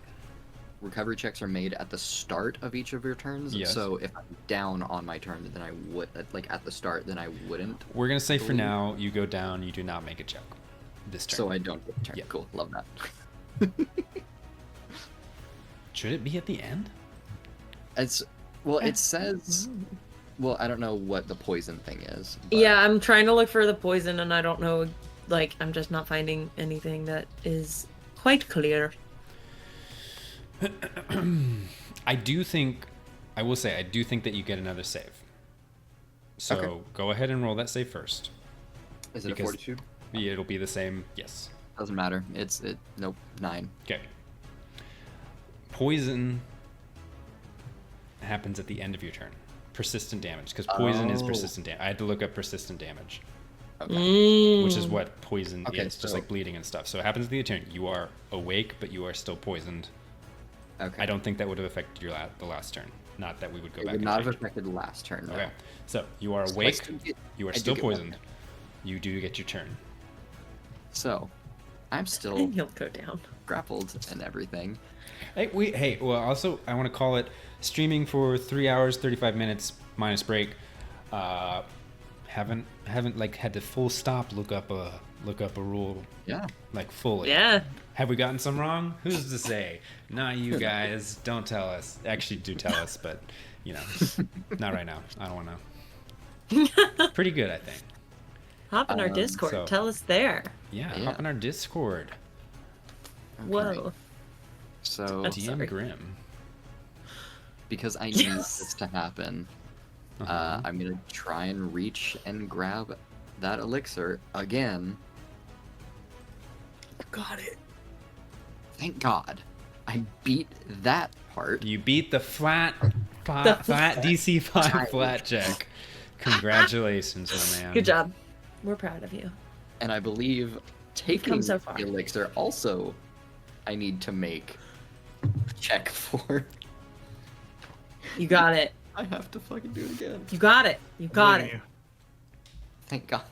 C: Recovery checks are made at the start of each of your turns.
A: Yes.
C: So if I'm down on my turn, then I would like at the start, then I wouldn't.
A: We're gonna say for
C: believe-
A: now you go down, you do not make a check this turn.
C: So I don't get a turn.
A: Yeah.
C: Cool. Love that.
A: Should it be at the end?
C: It's well, it says. Well, I don't know what the poison thing is. but-
B: Yeah, I'm trying to look for the poison and I don't know, like, I'm just not finding anything that is quite clear.
A: I do think that you get another save. So
C: Okay.
A: go ahead and roll that save first.
C: Is it a
A: because-
C: 42?
A: Yeah, it'll be the same. Yes.
C: Doesn't matter. Nope, 9.
A: Okay. Poison happens at the end of your turn. Persistent damage, because poison is
C: Oh.
A: persistent damage. I had to look up persistent damage,
C: Okay.
A: which is what poison
C: Okay,
A: is, just
C: so-
A: like bleeding and stuff. So it happens at the turn. You are awake, but you are still poisoned.
C: Okay.
A: I don't think that would have affected your the last turn. Not that we would go
C: It
A: back
C: would
A: and
C: not have
A: change.
C: affected the last turn. No.
A: Okay. So you are
C: So I
A: awake.
C: still get-
A: You are
C: I do
A: still
C: get one.
A: poisoned. You do get your turn.
C: So, I'm still
B: And he'll go down.
C: grappled and everything.
A: Well, also I want to call it streaming for 3 hours 35 minutes minus break. Haven't like had to full stop look up a rule
C: Yeah.
A: like fully.
B: Yeah.
A: Have we gotten some wrong? Who's to say? Not you guys. Don't tell us. Actually, do tell us, but not right now. I don't want to know. Pretty good, I think.
B: Hop in our Discord.
A: so-
B: Tell us there.
A: Yeah,
C: Yeah.
A: hop in our Discord.
C: Okay.
B: Whoa.
C: So,
B: I'm
A: DM
B: sorry.
A: Grim.
C: because I need this to happen,
A: Uh-huh.
C: I'm gonna try and reach and grab that elixir again.
B: Got it.
C: Thank God, I beat that part.
A: You beat the flat
B: The-
A: DC 5 flat check. Congratulations, my man.
B: Good job. We're proud of you.
C: And I believe taking
B: come so far.
C: the elixir also I need to make a check for.
B: You got it.
C: I have to fucking do it again.
B: You got it. You got
D: Believe
B: it.
D: you.
C: Thank God.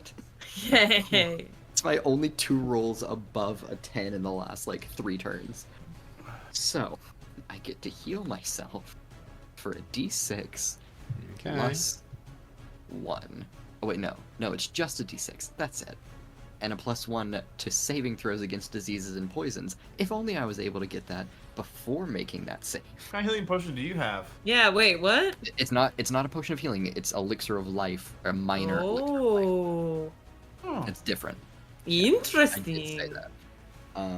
B: Yay.
C: It's my only 2 rolls above a 10 in the last like 3 turns. So I get to heal myself for a d6
A: Okay.
C: plus 1. Oh wait, no, it's just a d6. That's it. And a +1 to saving throws against diseases and poisons. If only I was able to get that before making that save.
D: What kind of healing potion do you have?
B: Yeah, wait, what?
C: It's not a potion of healing. It's elixir of life, a minor elixir of life.
B: Oh.
D: Oh.
C: It's different. I
B: Interesting.
C: did say that.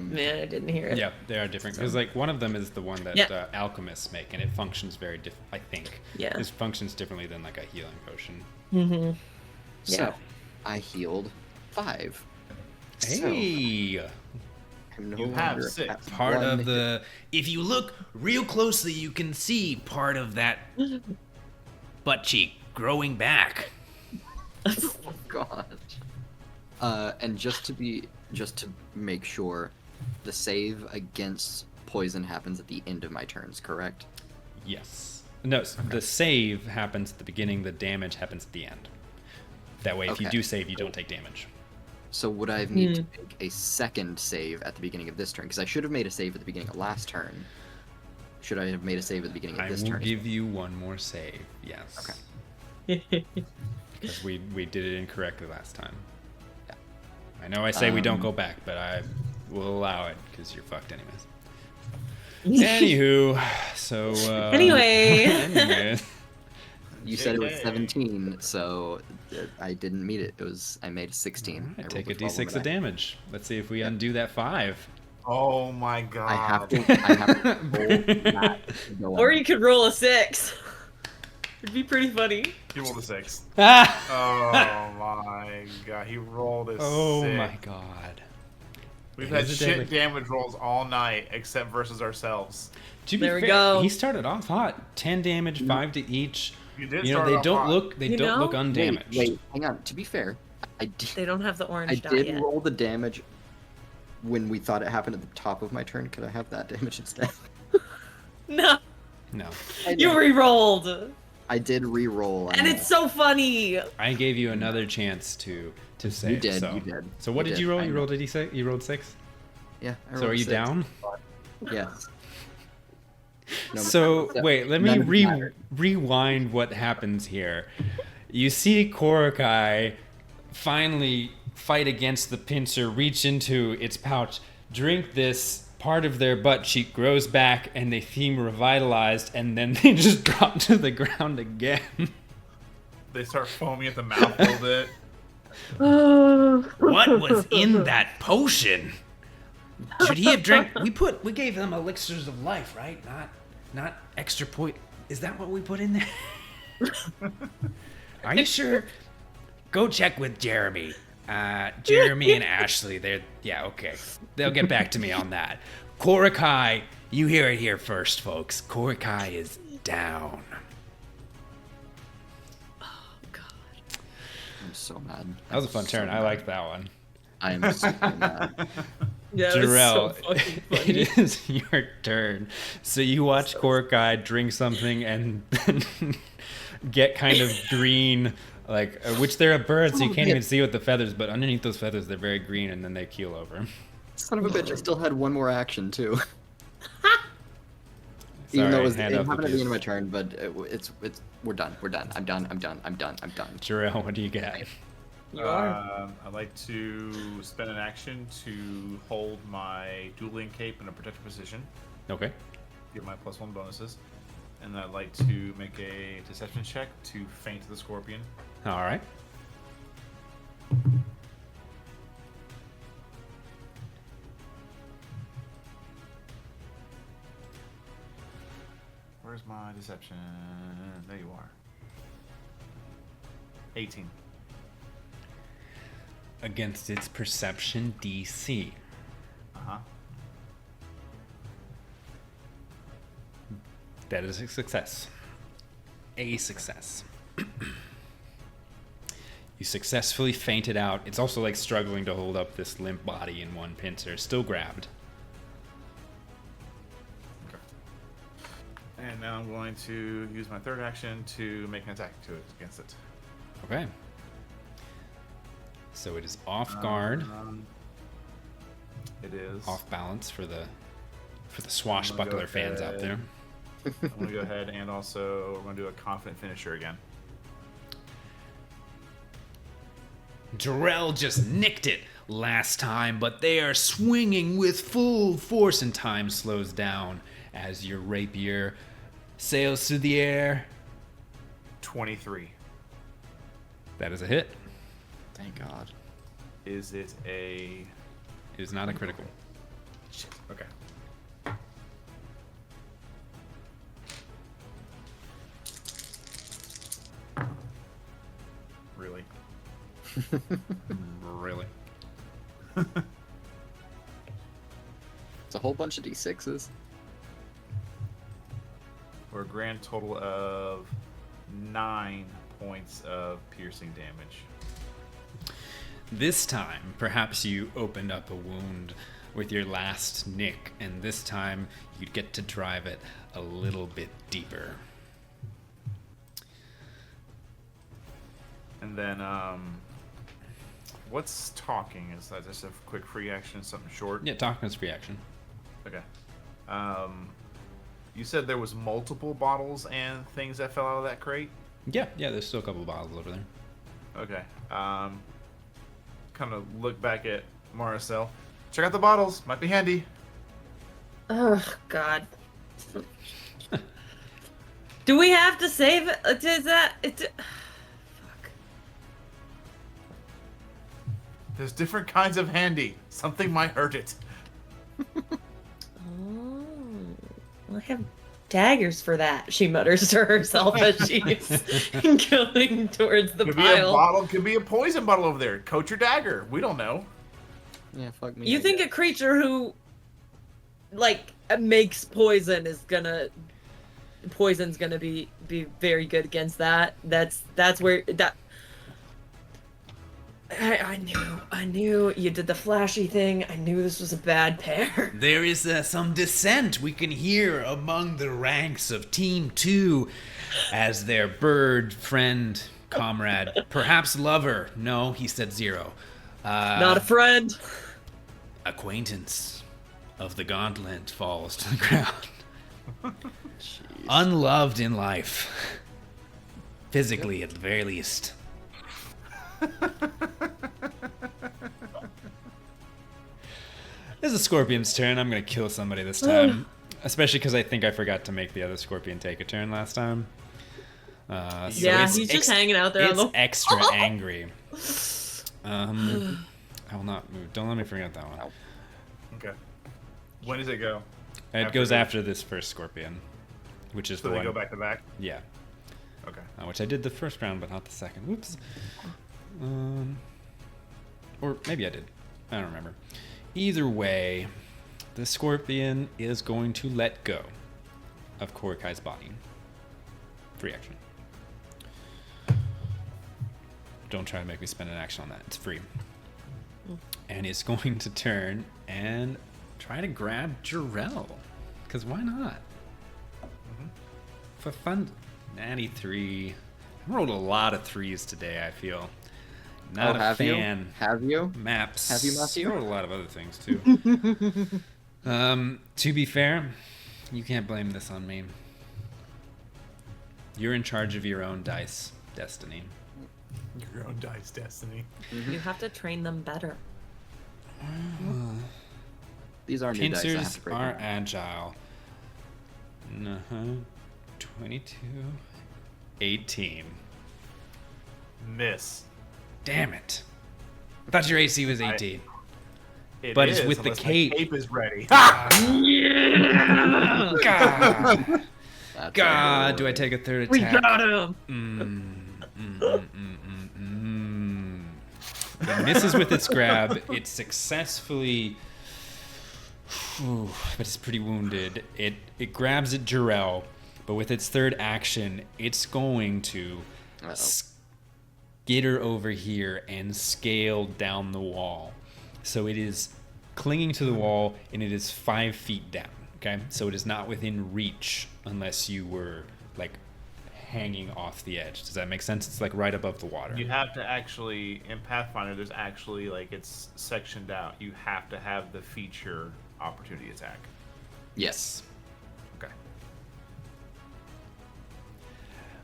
B: Man, I didn't hear it.
A: Yeah, they are different because like one of them is the one that
B: Yeah.
A: alchemists make, and it functions very different. I think.
B: Yeah.
A: It functions differently than like a healing potion.
B: Mm-hmm.
C: So
B: Yeah.
C: I healed 5.
A: Hey,
C: So I'm no
D: You have
C: longer
D: 6.
C: at
A: part
C: 1
A: of the. If you look real closely, you can see part of that butt cheek growing back.
C: Oh God. And just to make sure, the save against poison happens at the end of my turns, correct?
A: Yes. No, the save happens at the beginning. The damage happens at the end. That way, if you
C: Okay.
A: do save, you don't take damage.
C: So would I need to make a second save at the beginning of this turn? Because I should have made a save at the beginning of last turn. Should I have made a save at the beginning of
A: I
C: this
A: will
C: turn?
A: give you one more save. Yes.
C: Okay.
A: Because we did it incorrectly last time.
C: Yeah.
A: I know I say we don't go back, but I will allow it because you're fucked anyways. Anywho, so
B: Anyway.
A: anyways.
C: You said it was
D: JK.
C: 17, so I didn't meet it. I made a 16.
A: I
C: rolled
A: take a
C: 12 on
A: d6
C: the
A: of
C: die.
A: damage. Let's see if we undo that 5.
D: Oh my god.
C: I have to roll that to go
B: Or
C: on.
B: you could roll a 6. It'd be pretty funny.
D: He rolled a 6.
A: Ah!
D: Oh my god. He rolled a 6.
A: Oh my god.
D: We've
A: It
D: had
A: is a
D: shit
A: deadly-
D: damage rolls all night except versus ourselves.
A: To be
B: There we
A: fair,
B: go.
A: he started off hot. 10 damage, 5 to each.
D: You did
A: You know,
D: start
A: they
D: off
A: don't
D: hot.
A: look
B: You
A: don't
B: know?
A: look undamaged.
C: Wait, hang on. To be fair, I did,
B: They don't have the
C: I
B: orange dot
C: did
B: yet.
C: roll the damage when we thought it happened at the top of my turn. Could I have that damage instead?
B: No,
A: No.
B: you re-rolled.
C: I did re-roll.
B: And it's so funny.
A: I gave you another chance to save.
C: You did,
A: So,
C: you did.
A: So what
C: You
A: did
C: did,
A: you roll?
C: I
A: You
C: know.
A: rolled a d6? You rolled 6?
C: Yeah. I
A: So
C: rolled
A: are you
C: 6.
A: down?
C: Yes. No,
A: So
C: no,
A: wait, let me
C: none of it mattered.
A: rewind what happens here. You see Korakai finally fight against the pincer, reach into its pouch, drink this. Part of their butt cheek grows back, and they seem revitalized, and then they just drop to the ground again.
D: They start foaming at the mouth a little bit.
A: What was in that potion? Should he have drank? We gave them elixirs of life, right? Not extra point. Is that what we put in there? Are you sure? Go check with Jeremy. Jeremy and Ashley. Yeah, okay. They'll get back to me on that. Korakai, you hear it here first, folks. Korakai is down.
C: I'm so mad.
A: That was a fun turn. I liked that one.
C: I am so mad.
B: Yeah, it was so
A: Jarrell,
B: fucking funny.
A: it is your turn. So you watch Korakai drink something and then get kind of green Which they're a bird, so you can't
C: yeah.
A: even see with the feathers, but underneath those feathers, they're very green, and then they keel over.
C: Son of a bitch, I still had one more action, too.
A: Sorry,
C: Even though it
A: hand
C: happened
A: off
C: at
A: the
C: the end of my
A: keys.
C: turn, but we're done. I'm done.
A: Jarrell, what do you got?
B: You are.
D: I'd like to spend an action to hold my dueling cape in a protected position.
A: Okay.
D: Get my +1 bonuses. And I'd like to make a deception check to feint the scorpion.
A: All right.
D: Where's my deception? There you are. 18.
A: Against its perception DC.
D: Uh-huh.
A: That is a success. A success. You successfully fainted out. It's also like struggling to hold up this limp body in one pincer. Still grabbed.
D: Okay. And now I'm going to use my third action to make an attack to it against it.
A: Okay. So it is off guard,
D: It is.
A: off balance for the swashbuckler fans out there.
D: I'm going to go ahead and also we're going to do a confident finisher again.
A: Jarrell just nicked it last time, but they are swinging with full force, and time slows down as your rapier sails through the air.
D: 23.
A: That is a hit.
C: Thank God.
D: Is it a...
A: It is not a critical.
D: Shit. Okay. Really?
A: Really?
C: It's a whole bunch of D6s.
D: For a grand total of 9 points of piercing damage.
A: This time, perhaps you opened up a wound with your last nick, and this time you'd get to drive it a little bit deeper.
D: And then, what's talking? Is that just a quick free action, something short?
A: Yeah, talking is free action.
D: Okay. You said there was multiple bottles and things that fell out of that crate?
A: Yeah, there's still a couple of bottles over there.
D: Okay. Kind of look back at Maricel. Check out the bottles. Might be handy.
B: Oh God. Do we have to save it? Is that it? Fuck.
D: There's different kinds of handy. Something might hurt it.
B: Oh, well, I have daggers for that. She mutters to herself as she's going towards the
D: Could be a
B: pile.
D: bottle. Could be a poison bottle over there. Coat your dagger. We don't know.
C: Yeah, fuck me.
B: You
C: I
B: think
C: guess.
B: a creature who, like, makes poison is gonna... Poison's gonna be very good against that. That's where... that. I knew you did the flashy thing. I knew this was a bad pair.
A: There is some dissent we can hear among the ranks of Team 2 as their bird friend, comrade, perhaps lover. No, he said 0.
B: Not a friend.
A: Acquaintance of the Gauntlet falls to the ground.
C: Jeez.
A: Unloved in life. Physically, at the very least. This is Scorpion's turn. I'm gonna kill somebody this time. Especially because I think I forgot to make the other Scorpion take a turn last time. So
B: Yeah,
A: it's
B: he's just hanging out there on
A: It's
B: the...
A: extra angry. I will not move. Don't let me forget that one.
D: Okay. When does it go?
A: It goes after this first Scorpion, which is
D: So
A: the
D: they
A: one.
D: go back to back?
A: Yeah.
D: Okay.
A: Which I did the first round, but not the second. Whoops. Or maybe I did. I don't remember. Either way, the Scorpion is going to let go of Korikai's body. Free action. Don't try to make me spend an action on that. It's free. And it's going to turn and try to grab Jarrell. Because why not? For fun. Natty 3. Rolled a lot of 3s today, I feel. Not a
C: have
A: fan.
C: You? Have you?
A: Maps.
C: Have you, Matthew?
A: Rolled a lot of other things, too. To be fair, you can't blame this on me. You're in charge of your own dice destiny.
D: Your own dice destiny.
B: You have to train them better.
C: These are new dice. I have
A: Pincers
C: to break
A: are
C: them.
A: agile. 22. 18.
D: Miss.
A: Damn it. I thought your AC was 18.
D: It
A: But it's
D: is,
A: with the
D: unless my
A: cape.
D: cape is ready.
A: God.
C: That's
A: God,
C: a
A: do I
C: good
A: take a third
B: We
A: attack?
B: got him.
A: It misses with its grab. It successfully... but it's pretty wounded. It grabs at Jarrell, but with its third action, it's going to skitter over here and scale down the wall. So it is clinging to the wall, and it is 5 feet down. Okay, so it is not within reach unless you were like hanging off the edge. Does that make sense? It's like right above the water.
D: You have to actually, in Pathfinder, there's actually, like, it's sectioned out. You have to have the feature opportunity attack.
C: Yes.
D: Okay.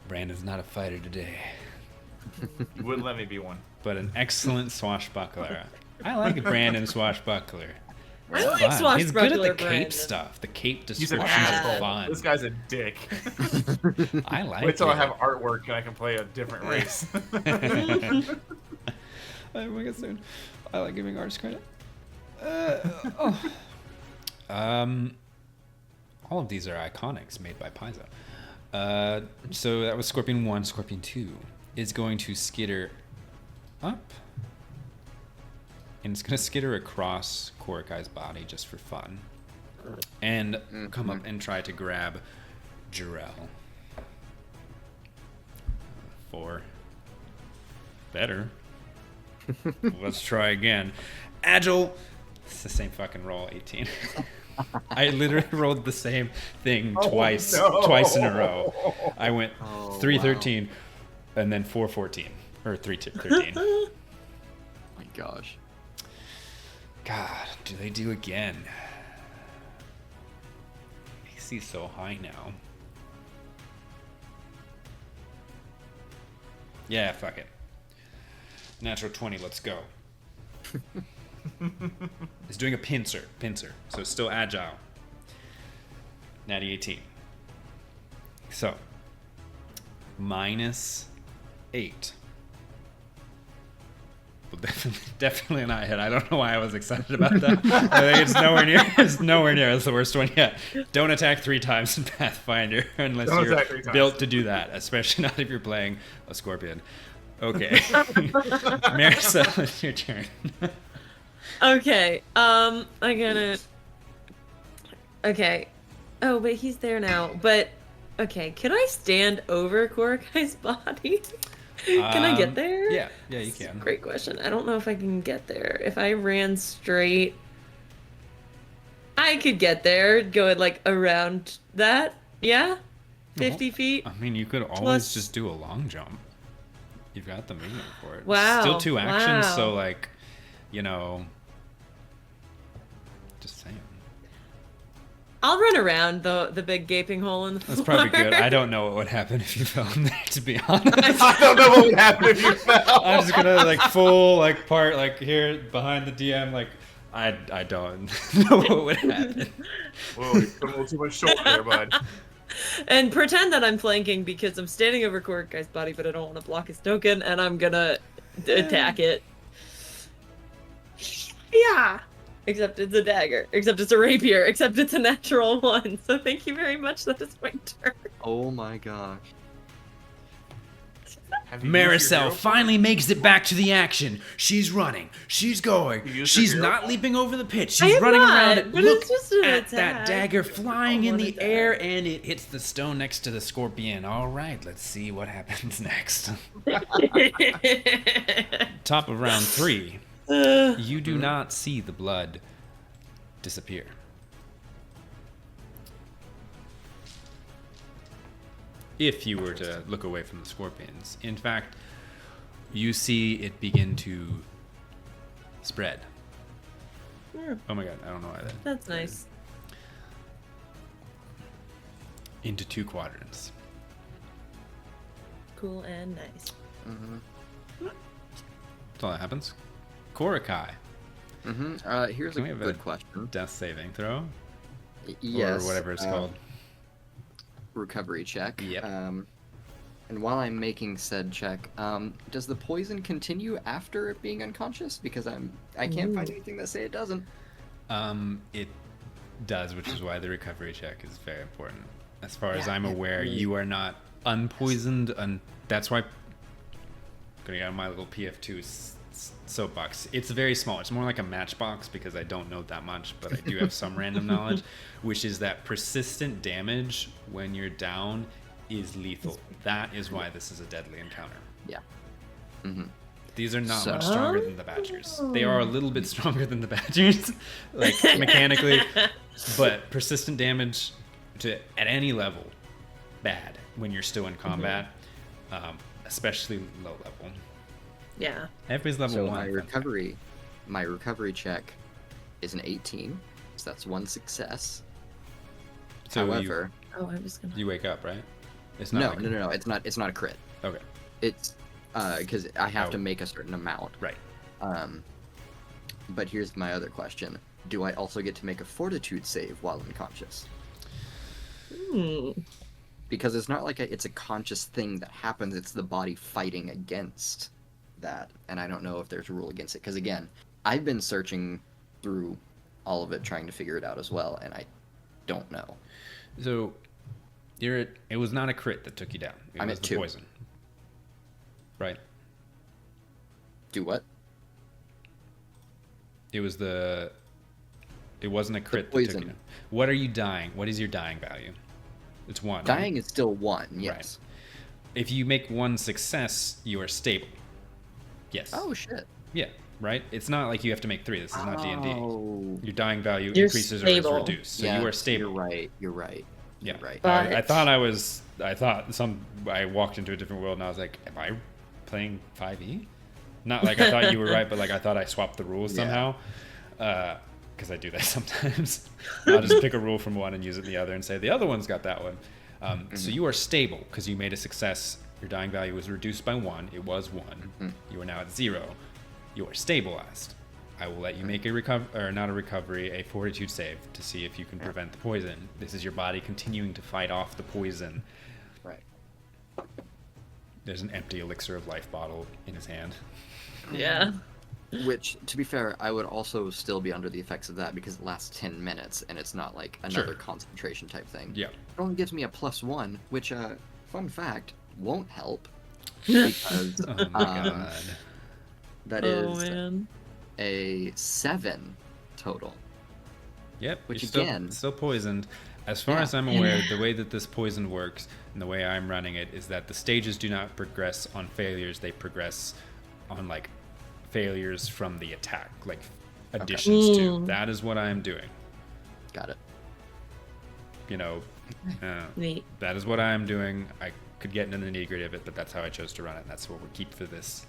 A: Brandon's not a fighter today,
D: You wouldn't let me be one.
A: but an excellent swashbuckler. I like Brandon swashbuckler.
B: I like
A: Fun. He's good at the
B: swashbuckler
A: cape
B: Brandon.
A: stuff. The cape
D: He's an
A: descriptions are
D: asshole.
A: fun.
D: This guy's a dick.
A: I like
D: Wait till
A: it.
D: I have artwork and I can play a different race.
A: I guess soon. I like giving artists credit. All of these are iconics made by Paizo. So that was Scorpion 1. Scorpion 2 is going to skitter up. And it's going to skitter across Korokai's body just for fun. And come up and try to grab Jarrell. 4. Better. Let's try again. Agile. It's the same fucking roll, 18. I literally rolled the same thing twice in a row. I went 3-13 and then 4-14 or 3-13.
C: Oh my gosh.
A: God, do they do again? AC so high now. Yeah, fuck it. Natural 20, let's go. It's doing a pincer, so it's still agile. Natty 18. So, -8. Well, definitely not hit. I don't know why I was excited about that. I think it's nowhere near. It's nowhere near. It's the worst one yet. Don't attack 3 times in Pathfinder unless
D: Don't
A: you're
D: attack 3 times.
A: built to do that, especially not if you're playing a scorpion. Okay. Maricel, it's your turn.
B: Okay, I gotta... Okay. Oh, but he's there now. But, okay, can I stand over Korokai's body? Can I get there?
A: Yeah, you can.
B: Great question. I don't know if I can get there. If I ran straight, I could get there, going like around that. Yeah? 50 feet?
A: I mean, you could always
B: Plus-
A: just do a long jump. You've got the movement for it.
B: Wow,
A: Still 2 actions,
B: wow.
A: so like, you know, just saying.
B: I'll run around the big gaping hole in the floor.
A: That's probably good. I don't know what would happen if you fell in there, to be honest.
D: I don't know what would happen if you fell.
A: I'm just gonna like full like part like here behind the DM like I don't know what would happen.
D: Whoa, you put a little too much short there, bud.
B: And pretend that I'm flanking because I'm standing over Korokai's body, but I don't want to block his token, and I'm gonna attack it. Yeah! Except it's a dagger. Except it's a rapier. Except it's a natural 1. So thank you very much. That is my turn.
C: Oh my gosh.
D: Have you used your
A: Maricel
D: hero
A: finally makes it back to the action. She's running. She's going.
D: You used
A: She's
D: your
A: not
D: hero?
A: leaping over the pit.
B: I
A: She's
B: am
A: running
B: not,
A: around it.
B: but
A: Look
B: it's just an
A: at that
B: attack.
A: dagger flying
B: I
A: in
B: wanna
A: the
B: die.
A: air, and it hits the stone next to the scorpion. All right, let's see what happens next. Top of round 3. You do not see the blood disappear. if you were to look away from the scorpions. In fact, you see it begin to spread.
B: Yeah,
A: Oh my god, I don't know why that.
B: that's nice.
A: Into 2 quadrants.
B: Cool and nice.
A: That's all that happens. Korakai.
C: Here's a
A: Can we have
C: good
A: a
C: question.
A: death saving throw?
C: Yes.
A: Or whatever it's called.
C: Recovery check.
A: Yep.
C: And while I'm making said check, does the poison continue after it being unconscious? Because I can't find anything that say it doesn't.
A: It does, which is why the recovery check is very important. As far as
C: Yeah,
A: I'm
C: it
A: aware,
C: really-
A: you are not unpoisoned, and that's why. I'm gonna get on my little PF2 soapbox. It's very small. It's more like a matchbox because I don't know that much, but I do have some random knowledge, which is that persistent damage when you're down is lethal. That is why this is a deadly encounter.
C: Yeah.
A: These are not
C: So-
A: much stronger than the Badgers. They are a little bit stronger than the Badgers, like mechanically, but persistent damage to at any level, bad when you're still in combat, especially low level.
B: Yeah.
A: Everybody's level
C: So
A: 1.
C: my recovery check is an 18, so that's 1 success.
A: So
C: However,
B: Oh, I was gonna.
A: you wake up, right? It's
C: no,
A: like-
C: no, it's not a crit.
A: Okay,
C: It's because I have to
A: Oh.
C: make a certain amount.
A: right.
C: But here's my other question: do I also get to make a fortitude save while unconscious? Because it's not like it's a conscious thing that happens; it's the body fighting against that, and I don't know if there's a rule against it. Because again, I've been searching through all of it, trying to figure it out as well, and I don't know.
A: So it was not a crit that took you down. It
C: I'm
A: was
C: at
A: the
C: 2.
A: poison. Right.
C: Do what?
A: It wasn't a crit that took
C: poison.
A: you down. What are you dying? What is your dying value? It's 1. right?
C: Dying is still 1. Yes.
A: If you make 1 success, you are stable. Yes.
C: Oh shit.
A: Yeah, right? It's not like you have to make 3. This is not D&D.
C: Oh.
A: Your dying value
B: You're
A: increases
B: stable.
A: or is reduced. So you are stable.
C: You're right.
A: Yeah.
C: You're right.
B: But-
A: I walked into a different world and I was like, am I playing 5e? Not like I thought you were right, but like I thought I swapped the rules
C: Yeah.
A: somehow. Because I do that sometimes. I'll just pick a rule from one and use it in the other and say, the other one's got that one. So you are stable because you made a success. Your dying value was reduced by 1. It was 1. You are now at 0. You are stabilized. I will let you make a fortitude save to see if you can prevent the poison. This is your body continuing to fight off the poison.
C: Right.
A: There's an empty elixir of life bottle in his hand.
B: Yeah.
C: Which, to be fair, I would also still be under the effects of that because it lasts 10 minutes and it's not like another
A: Sure.
C: concentration type thing.
A: Yeah.
C: It only gives me a +1, which, fun fact, won't help because
A: Oh my god.
C: that
B: Oh
C: is
B: man.
C: a 7 total.
A: Yep.
C: Which
A: you're
C: again-
A: still poisoned. As far
C: Yeah.
A: as I'm aware, the way that this poison works and the way I'm running it is that the stages do not progress on failures. They progress on like failures from the attack, like additions to. That is what I'm doing.
C: Got it.
A: You know,
B: Neat.
A: that is what I'm doing. I could get into the nitty gritty of it, but that's how I chose to run it. And that's what we'll keep for this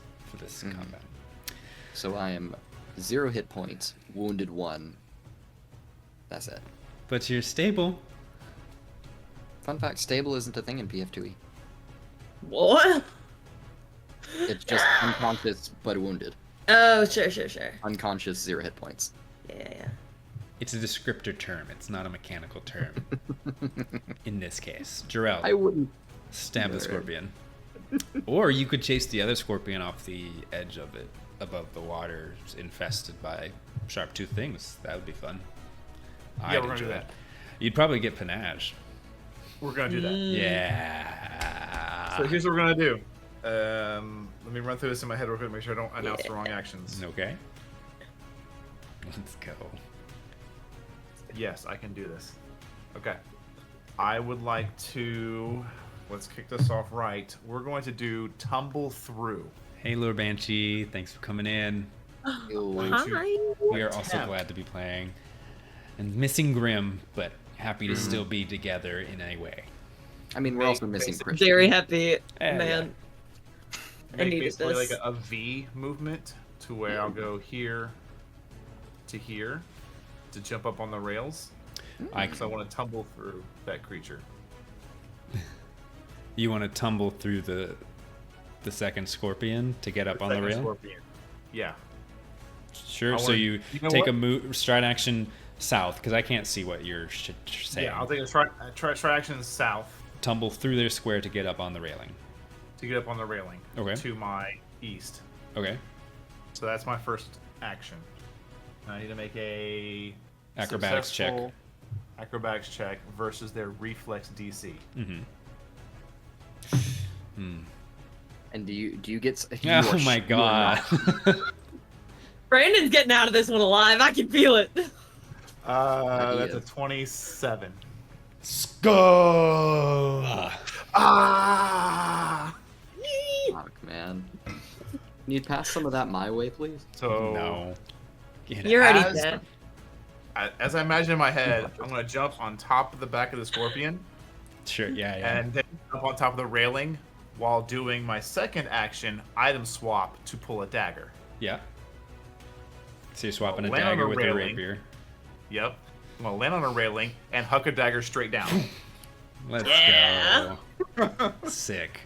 A: combat.
C: So I am 0 hit points, wounded 1. That's it.
A: But you're stable.
C: Fun fact, stable isn't a thing in PF2E.
B: What?
C: It's just unconscious but wounded.
B: Oh, sure.
C: Unconscious, 0 hit points.
B: Yeah.
A: It's a descriptor term. It's not a mechanical term. In this case, Jarrell,
C: I wouldn't.
A: stab the
C: Nerd.
A: scorpion. Or you could chase the other scorpion off the edge of it, above the water, infested by sharp-toothed things. That would be fun.
D: Yeah, we're gonna do that.
A: You'd probably get panache.
D: We're gonna do that.
A: Yeah.
D: So here's what we're gonna do. Let me run through this in my head real quick, make sure I don't announce the wrong actions.
A: Okay. Let's go.
D: Yes, I can do this. Okay. I would like to. Let's kick this off right. We're going to do tumble through.
A: Hey, Lord Banshee. Thanks for coming in.
B: Hi.
A: We are also
D: Attempt.
A: glad to be playing. And missing Grim, but happy to still be together in a way.
C: I mean, we're also missing
D: Basically,
C: Christian.
B: Very happy,
A: Yeah,
B: man. I
D: make
B: needed
D: basically
B: this.
D: like a V movement to where I'll go here to here to jump up on the rails. So I want to tumble through that creature.
A: You want to tumble through the second scorpion to get up on the
D: Second
A: rail?
D: Scorpion. Yeah.
A: Sure.
D: I
A: So
D: wanna-
A: you
D: you know
A: take
D: what?
A: a move, stride action south, because I can't see what you're saying.
D: Yeah, I'll take a try action south
A: Tumble through their square to get up on the railing.
D: to get up on the railing.
A: Okay.
D: To my east.
A: Okay.
D: So that's my first action. I need to make a
A: Acrobatics check.
D: successful Acrobatics check versus their reflex DC.
A: Mm-hmm.
C: And do you get? You
A: Oh
C: are
A: my
C: you are
A: god.
C: not-
B: Brandon's getting out of this one alive. I can feel it.
D: That's a
C: is.
D: 27.
A: Skull.
D: Ah!
C: Fuck, man. Can you pass some of that my way, please?
D: So
A: No. Get
B: You're
A: out.
B: already
D: as-
B: dead.
D: as I imagine in my head, I'm gonna jump on top of the back of the scorpion
A: Sure. Yeah. Yeah.
D: and then jump on top of the railing while doing my second action, item swap to pull a dagger.
A: Yeah. So you're swapping a
D: Land on
A: dagger
D: the
A: with a
D: railing.
A: rapier.
D: Yep. I'm gonna land on a railing and huck a dagger straight down.
A: Let's
B: Yeah.
A: go. Sick.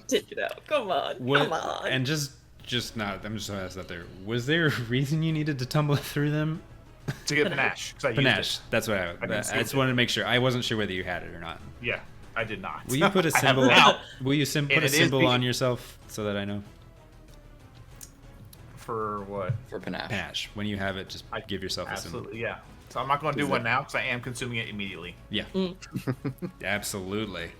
B: Take it out. Come on.
A: What,
B: Come on.
A: And just not. I'm just gonna ask that there. Was there a reason you needed to tumble through them?
D: To get panache. 'Cause I used
A: Panache.
D: it.
A: That's what I
D: consumed
A: just
D: it.
A: wanted to make sure. I wasn't sure whether you had it or not.
D: Yeah, I did not.
A: Will you put a
D: I have
A: symbol?
D: now.
A: Will you put
D: And
A: a
D: it is
A: symbol
D: the-
A: on yourself so that I know?
D: For what?
C: For panache.
A: Panache. When you have it, just give yourself a symbol.
D: Absolutely, yeah. So I'm not going to do
C: Is
D: one
C: it-
D: now because I am consuming it immediately.
A: Yeah. Absolutely.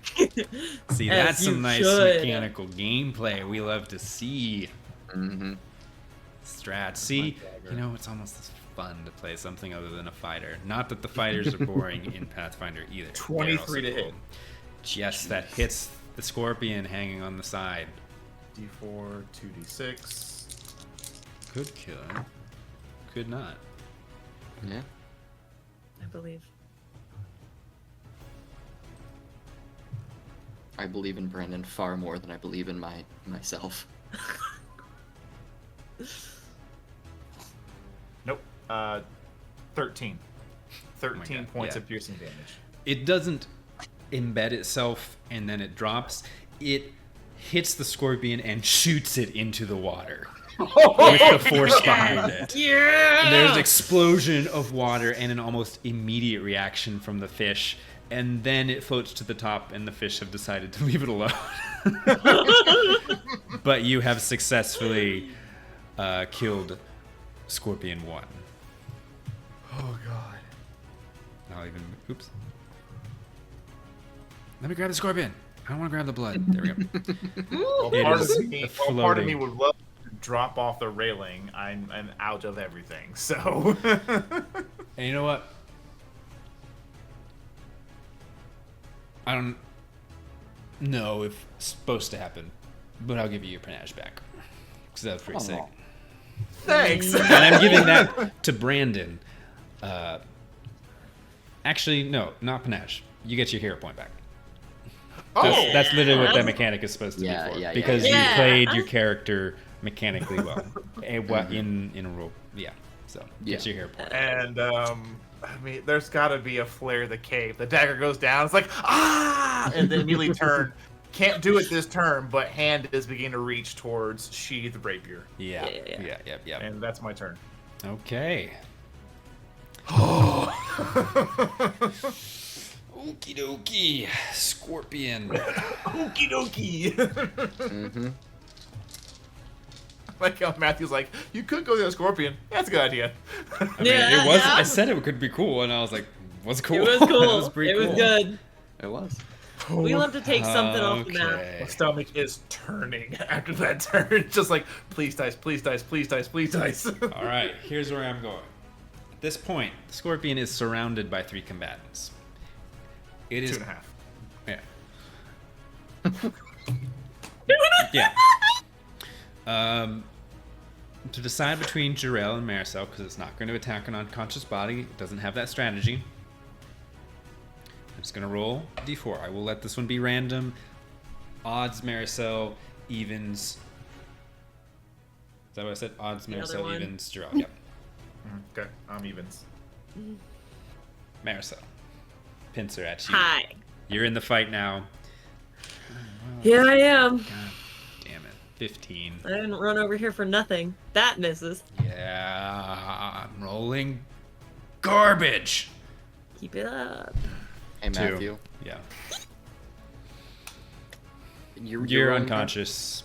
A: See,
B: As
A: that's some
B: you
A: nice
B: should.
A: mechanical gameplay we love to see.
C: Mm-hmm.
A: Strat. See, you know, it's almost as fun to play something other than a fighter. Not that the fighters are boring in Pathfinder either. They're
D: 23
A: also
D: to hit.
A: Yes, that hits the scorpion hanging on the side.
D: D4, 2d6.
A: Could kill him. Could not.
C: Yeah.
B: I believe.
C: I believe in Brandon far more than I believe in myself.
D: Nope. 13. 13
A: God,
D: points
A: yeah.
D: of piercing damage.
A: It doesn't embed itself and then it drops. It hits the scorpion and shoots it into the water with the force behind it.
B: Yeah.
A: And there's an explosion of water and an almost immediate reaction from the fish. And then it floats to the top, and the fish have decided to leave it alone. But you have successfully killed Scorpion 1.
D: Oh, God.
A: I'll even. Oops. Let me grab the scorpion. I don't want to grab the blood. There we go.
D: Well,
A: It
D: part,
A: is
D: of me, well, part of me
A: floating.
D: would love to drop off the railing. I'm out of everything, so...
A: And you know what? I don't know if it's supposed to happen, but I'll give you your panache back. Because that was pretty sick.
C: Aw.
D: Thanks!
A: And I'm giving that to Brandon. Actually, no, not panache. You get your hero point back. That's literally what that mechanic is supposed to
C: Yeah,
A: be for.
C: yeah, yeah,
A: because
B: yeah.
A: you played your character mechanically well. In a role. Yeah. So get
C: Yeah.
A: your hero point.
D: And, I mean, there's got to be a flare of the cave. The dagger goes down. It's like, ah! And then immediately turn. Can't do it this turn, but hand is beginning to reach towards sheathed rapier.
A: Yeah.
B: Yeah.
A: Yeah.
D: And that's my turn.
A: Okay. Okie dokie. Scorpion.
D: Okie dokie.
C: Mm-hmm.
D: Like how Matthew's like, you could go to the scorpion. That's a good idea.
A: I mean,
B: Yeah,
A: it was.
B: yeah.
A: I said it could be cool, and I was like, "Was cool."
B: It was cool.
A: It was pretty
B: it was
A: cool.
B: good.
C: It was.
B: We'll have to take something off the map.
A: Okay.
D: My stomach is turning after that turn. Just like, please dice, please dice, please dice, please dice.
A: All right. Here's where I'm going. At this point, the scorpion is surrounded by 3 combatants. It is
D: 2.5.
A: Yeah. To decide between Jarell and Maricel, because it's not going to attack an unconscious body, it doesn't have that strategy. just gonna roll d4. I will let this one be random. Odds, Maricel, evens. Is that what I said? Odds,
B: The other
A: Maricel,
B: one.
A: evens, Gerald. Yep.
D: Okay, I'm evens.
A: Maricel. Pincer at you.
B: Hi.
A: You're in the fight now.
B: Here I am.
A: God damn it. 15.
B: I didn't run over here for nothing. That misses.
A: Yeah, I'm rolling garbage.
B: Keep it up.
C: Hey,
A: 2.
C: Matthew.
A: Yeah.
C: You're
A: You're unconscious.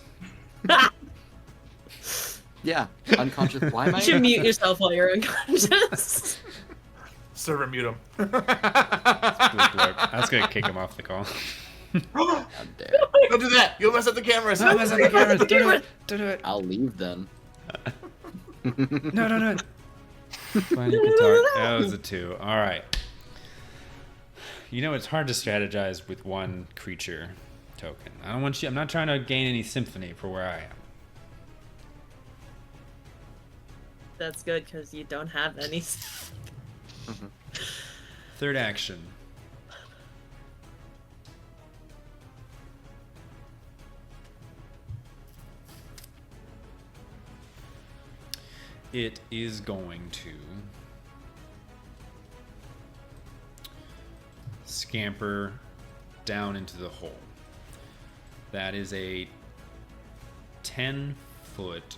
C: Yeah, unconscious. Why am
B: You should
C: I?
B: mute yourself while you're unconscious.
D: Server mute him.
A: I was gonna kick him off the call.
C: God damn.
D: Don't do that. You'll mess up the cameras.
A: Don't mess up the cameras. Don't do it. Don't do it.
C: I'll leave then.
A: No, don't do it. Fine, you can talk. That was a 2. All right. You know, it's hard to strategize with one creature token. I don't want you. I'm not trying to gain any symphony for where I am.
B: That's good because you don't have any.
A: Third action. It is going to scamper down into the hole. That is a 10-foot.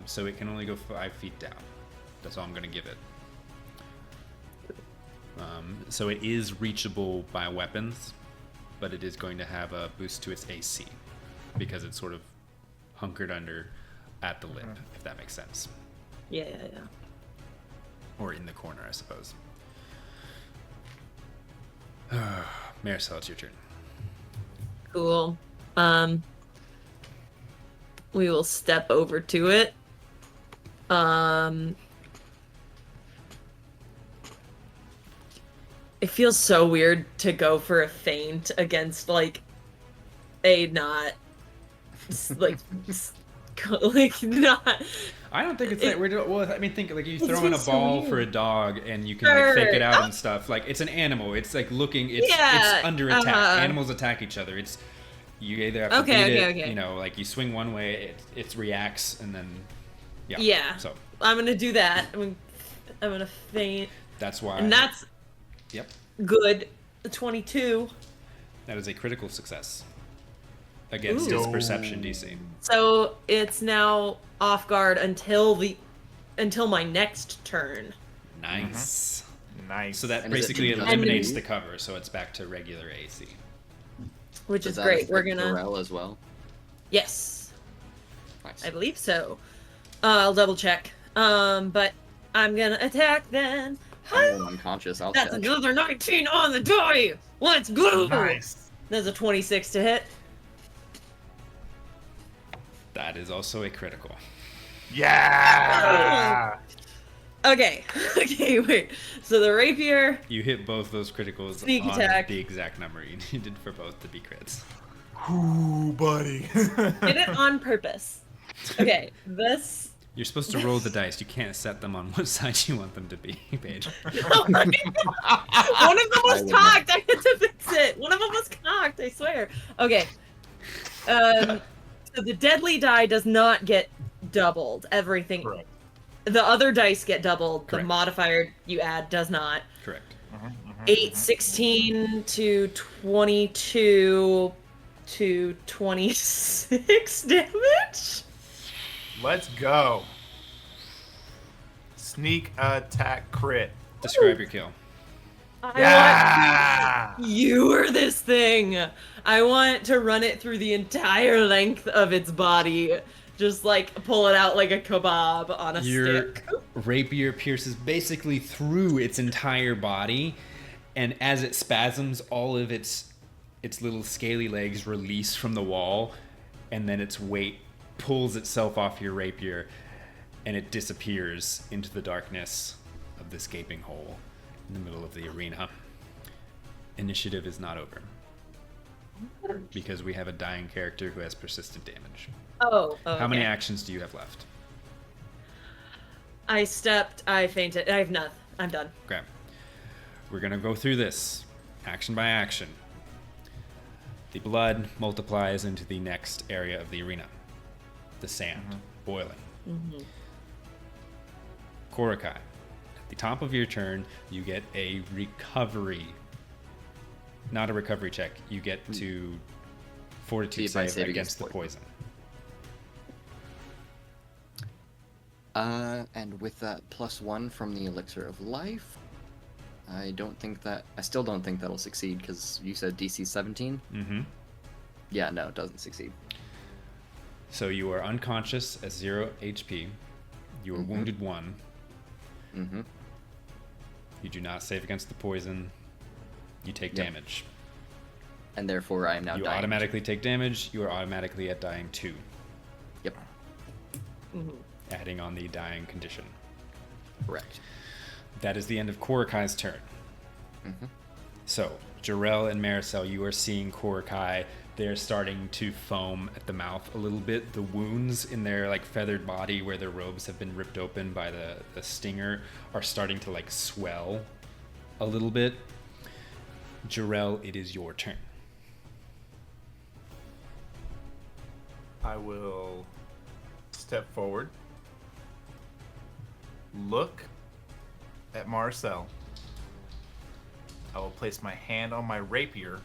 A: So it can only go 5 feet down. That's all I'm going to give it. So it is reachable by weapons, but it is going to have a boost to its AC because it's sort of hunkered under at the lip, if that makes sense.
B: Yeah.
A: Or in the corner, I suppose. Maricel, it's your turn.
B: Cool. We will step over to it. It feels so weird to go for a feint against like a not like not.
A: I don't think it's that weird. Well, I mean, think like you
B: It
A: throw in a
B: feels so
A: ball
B: weird.
A: for a dog and you can like fake it out
B: Sure.
A: and stuff. Like it's an animal. It's like looking. It's
B: Yeah,
A: under attack.
B: uh-huh.
A: Animals attack each other. It's you either have to
B: Okay,
A: beat
B: okay.
A: it. You know, like you swing one way, it reacts, and then yeah.
B: Yeah.
A: So
B: I'm gonna do that. I'm gonna feint,
A: that's why.
B: and that's
A: Yep.
B: good. 22.
A: That is a critical success against its
B: Ooh.
A: perception DC.
B: So it's now off guard until my next turn.
A: Nice.
D: Nice.
A: So that
C: And is it
A: basically
C: just
A: eliminates
C: me?
A: the cover, so it's back to regular AC.
B: Which
C: Does
B: is
C: that
B: great. We're
C: affect
B: gonna.
C: morale as well.
B: Yes,
C: Nice.
B: I believe so. I'll double check. But I'm gonna attack then.
C: I'm unconscious. I'll
B: That's
C: check.
B: another 19 on the die. Let's go.
D: Nice.
B: There's a 26 to hit.
A: That is also a critical.
D: Yeah.
B: Okay. Okay. Wait. So the rapier.
A: You hit both those criticals
B: Sneak
A: on
B: attack.
A: the exact number you needed for both to be crits.
D: Ooh, buddy.
B: Did it on purpose. Okay. This.
A: You're supposed to roll the dice. You can't set them on what side you want them to be, Paige.
B: Oh my God. One of them was cocked. I had to fix it. One of them was cocked. I swear. Okay. So the deadly die does not get doubled. Everything.
D: Correct.
B: The other dice get doubled.
A: Correct.
B: The modifier you add does not.
A: Correct.
B: 8, 16 to 22 to 26 damage.
D: Let's go. Sneak attack crit.
A: Describe your kill.
D: Yeah.
B: You are this thing. I want to run it through the entire length of its body. Just like pull it out like a kebab on a
A: Your
B: stick.
A: rapier pierces basically through its entire body, and as it spasms, all of its little scaly legs release from the wall, and then its weight pulls itself off your rapier, and it disappears into the darkness of this gaping hole in the middle of the arena. Initiative is not over, because we have a dying character who has persistent damage.
B: Oh,
A: How many
B: okay.
A: actions do you have left?
B: I stepped, I fainted. I have nothing. I'm done.
A: Grab. we're going to go through this action by action. The blood multiplies into the next area of the arena. The sand, boiling. Korakai, at the top of your turn, you get a recovery. Not a recovery check. You get to fortitude save against the poison.
C: And with that +1 from the elixir of life, I still don't think that'll succeed, because you said DC 17?
A: Mm-hmm.
C: Yeah, no, it doesn't succeed.
A: So you are unconscious at 0 HP. You are wounded 1.
C: Mm-hmm.
A: You do not save against the poison. You take damage.
C: And therefore I am now dying.
A: You automatically take damage. You are automatically at dying 2.
C: Yep.
A: Adding on the dying condition.
C: Correct.
A: That is the end of Korakai's turn. So, Jarrell and Maricel, you are seeing Korakai. They're starting to foam at the mouth a little bit. The wounds in their like feathered body where their robes have been ripped open by the stinger are starting to like swell a little bit. Jarrell, it is your turn.
D: I will step forward, look at Marcel. I will place my hand on my rapier,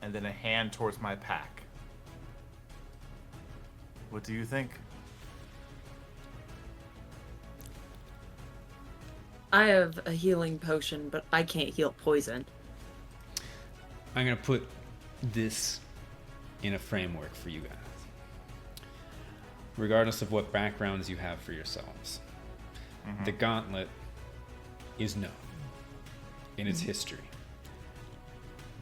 D: and then a hand towards my pack. What do you think?
B: I have a healing potion, but I can't heal poison.
A: I'm going to put this in a framework for you guys. Regardless of what backgrounds you have for yourselves, the Gauntlet is known in its history.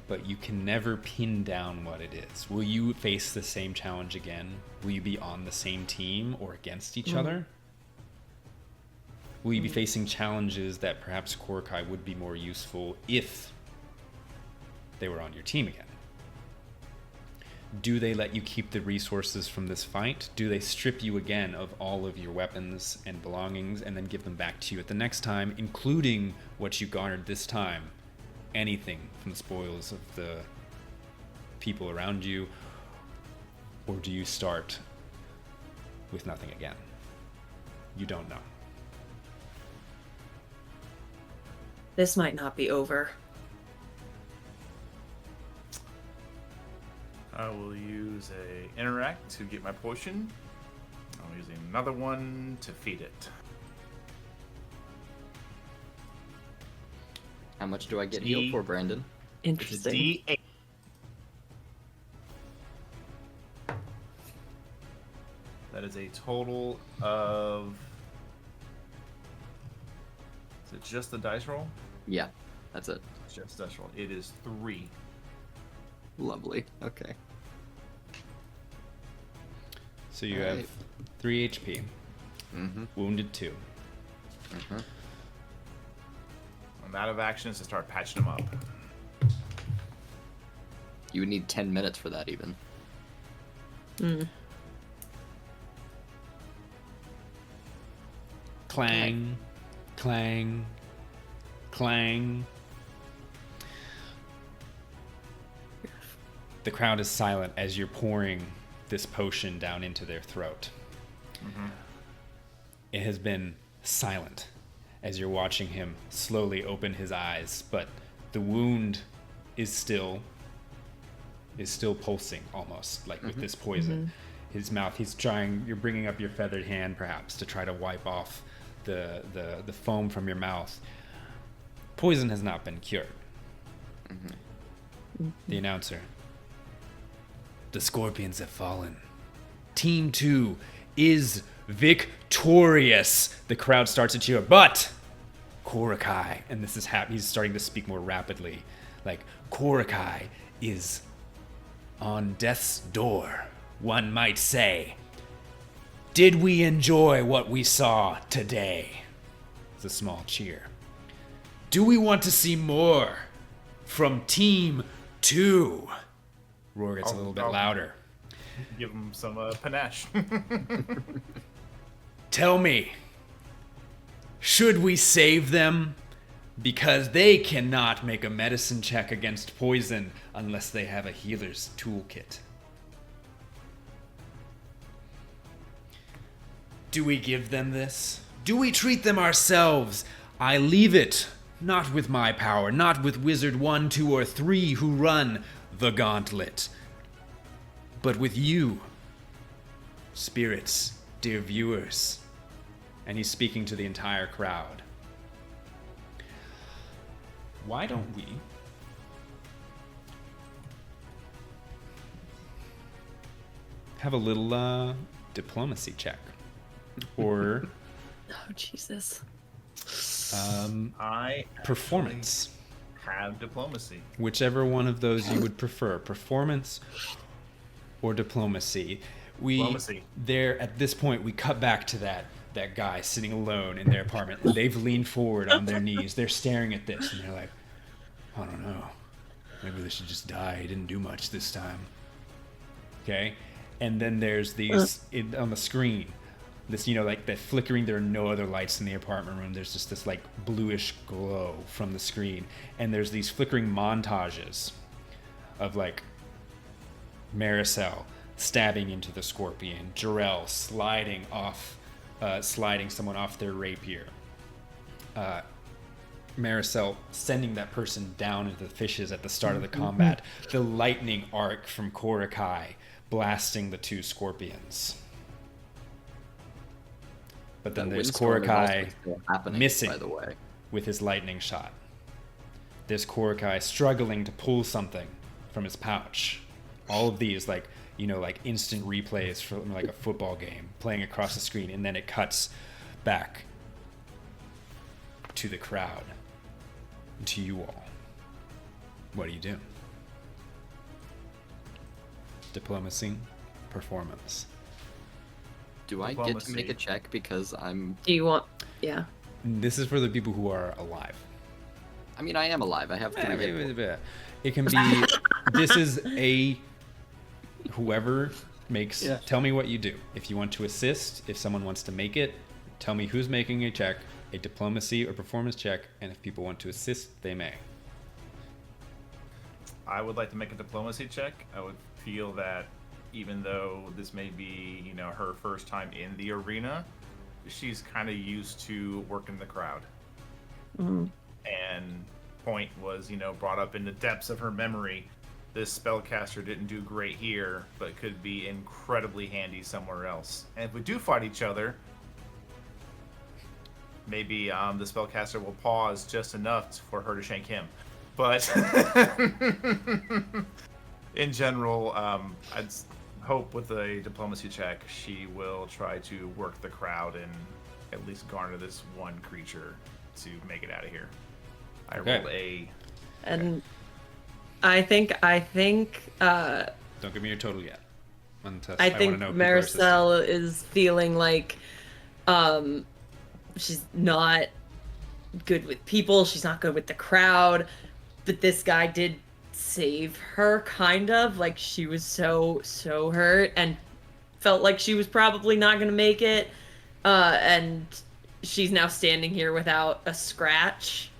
A: But you can never pin down what it is. Will you face the same challenge again? Will you be on the same team or against each other? Will you be facing challenges that perhaps Korakai would be more useful if they were on your team again? Do they let you keep the resources from this fight? Do they strip you again of all of your weapons and belongings and then give them back to you at the next time, including what you garnered this time? Anything from the spoils of the people around you? Or do you start with nothing again? You don't know.
B: This might not be over.
D: I will use a interact to get my potion. I'll use another one to feed it.
C: How much do I get healed for, Brandon?
B: Interesting.
D: D8. That is a total of... Is it just the dice roll?
C: Yeah, that's it.
D: It's just dice roll. It is 3.
C: Lovely. Okay.
A: So you have 3 HP, wounded 2.
D: I'm out of actions to start patching them up.
C: You would need 10 minutes for that, even.
A: Clang, clang, clang. The crowd is silent as you're pouring this potion down into their throat. It has been silent as you're watching him slowly open his eyes, but the wound is still pulsing almost, like with this poison. His mouth, you're bringing up your feathered hand perhaps to try to wipe off the foam from your mouth. Poison has not been cured. The announcer. The Scorpions have fallen. Team 2 is victorious. The crowd starts to cheer, but Korakai, and this is he's starting to speak more rapidly, like Korakai is on death's door, one might say. Did we enjoy what we saw today? It's a small cheer. Do we want to see more from Team 2? Roar gets a little bit louder.
D: Give them some panache.
A: Tell me, should we save them? Because they cannot make a medicine check against poison unless they have a healer's toolkit. Do we give them this? Do we treat them ourselves? I leave it, not with my power, not with Wizard 1, 2, or 3 who run the Gauntlet, but with you, spirits, dear viewers. And he's speaking to the entire crowd. Why don't we have a little diplomacy check? Or
B: Oh, Jesus.
D: I
A: performance.
D: have diplomacy.
A: Whichever one of those you would prefer, performance or diplomacy.
D: Diplomacy.
A: There at this point we cut back to that guy sitting alone in their apartment. They've leaned forward on their knees. They're staring at this and they're like, I don't know. Maybe they should just die. He didn't do much this time. Okay? And then there's these on the screen. This, like that flickering. There are no other lights in the apartment room. There's just this like bluish glow from the screen. And there's these flickering montages of like Maricel stabbing into the scorpion, Jarrell sliding someone off their rapier, Maricel sending that person down into the fishes at the start of the combat, the lightning arc from Korakai blasting the two scorpions. But then there's Korakai missing,
C: by the way,
A: with his lightning shot. There's Korakai struggling to pull something from his pouch. All of these, like instant replays from like a football game playing across the screen, and then it cuts back to the crowd, to you all. What do you do? Diplomacy, performance.
C: Do I get to make a check because I'm...
B: Do you want... Yeah.
A: This is for the people who are alive.
C: I mean, I am alive. I have 3 hit points.
A: It can be... This is a... Whoever makes... Yeah. Tell me what you do. If you want to assist, if someone wants to make it, tell me who's making a check, a diplomacy or performance check, and if people want to assist, they may.
D: I would like to make a diplomacy check. I would feel that even though this may be, her first time in the arena, she's kind of used to working the crowd.
B: Mm-hmm.
D: And point was, brought up in the depths of her memory. This spellcaster didn't do great here, but could be incredibly handy somewhere else. And if we do fight each other, maybe the spellcaster will pause just enough for her to shank him. But in general, I'd hope with a diplomacy check, she will try to work the crowd and at least garner this one creature to make it out of here. I rolled a...
B: And I think
A: don't give me your total yet.
B: I think Maricel is feeling like she's not good with people, she's not good with the crowd, but this guy did save her, kind of. Like, she was so hurt and felt like she was probably not gonna make it, and she's now standing here without a scratch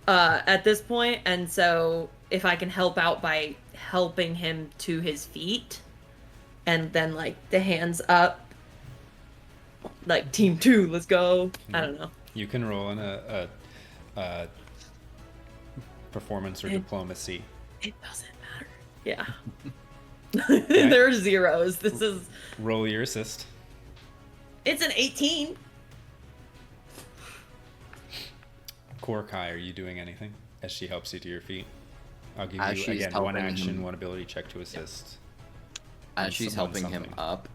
B: at this point. And so if I can help out by helping him to his feet, and then like the hands up, like team 2, let's go. I don't know.
A: You can roll in a performance or diplomacy.
B: It doesn't matter. Yeah. There are zeros. This is...
A: Roll your assist.
B: It's an 18.
A: Korakai, are you doing anything as she helps you to your feet? I'll give
C: As
A: you,
C: she's
A: again, one
C: helping
A: action,
C: him-
A: one ability check to assist.
C: As she's
A: Someone
C: helping him
A: something.
C: up,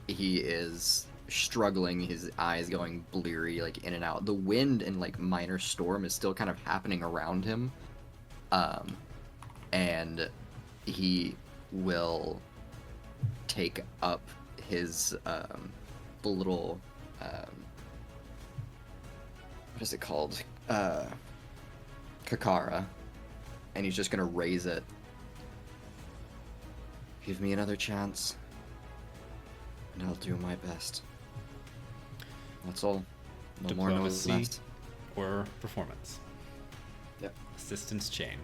C: he is struggling, his eyes going bleary, like in and out. The wind and like minor storm is still kind of happening around him, and he will take up his the little what is it called, Kakara, and he's just gonna raise it. Give me another chance, and I'll do my best. That's all. No more, no
A: diplomacy,
C: less.
A: or performance.
C: Yep.
A: Assistance chain.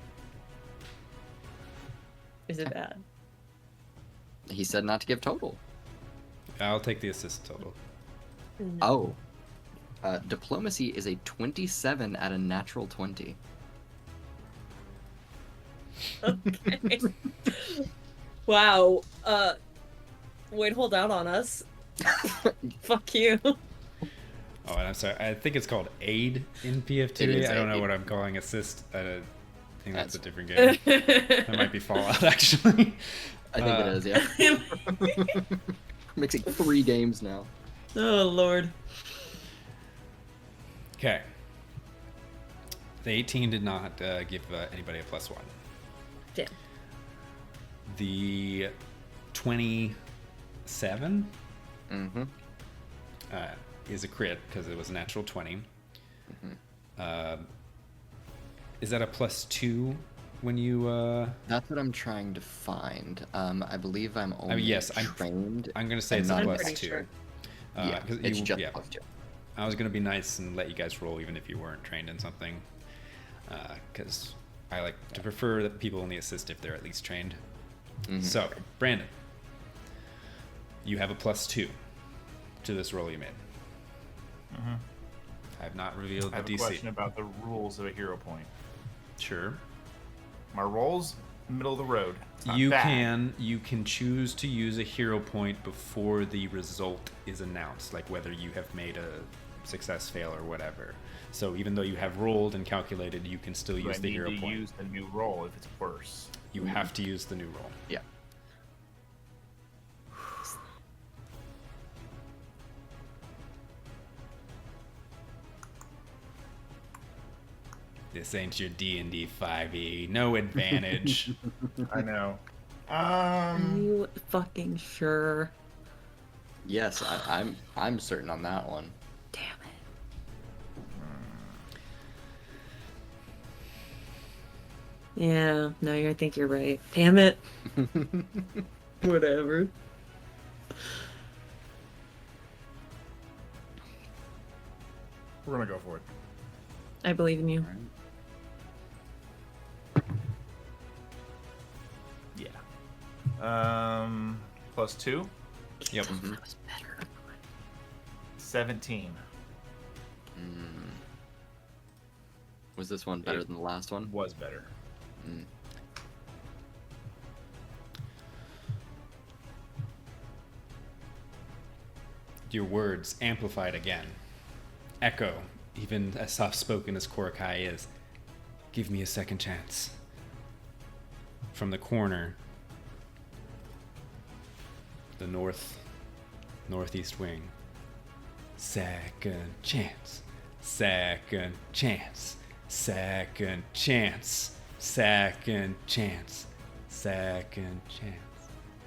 B: Is it bad?
C: He said not to give total.
A: I'll take the assist total.
C: Oh. Diplomacy is a 27 at a natural 20.
B: Okay. Wow. Wait, hold out on us. Fuck you.
A: Oh, and I'm sorry. I think it's called aid in
C: It
A: PF2.
C: is
A: I don't know
C: aid.
A: what I'm calling assist. I think that's a
C: That's-
A: different game. That might be Fallout, actually.
C: I think it is, yeah. Mixing 3 games now.
B: Oh lord.
A: Okay. The 18 did not give anybody a +1.
B: Damn.
A: The 27
C: Mm-hmm.
A: is a crit because it was a natural 20. Is that a +2 when you?
C: That's what I'm trying to find. I believe I'm only
A: yes, I'm
C: trained.
A: I'm gonna say
C: and
A: it's a
C: not
B: I'm pretty
A: +2.
B: sure.
C: Yeah,
A: 'cause
C: it's
A: you-
C: just
A: yeah.
C: +2.
A: I was gonna be nice and let you guys roll even if you weren't trained in something, because I like to prefer that people only assist if they're at least trained.
C: Mhm.
A: So, Brandon, you have a +2 to this roll you made.
D: Mhm.
A: I have not revealed
D: I have
A: the
D: a
A: DC.
D: question about the rules of a hero point.
A: Sure.
D: My roll's middle of the road. It's not
A: You
D: bad.
A: can choose to use a hero point before the result is announced, like whether you have made a success, fail, or whatever. So even though you have rolled and calculated, you can still
D: Do
A: use
D: I
A: the
D: need
A: hero
D: to
A: point.
D: use the new roll if it's worse?
A: You have to use the new roll.
C: Yeah.
A: This ain't your D&D 5e. No advantage.
D: I know.
B: Are you fucking sure?
C: Yes, I'm certain on that one.
B: Damn it. Yeah, no, I think you're right. Damn it. Whatever.
D: We're gonna go for it.
B: I believe in you.
D: Yeah. +2,
A: Yep.
C: Mhm.
B: That was better.
D: 17.
C: Was this one better than the last one?
D: Was better.
C: Mm.
A: Your words amplified again. Echo, even as soft-spoken as Korakai is. Give me a second chance. From the corner, the northeast wing. Second chance. Second chance. Second chance. Second chance. Second chance.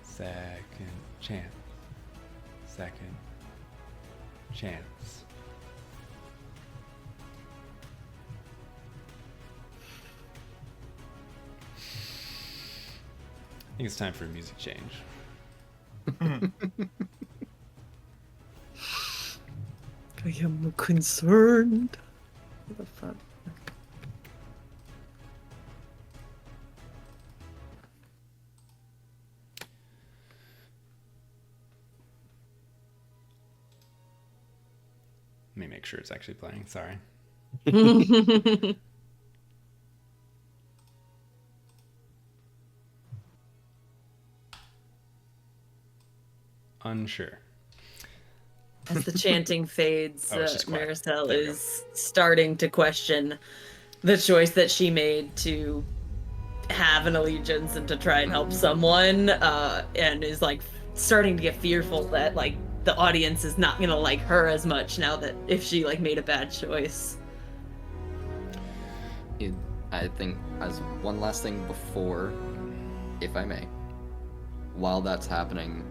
A: Second chance. Second chance. I think it's time for a music change.
B: I am concerned. What the fuck?
A: Let me make sure it's actually playing. Sorry. Unsure.
B: As the chanting fades,
A: Oh, it's just quiet.
B: Maricel
A: There we go.
B: is starting to question the choice that she made to have an allegiance and to try and help someone, and is like starting to get fearful that like the audience is not gonna like her as much now that if she like made a bad choice.
C: I think as one last thing before, if I may, while that's happening,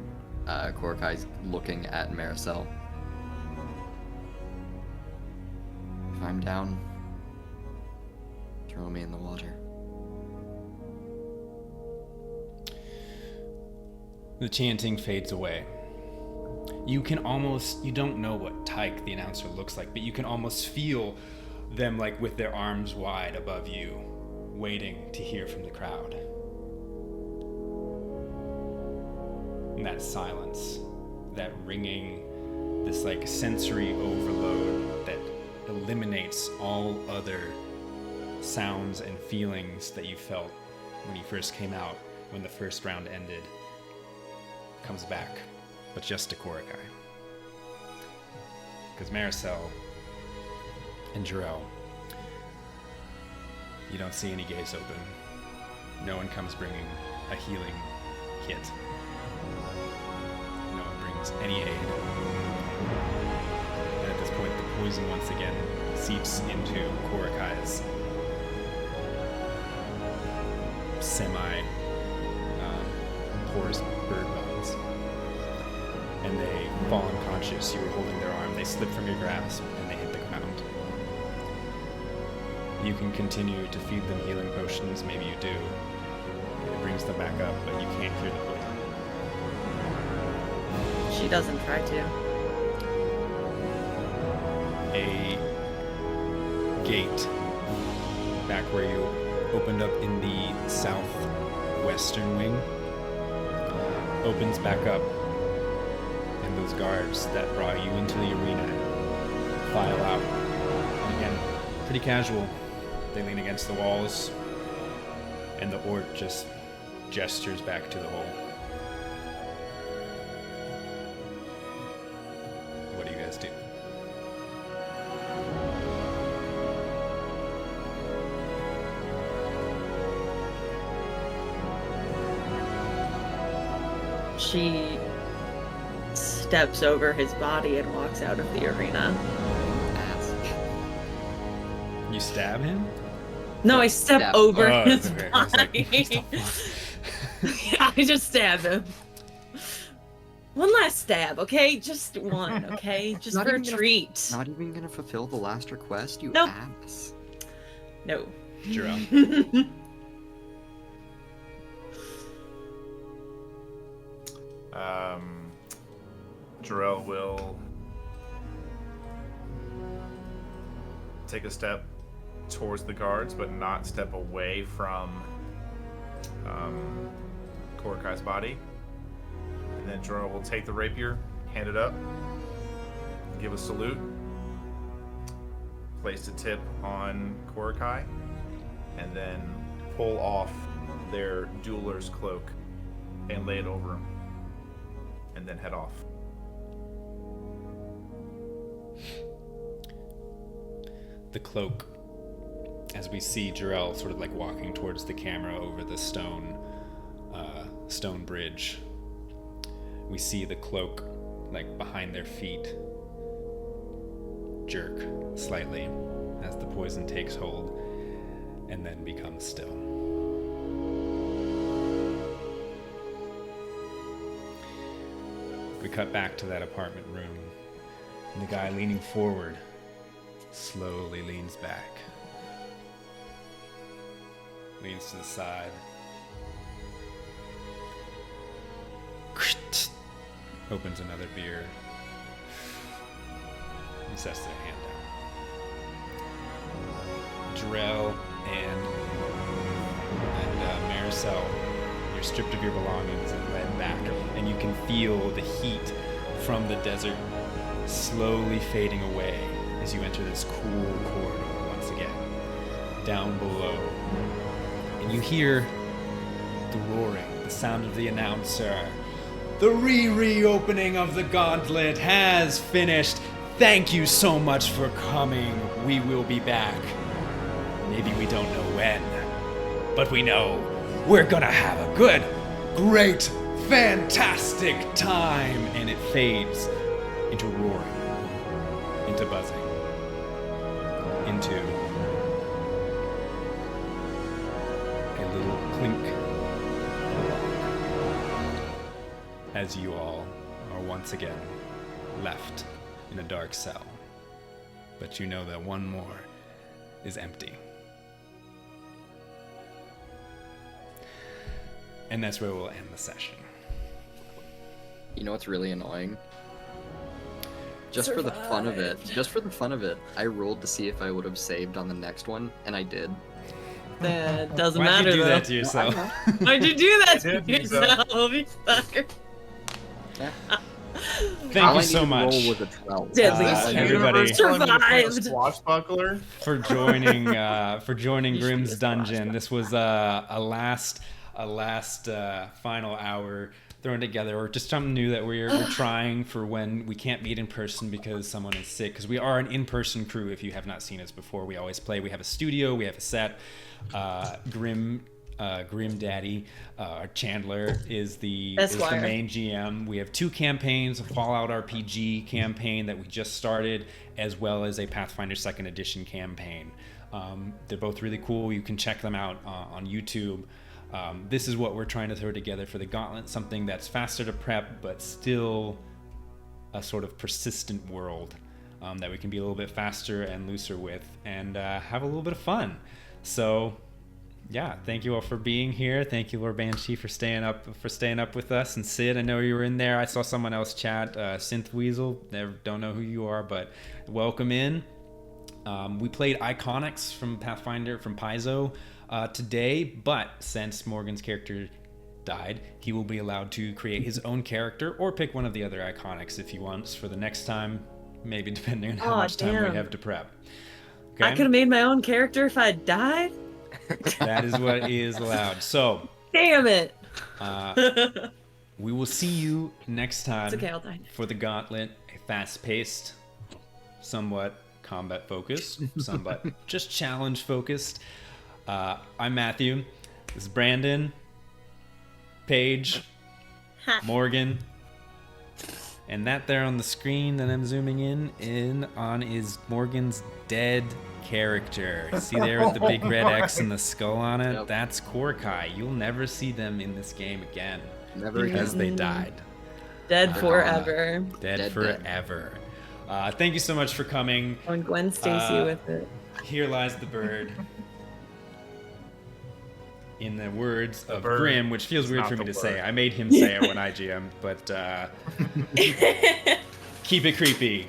C: Korokai's looking at Maricel. If I'm down, throw me in the water.
A: The chanting fades away. You don't know what Tike, the announcer, looks like, but you can almost feel them like with their arms wide above you, waiting to hear from the crowd. And that silence, that ringing, this like sensory overload that eliminates all other sounds and feelings that you felt when you first came out, when the first round ended, comes back, but just to Korakai. Because Maricel and Jarrell, you don't see any gates open. No one comes bringing a healing kit. No one brings any aid. And at this point, the poison once again seeps into Korakai's porous bird bones. And they fall unconscious. You were holding their arm. They slip from your grasp and they hit the ground. You can continue to feed them healing potions. Maybe you do. It brings them back up, but you can't cure the poison.
B: She doesn't try to.
A: A gate back where you opened up in the southwestern wing opens back up, and those guards that brought you into the arena file out. And again, pretty casual. They lean against the walls, and the orc just gestures back to the hole. What do you guys do?
B: She steps over his body and walks out of the arena.
A: You stab him?
B: No, I step over his
A: okay. I was like,
B: body.
A: what the fuck?
B: Yeah, I just stab him. One last stab, okay? Just one, okay? Just
C: Not
B: for a
C: even gonna-
B: treat.
C: Not even gonna fulfill the last request, you
B: Nope.
C: ass.
B: No.
A: Jerome.
D: Jarrell will take a step towards the guards, but not step away from Korakai's body. And then Jarrell will take the rapier, hand it up, give a salute, place the tip on Korakai, and then pull off their dueler's cloak and lay it over him, and then head off.
A: The cloak, as we see Jarrell sort of like walking towards the camera over the stone bridge, we see the cloak like behind their feet jerk slightly as the poison takes hold and then becomes still. We cut back to that apartment room, and the guy leaning forward slowly leans back, leans to the side, opens another beer, and sets their hand down. Jarrell and Maricel, you're stripped of your belongings and led back, and you can feel the heat from the desert slowly fading away as you enter this cool corridor once again, down below. And you hear the roaring, the sound of the announcer. The reopening of the Gauntlet has finished. Thank you so much for coming. We will be back. Maybe we don't know when, but we know we're gonna have a good, great, fantastic time. And it fades into roaring, into buzzing, into a little clink as you all are once again left in a dark cell. But you know that one more is empty. And that's where we'll end the session.
C: You know what's really annoying? just for the fun of it, I rolled to see if I would have saved on the next one, and I did.
B: That doesn't
A: Why'd
B: matter
A: you do
B: though.
A: that to yourself?
B: Why'd you do that to
D: Did you, though?
B: yourself, you sucker?
C: Yeah.
A: Thank
C: All
A: you
C: I
A: so
C: needed to
A: much.
C: roll was a 12.
B: Deadly
A: everybody
B: Survived.
D: Swashbuckler.
A: for joining
B: You should
A: Grimm's
B: be a
A: Dungeon.
B: squash
A: This was a last final hour thrown together, or just something new that we're trying for when we can't meet in person because someone is sick. Because we are an in-person crew. If you have not seen us before, we always play. We have a studio. We have a set. Grim Daddy, Chandler is the
B: Esquire.
A: main GM. We have 2 campaigns, a Fallout RPG campaign that we just started, as well as a Pathfinder 2nd Edition campaign. They're both really cool. You can check them out on YouTube. This is what we're trying to throw together for the Gauntlet, something that's faster to prep, but still a sort of persistent world that we can be a little bit faster and looser with, and have a little bit of fun. So, yeah, thank you all for being here. Thank you, Lord Banshee, for staying up with us. And Sid, I know you were in there. I saw someone else chat. Synth Weasel, don't know who you are, but welcome in. We played Iconics from Pathfinder from Paizo today, but since Morgan's character died, he will be allowed to create his own character or pick one of the other Iconics if he wants for the next time, maybe depending on how much time we have to prep. Okay?
B: I could have made my own character if I died.
A: That is what is allowed. So,
B: Damn it.
A: we will see you next time
B: It's okay, I'll die.
A: for the Gauntlet, a fast-paced, somewhat combat-focused, somewhat just challenge-focused. I'm Matthew. This is Brandon, Paige, Morgan, and that there on the screen that I'm zooming in on is Morgan's dead character. See there with the big red X and the skull on it?
C: Yep.
A: That's Korkai. You'll never see them in this game again
C: Never
A: because
C: again.
A: they died.
B: Dead forever.
A: Dead forever. Thank you so much for coming.
B: On Gwen Stacy with it.
A: Here lies the bird. In the words of
D: bird
A: Grimm, which feels
D: is
A: weird
D: not
A: for me
D: the
A: to say.
D: word.
A: I made him say it when I GM'd, but keep it creepy.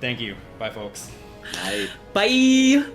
A: Thank you. Bye, folks.
C: Night.
B: Bye.